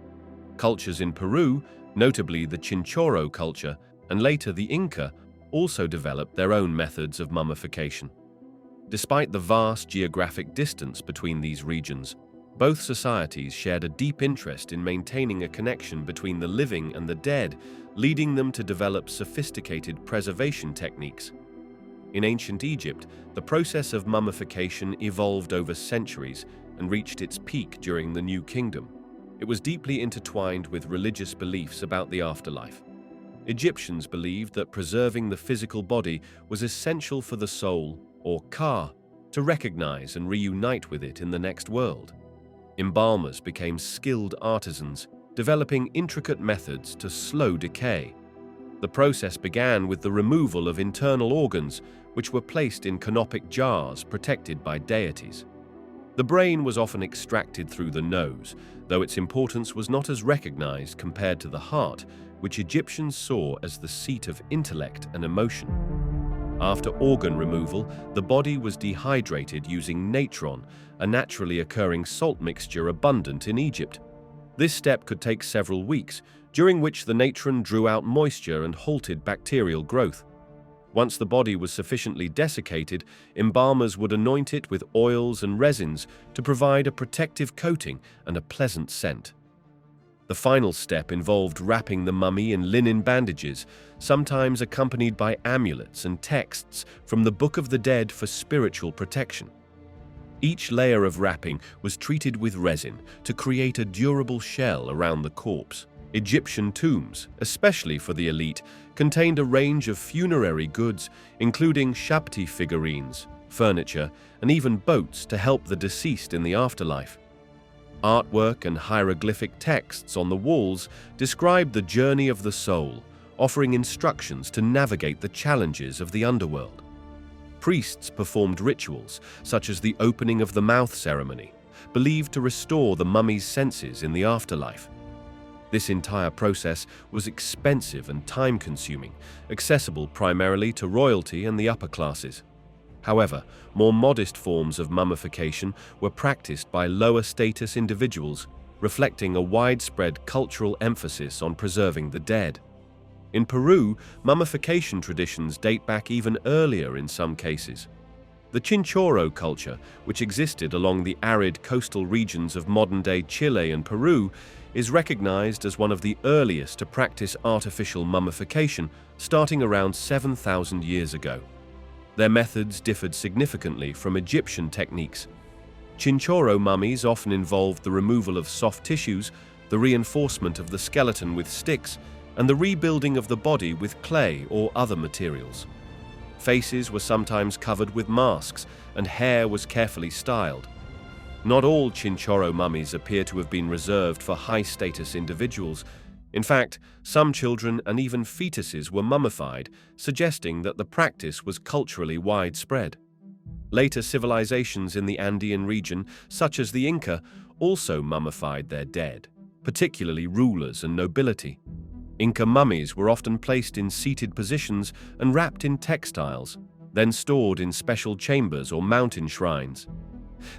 Cultures in Peru, notably the Chinchorro culture and later the Inca, also developed their own methods of mummification. Despite the vast geographic distance between these regions, both societies shared a deep interest in maintaining a connection between the living and the dead, leading them to develop sophisticated preservation techniques. In ancient Egypt, the process of mummification evolved over centuries and reached its peak during the New Kingdom. It was deeply intertwined with religious beliefs about the afterlife. Egyptians believed that preserving the physical body was essential for the soul, or ka, to recognize and reunite with it in the next world. Embalmers became skilled artisans, developing intricate methods to slow decay. The process began with the removal of internal organs, which were placed in canopic jars protected by deities. The brain was often extracted through the nose, though its importance was not as recognized compared to the heart, which Egyptians saw as the seat of intellect and emotion. After organ removal, the body was dehydrated using natron, a naturally occurring salt mixture abundant in Egypt. This step could take several weeks, during which the natron drew out moisture and halted bacterial growth. Once the body was sufficiently desiccated, embalmers would anoint it with oils and resins to provide a protective coating and a pleasant scent. The final step involved wrapping the mummy in linen bandages, sometimes accompanied by amulets and texts from the Book of the Dead for spiritual protection. Each layer of wrapping was treated with resin to create a durable shell around the corpse. Egyptian tombs, especially for the elite, contained a range of funerary goods, including Shabti figurines, furniture, and even boats to help the deceased in the afterlife. Artwork and hieroglyphic texts on the walls describe the journey of the soul, offering instructions to navigate the challenges of the underworld. Priests performed rituals, such as the opening of the mouth ceremony, believed to restore the mummy's senses in the afterlife. This entire process was expensive and time-consuming, accessible primarily to royalty and the upper classes. However, more modest forms of mummification were practiced by lower-status individuals, reflecting a widespread cultural emphasis on preserving the dead. In Peru, mummification traditions date back even earlier in some cases. The Chinchorro culture, which existed along the arid coastal regions of modern-day Chile and Peru, is recognized as one of the earliest to practice artificial mummification, starting around 7,000 years ago. Their methods differed significantly from Egyptian techniques. Chinchorro mummies often involved the removal of soft tissues, the reinforcement of the skeleton with sticks, and the rebuilding of the body with clay or other materials. Faces were sometimes covered with masks, and hair was carefully styled. Not all Chinchorro mummies appear to have been reserved for high-status individuals. In fact, some children and even fetuses were mummified, suggesting that the practice was culturally widespread. Later civilizations in the Andean region, such as the Inca, also mummified their dead, particularly rulers and nobility. Inca mummies were often placed in seated positions and wrapped in textiles, then stored in special chambers or mountain shrines.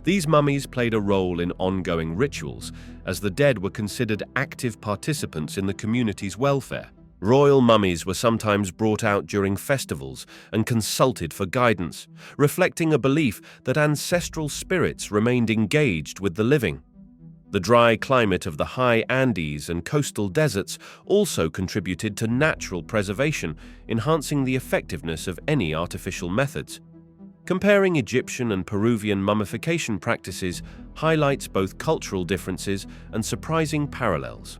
These mummies played a role in ongoing rituals, as the dead were considered active participants in the community's welfare. Royal mummies were sometimes brought out during festivals and consulted for guidance, reflecting a belief that ancestral spirits remained engaged with the living. The dry climate of the high Andes and coastal deserts also contributed to natural preservation, enhancing the effectiveness of any artificial methods. Comparing Egyptian and Peruvian mummification practices highlights both cultural differences and surprising parallels.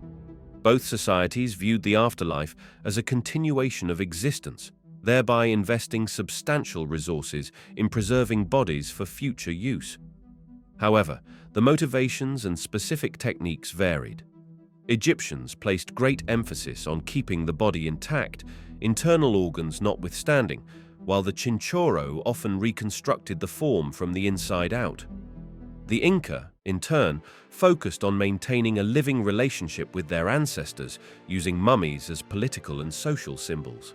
Both societies viewed the afterlife as a continuation of existence, thereby investing substantial resources in preserving bodies for future use. However, the motivations and specific techniques varied. Egyptians placed great emphasis on keeping the body intact, internal organs notwithstanding, while the Chinchorro often reconstructed the form from the inside out. The Inca, in turn, focused on maintaining a living relationship with their ancestors, using mummies as political and social symbols.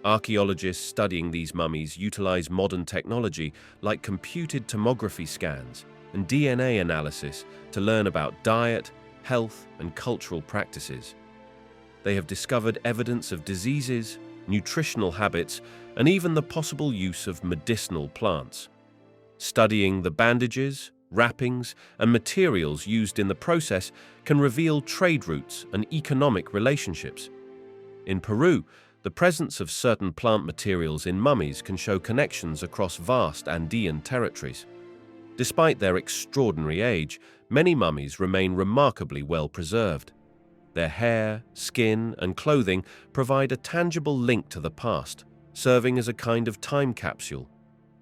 Archaeologists studying these mummies utilize modern technology like computed tomography scans and DNA analysis to learn about diet, health, and cultural practices. They have discovered evidence of diseases, nutritional habits, and even the possible use of medicinal plants. Studying the bandages, wrappings, and materials used in the process can reveal trade routes and economic relationships. In Peru, the presence of certain plant materials in mummies can show connections across vast Andean territories. Despite their extraordinary age, many mummies remain remarkably well preserved. Their hair, skin, and clothing provide a tangible link to the past, serving as a kind of time capsule.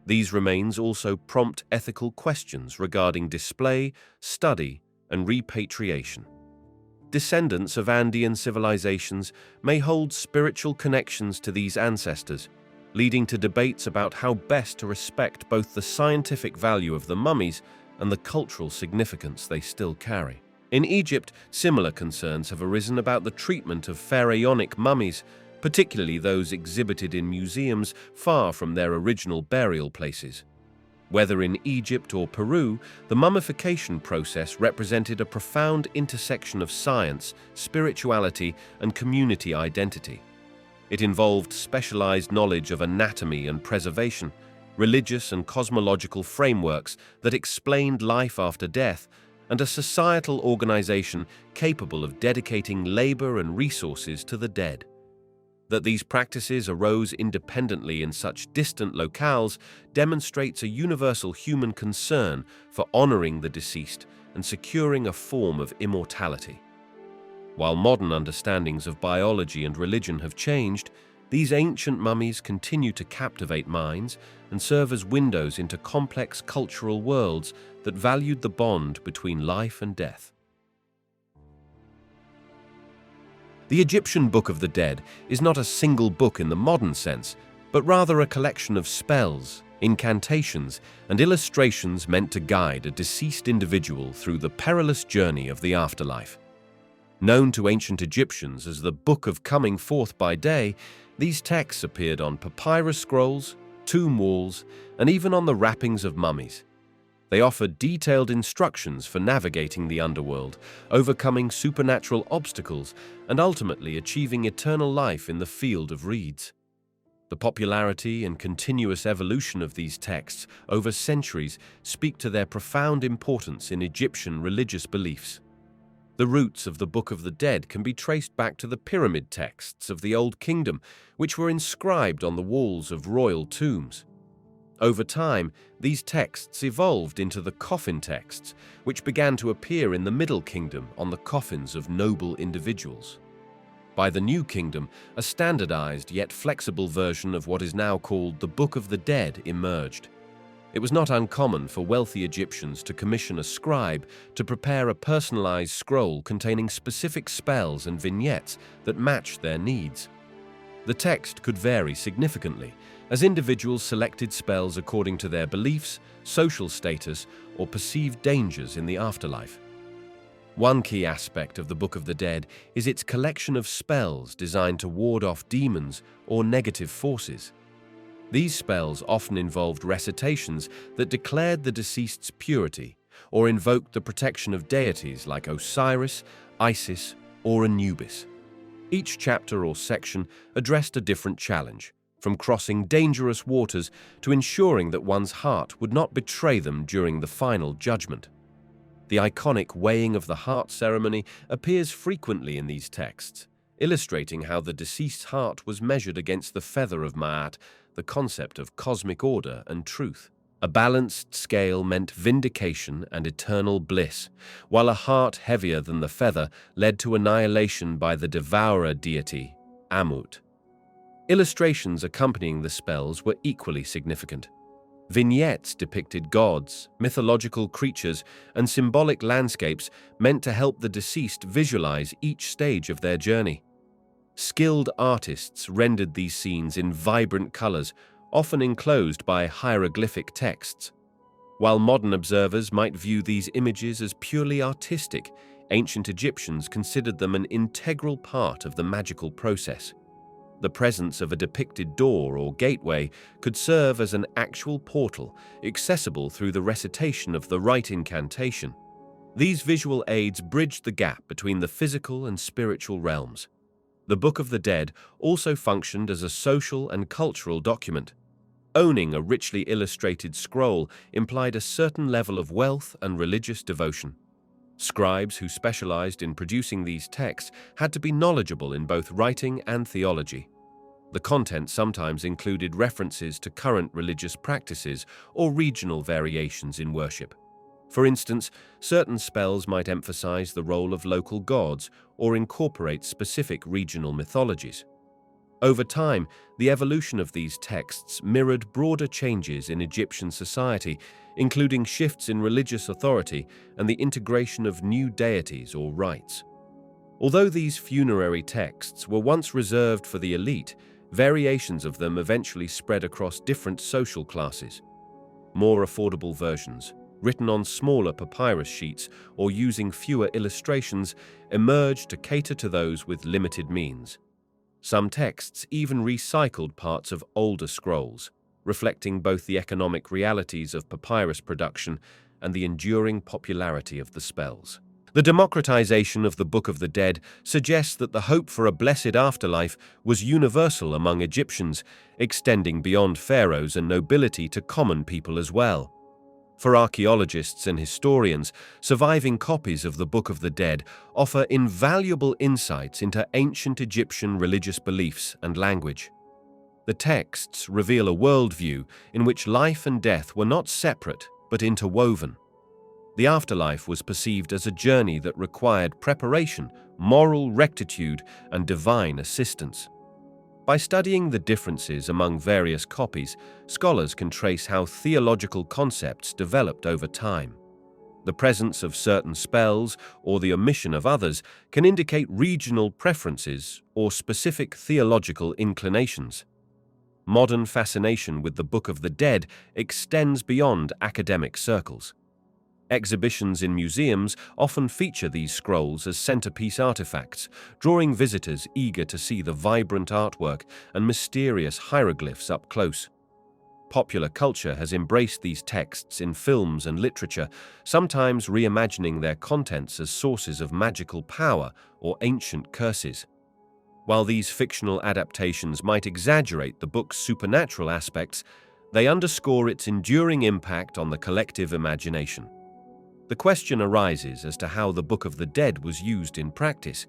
These remains also prompt ethical questions regarding display, study, and repatriation. Descendants of Andean civilizations may hold spiritual connections to these ancestors, leading to debates about how best to respect both the scientific value of the mummies and the cultural significance they still carry. In Egypt, similar concerns have arisen about the treatment of pharaonic mummies, particularly those exhibited in museums far from their original burial places. Whether in Egypt or Peru, the mummification process represented a profound intersection of science, spirituality, and community identity. It involved specialized knowledge of anatomy and preservation, religious and cosmological frameworks that explained life after death, and a societal organization capable of dedicating labor and resources to the dead. That these practices arose independently in such distant locales demonstrates a universal human concern for honoring the deceased and securing a form of immortality. While modern understandings of biology and religion have changed, These ancient mummies continue to captivate minds and serve as windows into complex cultural worlds that valued the bond between life and death. The Egyptian Book of the Dead is not a single book in the modern sense, but rather a collection of spells, incantations, and illustrations meant to guide a deceased individual through the perilous journey of the afterlife. Known to ancient Egyptians as the Book of Coming Forth by Day, these texts appeared on papyrus scrolls, tomb walls, and even on the wrappings of mummies. They offered detailed instructions for navigating the underworld, overcoming supernatural obstacles, and ultimately achieving eternal life in the field of reeds. The popularity and continuous evolution of these texts over centuries speak to their profound importance in Egyptian religious beliefs. The roots of the Book of the Dead can be traced back to the pyramid texts of the Old Kingdom, which were inscribed on the walls of royal tombs. Over time, these texts evolved into the coffin texts, which began to appear in the Middle Kingdom on the coffins of noble individuals. By the New Kingdom, a standardized yet flexible version of what is now called the Book of the Dead emerged. It was not uncommon for wealthy Egyptians to commission a scribe to prepare a personalized scroll containing specific spells and vignettes that matched their needs. The text could vary significantly, as individuals selected spells according to their beliefs, social status, or perceived dangers in the afterlife. One key aspect of the Book of the Dead is its collection of spells designed to ward off demons or negative forces. These spells often involved recitations that declared the deceased's purity or invoked the protection of deities like Osiris, Isis, or Anubis. Each chapter or section addressed a different challenge, from crossing dangerous waters to ensuring that one's heart would not betray them during the final judgment. The iconic weighing of the heart ceremony appears frequently in these texts, illustrating how the deceased's heart was measured against the feather of Ma'at, the concept of cosmic order and truth. A balanced scale meant vindication and eternal bliss, while a heart heavier than the feather led to annihilation by the devourer deity, Amut. Illustrations accompanying the spells were equally significant. Vignettes depicted gods, mythological creatures, and symbolic landscapes meant to help the deceased visualize each stage of their journey. Skilled artists rendered these scenes in vibrant colors, often enclosed by hieroglyphic texts. While modern observers might view these images as purely artistic, ancient Egyptians considered them an integral part of the magical process. The presence of a depicted door or gateway could serve as an actual portal, accessible through the recitation of the right incantation. These visual aids bridged the gap between the physical and spiritual realms. The Book of the Dead also functioned as a social and cultural document. Owning a richly illustrated scroll implied a certain level of wealth and religious devotion. Scribes who specialized in producing these texts had to be knowledgeable in both writing and theology. The content sometimes included references to current religious practices or regional variations in worship. For instance, certain spells might emphasize the role of local gods or incorporate specific regional mythologies. Over time, the evolution of these texts mirrored broader changes in Egyptian society, including shifts in religious authority and the integration of new deities or rites. Although these funerary texts were once reserved for the elite, variations of them eventually spread across different social classes. More affordable versions, written on smaller papyrus sheets or using fewer illustrations, emerged to cater to those with limited means. Some texts even recycled parts of older scrolls, reflecting both the economic realities of papyrus production and the enduring popularity of the spells. The democratization of the Book of the Dead suggests that the hope for a blessed afterlife was universal among Egyptians, extending beyond pharaohs and nobility to common people as well. For archaeologists and historians, surviving copies of the Book of the Dead offer invaluable insights into ancient Egyptian religious beliefs and language. The texts reveal a worldview in which life and death were not separate but interwoven. The afterlife was perceived as a journey that required preparation, moral rectitude, and divine assistance. By studying the differences among various copies, scholars can trace how theological concepts developed over time. The presence of certain spells or the omission of others can indicate regional preferences or specific theological inclinations. Modern fascination with the Book of the Dead extends beyond academic circles. Exhibitions in museums often feature these scrolls as centerpiece artifacts, drawing visitors eager to see the vibrant artwork and mysterious hieroglyphs up close. Popular culture has embraced these texts in films and literature, sometimes reimagining their contents as sources of magical power or ancient curses. While these fictional adaptations might exaggerate the book's supernatural aspects, they underscore its enduring impact on the collective imagination. The question arises as to how the Book of the Dead was used in practice.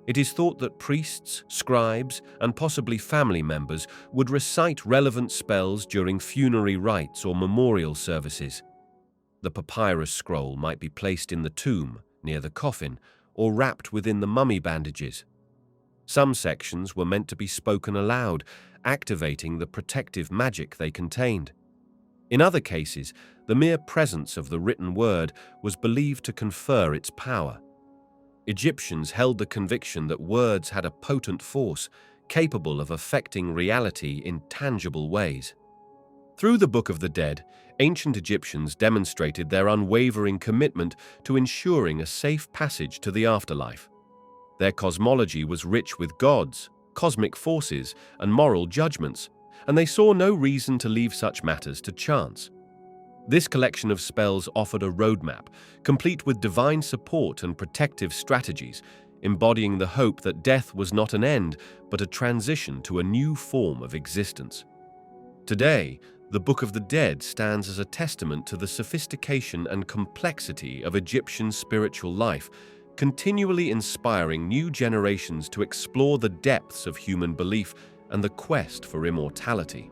It is thought that priests, scribes, and possibly family members would recite relevant spells during funerary rites or memorial services. The papyrus scroll might be placed in the tomb, near the coffin, or wrapped within the mummy bandages. Some sections were meant to be spoken aloud, activating the protective magic they contained. In other cases, the mere presence of the written word was believed to confer its power. Egyptians held the conviction that words had a potent force, capable of affecting reality in tangible ways. Through the Book of the Dead, ancient Egyptians demonstrated their unwavering commitment to ensuring a safe passage to the afterlife. Their cosmology was rich with gods, cosmic forces, and moral judgments, and they saw no reason to leave such matters to chance. This collection of spells offered a roadmap, complete with divine support and protective strategies, embodying the hope that death was not an end, but a transition to a new form of existence. Today, the Book of the Dead stands as a testament to the sophistication and complexity of Egyptian spiritual life, continually inspiring new generations to explore the depths of human belief and the quest for immortality.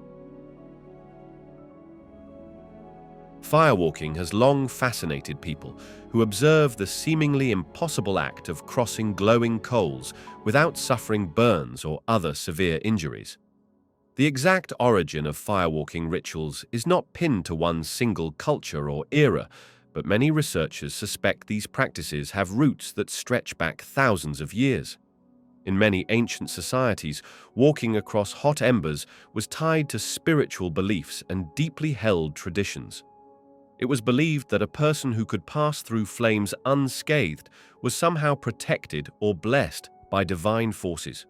Firewalking has long fascinated people who observe the seemingly impossible act of crossing glowing coals without suffering burns or other severe injuries. The exact origin of firewalking rituals is not pinned to one single culture or era, but many researchers suspect these practices have roots that stretch back thousands of years. In many ancient societies, walking across hot embers was tied to spiritual beliefs and deeply held traditions. It was believed that a person who could pass through flames unscathed was somehow protected or blessed by divine forces.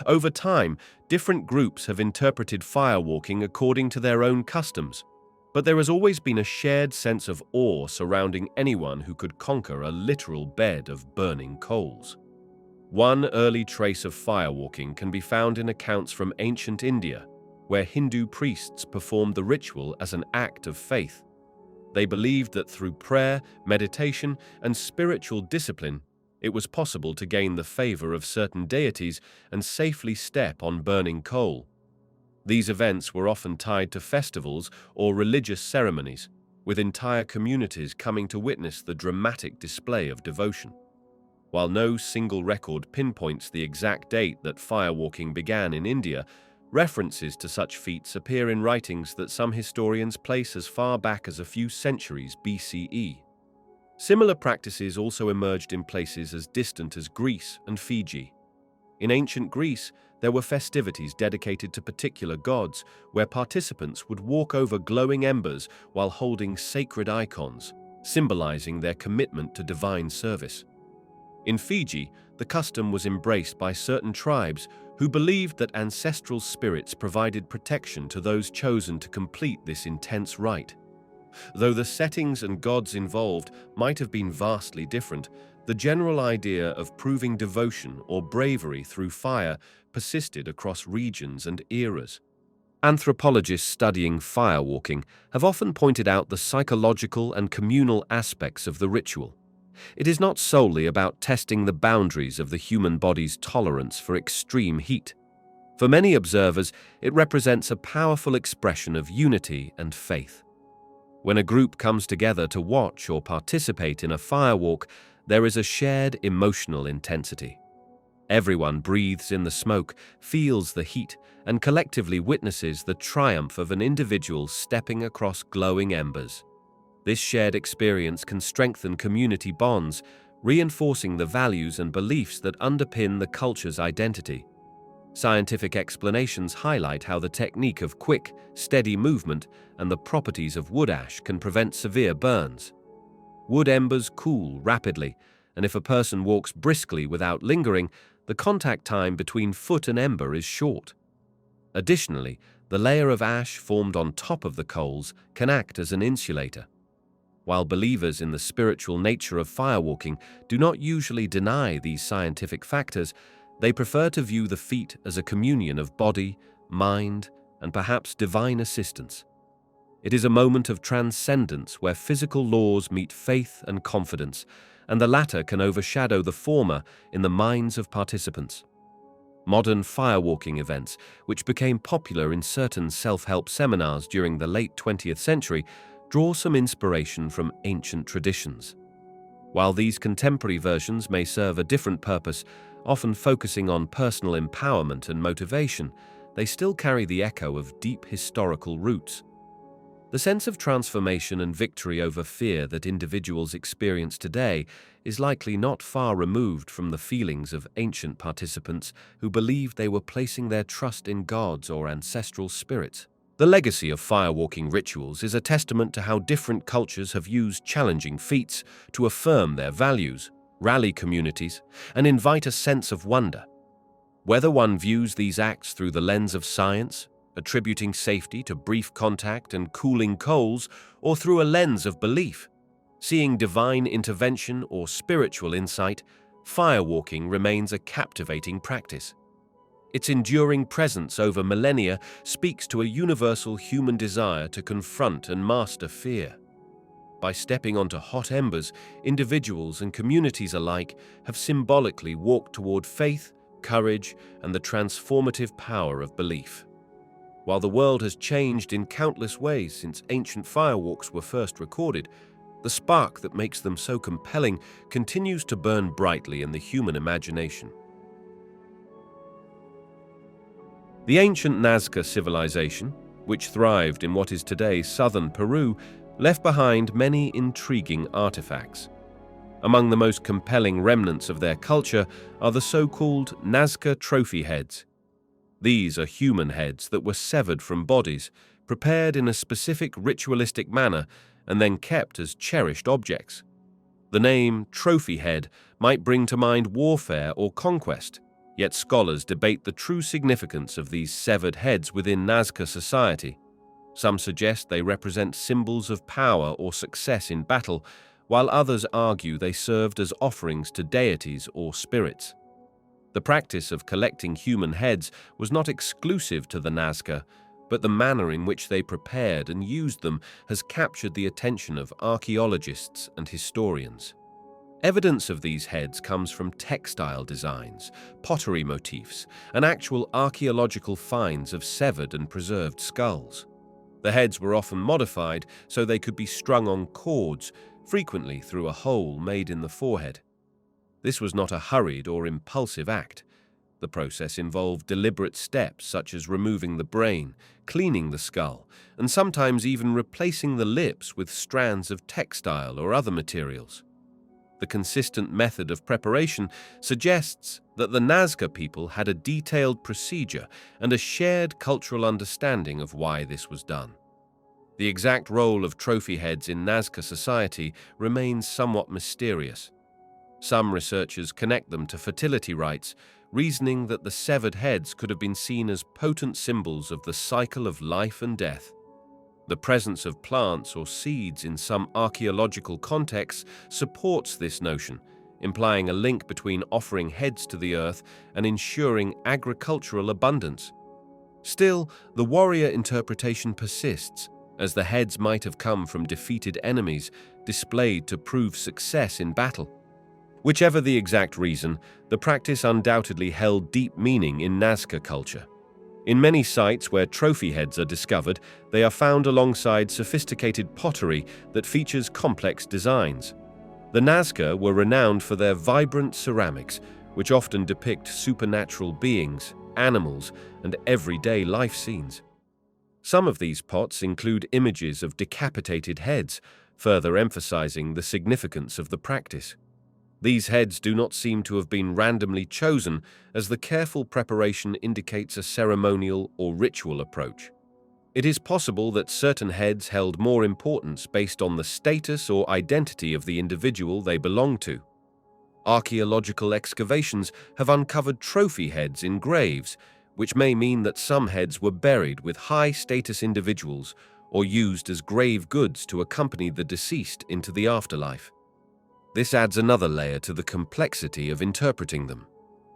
Over time, different groups have interpreted firewalking according to their own customs, but there has always been a shared sense of awe surrounding anyone who could conquer a literal bed of burning coals. One early trace of firewalking can be found in accounts from ancient India, where Hindu priests performed the ritual as an act of faith. They believed that through prayer, meditation, and spiritual discipline, it was possible to gain the favor of certain deities and safely step on burning coal. These events were often tied to festivals or religious ceremonies, with entire communities coming to witness the dramatic display of devotion. While no single record pinpoints the exact date that firewalking began in India, references to such feats appear in writings that some historians place as far back as a few centuries BCE. Similar practices also emerged in places as distant as Greece and Fiji. In ancient Greece, there were festivities dedicated to particular gods, where participants would walk over glowing embers while holding sacred icons, symbolizing their commitment to divine service. In Fiji, the custom was embraced by certain tribes who believed that ancestral spirits provided protection to those chosen to complete this intense rite. Though the settings and gods involved might have been vastly different, the general idea of proving devotion or bravery through fire persisted across regions and eras. Anthropologists studying firewalking have often pointed out the psychological and communal aspects of the ritual. It is not solely about testing the boundaries of the human body's tolerance for extreme heat. For many observers, it represents a powerful expression of unity and faith. When a group comes together to watch or participate in a firewalk, there is a shared emotional intensity. Everyone breathes in the smoke, feels the heat, and collectively witnesses the triumph of an individual stepping across glowing embers. This shared experience can strengthen community bonds, reinforcing the values and beliefs that underpin the culture's identity. Scientific explanations highlight how the technique of quick, steady movement and the properties of wood ash can prevent severe burns. Wood embers cool rapidly, and if a person walks briskly without lingering, the contact time between foot and ember is short. Additionally, the layer of ash formed on top of the coals can act as an insulator. While believers in the spiritual nature of firewalking do not usually deny these scientific factors, they prefer to view the feat as a communion of body, mind, and perhaps divine assistance. It is a moment of transcendence where physical laws meet faith and confidence, and the latter can overshadow the former in the minds of participants. Modern firewalking events, which became popular in certain self-help seminars during the late 20th century, draw some inspiration from ancient traditions. While these contemporary versions may serve a different purpose, often focusing on personal empowerment and motivation, they still carry the echo of deep historical roots. The sense of transformation and victory over fear that individuals experience today is likely not far removed from the feelings of ancient participants who believed they were placing their trust in gods or ancestral spirits. The legacy of firewalking rituals is a testament to how different cultures have used challenging feats to affirm their values, rally communities, and invite a sense of wonder. Whether one views these acts through the lens of science, attributing safety to brief contact and cooling coals, or through a lens of belief, seeing divine intervention or spiritual insight, firewalking remains a captivating practice. Its enduring presence over millennia speaks to a universal human desire to confront and master fear. By stepping onto hot embers, individuals and communities alike have symbolically walked toward faith, courage, and the transformative power of belief. While the world has changed in countless ways since ancient firewalks were first recorded, the spark that makes them so compelling continues to burn brightly in the human imagination. The ancient Nazca civilization, which thrived in what is today southern Peru, left behind many intriguing artifacts. Among the most compelling remnants of their culture are the so-called Nazca trophy heads. These are human heads that were severed from bodies, prepared in a specific ritualistic manner, and then kept as cherished objects. The name trophy head might bring to mind warfare or conquest, yet scholars debate the true significance of these severed heads within Nazca society. Some suggest they represent symbols of power or success in battle, while others argue they served as offerings to deities or spirits. The practice of collecting human heads was not exclusive to the Nazca, but the manner in which they prepared and used them has captured the attention of archaeologists and historians. Evidence of these heads comes from textile designs, pottery motifs, and actual archaeological finds of severed and preserved skulls. The heads were often modified so they could be strung on cords, frequently through a hole made in the forehead. This was not a hurried or impulsive act. The process involved deliberate steps such as removing the brain, cleaning the skull, and sometimes even replacing the lips with strands of textile or other materials. The consistent method of preparation suggests that the Nazca people had a detailed procedure and a shared cultural understanding of why this was done. The exact role of trophy heads in Nazca society remains somewhat mysterious. Some researchers connect them to fertility rites, reasoning that the severed heads could have been seen as potent symbols of the cycle of life and death. The presence of plants or seeds in some archaeological contexts supports this notion, implying a link between offering heads to the earth and ensuring agricultural abundance. Still, the warrior interpretation persists, as the heads might have come from defeated enemies, displayed to prove success in battle. Whichever the exact reason, the practice undoubtedly held deep meaning in Nazca culture. In many sites where trophy heads are discovered, they are found alongside sophisticated pottery that features complex designs. The Nazca were renowned for their vibrant ceramics, which often depict supernatural beings, animals, and everyday life scenes. Some of these pots include images of decapitated heads, further emphasizing the significance of the practice. These heads do not seem to have been randomly chosen, as the careful preparation indicates a ceremonial or ritual approach. It is possible that certain heads held more importance based on the status or identity of the individual they belonged to. Archaeological excavations have uncovered trophy heads in graves, which may mean that some heads were buried with high-status individuals or used as grave goods to accompany the deceased into the afterlife. This adds another layer to the complexity of interpreting them.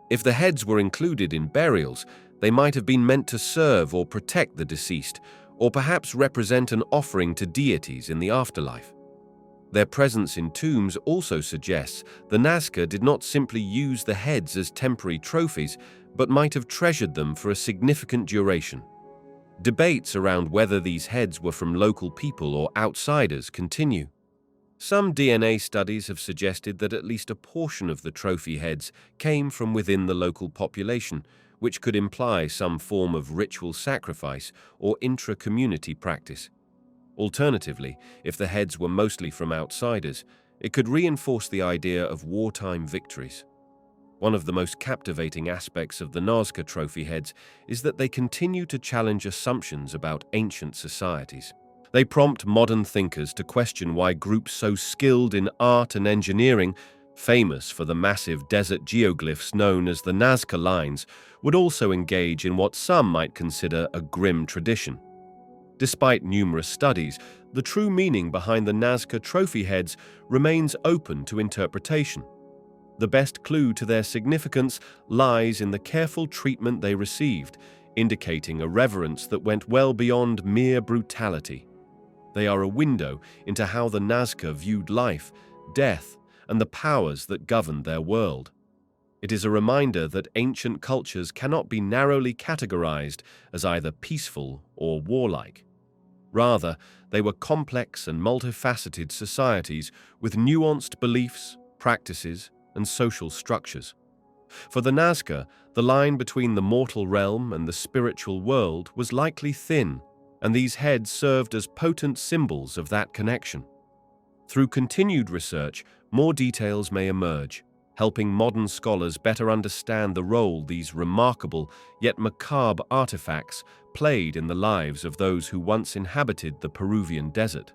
If the heads were included in burials, they might have been meant to serve or protect the deceased, or perhaps represent an offering to deities in the afterlife. Their presence in tombs also suggests the Nazca did not simply use the heads as temporary trophies, but might have treasured them for a significant duration. Debates around whether these heads were from local people or outsiders continue. Some DNA studies have suggested that at least a portion of the trophy heads came from within the local population, which could imply some form of ritual sacrifice or intra-community practice. Alternatively, if the heads were mostly from outsiders, it could reinforce the idea of wartime victories. One of the most captivating aspects of the Nazca trophy heads is that they continue to challenge assumptions about ancient societies. They prompt modern thinkers to question why groups so skilled in art and engineering, famous for the massive desert geoglyphs known as the Nazca lines, would also engage in what some might consider a grim tradition. Despite numerous studies, the true meaning behind the Nazca trophy heads remains open to interpretation. The best clue to their significance lies in the careful treatment they received, indicating a reverence that went well beyond mere brutality. They are a window into how the Nazca viewed life, death, and the powers that governed their world. It is a reminder that ancient cultures cannot be narrowly categorized as either peaceful or warlike. Rather, they were complex and multifaceted societies with nuanced beliefs, practices, and social structures. For the Nazca, the line between the mortal realm and the spiritual world was likely thin, and these heads served as potent symbols of that connection. Through continued research, more details may emerge, helping modern scholars better understand the role these remarkable yet macabre artifacts played in the lives of those who once inhabited the Peruvian desert.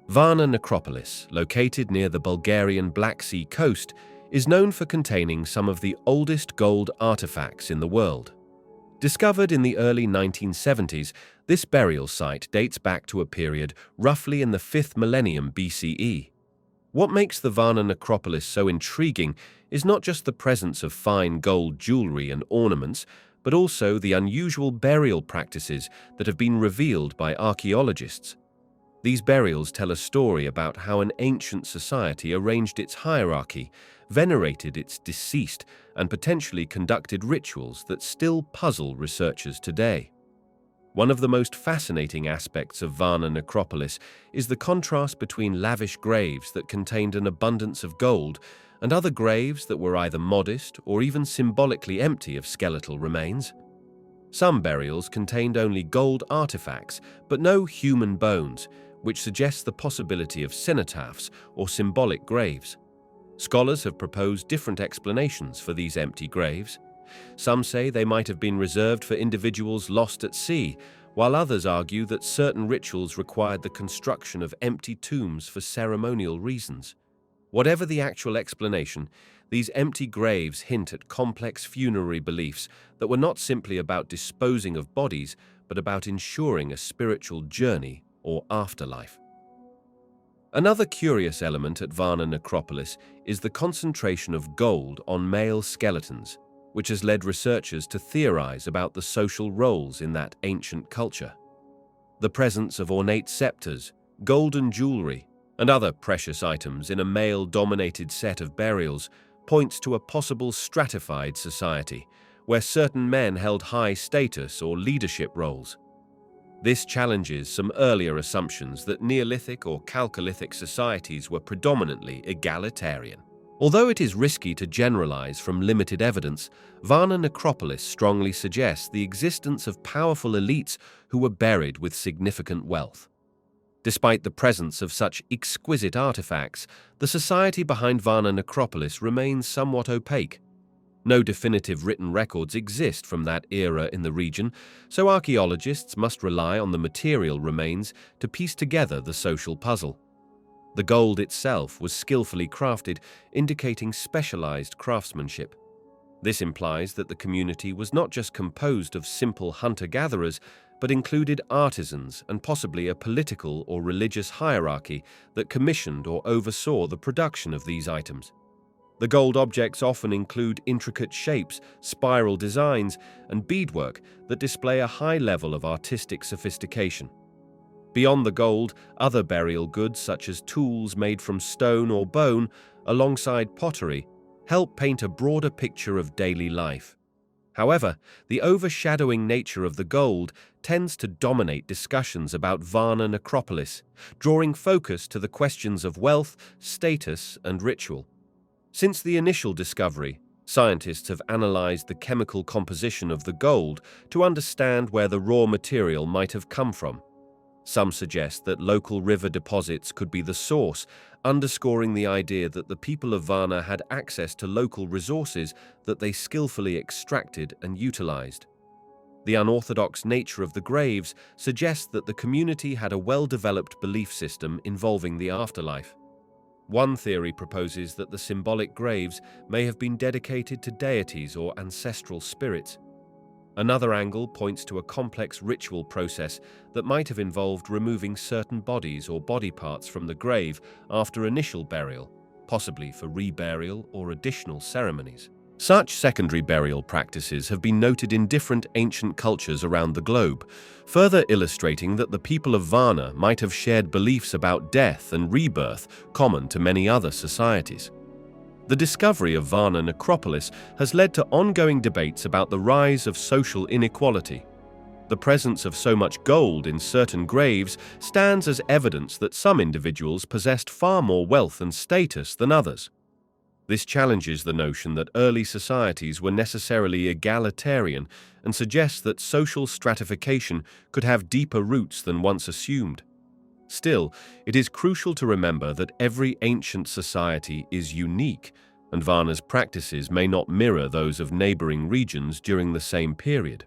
Varna necropolis, located near the Bulgarian Black Sea coast, is known for containing some of the oldest gold artifacts in the world. Discovered in the early 1970s, this burial site dates back to a period roughly in the 5th millennium BCE. What makes the Varna necropolis so intriguing is not just the presence of fine gold jewelry and ornaments, but also the unusual burial practices that have been revealed by archaeologists. These burials tell a story about how an ancient society arranged its hierarchy, venerated its deceased, and potentially conducted rituals that still puzzle researchers today. One of the most fascinating aspects of Varna necropolis is the contrast between lavish graves that contained an abundance of gold and other graves that were either modest or even symbolically empty of skeletal remains. Some burials contained only gold artifacts, but no human bones, which suggests the possibility of cenotaphs or symbolic graves. Scholars have proposed different explanations for these empty graves. Some say they might have been reserved for individuals lost at sea, while others argue that certain rituals required the construction of empty tombs for ceremonial reasons. Whatever the actual explanation, these empty graves hint at complex funerary beliefs that were not simply about disposing of bodies, but about ensuring a spiritual journey or afterlife. Another curious element at Varna necropolis is the concentration of gold on male skeletons, which has led researchers to theorize about the social roles in that ancient culture. The presence of ornate scepters, golden jewelry, and other precious items in a male-dominated set of burials points to a possible stratified society, where certain men held high status or leadership roles. This challenges some earlier assumptions that Neolithic or Chalcolithic societies were predominantly egalitarian. Although it is risky to generalize from limited evidence, Varna necropolis strongly suggests the existence of powerful elites who were buried with significant wealth. Despite the presence of such exquisite artifacts, the society behind Varna necropolis remains somewhat opaque. No definitive written records exist from that era in the region, so archaeologists must rely on the material remains to piece together the social puzzle. The gold itself was skillfully crafted, indicating specialized craftsmanship. This implies that the community was not just composed of simple hunter-gatherers, but included artisans and possibly a political or religious hierarchy that commissioned or oversaw the production of these items. The gold objects often include intricate shapes, spiral designs, and beadwork that display a high level of artistic sophistication. Beyond the gold, other burial goods such as tools made from stone or bone, alongside pottery, help paint a broader picture of daily life. However, the overshadowing nature of the gold tends to dominate discussions about Varna necropolis, drawing focus to the questions of wealth, status, and ritual. Since the initial discovery, scientists have analyzed the chemical composition of the gold to understand where the raw material might have come from. Some suggest that local river deposits could be the source, underscoring the idea that the people of Varna had access to local resources that they skillfully extracted and utilized. The unorthodox nature of the graves suggests that the community had a well-developed belief system involving the afterlife. One theory proposes that the symbolic graves may have been dedicated to deities or ancestral spirits. Another angle points to a complex ritual process that might have involved removing certain bodies or body parts from the grave after initial burial, possibly for reburial or additional ceremonies. Such secondary burial practices have been noted in different ancient cultures around the globe, further illustrating that the people of Varna might have shared beliefs about death and rebirth common to many other societies. The discovery of Varna necropolis has led to ongoing debates about the rise of social inequality. The presence of so much gold in certain graves stands as evidence that some individuals possessed far more wealth and status than others. This challenges the notion that early societies were necessarily egalitarian and suggests that social stratification could have deeper roots than once assumed. Still, it is crucial to remember that every ancient society is unique, and Varna's practices may not mirror those of neighboring regions during the same period.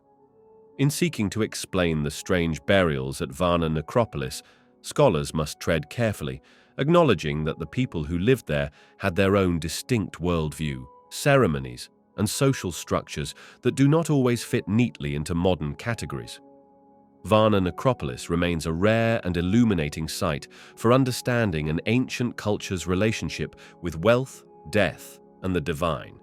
In seeking to explain the strange burials at Varna necropolis, scholars must tread carefully, acknowledging that the people who lived there had their own distinct worldview, ceremonies, and social structures that do not always fit neatly into modern categories. Varna necropolis remains a rare and illuminating site for understanding an ancient culture's relationship with wealth, death, and the divine.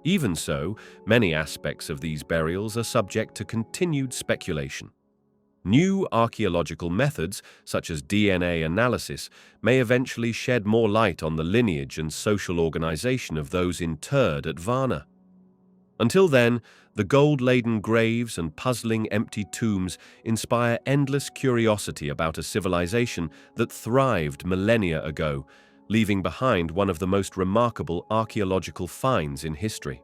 Even so, many aspects of these burials are subject to continued speculation. New archaeological methods, such as DNA analysis, may eventually shed more light on the lineage and social organization of those interred at Varna. Until then, the gold-laden graves and puzzling empty tombs inspire endless curiosity about a civilization that thrived millennia ago, leaving behind one of the most remarkable archaeological finds in history.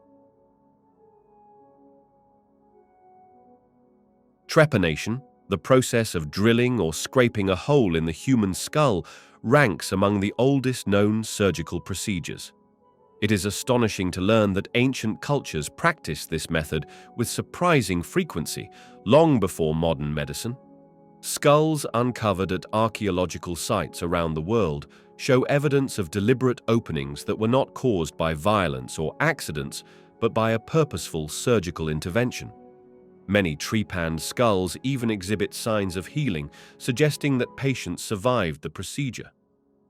Trepanation, the process of drilling or scraping a hole in the human skull, ranks among the oldest known surgical procedures. It is astonishing to learn that ancient cultures practiced this method with surprising frequency, long before modern medicine. Skulls uncovered at archaeological sites around the world show evidence of deliberate openings that were not caused by violence or accidents, but by a purposeful surgical intervention. Many trepanned skulls even exhibit signs of healing, suggesting that patients survived the procedure.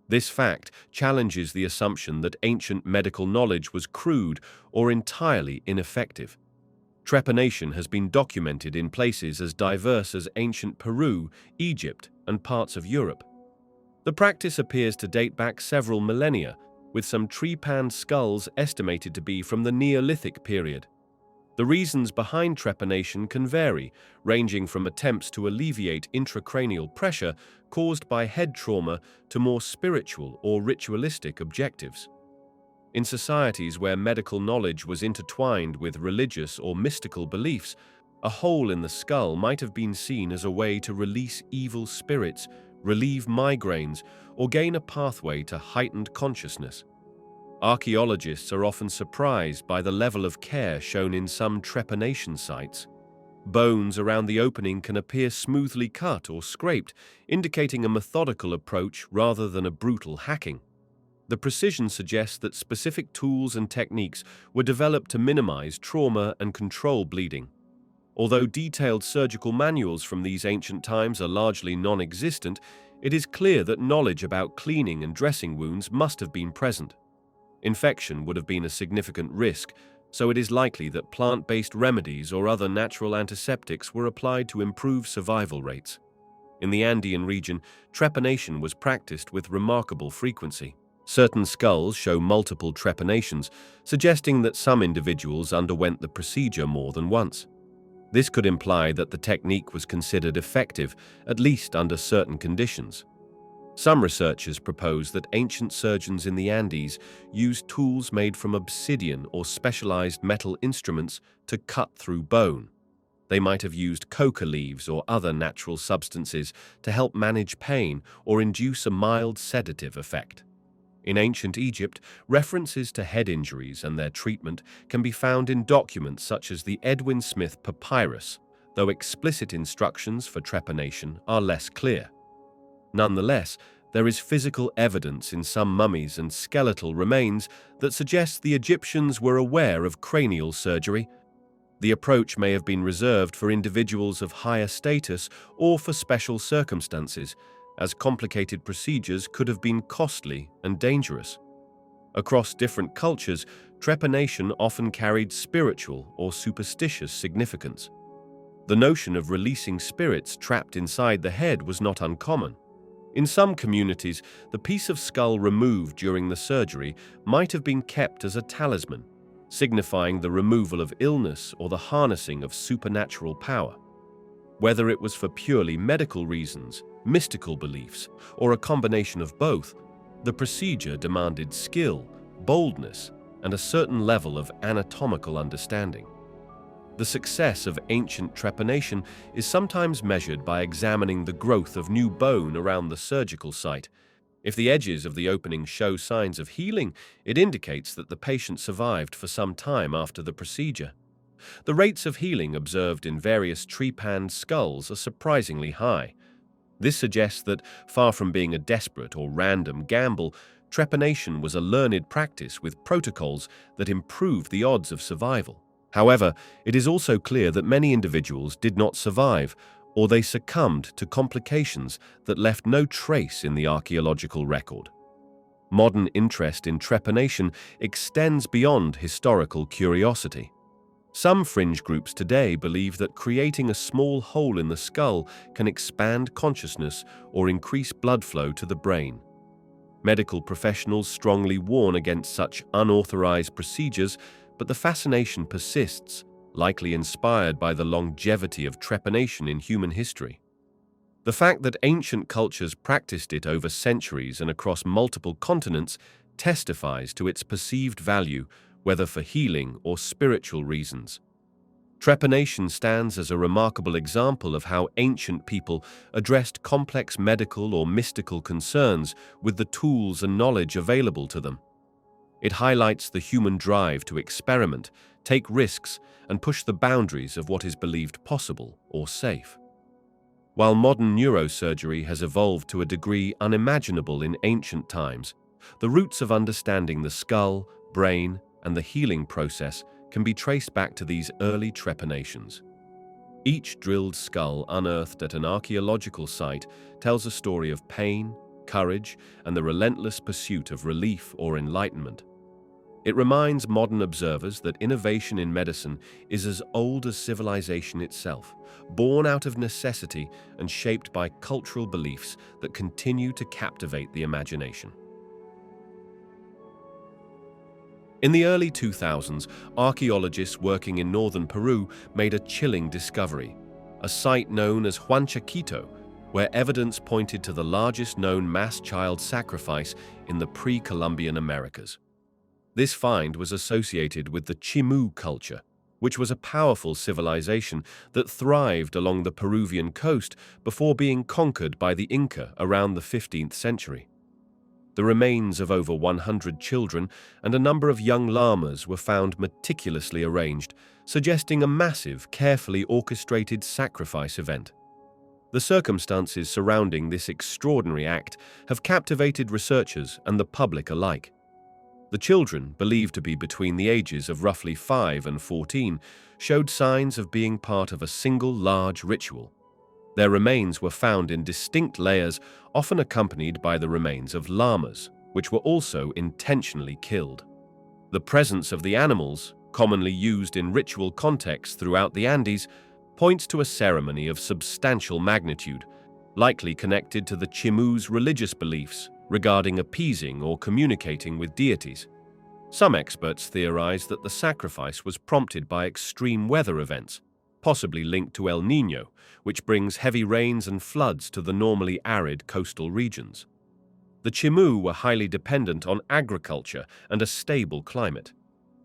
This fact challenges the assumption that ancient medical knowledge was crude or entirely ineffective. Trepanation has been documented in places as diverse as ancient Peru, Egypt, and parts of Europe. The practice appears to date back several millennia, with some trepanned skulls estimated to be from the Neolithic period. The reasons behind trepanation can vary, ranging from attempts to alleviate intracranial pressure caused by head trauma to more spiritual or ritualistic objectives. In societies where medical knowledge was intertwined with religious or mystical beliefs, a hole in the skull might have been seen as a way to release evil spirits, relieve migraines, or gain a pathway to heightened consciousness. Archaeologists are often surprised by the level of care shown in some trepanation sites. Bones around the opening can appear smoothly cut or scraped, indicating a methodical approach rather than a brutal hacking. The precision suggests that specific tools and techniques were developed to minimize trauma and control bleeding. Although detailed surgical manuals from these ancient times are largely non-existent, it is clear that knowledge about cleaning and dressing wounds must have been present. Infection would have been a significant risk, so it is likely that plant-based remedies or other natural antiseptics were applied to improve survival rates. In the Andean region, trepanation was practiced with remarkable frequency. Certain skulls show multiple trepanations, suggesting that some individuals underwent the procedure more than once. This could imply that the technique was considered effective, at least under certain conditions. Some researchers propose that ancient surgeons in the Andes used tools made from obsidian or specialized metal instruments to cut through bone. They might have used coca leaves or other natural substances to help manage pain or induce a mild sedative effect. In ancient Egypt, references to head injuries and their treatment can be found in documents such as the Edwin Smith Papyrus, though explicit instructions for trepanation are less clear. Nonetheless, there is physical evidence in some mummies and skeletal remains that suggests the Egyptians were aware of cranial surgery. The approach may have been reserved for individuals of higher status or for special circumstances, as complicated procedures could have been costly and dangerous. Across different cultures, trepanation often carried spiritual or superstitious significance. The notion of releasing spirits trapped inside the head was not uncommon. In some communities, the piece of skull removed during the surgery might have been kept as a talisman, signifying the removal of illness or the harnessing of supernatural power. Whether it was for purely medical reasons, mystical beliefs, or a combination of both, the procedure demanded skill, boldness, and a certain level of anatomical understanding. The success of ancient trepanation is sometimes measured by examining the growth of new bone around the surgical site. If the edges of the opening show signs of healing, it indicates that the patient survived for some time after the procedure. The rates of healing observed in various trepanned skulls are surprisingly high. This suggests that, far from being a desperate or random gamble, trepanation was a learned practice with protocols that improved the odds of survival. However, it is also clear that many individuals did not survive, or they succumbed to complications that left no trace in the archaeological record. Modern interest in trepanation extends beyond historical curiosity. Some fringe groups today believe that creating a small hole in the skull can expand consciousness or increase blood flow to the brain. Medical professionals strongly warn against such unauthorized procedures, but the fascination persists, likely inspired by the longevity of trepanation in human history. The fact that ancient cultures practiced it over centuries and across multiple continents testifies to its perceived value, whether for healing or spiritual reasons. Trepanation stands as a remarkable example of how ancient people addressed complex medical or mystical concerns with the tools and knowledge available to them. It highlights the human drive to experiment, take risks, and push the boundaries of what is believed possible or safe. While modern neurosurgery has evolved to a degree unimaginable in ancient times, the roots of understanding the skull, brain, and the healing process can be traced back to these early trepanations. Each drilled skull unearthed at an archaeological site tells a story of pain, courage, and the relentless pursuit of relief or enlightenment. It reminds modern observers that innovation in medicine is as old as civilization itself, born out of necessity and shaped by cultural beliefs that continue to captivate the imagination. In the early 2000s, archaeologists working in northern Peru made a chilling discovery, a site known as Huanchaquito, where evidence pointed to the largest known mass child sacrifice in the pre-Columbian Americas. This find was associated with the Chimu culture, which was a powerful civilization that thrived along the Peruvian coast before being conquered by the Inca around the 15th century. The remains of over 100 children and a number of young llamas were found meticulously arranged, suggesting a massive, carefully orchestrated sacrifice event. The circumstances surrounding this extraordinary act have captivated researchers and the public alike. The children, believed to be between the ages of roughly 5 and 14, showed signs of being part of a single large ritual. Their remains were found in distinct layers, often accompanied by the remains of llamas, which were also intentionally killed. The presence of the animals, commonly used in ritual contexts throughout the Andes, points to a ceremony of substantial magnitude, likely connected to the Chimu's religious beliefs regarding appeasing or communicating with deities. Some experts theorize that the sacrifice was prompted by extreme weather events, possibly linked to El Niño, which brings heavy rains and floods to the normally arid coastal regions. The Chimu were highly dependent on agriculture and a stable climate.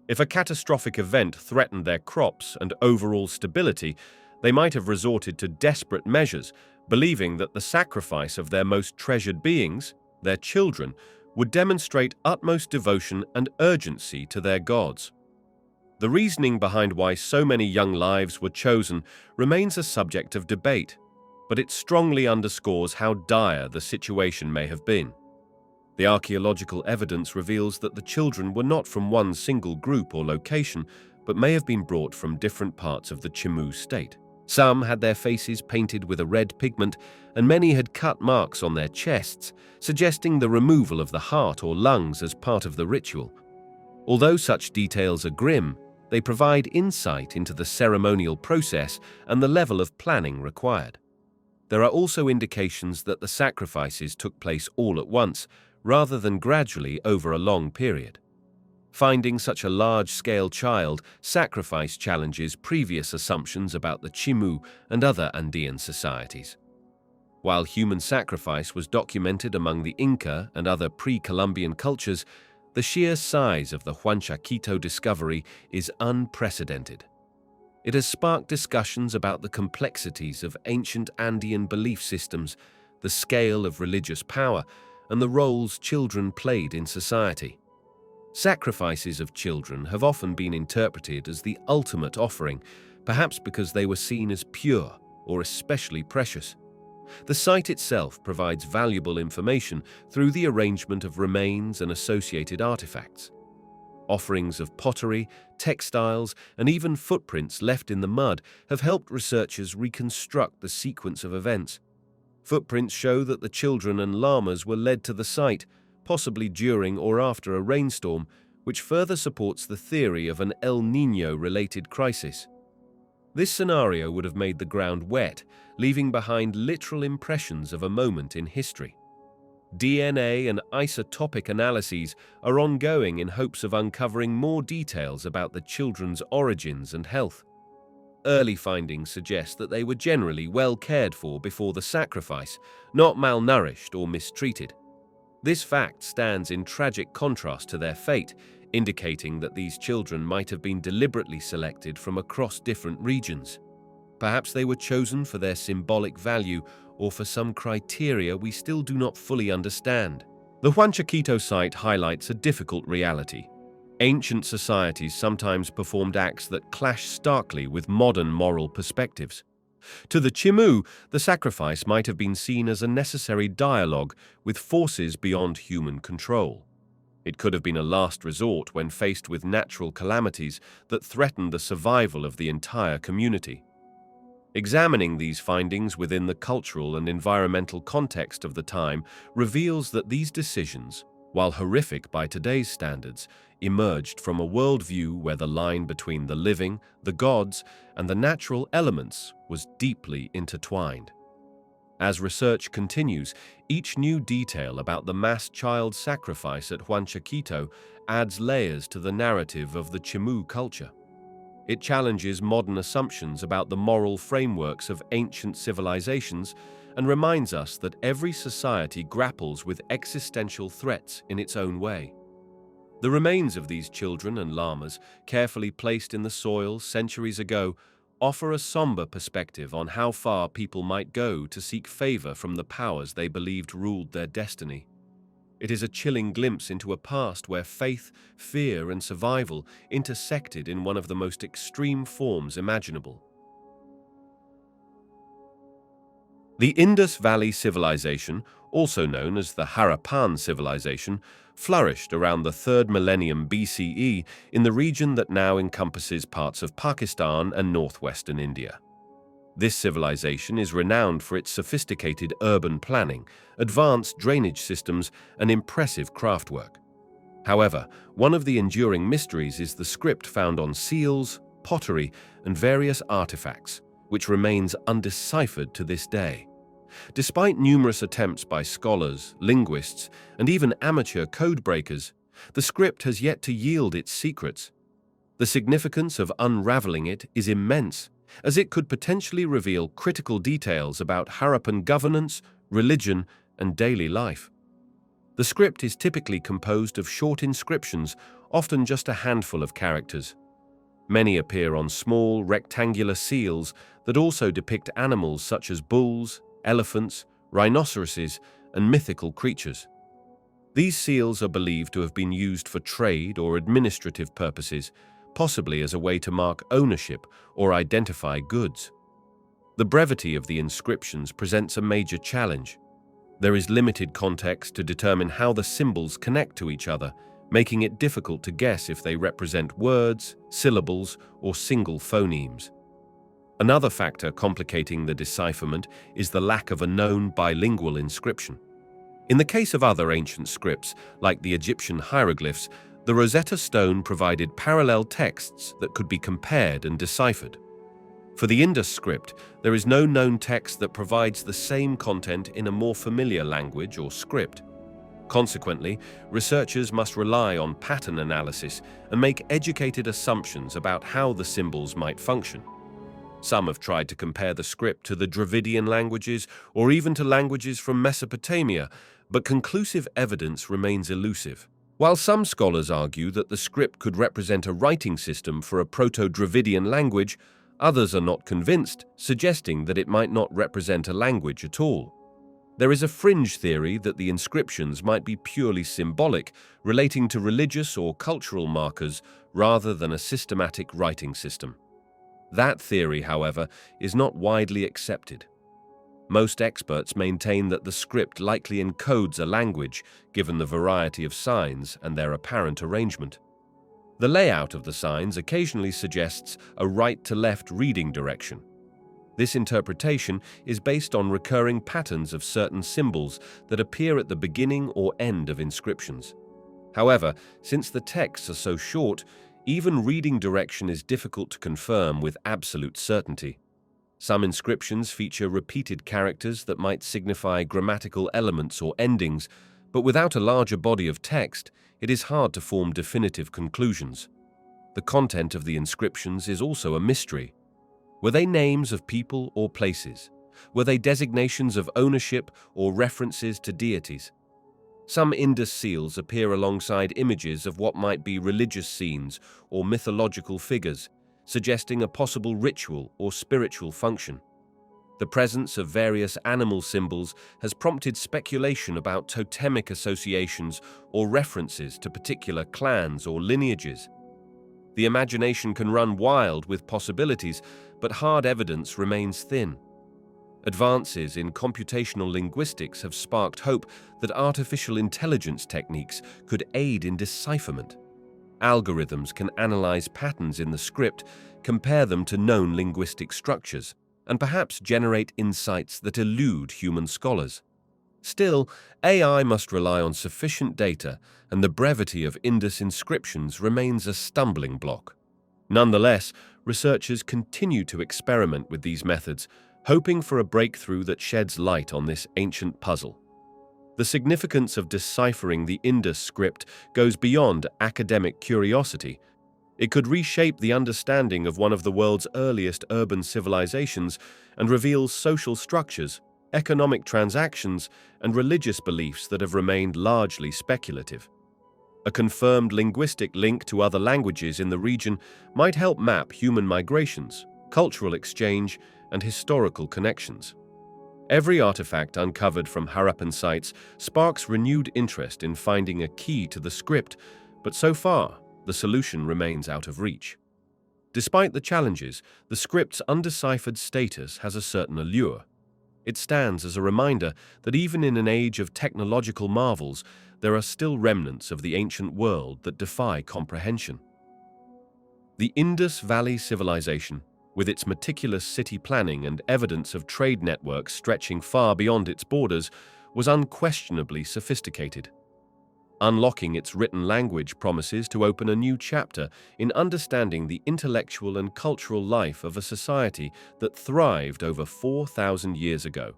If a catastrophic event threatened their crops and overall stability, they might have resorted to desperate measures, believing that the sacrifice of their most treasured beings, their children, would demonstrate utmost devotion and urgency to their gods. The reasoning behind why so many young lives were chosen remains a subject of debate, but it strongly underscores how dire the situation may have been. The archaeological evidence reveals that the children were not from one single group or location, but may have been brought from different parts of the Chimu state. Some had their faces painted with a red pigment, and many had cut marks on their chests, suggesting the removal of the heart or lungs as part of the ritual. Although such details are grim, they provide insight into the ceremonial process and the level of planning required. There are also indications that the sacrifices took place all at once, rather than gradually over a long period. Finding such a large-scale child sacrifice challenges previous assumptions about the Chimu and other Andean societies. While human sacrifice was documented among the Inca and other pre-Columbian cultures, the sheer size of the Huanchaquito discovery is unprecedented. It has sparked discussions about the complexities of ancient Andean belief systems, the scale of religious power, and the roles children played in society. Sacrifices of children have often been interpreted as the ultimate offering, perhaps because they were seen as pure or especially precious. The site itself provides valuable information through the arrangement of remains and associated artifacts. Offerings of pottery, textiles, and even footprints left in the mud have helped researchers reconstruct the sequence of events. Footprints show that the children and llamas were led to the site, possibly during or after a rainstorm, which further supports the theory of an El Niño-related crisis. This scenario would have made the ground wet, leaving behind literal impressions of a moment in history. DNA and isotopic analyses are ongoing in hopes of uncovering more details about the children's origins and health. Early findings suggest that they were generally well cared for before the sacrifice, not malnourished or mistreated. This fact stands in tragic contrast to their fate, indicating that these children might have been deliberately selected from across different regions. Perhaps they were chosen for their symbolic value or for some criteria we still do not fully understand. The Huanchaquito site highlights a difficult reality. Ancient societies sometimes performed acts that clash starkly with modern moral perspectives. To the Chimu, the sacrifice might have been seen as a necessary dialogue with forces beyond human control. It could have been a last resort when faced with natural calamities that threatened the survival of the entire community. Examining these findings within the cultural and environmental context of the time reveals that these decisions, while horrific by today's standards, emerged from a worldview where the line between the living, the gods, and the natural elements was deeply intertwined. As research continues, each new detail about the mass child sacrifice at Huanchaquito adds layers to the narrative of the Chimu culture. It challenges modern assumptions about the moral frameworks of ancient civilizations and reminds us that every society grapples with existential threats in its own way. The remains of these children and llamas, carefully placed in the soil centuries ago, offer a somber perspective on how far people might go to seek favor from the powers they believed ruled their destiny. It is a chilling glimpse into a past where faith, fear, and survival intersected in one of the most extreme forms imaginable. The Indus Valley civilization, also known as the Harappan civilization, flourished around the 3rd millennium BCE in the region that now encompasses parts of Pakistan and northwestern India. This civilization is renowned for its sophisticated urban planning, advanced drainage systems, and impressive craftwork. However, one of the enduring mysteries is the script found on seals, pottery, and various artifacts, which remains undeciphered to this day. Despite numerous attempts by scholars, linguists, and even amateur codebreakers, the script has yet to yield its secrets. The significance of unraveling it is immense, as it could potentially reveal critical details about Harappan governance, religion, and daily life. The script is typically composed of short inscriptions, often just a handful of characters. Many appear on small, rectangular seals that also depict animals such as bulls, elephants, rhinoceroses, and mythical creatures. These seals are believed to have been used for trade or administrative purposes, possibly as a way to mark ownership or identify goods. The brevity of the inscriptions presents a major challenge. There is limited context to determine how the symbols connect to each other, making it difficult to guess if they represent words, syllables, or single phonemes. Another factor complicating the decipherment is the lack of a known bilingual inscription. In the case of other ancient scripts, like the Egyptian hieroglyphs, the Rosetta Stone provided parallel texts that could be compared and deciphered. For the Indus script, there is no known text that provides the same content in a more familiar language or script. Consequently, researchers must rely on pattern analysis and make educated assumptions about how the symbols might function. Some have tried to compare the script to the Dravidian languages or even to languages from Mesopotamia, but conclusive evidence remains elusive. While some scholars argue that the script could represent a writing system for a Proto-Dravidian language, others are not convinced, suggesting that it might not represent a language at all. There is a fringe theory that the inscriptions might be purely symbolic, relating to religious or cultural markers rather than a systematic writing system. That theory, however, is not widely accepted. Most experts maintain that the script likely encodes a language, given the variety of signs and their apparent arrangement. The layout of the signs occasionally suggests a right-to-left reading direction. This interpretation is based on recurring patterns of certain symbols that appear at the beginning or end of inscriptions. However, since the texts are so short, even reading direction is difficult to confirm with absolute certainty. Some inscriptions feature repeated characters that might signify grammatical elements or endings, but without a larger body of text, it is hard to form definitive conclusions. The content of the inscriptions is also a mystery. Were they names of people or places? Were they designations of ownership or references to deities? Some Indus seals appear alongside images of what might be religious scenes or mythological figures, suggesting a possible ritual or spiritual function. The presence of various animal symbols has prompted speculation about totemic associations or references to particular clans or lineages. The imagination can run wild with possibilities, but hard evidence remains thin. Advances in computational linguistics have sparked hope that artificial intelligence techniques could aid in decipherment. Algorithms can analyze patterns in the script, compare them to known linguistic structures, and perhaps generate insights that elude human scholars. Still, AI must rely on sufficient data, and the brevity of Indus inscriptions remains a stumbling block. Nonetheless, researchers continue to experiment with these methods, hoping for a breakthrough that sheds light on this ancient puzzle. The significance of deciphering the Indus script goes beyond academic curiosity. It could reshape the understanding of one of the world's earliest urban civilizations and reveals social structures, economic transactions, and religious beliefs that have remained largely speculative. A confirmed linguistic link to other languages in the region might help map human migrations, cultural exchange, and historical connections. Every artifact uncovered from Harappan sites sparks renewed interest in finding a key to the script, but so far, the solution remains out of reach. Despite the challenges, the script's undeciphered status has a certain allure. It stands as a reminder that even in an age of technological marvels, there are still remnants of the ancient world that defy comprehension. The Indus Valley civilization, with its meticulous city planning and evidence of trade networks stretching far beyond its borders, was unquestionably sophisticated. Unlocking its written language promises to open a new chapter in understanding the intellectual and cultural life of a society that thrived over 4,000 years ago.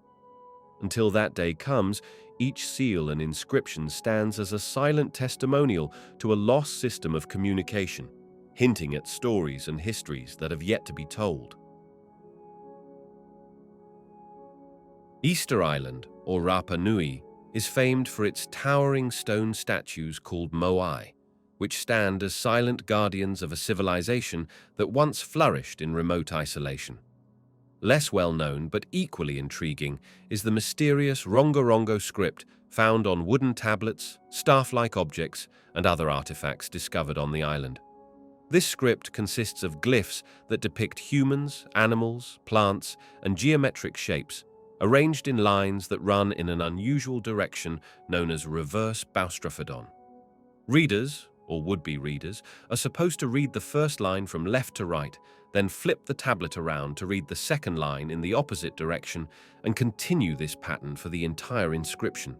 Until that day comes, each seal and inscription stands as a silent testimonial to a lost system of communication, hinting at stories and histories that have yet to be told. Easter Island, or Rapa Nui, is famed for its towering stone statues called moai, which stand as silent guardians of a civilization that once flourished in remote isolation. Less well-known but equally intriguing is the mysterious Rongorongo script found on wooden tablets, staff-like objects, and other artifacts discovered on the island. This script consists of glyphs that depict humans, animals, plants, and geometric shapes, arranged in lines that run in an unusual direction known as reverse boustrophodon. Readers, or would-be readers, are supposed to read the first line from left to right, then flip the tablet around to read the second line in the opposite direction and continue this pattern for the entire inscription.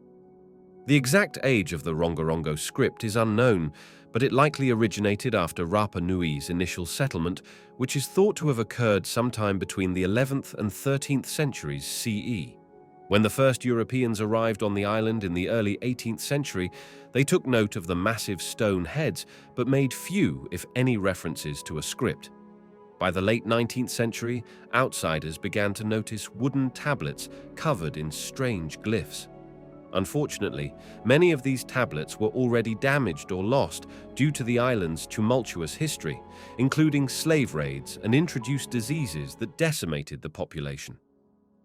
The exact age of the Rongorongo script is unknown, but it likely originated after Rapa Nui's initial settlement, which is thought to have occurred sometime between the 11th and 13th centuries CE. When the first Europeans arrived on the island in the early 18th century, they took note of the massive stone heads, but made few, if any, references to a script. By the late 19th century, outsiders began to notice wooden tablets covered in strange glyphs. Unfortunately, many of these tablets were already damaged or lost due to the island's tumultuous history, including slave raids and introduced diseases that decimated the population.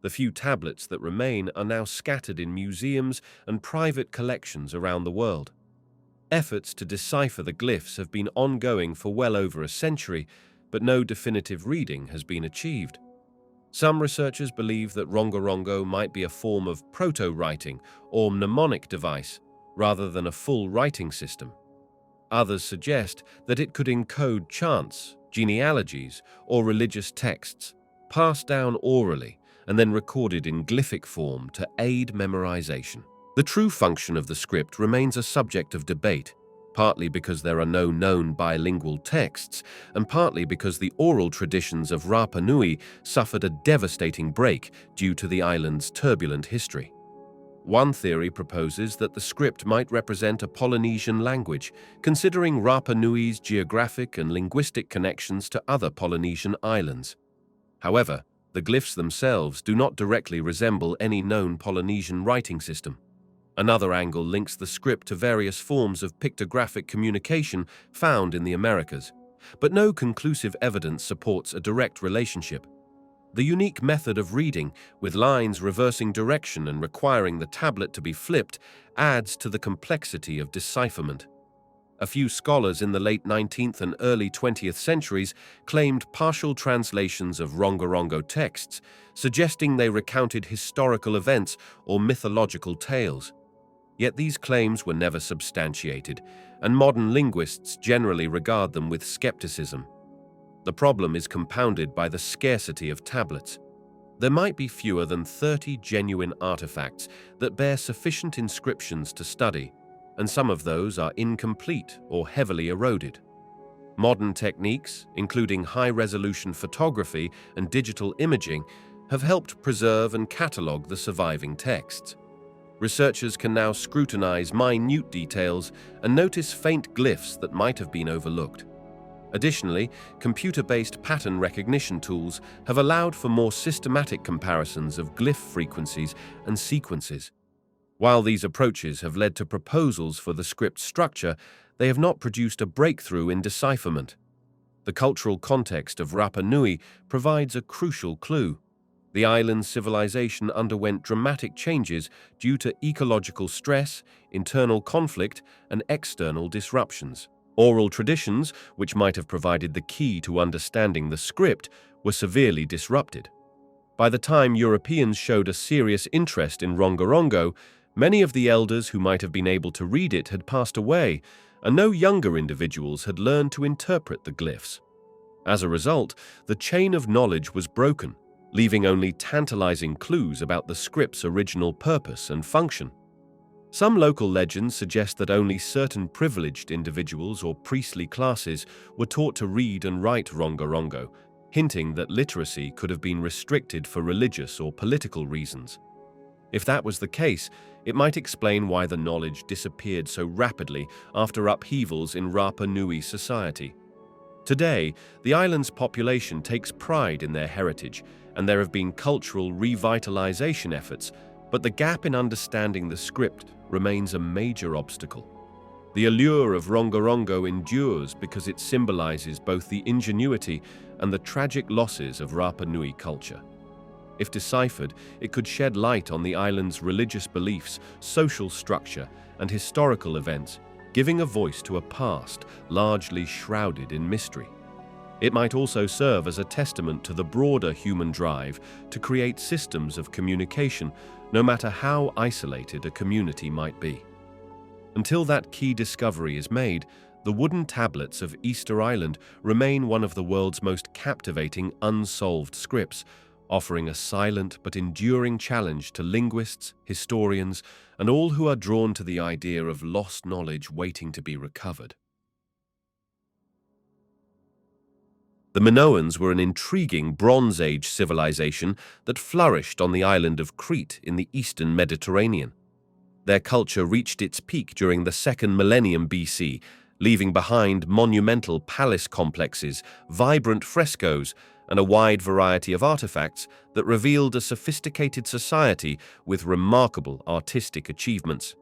The few tablets that remain are now scattered in museums and private collections around the world. Efforts to decipher the glyphs have been ongoing for well over a century, but no definitive reading has been achieved. Some researchers believe that Rongorongo might be a form of proto-writing or mnemonic device, rather than a full writing system. Others suggest that it could encode chants, genealogies, or religious texts, passed down orally and then recorded in glyphic form to aid memorization. The true function of the script remains a subject of debate, partly because there are no known bilingual texts, and partly because the oral traditions of Rapa Nui suffered a devastating break due to the island's turbulent history. One theory proposes that the script might represent a Polynesian language, considering Rapa Nui's geographic and linguistic connections to other Polynesian islands. However, the glyphs themselves do not directly resemble any known Polynesian writing system. Another angle links the script to various forms of pictographic communication found in the Americas, but no conclusive evidence supports a direct relationship. The unique method of reading, with lines reversing direction and requiring the tablet to be flipped, adds to the complexity of decipherment. A few scholars in the late 19th and early 20th centuries claimed partial translations of Rongorongo texts, suggesting they recounted historical events or mythological tales. Yet these claims were never substantiated, and modern linguists generally regard them with skepticism. The problem is compounded by the scarcity of tablets. There might be fewer than 30 genuine artifacts that bear sufficient inscriptions to study, and some of those are incomplete or heavily eroded. Modern techniques, including high-resolution photography and digital imaging, have helped preserve and catalogue the surviving texts. Researchers can now scrutinize minute details and notice faint glyphs that might have been overlooked. Additionally, computer-based pattern recognition tools have allowed for more systematic comparisons of glyph frequencies and sequences. While these approaches have led to proposals for the script structure, they have not produced a breakthrough in decipherment. The cultural context of Rapa Nui provides a crucial clue. The island's civilization underwent dramatic changes due to ecological stress, internal conflict, and external disruptions. Oral traditions, which might have provided the key to understanding the script, were severely disrupted. By the time Europeans showed a serious interest in Rongorongo, many of the elders who might have been able to read it had passed away, and no younger individuals had learned to interpret the glyphs. As a result, the chain of knowledge was broken, leaving only tantalizing clues about the script's original purpose and function. Some local legends suggest that only certain privileged individuals or priestly classes were taught to read and write Rongorongo, hinting that literacy could have been restricted for religious or political reasons. If that was the case, it might explain why the knowledge disappeared so rapidly after upheavals in Rapa Nui society. Today, the island's population takes pride in their heritage, and there have been cultural revitalization efforts, but the gap in understanding the script remains a major obstacle. The allure of Rongorongo endures because it symbolizes both the ingenuity and the tragic losses of Rapa Nui culture. If deciphered, it could shed light on the island's religious beliefs, social structure, and historical events, giving a voice to a past largely shrouded in mystery. It might also serve as a testament to the broader human drive to create systems of communication, no matter how isolated a community might be. Until that key discovery is made, the wooden tablets of Easter Island remain one of the world's most captivating unsolved scripts, offering a silent but enduring challenge to linguists, historians, and all who are drawn to the idea of lost knowledge waiting to be recovered. The Minoans were an intriguing Bronze Age civilization that flourished on the island of Crete in the eastern Mediterranean. Their culture reached its peak during the 2nd millennium BC, leaving behind monumental palace complexes, vibrant frescoes, and a wide variety of artifacts that revealed a sophisticated society with remarkable artistic achievements.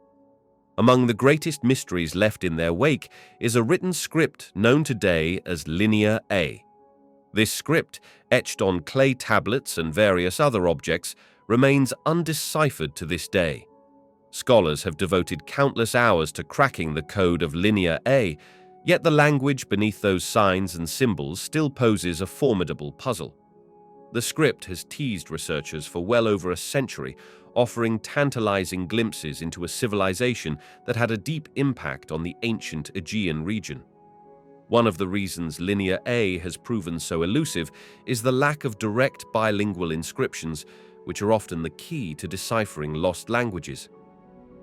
Among the greatest mysteries left in their wake is a written script known today as Linear A. This script, etched on clay tablets and various other objects, remains undeciphered to this day. Scholars have devoted countless hours to cracking the code of Linear A, yet the language beneath those signs and symbols still poses a formidable puzzle. The script has teased researchers for well over a century, offering tantalizing glimpses into a civilization that had a deep impact on the ancient Aegean region. One of the reasons Linear A has proven so elusive is the lack of direct bilingual inscriptions, which are often the key to deciphering lost languages.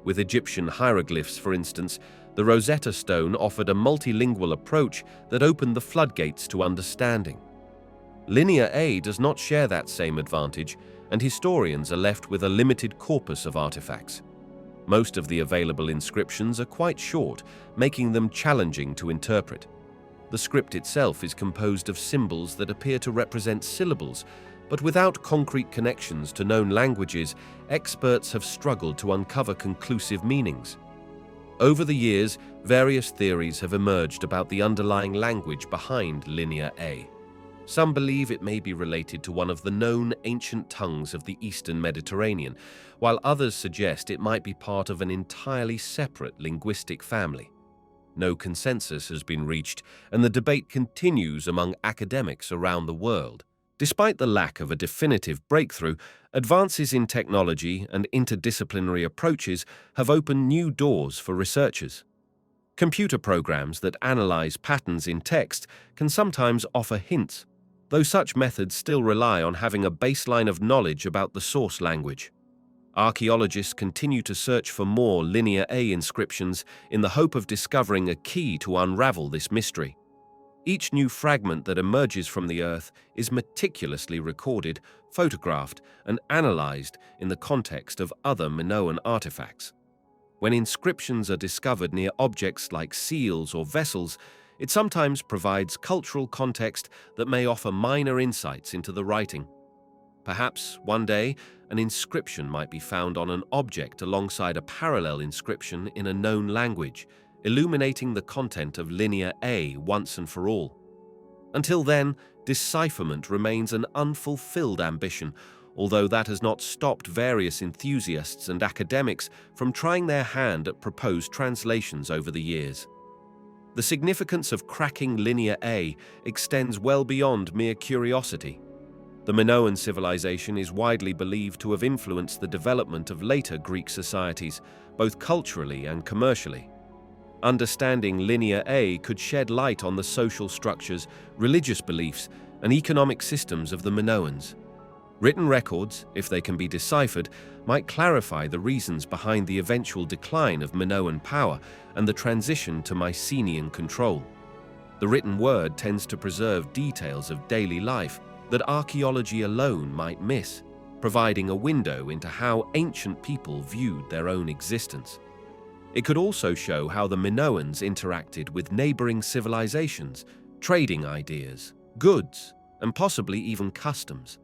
With Egyptian hieroglyphs, for instance, the Rosetta Stone offered a multilingual approach that opened the floodgates to understanding. Linear A does not share that same advantage, and historians are left with a limited corpus of artifacts. Most of the available inscriptions are quite short, making them challenging to interpret. The script itself is composed of symbols that appear to represent syllables, but without concrete connections to known languages, experts have struggled to uncover conclusive meanings. Over the years, various theories have emerged about the underlying language behind Linear A. Some believe it may be related to one of the known ancient tongues of the Eastern Mediterranean, while others suggest it might be part of an entirely separate linguistic family. No consensus has been reached, and the debate continues among academics around the world. Despite the lack of a definitive breakthrough, advances in technology and interdisciplinary approaches have opened new doors for researchers. Computer programs that analyze patterns in text can sometimes offer hints, though such methods still rely on having a baseline of knowledge about the source language. Archaeologists continue to search for more Linear A inscriptions in the hope of discovering a key to unravel this mystery. Each new fragment that emerges from the earth is meticulously recorded, photographed, and analyzed in the context of other Minoan artifacts. When inscriptions are discovered near objects like seals or vessels, it sometimes provides cultural context that may offer minor insights into the writing. Perhaps, one day, an inscription might be found on an object alongside a parallel inscription in a known language, illuminating the content of Linear A once and for all. Until then, decipherment remains an unfulfilled ambition, although that has not stopped various enthusiasts and academics from trying their hand at proposed translations over the years. The significance of cracking Linear A extends well beyond mere curiosity. The Minoan civilization is widely believed to have influenced the development of later Greek societies, both culturally and commercially. Understanding Linear A could shed light on the social structures, religious beliefs, and economic systems of the Minoans. Written records, if they can be deciphered, might clarify the reasons behind the eventual decline of Minoan power and the transition to Mycenaean control. The written word tends to preserve details of daily life that archaeology alone might miss, providing a window into how ancient people viewed their own existence. It could also show how the Minoans interacted with neighboring civilizations, trading ideas, goods, and possibly even customs.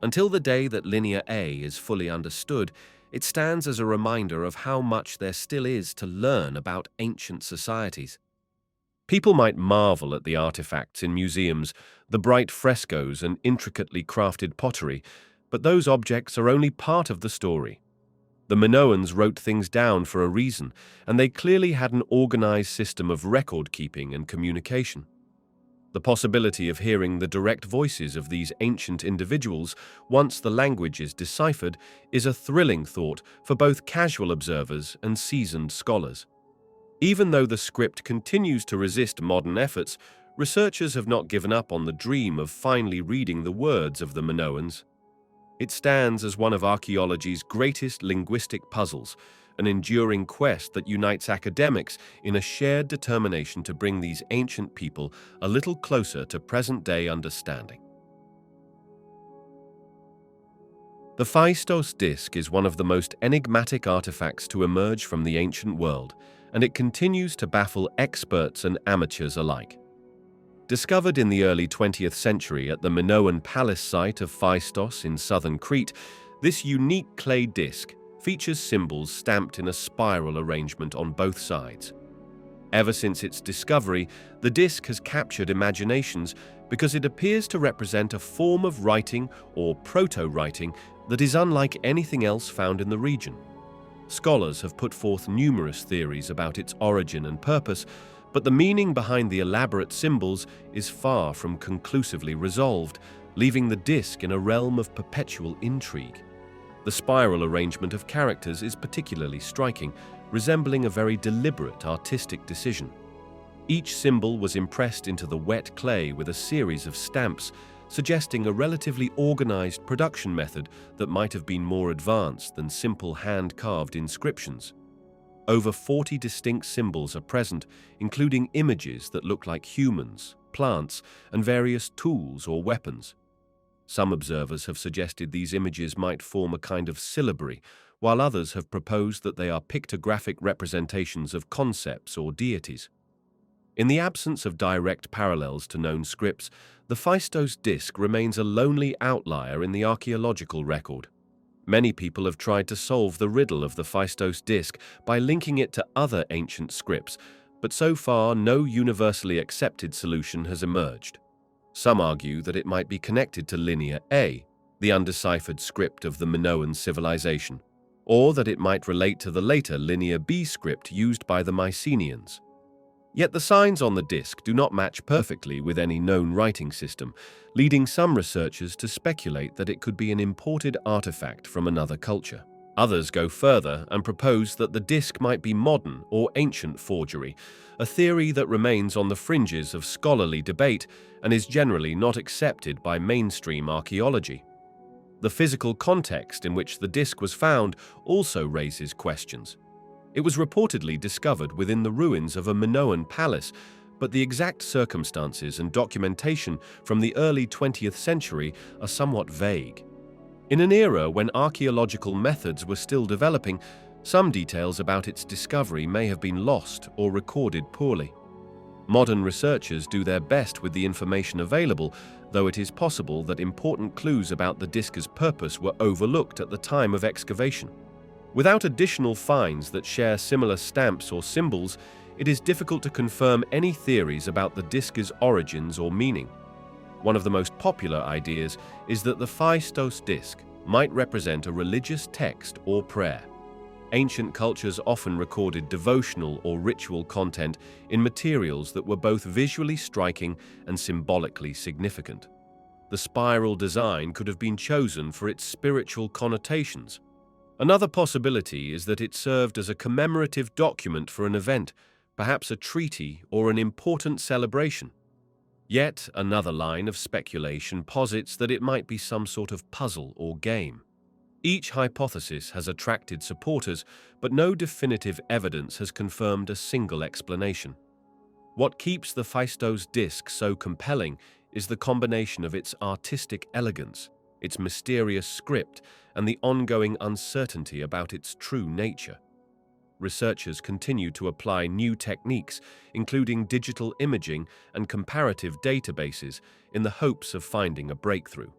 Until the day that Linear A is fully understood, it stands as a reminder of how much there still is to learn about ancient societies. People might marvel at the artifacts in museums, the bright frescoes and intricately crafted pottery, but those objects are only part of the story. The Minoans wrote things down for a reason, and they clearly had an organized system of record-keeping and communication. The possibility of hearing the direct voices of these ancient individuals once the language is deciphered is a thrilling thought for both casual observers and seasoned scholars. Even though the script continues to resist modern efforts, researchers have not given up on the dream of finally reading the words of the Minoans. It stands as one of archaeology's greatest linguistic puzzles, an enduring quest that unites academics in a shared determination to bring these ancient people a little closer to present-day understanding. The Phaistos Disc is one of the most enigmatic artifacts to emerge from the ancient world, and it continues to baffle experts and amateurs alike. Discovered in the early 20th century at the Minoan palace site of Phaistos in southern Crete, this unique clay disc features symbols stamped in a spiral arrangement on both sides. Ever since its discovery, the disc has captured imaginations because it appears to represent a form of writing or proto-writing that is unlike anything else found in the region. Scholars have put forth numerous theories about its origin and purpose, but the meaning behind the elaborate symbols is far from conclusively resolved, leaving the disc in a realm of perpetual intrigue. The spiral arrangement of characters is particularly striking, resembling a very deliberate artistic decision. Each symbol was impressed into the wet clay with a series of stamps, suggesting a relatively organized production method that might have been more advanced than simple hand-carved inscriptions. Over 40 distinct symbols are present, including images that look like humans, plants, and various tools or weapons. Some observers have suggested these images might form a kind of syllabary, while others have proposed that they are pictographic representations of concepts or deities. In the absence of direct parallels to known scripts, the Phaistos Disc remains a lonely outlier in the archaeological record. Many people have tried to solve the riddle of the Phaistos Disc by linking it to other ancient scripts, but so far no universally accepted solution has emerged. Some argue that it might be connected to Linear A, the undeciphered script of the Minoan civilization, or that it might relate to the later Linear B script used by the Mycenaeans. Yet the signs on the disc do not match perfectly with any known writing system, leading some researchers to speculate that it could be an imported artifact from another culture. Others go further and propose that the disc might be modern or ancient forgery, a theory that remains on the fringes of scholarly debate and is generally not accepted by mainstream archaeology. The physical context in which the disc was found also raises questions. It was reportedly discovered within the ruins of a Minoan palace, but the exact circumstances and documentation from the early 20th century are somewhat vague. In an era when archaeological methods were still developing, some details about its discovery may have been lost or recorded poorly. Modern researchers do their best with the information available, though it is possible that important clues about the disc's purpose were overlooked at the time of excavation. Without additional finds that share similar stamps or symbols, it is difficult to confirm any theories about the disc's origins or meaning. One of the most popular ideas is that the Phaistos Disc might represent a religious text or prayer. Ancient cultures often recorded devotional or ritual content in materials that were both visually striking and symbolically significant. The spiral design could have been chosen for its spiritual connotations. Another possibility is that it served as a commemorative document for an event, perhaps a treaty or an important celebration. Yet another line of speculation posits that it might be some sort of puzzle or game. Each hypothesis has attracted supporters, but no definitive evidence has confirmed a single explanation. What keeps the Phaistos Disc so compelling is the combination of its artistic elegance, its mysterious script, and the ongoing uncertainty about its true nature. Researchers continue to apply new techniques, including digital imaging and comparative databases, in the hopes of finding a breakthrough.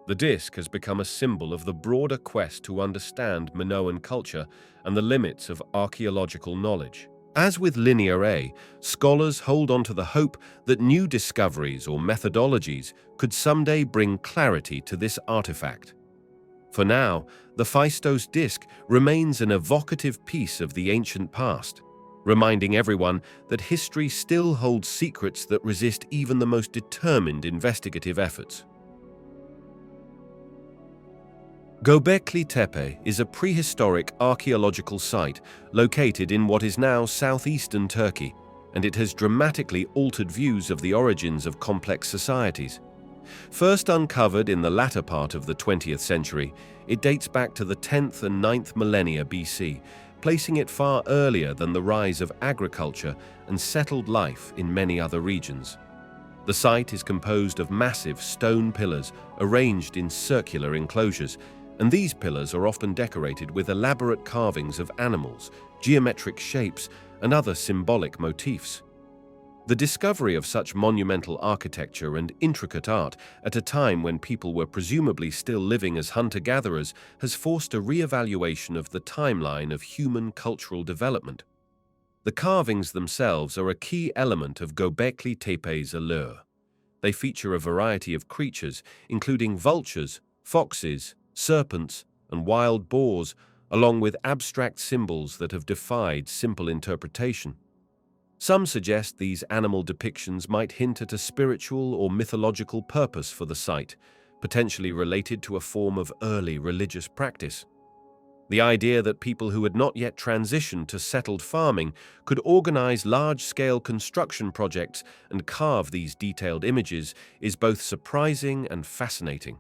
The disc has become a symbol of the broader quest to understand Minoan culture and the limits of archaeological knowledge. As with Linear A, scholars hold on to the hope that new discoveries or methodologies could someday bring clarity to this artifact. For now, the Phaistos Disc remains an evocative piece of the ancient past, reminding everyone that history still holds secrets that resist even the most determined investigative efforts. Göbekli Tepe is a prehistoric archaeological site located in what is now southeastern Turkey, and it has dramatically altered views of the origins of complex societies. First uncovered in the latter part of the 20th century, it dates back to the 10th and 9th millennia BC, placing it far earlier than the rise of agriculture and settled life in many other regions. The site is composed of massive stone pillars arranged in circular enclosures, and these pillars are often decorated with elaborate carvings of animals, geometric shapes, and other symbolic motifs. The discovery of such monumental architecture and intricate art at a time when people were presumably still living as hunter-gatherers has forced a re-evaluation of the timeline of human cultural development. The carvings themselves are a key element of Göbekli Tepe's allure. They feature a variety of creatures, including vultures, foxes, serpents, and wild boars, along with abstract symbols that have defied simple interpretation. Some suggest these animal depictions might hint at a spiritual or mythological purpose for the site, potentially related to a form of early religious practice. The idea that people who had not yet transitioned to settled farming could organize large-scale construction projects and carve these detailed images is both surprising and fascinating.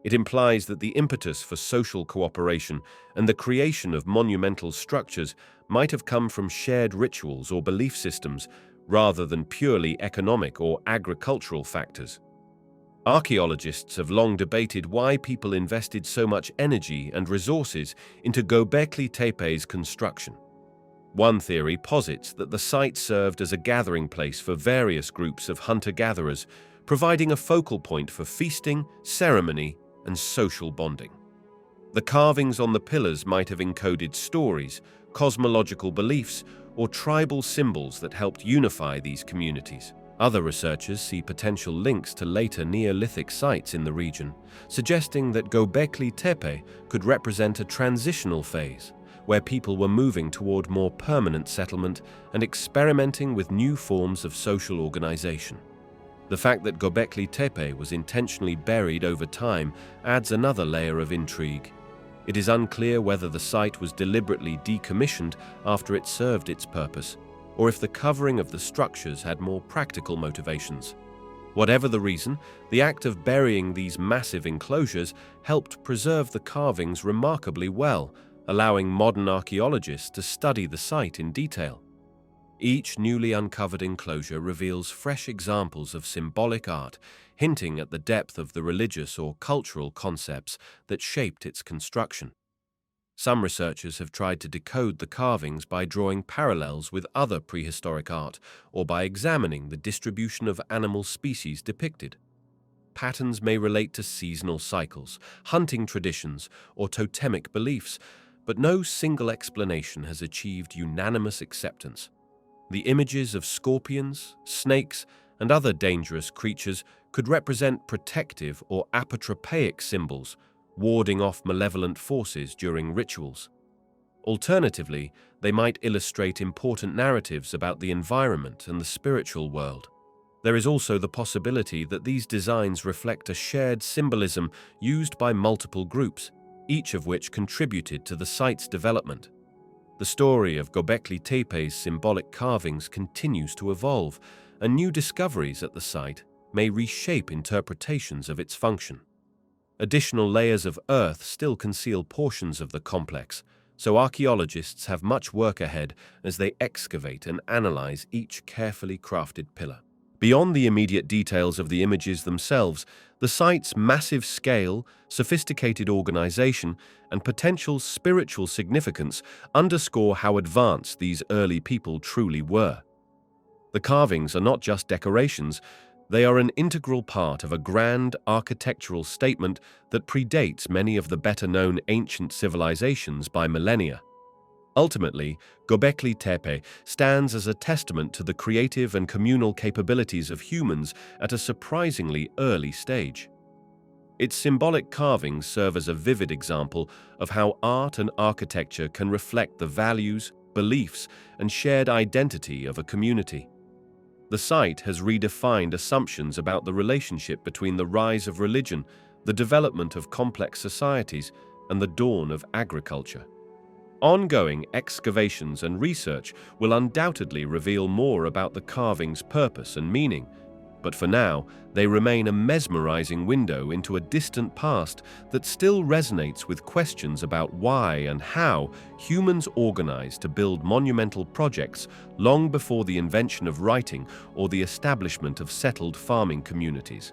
It implies that the impetus for social cooperation and the creation of monumental structures might have come from shared rituals or belief systems rather than purely economic or agricultural factors. Archaeologists have long debated why people invested so much energy and resources into Göbekli Tepe's construction. One theory posits that the site served as a gathering place for various groups of hunter-gatherers, providing a focal point for feasting, ceremony, and social bonding. The carvings on the pillars might have encoded stories, cosmological beliefs, or tribal symbols that helped unify these communities. Other researchers see potential links to later Neolithic sites in the region, suggesting that Göbekli Tepe could represent a transitional phase, where people were moving toward more permanent settlement and experimenting with new forms of social organization. The fact that Göbekli Tepe was intentionally buried over time adds another layer of intrigue. It is unclear whether the site was deliberately decommissioned after it served its purpose, or if the covering of the structures had more practical motivations. Whatever the reason, the act of burying these massive enclosures helped preserve the carvings remarkably well, allowing modern archaeologists to study the site in detail. Each newly uncovered enclosure reveals fresh examples of symbolic art, hinting at the depth of the religious or cultural concepts that shaped its construction. Some researchers have tried to decode the carvings by drawing parallels with other prehistoric art or by examining the distribution of animal species depicted. Patterns may relate to seasonal cycles, hunting traditions, or totemic beliefs, but no single explanation has achieved unanimous acceptance. The images of scorpions, snakes, and other dangerous creatures could represent protective or apotropaic symbols, warding off malevolent forces during rituals. Alternatively, they might illustrate important narratives about the environment and the spiritual world. There is also the possibility that these designs reflect a shared symbolism used by multiple groups, each of which contributed to the site's development. The story of Göbekli Tepe's symbolic carvings continues to evolve, and new discoveries at the site may reshape interpretations of its function. Additional layers of earth still conceal portions of the complex, so archaeologists have much work ahead as they excavate and analyze each carefully crafted pillar. Beyond the immediate details of the images themselves, the site's massive scale, sophisticated organization, and potential spiritual significance underscore how advanced these early people truly were. The carvings are not just decorations, they are an integral part of a grand architectural statement that predates many of the better-known ancient civilizations by millennia. Ultimately, Göbekli Tepe stands as a testament to the creative and communal capabilities of humans at a surprisingly early stage. Its symbolic carvings serve as a vivid example of how art and architecture can reflect the values, beliefs, and shared identity of a community. The site has redefined assumptions about the relationship between the rise of religion, the development of complex societies, and the dawn of agriculture. Ongoing excavations and research will undoubtedly reveal more about the carving's purpose and meaning, but for now, they remain a mesmerizing window into a distant past that still resonates with questions about why and how humans organized to build monumental projects long before the invention of writing or the establishment of settled farming communities.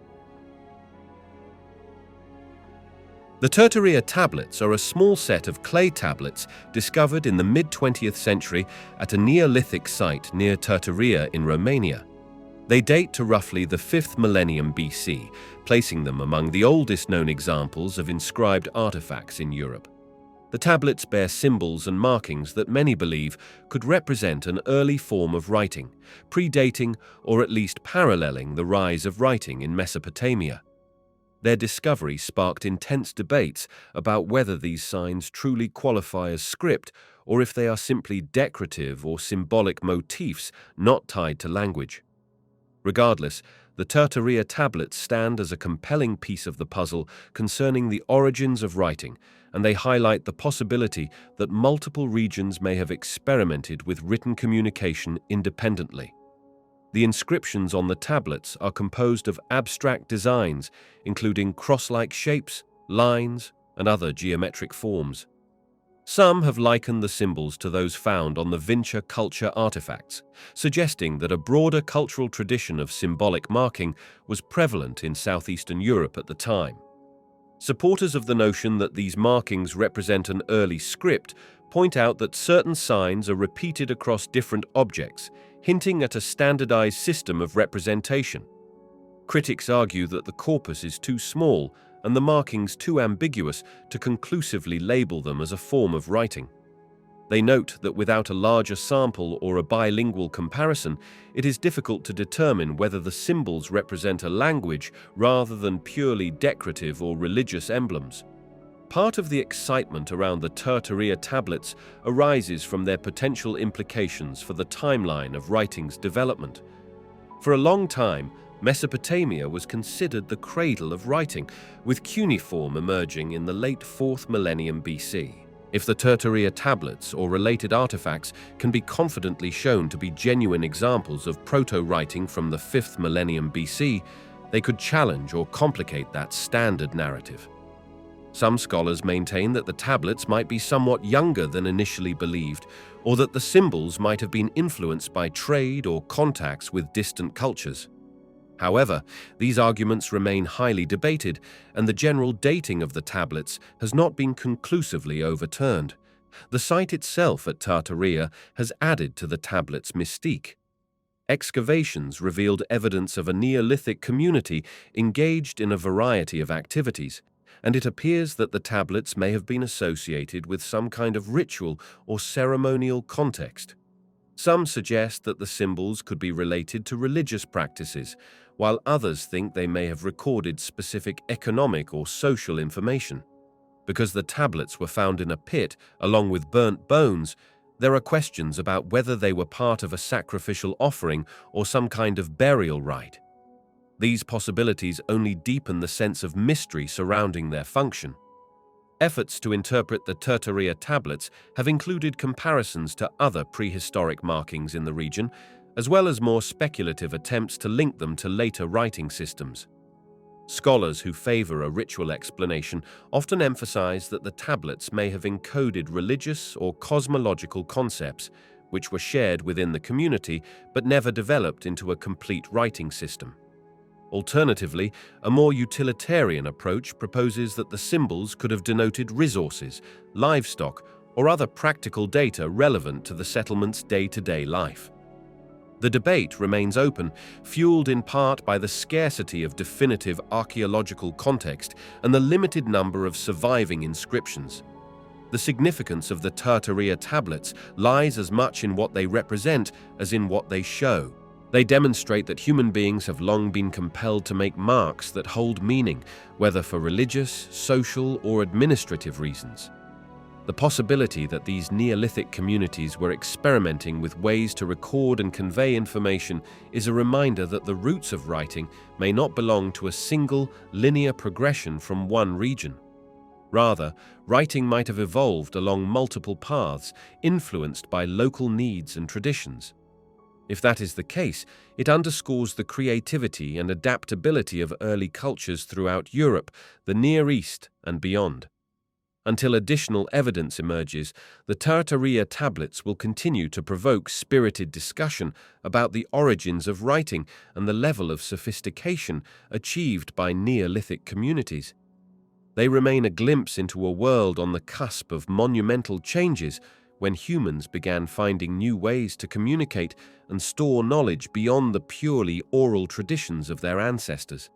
The Tertaria tablets are a small set of clay tablets discovered in the mid-20th century at a Neolithic site near Tertaria in Romania. They date to roughly the 5th millennium BC, placing them among the oldest known examples of inscribed artifacts in Europe. The tablets bear symbols and markings that many believe could represent an early form of writing, predating or at least paralleling the rise of writing in Mesopotamia. Their discovery sparked intense debates about whether these signs truly qualify as script or if they are simply decorative or symbolic motifs not tied to language. Regardless, the Tertaria tablets stand as a compelling piece of the puzzle concerning the origins of writing, and they highlight the possibility that multiple regions may have experimented with written communication independently. The inscriptions on the tablets are composed of abstract designs, including cross-like shapes, lines, and other geometric forms. Some have likened the symbols to those found on the Vinca culture artifacts, suggesting that a broader cultural tradition of symbolic marking was prevalent in southeastern Europe at the time. Supporters of the notion that these markings represent an early script point out that certain signs are repeated across different objects, hinting at a standardized system of representation. Critics argue that the corpus is too small and the markings too ambiguous to conclusively label them as a form of writing. They note that without a larger sample or a bilingual comparison, it is difficult to determine whether the symbols represent a language rather than purely decorative or religious emblems. Part of the excitement around the Tertaria tablets arises from their potential implications for the timeline of writing's development. For a long time, Mesopotamia was considered the cradle of writing, with cuneiform emerging in the late 4th millennium BC. If the Tertaria tablets or related artifacts can be confidently shown to be genuine examples of proto-writing from the 5th millennium BC, they could challenge or complicate that standard narrative. Some scholars maintain that the tablets might be somewhat younger than initially believed, or that the symbols might have been influenced by trade or contacts with distant cultures. However, these arguments remain highly debated, and the general dating of the tablets has not been conclusively overturned. The site itself at Tartaria has added to the tablets' mystique. Excavations revealed evidence of a Neolithic community engaged in a variety of activities, and it appears that the tablets may have been associated with some kind of ritual or ceremonial context. Some suggest that the symbols could be related to religious practices, while others think they may have recorded specific economic or social information. Because the tablets were found in a pit along with burnt bones, there are questions about whether they were part of a sacrificial offering or some kind of burial rite. These possibilities only deepen the sense of mystery surrounding their function. Efforts to interpret the Tartaria tablets have included comparisons to other prehistoric markings in the region, as well as more speculative attempts to link them to later writing systems. Scholars who favor a ritual explanation often emphasize that the tablets may have encoded religious or cosmological concepts, which were shared within the community but never developed into a complete writing system. Alternatively, a more utilitarian approach proposes that the symbols could have denoted resources, livestock, or other practical data relevant to the settlement's day-to-day life. The debate remains open, fueled in part by the scarcity of definitive archaeological context and the limited number of surviving inscriptions. The significance of the Tartaria tablets lies as much in what they represent as in what they show. They demonstrate that human beings have long been compelled to make marks that hold meaning, whether for religious, social, or administrative reasons. The possibility that these Neolithic communities were experimenting with ways to record and convey information is a reminder that the roots of writing may not belong to a single, linear progression from one region. Rather, writing might have evolved along multiple paths, influenced by local needs and traditions. If that is the case, it underscores the creativity and adaptability of early cultures throughout Europe, the Near East, and beyond. Until additional evidence emerges, the Tartaria tablets will continue to provoke spirited discussion about the origins of writing and the level of sophistication achieved by Neolithic communities. They remain a glimpse into a world on the cusp of monumental changes when humans began finding new ways to communicate and store knowledge beyond the purely oral traditions of their ancestors.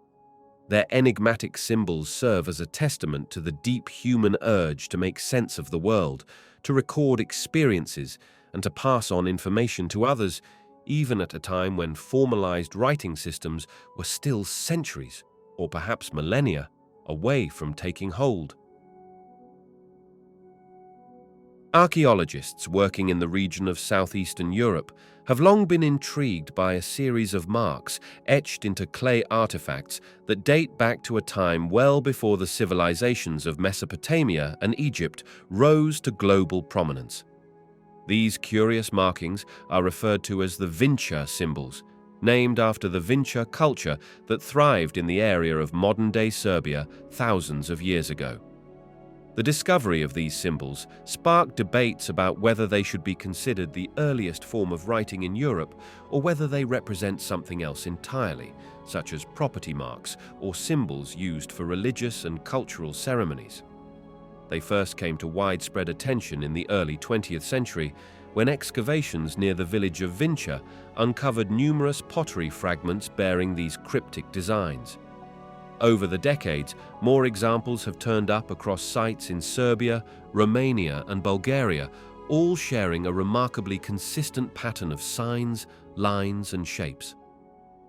Their enigmatic symbols serve as a testament to the deep human urge to make sense of the world, to record experiences, and to pass on information to others, even at a time when formalized writing systems were still centuries, or perhaps millennia, away from taking hold. Archaeologists working in the region of southeastern Europe have long been intrigued by a series of marks etched into clay artifacts that date back to a time well before the civilizations of Mesopotamia and Egypt rose to global prominence. These curious markings are referred to as the Vinča symbols, named after the Vinča culture that thrived in the area of modern-day Serbia thousands of years ago. The discovery of these symbols sparked debates about whether they should be considered the earliest form of writing in Europe or whether they represent something else entirely, such as property marks or symbols used for religious and cultural ceremonies. They first came to widespread attention in the early 20th century when excavations near the village of Vinča uncovered numerous pottery fragments bearing these cryptic designs. Over the decades, more examples have turned up across sites in Serbia, Romania, and Bulgaria, all sharing a remarkably consistent pattern of signs, lines, and shapes.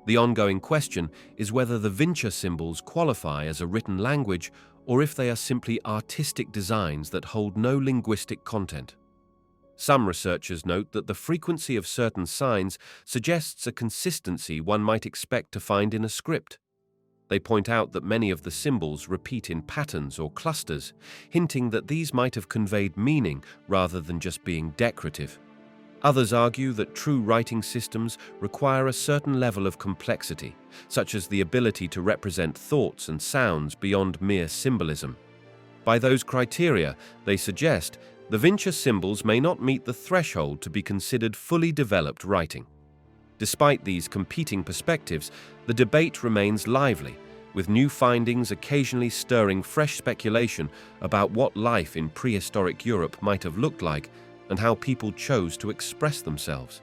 The ongoing question is whether the Vinča symbols qualify as a written language or if they are simply artistic designs that hold no linguistic content. Some researchers note that the frequency of certain signs suggests a consistency one might expect to find in a script. They point out that many of the symbols repeat in patterns or clusters, hinting that these might have conveyed meaning rather than just being decorative. Others argue that true writing systems require a certain level of complexity, such as the ability to represent thoughts and sounds beyond mere symbolism. By those criteria, they suggest, the Vinca symbols may not meet the threshold to be considered fully developed writing. Despite these competing perspectives, the debate remains lively, with new findings occasionally stirring fresh speculation about what life in prehistoric Europe might have looked like and how people chose to express themselves.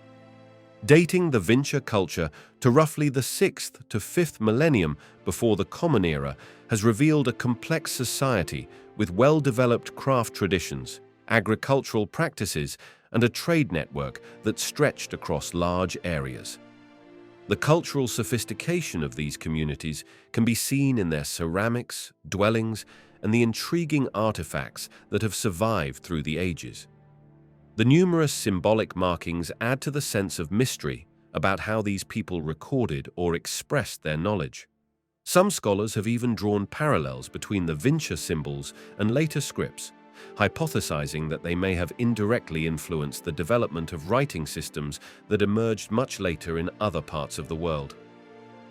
Dating the Vinca culture to roughly the 6th to 5th millennium before the Common Era has revealed a complex society with well-developed craft traditions, agricultural practices, and a trade network that stretched across large areas. The cultural sophistication of these communities can be seen in their ceramics, dwellings, and the intriguing artifacts that have survived through the ages. The numerous symbolic markings add to the sense of mystery about how these people recorded or expressed their knowledge. Some scholars have even drawn parallels between the Vinca symbols and later scripts, hypothesizing that they may have indirectly influenced the development of writing systems that emerged much later in other parts of the world.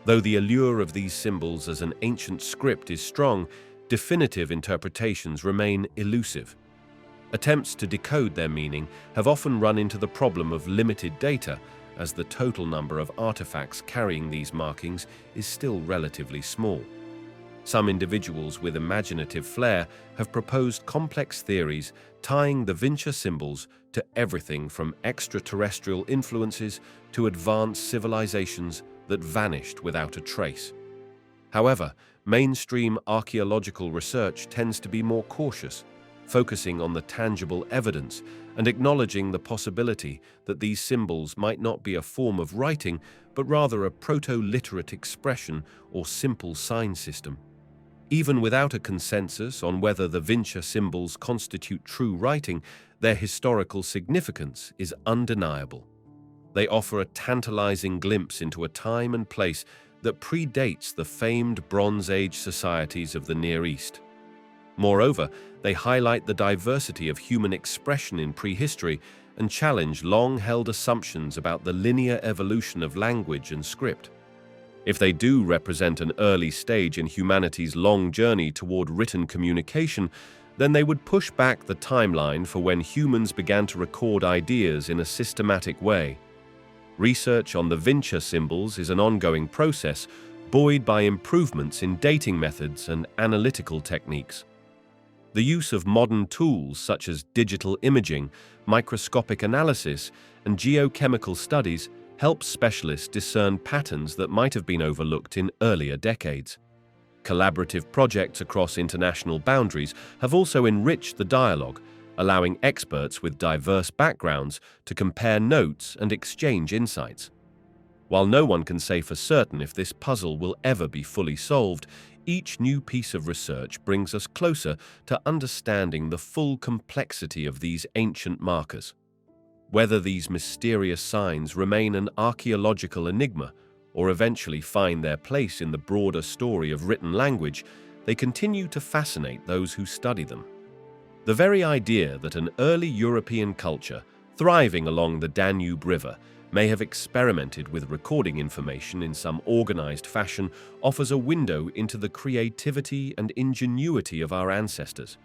Though the allure of these symbols as an ancient script is strong, definitive interpretations remain elusive. Attempts to decode their meaning have often run into the problem of limited data, as the total number of artifacts carrying these markings is still relatively small. Some individuals with imaginative flair have proposed complex theories tying the Vinca symbols to everything from extraterrestrial influences to advanced civilizations that vanished without a trace. However, mainstream archaeological research tends to be more cautious, focusing on the tangible evidence and acknowledging the possibility that these symbols might not be a form of writing, but rather a proto-literate expression or simple sign system. Even without a consensus on whether the Vinca symbols constitute true writing, their historical significance is undeniable. They offer a tantalizing glimpse into a time and place that predates the famed Bronze Age societies of the Near East. Moreover, they highlight the diversity of human expression in prehistory and challenge long-held assumptions about the linear evolution of language and script. If they do represent an early stage in humanity's long journey toward written communication, then they would push back the timeline for when humans began to record ideas in a systematic way. Research on the Vinca symbols is an ongoing process, buoyed by improvements in dating methods and analytical techniques. The use of modern tools such as digital imaging, microscopic analysis, and geochemical studies helps specialists discern patterns that might have been overlooked in earlier decades. Collaborative projects across international boundaries have also enriched the dialogue, allowing experts with diverse backgrounds to compare notes and exchange insights. While no one can say for certain if this puzzle will ever be fully solved, each new piece of research brings us closer to understanding the full complexity of these ancient markers. Whether these mysterious signs remain an archaeological enigma or eventually find their place in the broader story of written language, they continue to fascinate those who study them. The very idea that an early European culture, thriving along the Danube River, may have experimented with recording information in some organized fashion offers a window into the creativity and ingenuity of our ancestors.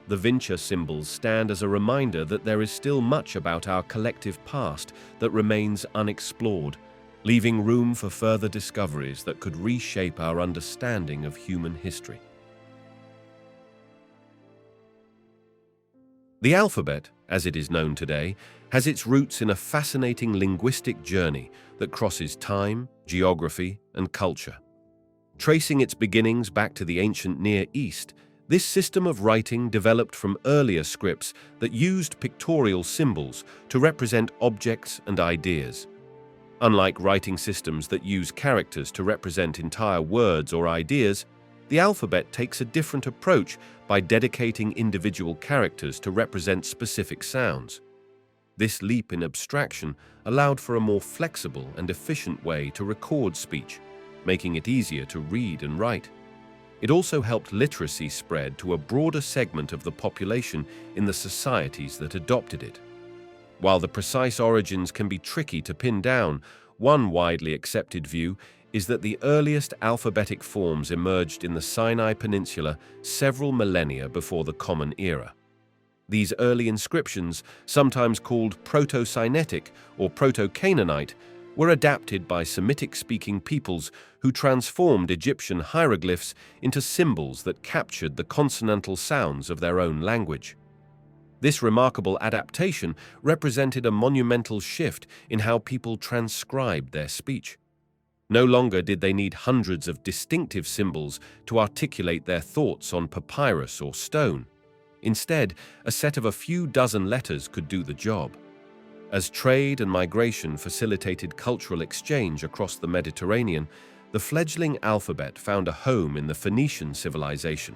The Vinca symbols stand as a reminder that there is still much about our collective past that remains unexplored, leaving room for further discoveries that could reshape our understanding of human history. The alphabet, as it is known today, has its roots in a fascinating linguistic journey that crosses time, geography, and culture. Tracing its beginnings back to the ancient Near East, this system of writing developed from earlier scripts that used pictorial symbols to represent objects and ideas. Unlike writing systems that use characters to represent entire words or ideas, the alphabet takes a different approach by dedicating individual characters to represent specific sounds. This leap in abstraction allowed for a more flexible and efficient way to record speech, making it easier to read and write. It also helped literacy spread to a broader segment of the population in the societies that adopted it. While the precise origins can be tricky to pin down, One widely accepted view is that the earliest alphabetic forms emerged in the Sinai Peninsula several millennia before the Common Era. These early inscriptions, sometimes called Proto-Sinaitic or Proto-Canaanite, were adapted by Semitic-speaking peoples who transformed Egyptian hieroglyphs into symbols that captured the consonantal sounds of their own language. This remarkable adaptation represented a monumental shift in how people transcribed their speech. No longer did they need hundreds of distinctive symbols to articulate their thoughts on papyrus or stone. Instead, a set of a few dozen letters could do the job. As trade and migration facilitated cultural exchange across the Mediterranean, the fledgling alphabet found a home in the Phoenician civilization.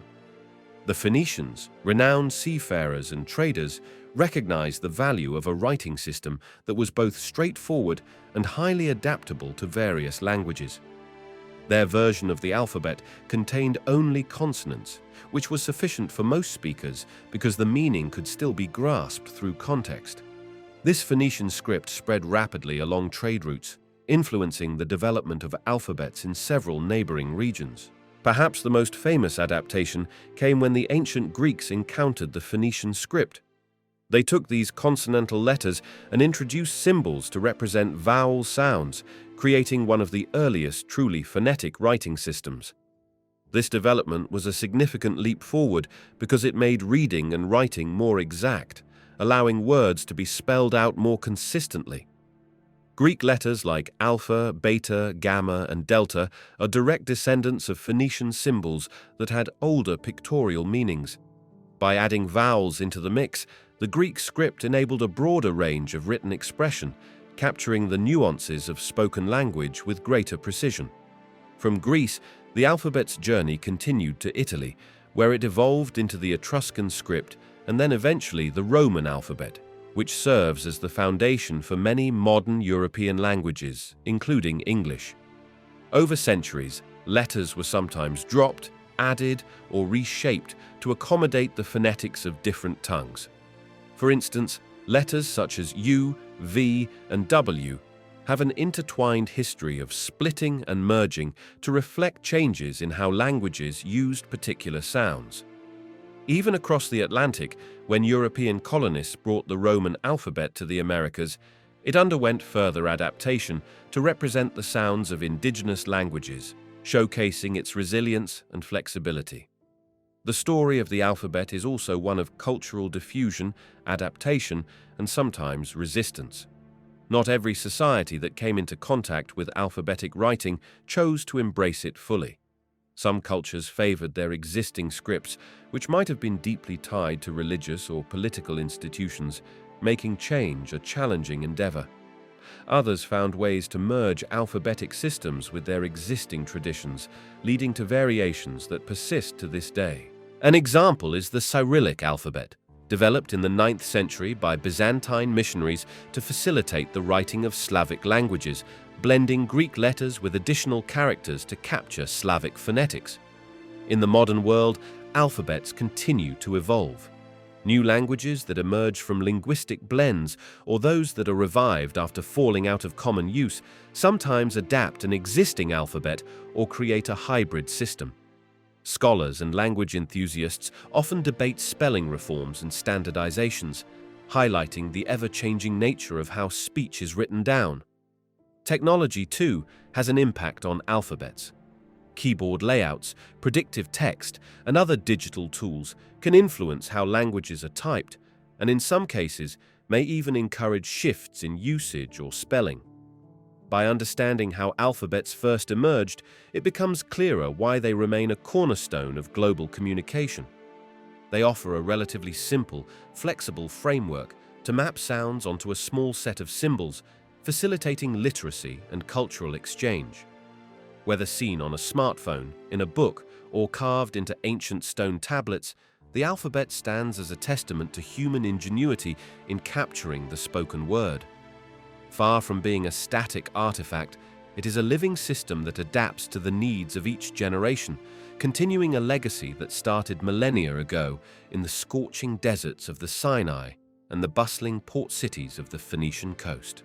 The Phoenicians, renowned seafarers and traders, recognized the value of a writing system that was both straightforward and highly adaptable to various languages. Their version of the alphabet contained only consonants, which was sufficient for most speakers because the meaning could still be grasped through context. This Phoenician script spread rapidly along trade routes, influencing the development of alphabets in several neighboring regions. Perhaps the most famous adaptation came when the ancient Greeks encountered the Phoenician script. They took these consonantal letters and introduced symbols to represent vowel sounds, creating one of the earliest truly phonetic writing systems. This development was a significant leap forward because it made reading and writing more exact, allowing words to be spelled out more consistently. Greek letters like alpha, beta, gamma, and delta are direct descendants of Phoenician symbols that had older pictorial meanings. By adding vowels into the mix, the Greek script enabled a broader range of written expression, capturing the nuances of spoken language with greater precision. From Greece, the alphabet's journey continued to Italy, where it evolved into the Etruscan script and then eventually the Roman alphabet, which serves as the foundation for many modern European languages, including English. Over centuries, letters were sometimes dropped, added, or reshaped to accommodate the phonetics of different tongues. For instance, letters such as U, V, and W have an intertwined history of splitting and merging to reflect changes in how languages used particular sounds. Even across the Atlantic, when European colonists brought the Roman alphabet to the Americas, it underwent further adaptation to represent the sounds of indigenous languages, showcasing its resilience and flexibility. The story of the alphabet is also one of cultural diffusion, adaptation, and sometimes resistance. Not every society that came into contact with alphabetic writing chose to embrace it fully. Some cultures favored their existing scripts, which might have been deeply tied to religious or political institutions, making change a challenging endeavor. Others found ways to merge alphabetic systems with their existing traditions, leading to variations that persist to this day. An example is the Cyrillic alphabet, developed in the 9th century by Byzantine missionaries to facilitate the writing of Slavic languages, blending Greek letters with additional characters to capture Slavic phonetics. In the modern world, alphabets continue to evolve. New languages that emerge from linguistic blends or those that are revived after falling out of common use sometimes adapt an existing alphabet or create a hybrid system. Scholars and language enthusiasts often debate spelling reforms and standardizations, highlighting the ever-changing nature of how speech is written down. Technology, too, has an impact on alphabets. Keyboard layouts, predictive text, and other digital tools can influence how languages are typed, and in some cases may even encourage shifts in usage or spelling. By understanding how alphabets first emerged, it becomes clearer why they remain a cornerstone of global communication. They offer a relatively simple, flexible framework to map sounds onto a small set of symbols, facilitating literacy and cultural exchange. Whether seen on a smartphone, in a book, or carved into ancient stone tablets, the alphabet stands as a testament to human ingenuity in capturing the spoken word. Far from being a static artifact, it is a living system that adapts to the needs of each generation, continuing a legacy that started millennia ago in the scorching deserts of the Sinai and the bustling port cities of the Phoenician coast.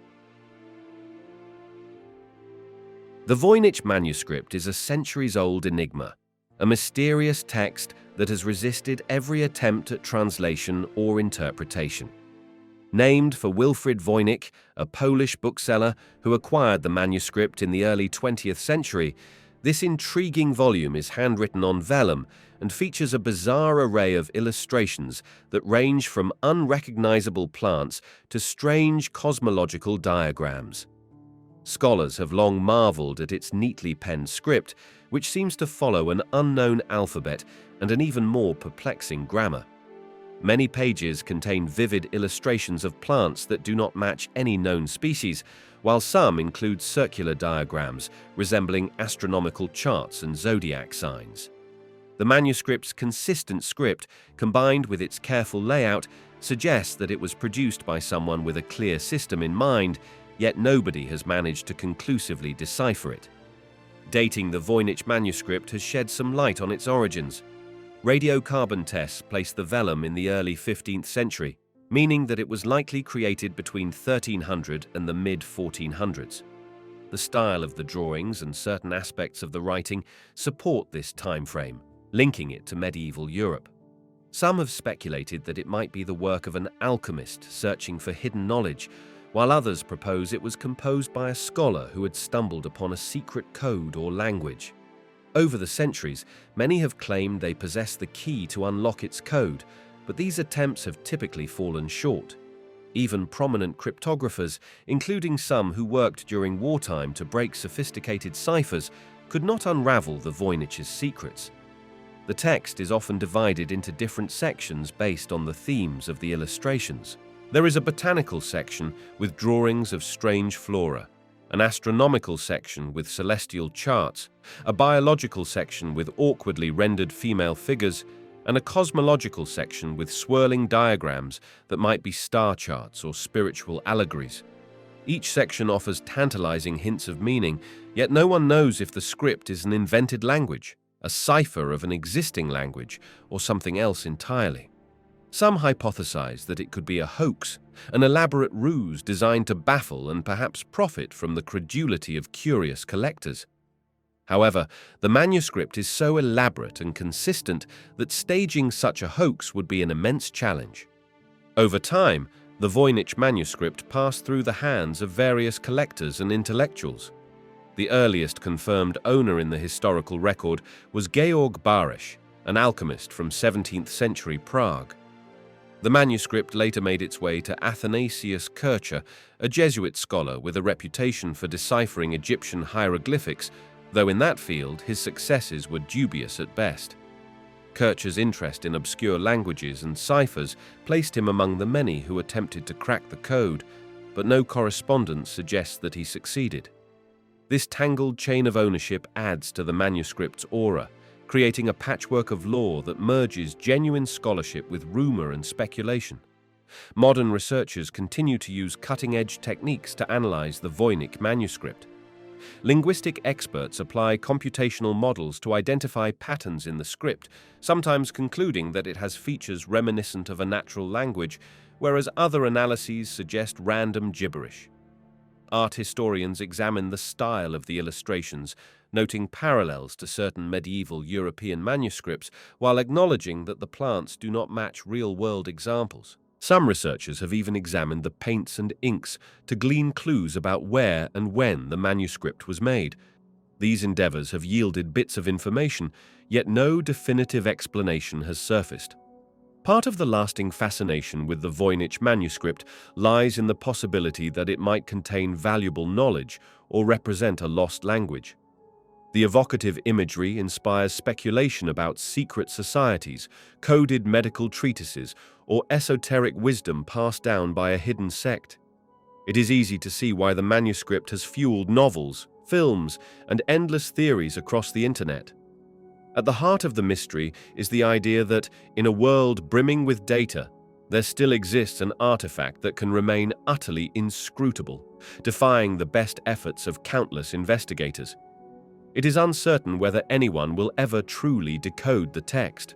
The Voynich manuscript is a centuries-old enigma, a mysterious text that has resisted every attempt at translation or interpretation. Named for Wilfrid Voynich, a Polish bookseller who acquired the manuscript in the early 20th century, this intriguing volume is handwritten on vellum and features a bizarre array of illustrations that range from unrecognizable plants to strange cosmological diagrams. Scholars have long marveled at its neatly penned script, which seems to follow an unknown alphabet and an even more perplexing grammar. Many pages contain vivid illustrations of plants that do not match any known species, while some include circular diagrams resembling astronomical charts and zodiac signs. The manuscript's consistent script, combined with its careful layout, suggests that it was produced by someone with a clear system in mind, yet nobody has managed to conclusively decipher it. Dating the Voynich manuscript has shed some light on its origins. Radiocarbon tests place the vellum in the early 15th century, meaning that it was likely created between 1300 and the mid-1400s. The style of the drawings and certain aspects of the writing support this time frame, linking it to medieval Europe. Some have speculated that it might be the work of an alchemist searching for hidden knowledge, while others propose it was composed by a scholar who had stumbled upon a secret code or language. Over the centuries, many have claimed they possess the key to unlock its code, but these attempts have typically fallen short. Even prominent cryptographers, including some who worked during wartime to break sophisticated ciphers, could not unravel the Voynich's secrets. The text is often divided into different sections based on the themes of the illustrations. There is a botanical section with drawings of strange flora, an astronomical section with celestial charts, a biological section with awkwardly rendered female figures, and a cosmological section with swirling diagrams that might be star charts or spiritual allegories. Each section offers tantalizing hints of meaning, yet no one knows if the script is an invented language, a cipher of an existing language, or something else entirely. Some hypothesize that it could be a hoax, an elaborate ruse designed to baffle and perhaps profit from the credulity of curious collectors. However, the manuscript is so elaborate and consistent that staging such a hoax would be an immense challenge. Over time, the Voynich manuscript passed through the hands of various collectors and intellectuals. The earliest confirmed owner in the historical record was Georg Baresch, an alchemist from 17th century Prague. The manuscript later made its way to Athanasius Kircher, a Jesuit scholar with a reputation for deciphering Egyptian hieroglyphics, though in that field his successes were dubious at best. Kircher's interest in obscure languages and ciphers placed him among the many who attempted to crack the code, but no correspondence suggests that he succeeded. This tangled chain of ownership adds to the manuscript's aura, creating a patchwork of lore that merges genuine scholarship with rumor and speculation. Modern researchers continue to use cutting-edge techniques to analyze the Voynich manuscript. Linguistic experts apply computational models to identify patterns in the script, sometimes concluding that it has features reminiscent of a natural language, whereas other analyses suggest random gibberish. Art historians examine the style of the illustrations, noting parallels to certain medieval European manuscripts, while acknowledging that the plants do not match real-world examples. Some researchers have even examined the paints and inks to glean clues about where and when the manuscript was made. These endeavors have yielded bits of information, yet no definitive explanation has surfaced. Part of the lasting fascination with the Voynich manuscript lies in the possibility that it might contain valuable knowledge or represent a lost language. The evocative imagery inspires speculation about secret societies, coded medical treatises, or esoteric wisdom passed down by a hidden sect. It is easy to see why the manuscript has fueled novels, films, and endless theories across the internet. At the heart of the mystery is the idea that, in a world brimming with data, there still exists an artifact that can remain utterly inscrutable, defying the best efforts of countless investigators. It is uncertain whether anyone will ever truly decode the text.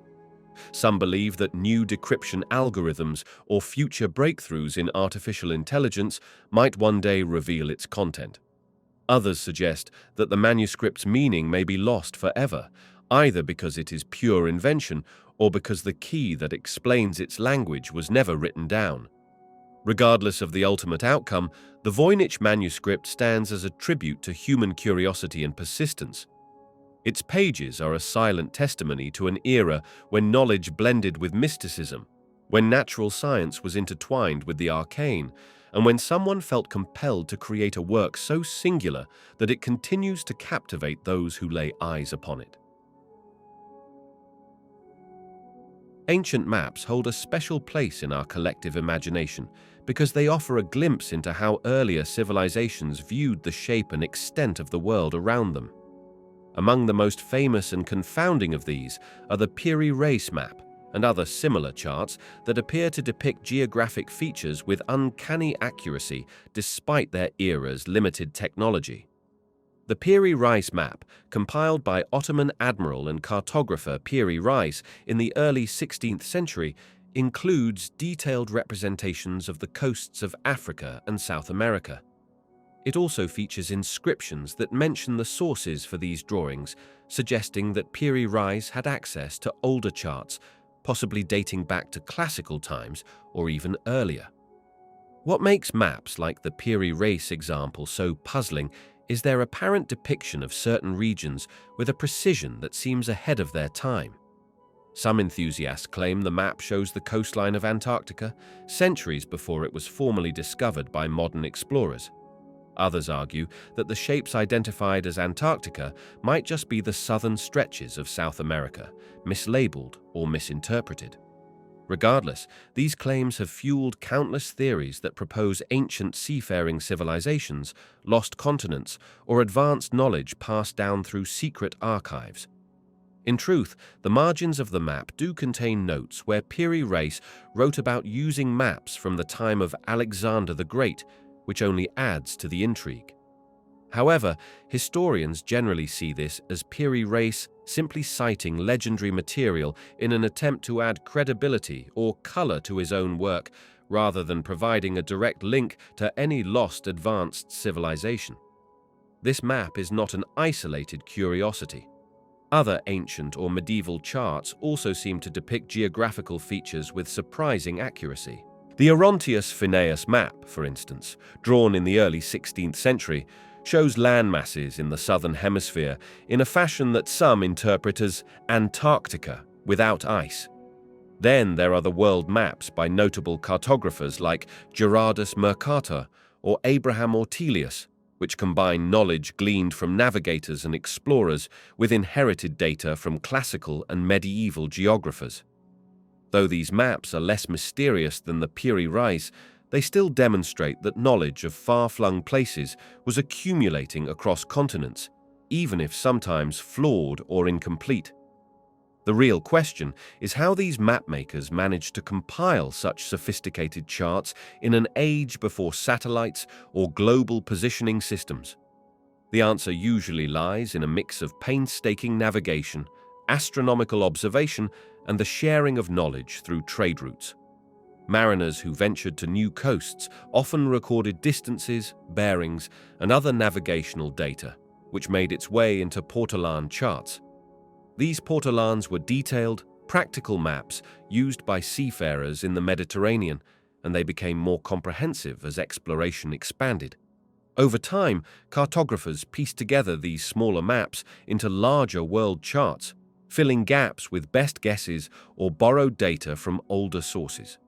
Some believe that new decryption algorithms or future breakthroughs in artificial intelligence might one day reveal its content. Others suggest that the manuscript's meaning may be lost forever, either because it is pure invention or because the key that explains its language was never written down. Regardless of the ultimate outcome, the Voynich manuscript stands as a tribute to human curiosity and persistence. Its pages are a silent testimony to an era when knowledge blended with mysticism, when natural science was intertwined with the arcane, and when someone felt compelled to create a work so singular that it continues to captivate those who lay eyes upon it. Ancient maps hold a special place in our collective imagination because they offer a glimpse into how earlier civilizations viewed the shape and extent of the world around them. Among the most famous and confounding of these are the Piri Reis map and other similar charts that appear to depict geographic features with uncanny accuracy despite their era's limited technology. The Piri Reis map, compiled by Ottoman admiral and cartographer Piri Reis in the early 16th century, includes detailed representations of the coasts of Africa and South America. It also features inscriptions that mention the sources for these drawings, suggesting that Piri Reis had access to older charts, possibly dating back to classical times or even earlier. What makes maps like the Piri Reis example so puzzling is their apparent depiction of certain regions with a precision that seems ahead of their time. Some enthusiasts claim the map shows the coastline of Antarctica centuries before it was formally discovered by modern explorers. Others argue that the shapes identified as Antarctica might just be the southern stretches of South America, mislabeled or misinterpreted. Regardless, these claims have fueled countless theories that propose ancient seafaring civilizations, lost continents, or advanced knowledge passed down through secret archives. In truth, the margins of the map do contain notes where Piri Reis wrote about using maps from the time of Alexander the Great, which only adds to the intrigue. However, historians generally see this as Piri Reis simply citing legendary material in an attempt to add credibility or color to his own work, rather than providing a direct link to any lost advanced civilization. This map is not an isolated curiosity. Other ancient or medieval charts also seem to depict geographical features with surprising accuracy. The Orontius Phineus map, for instance, drawn in the early 16th century, shows landmasses in the southern hemisphere in a fashion that some interpret as Antarctica without ice. Then there are the world maps by notable cartographers like Gerardus Mercator or Abraham Ortelius, which combine knowledge gleaned from navigators and explorers with inherited data from classical and medieval geographers. Though these maps are less mysterious than the Piri Reis, they still demonstrate that knowledge of far-flung places was accumulating across continents, even if sometimes flawed or incomplete. The real question is how these mapmakers managed to compile such sophisticated charts in an age before satellites or global positioning systems. The answer usually lies in a mix of painstaking navigation, astronomical observation, and the sharing of knowledge through trade routes. Mariners who ventured to new coasts often recorded distances, bearings, and other navigational data, which made its way into portolan charts. These portolans were detailed, practical maps used by seafarers in the Mediterranean, and they became more comprehensive as exploration expanded. Over time, cartographers pieced together these smaller maps into larger world charts, filling gaps with best guesses or borrowed data from older sources.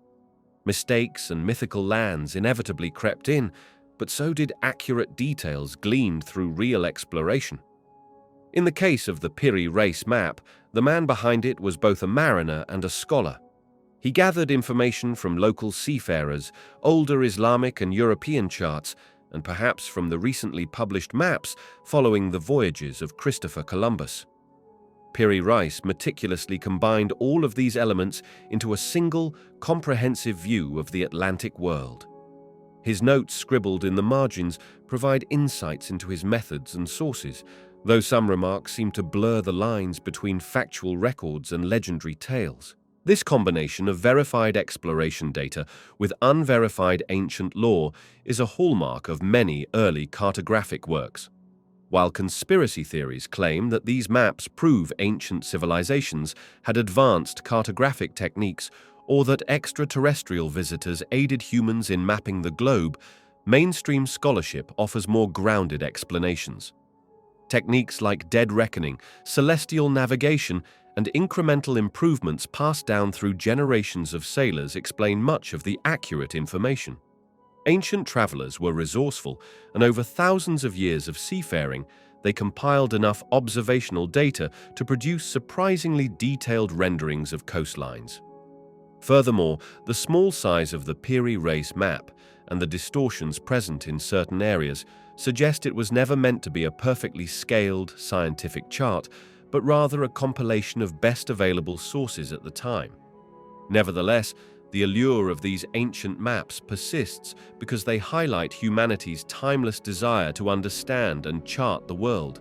Mistakes and mythical lands inevitably crept in, but so did accurate details gleaned through real exploration. In the case of the Piri Reis map, the man behind it was both a mariner and a scholar. He gathered information from local seafarers, older Islamic and European charts, and perhaps from the recently published maps following the voyages of Christopher Columbus. Piri Reis meticulously combined all of these elements into a single, comprehensive view of the Atlantic world. His notes scribbled in the margins provide insights into his methods and sources, though some remarks seem to blur the lines between factual records and legendary tales. This combination of verified exploration data with unverified ancient lore is a hallmark of many early cartographic works. While conspiracy theories claim that these maps prove ancient civilizations had advanced cartographic techniques or that extraterrestrial visitors aided humans in mapping the globe, mainstream scholarship offers more grounded explanations. Techniques like dead reckoning, celestial navigation, and incremental improvements passed down through generations of sailors explain much of the accurate information. Ancient travelers were resourceful, and over thousands of years of seafaring, they compiled enough observational data to produce surprisingly detailed renderings of coastlines. Furthermore, the small size of the Piri Reis map and the distortions present in certain areas suggest it was never meant to be a perfectly scaled scientific chart, but rather a compilation of best available sources at the time. Nevertheless, the allure of these ancient maps persists because they highlight humanity's timeless desire to understand and chart the world.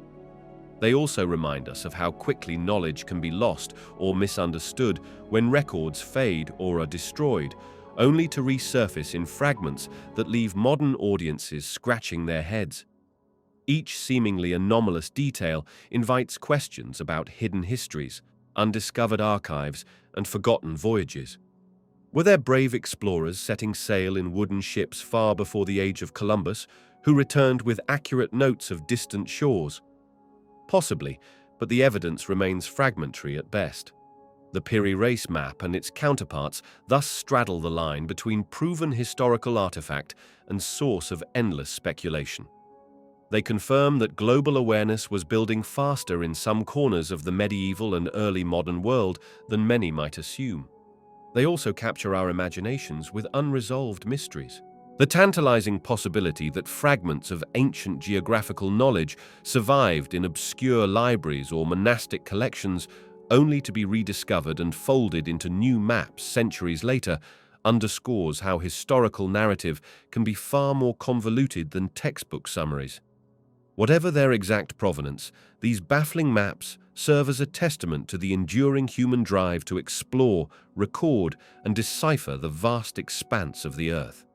They also remind us of how quickly knowledge can be lost or misunderstood when records fade or are destroyed, only to resurface in fragments that leave modern audiences scratching their heads. Each seemingly anomalous detail invites questions about hidden histories, undiscovered archives, and forgotten voyages. Were there brave explorers setting sail in wooden ships far before the age of Columbus, who returned with accurate notes of distant shores? Possibly, but the evidence remains fragmentary at best. The Piri Reis map and its counterparts thus straddle the line between proven historical artifact and source of endless speculation. They confirm that global awareness was building faster in some corners of the medieval and early modern world than many might assume. They also capture our imaginations with unresolved mysteries. The tantalizing possibility that fragments of ancient geographical knowledge survived in obscure libraries or monastic collections only to be rediscovered and folded into new maps centuries later underscores how historical narrative can be far more convoluted than textbook summaries. Whatever their exact provenance, these baffling maps serve as a testament to the enduring human drive to explore, record, and decipher the vast expanse of the Earth.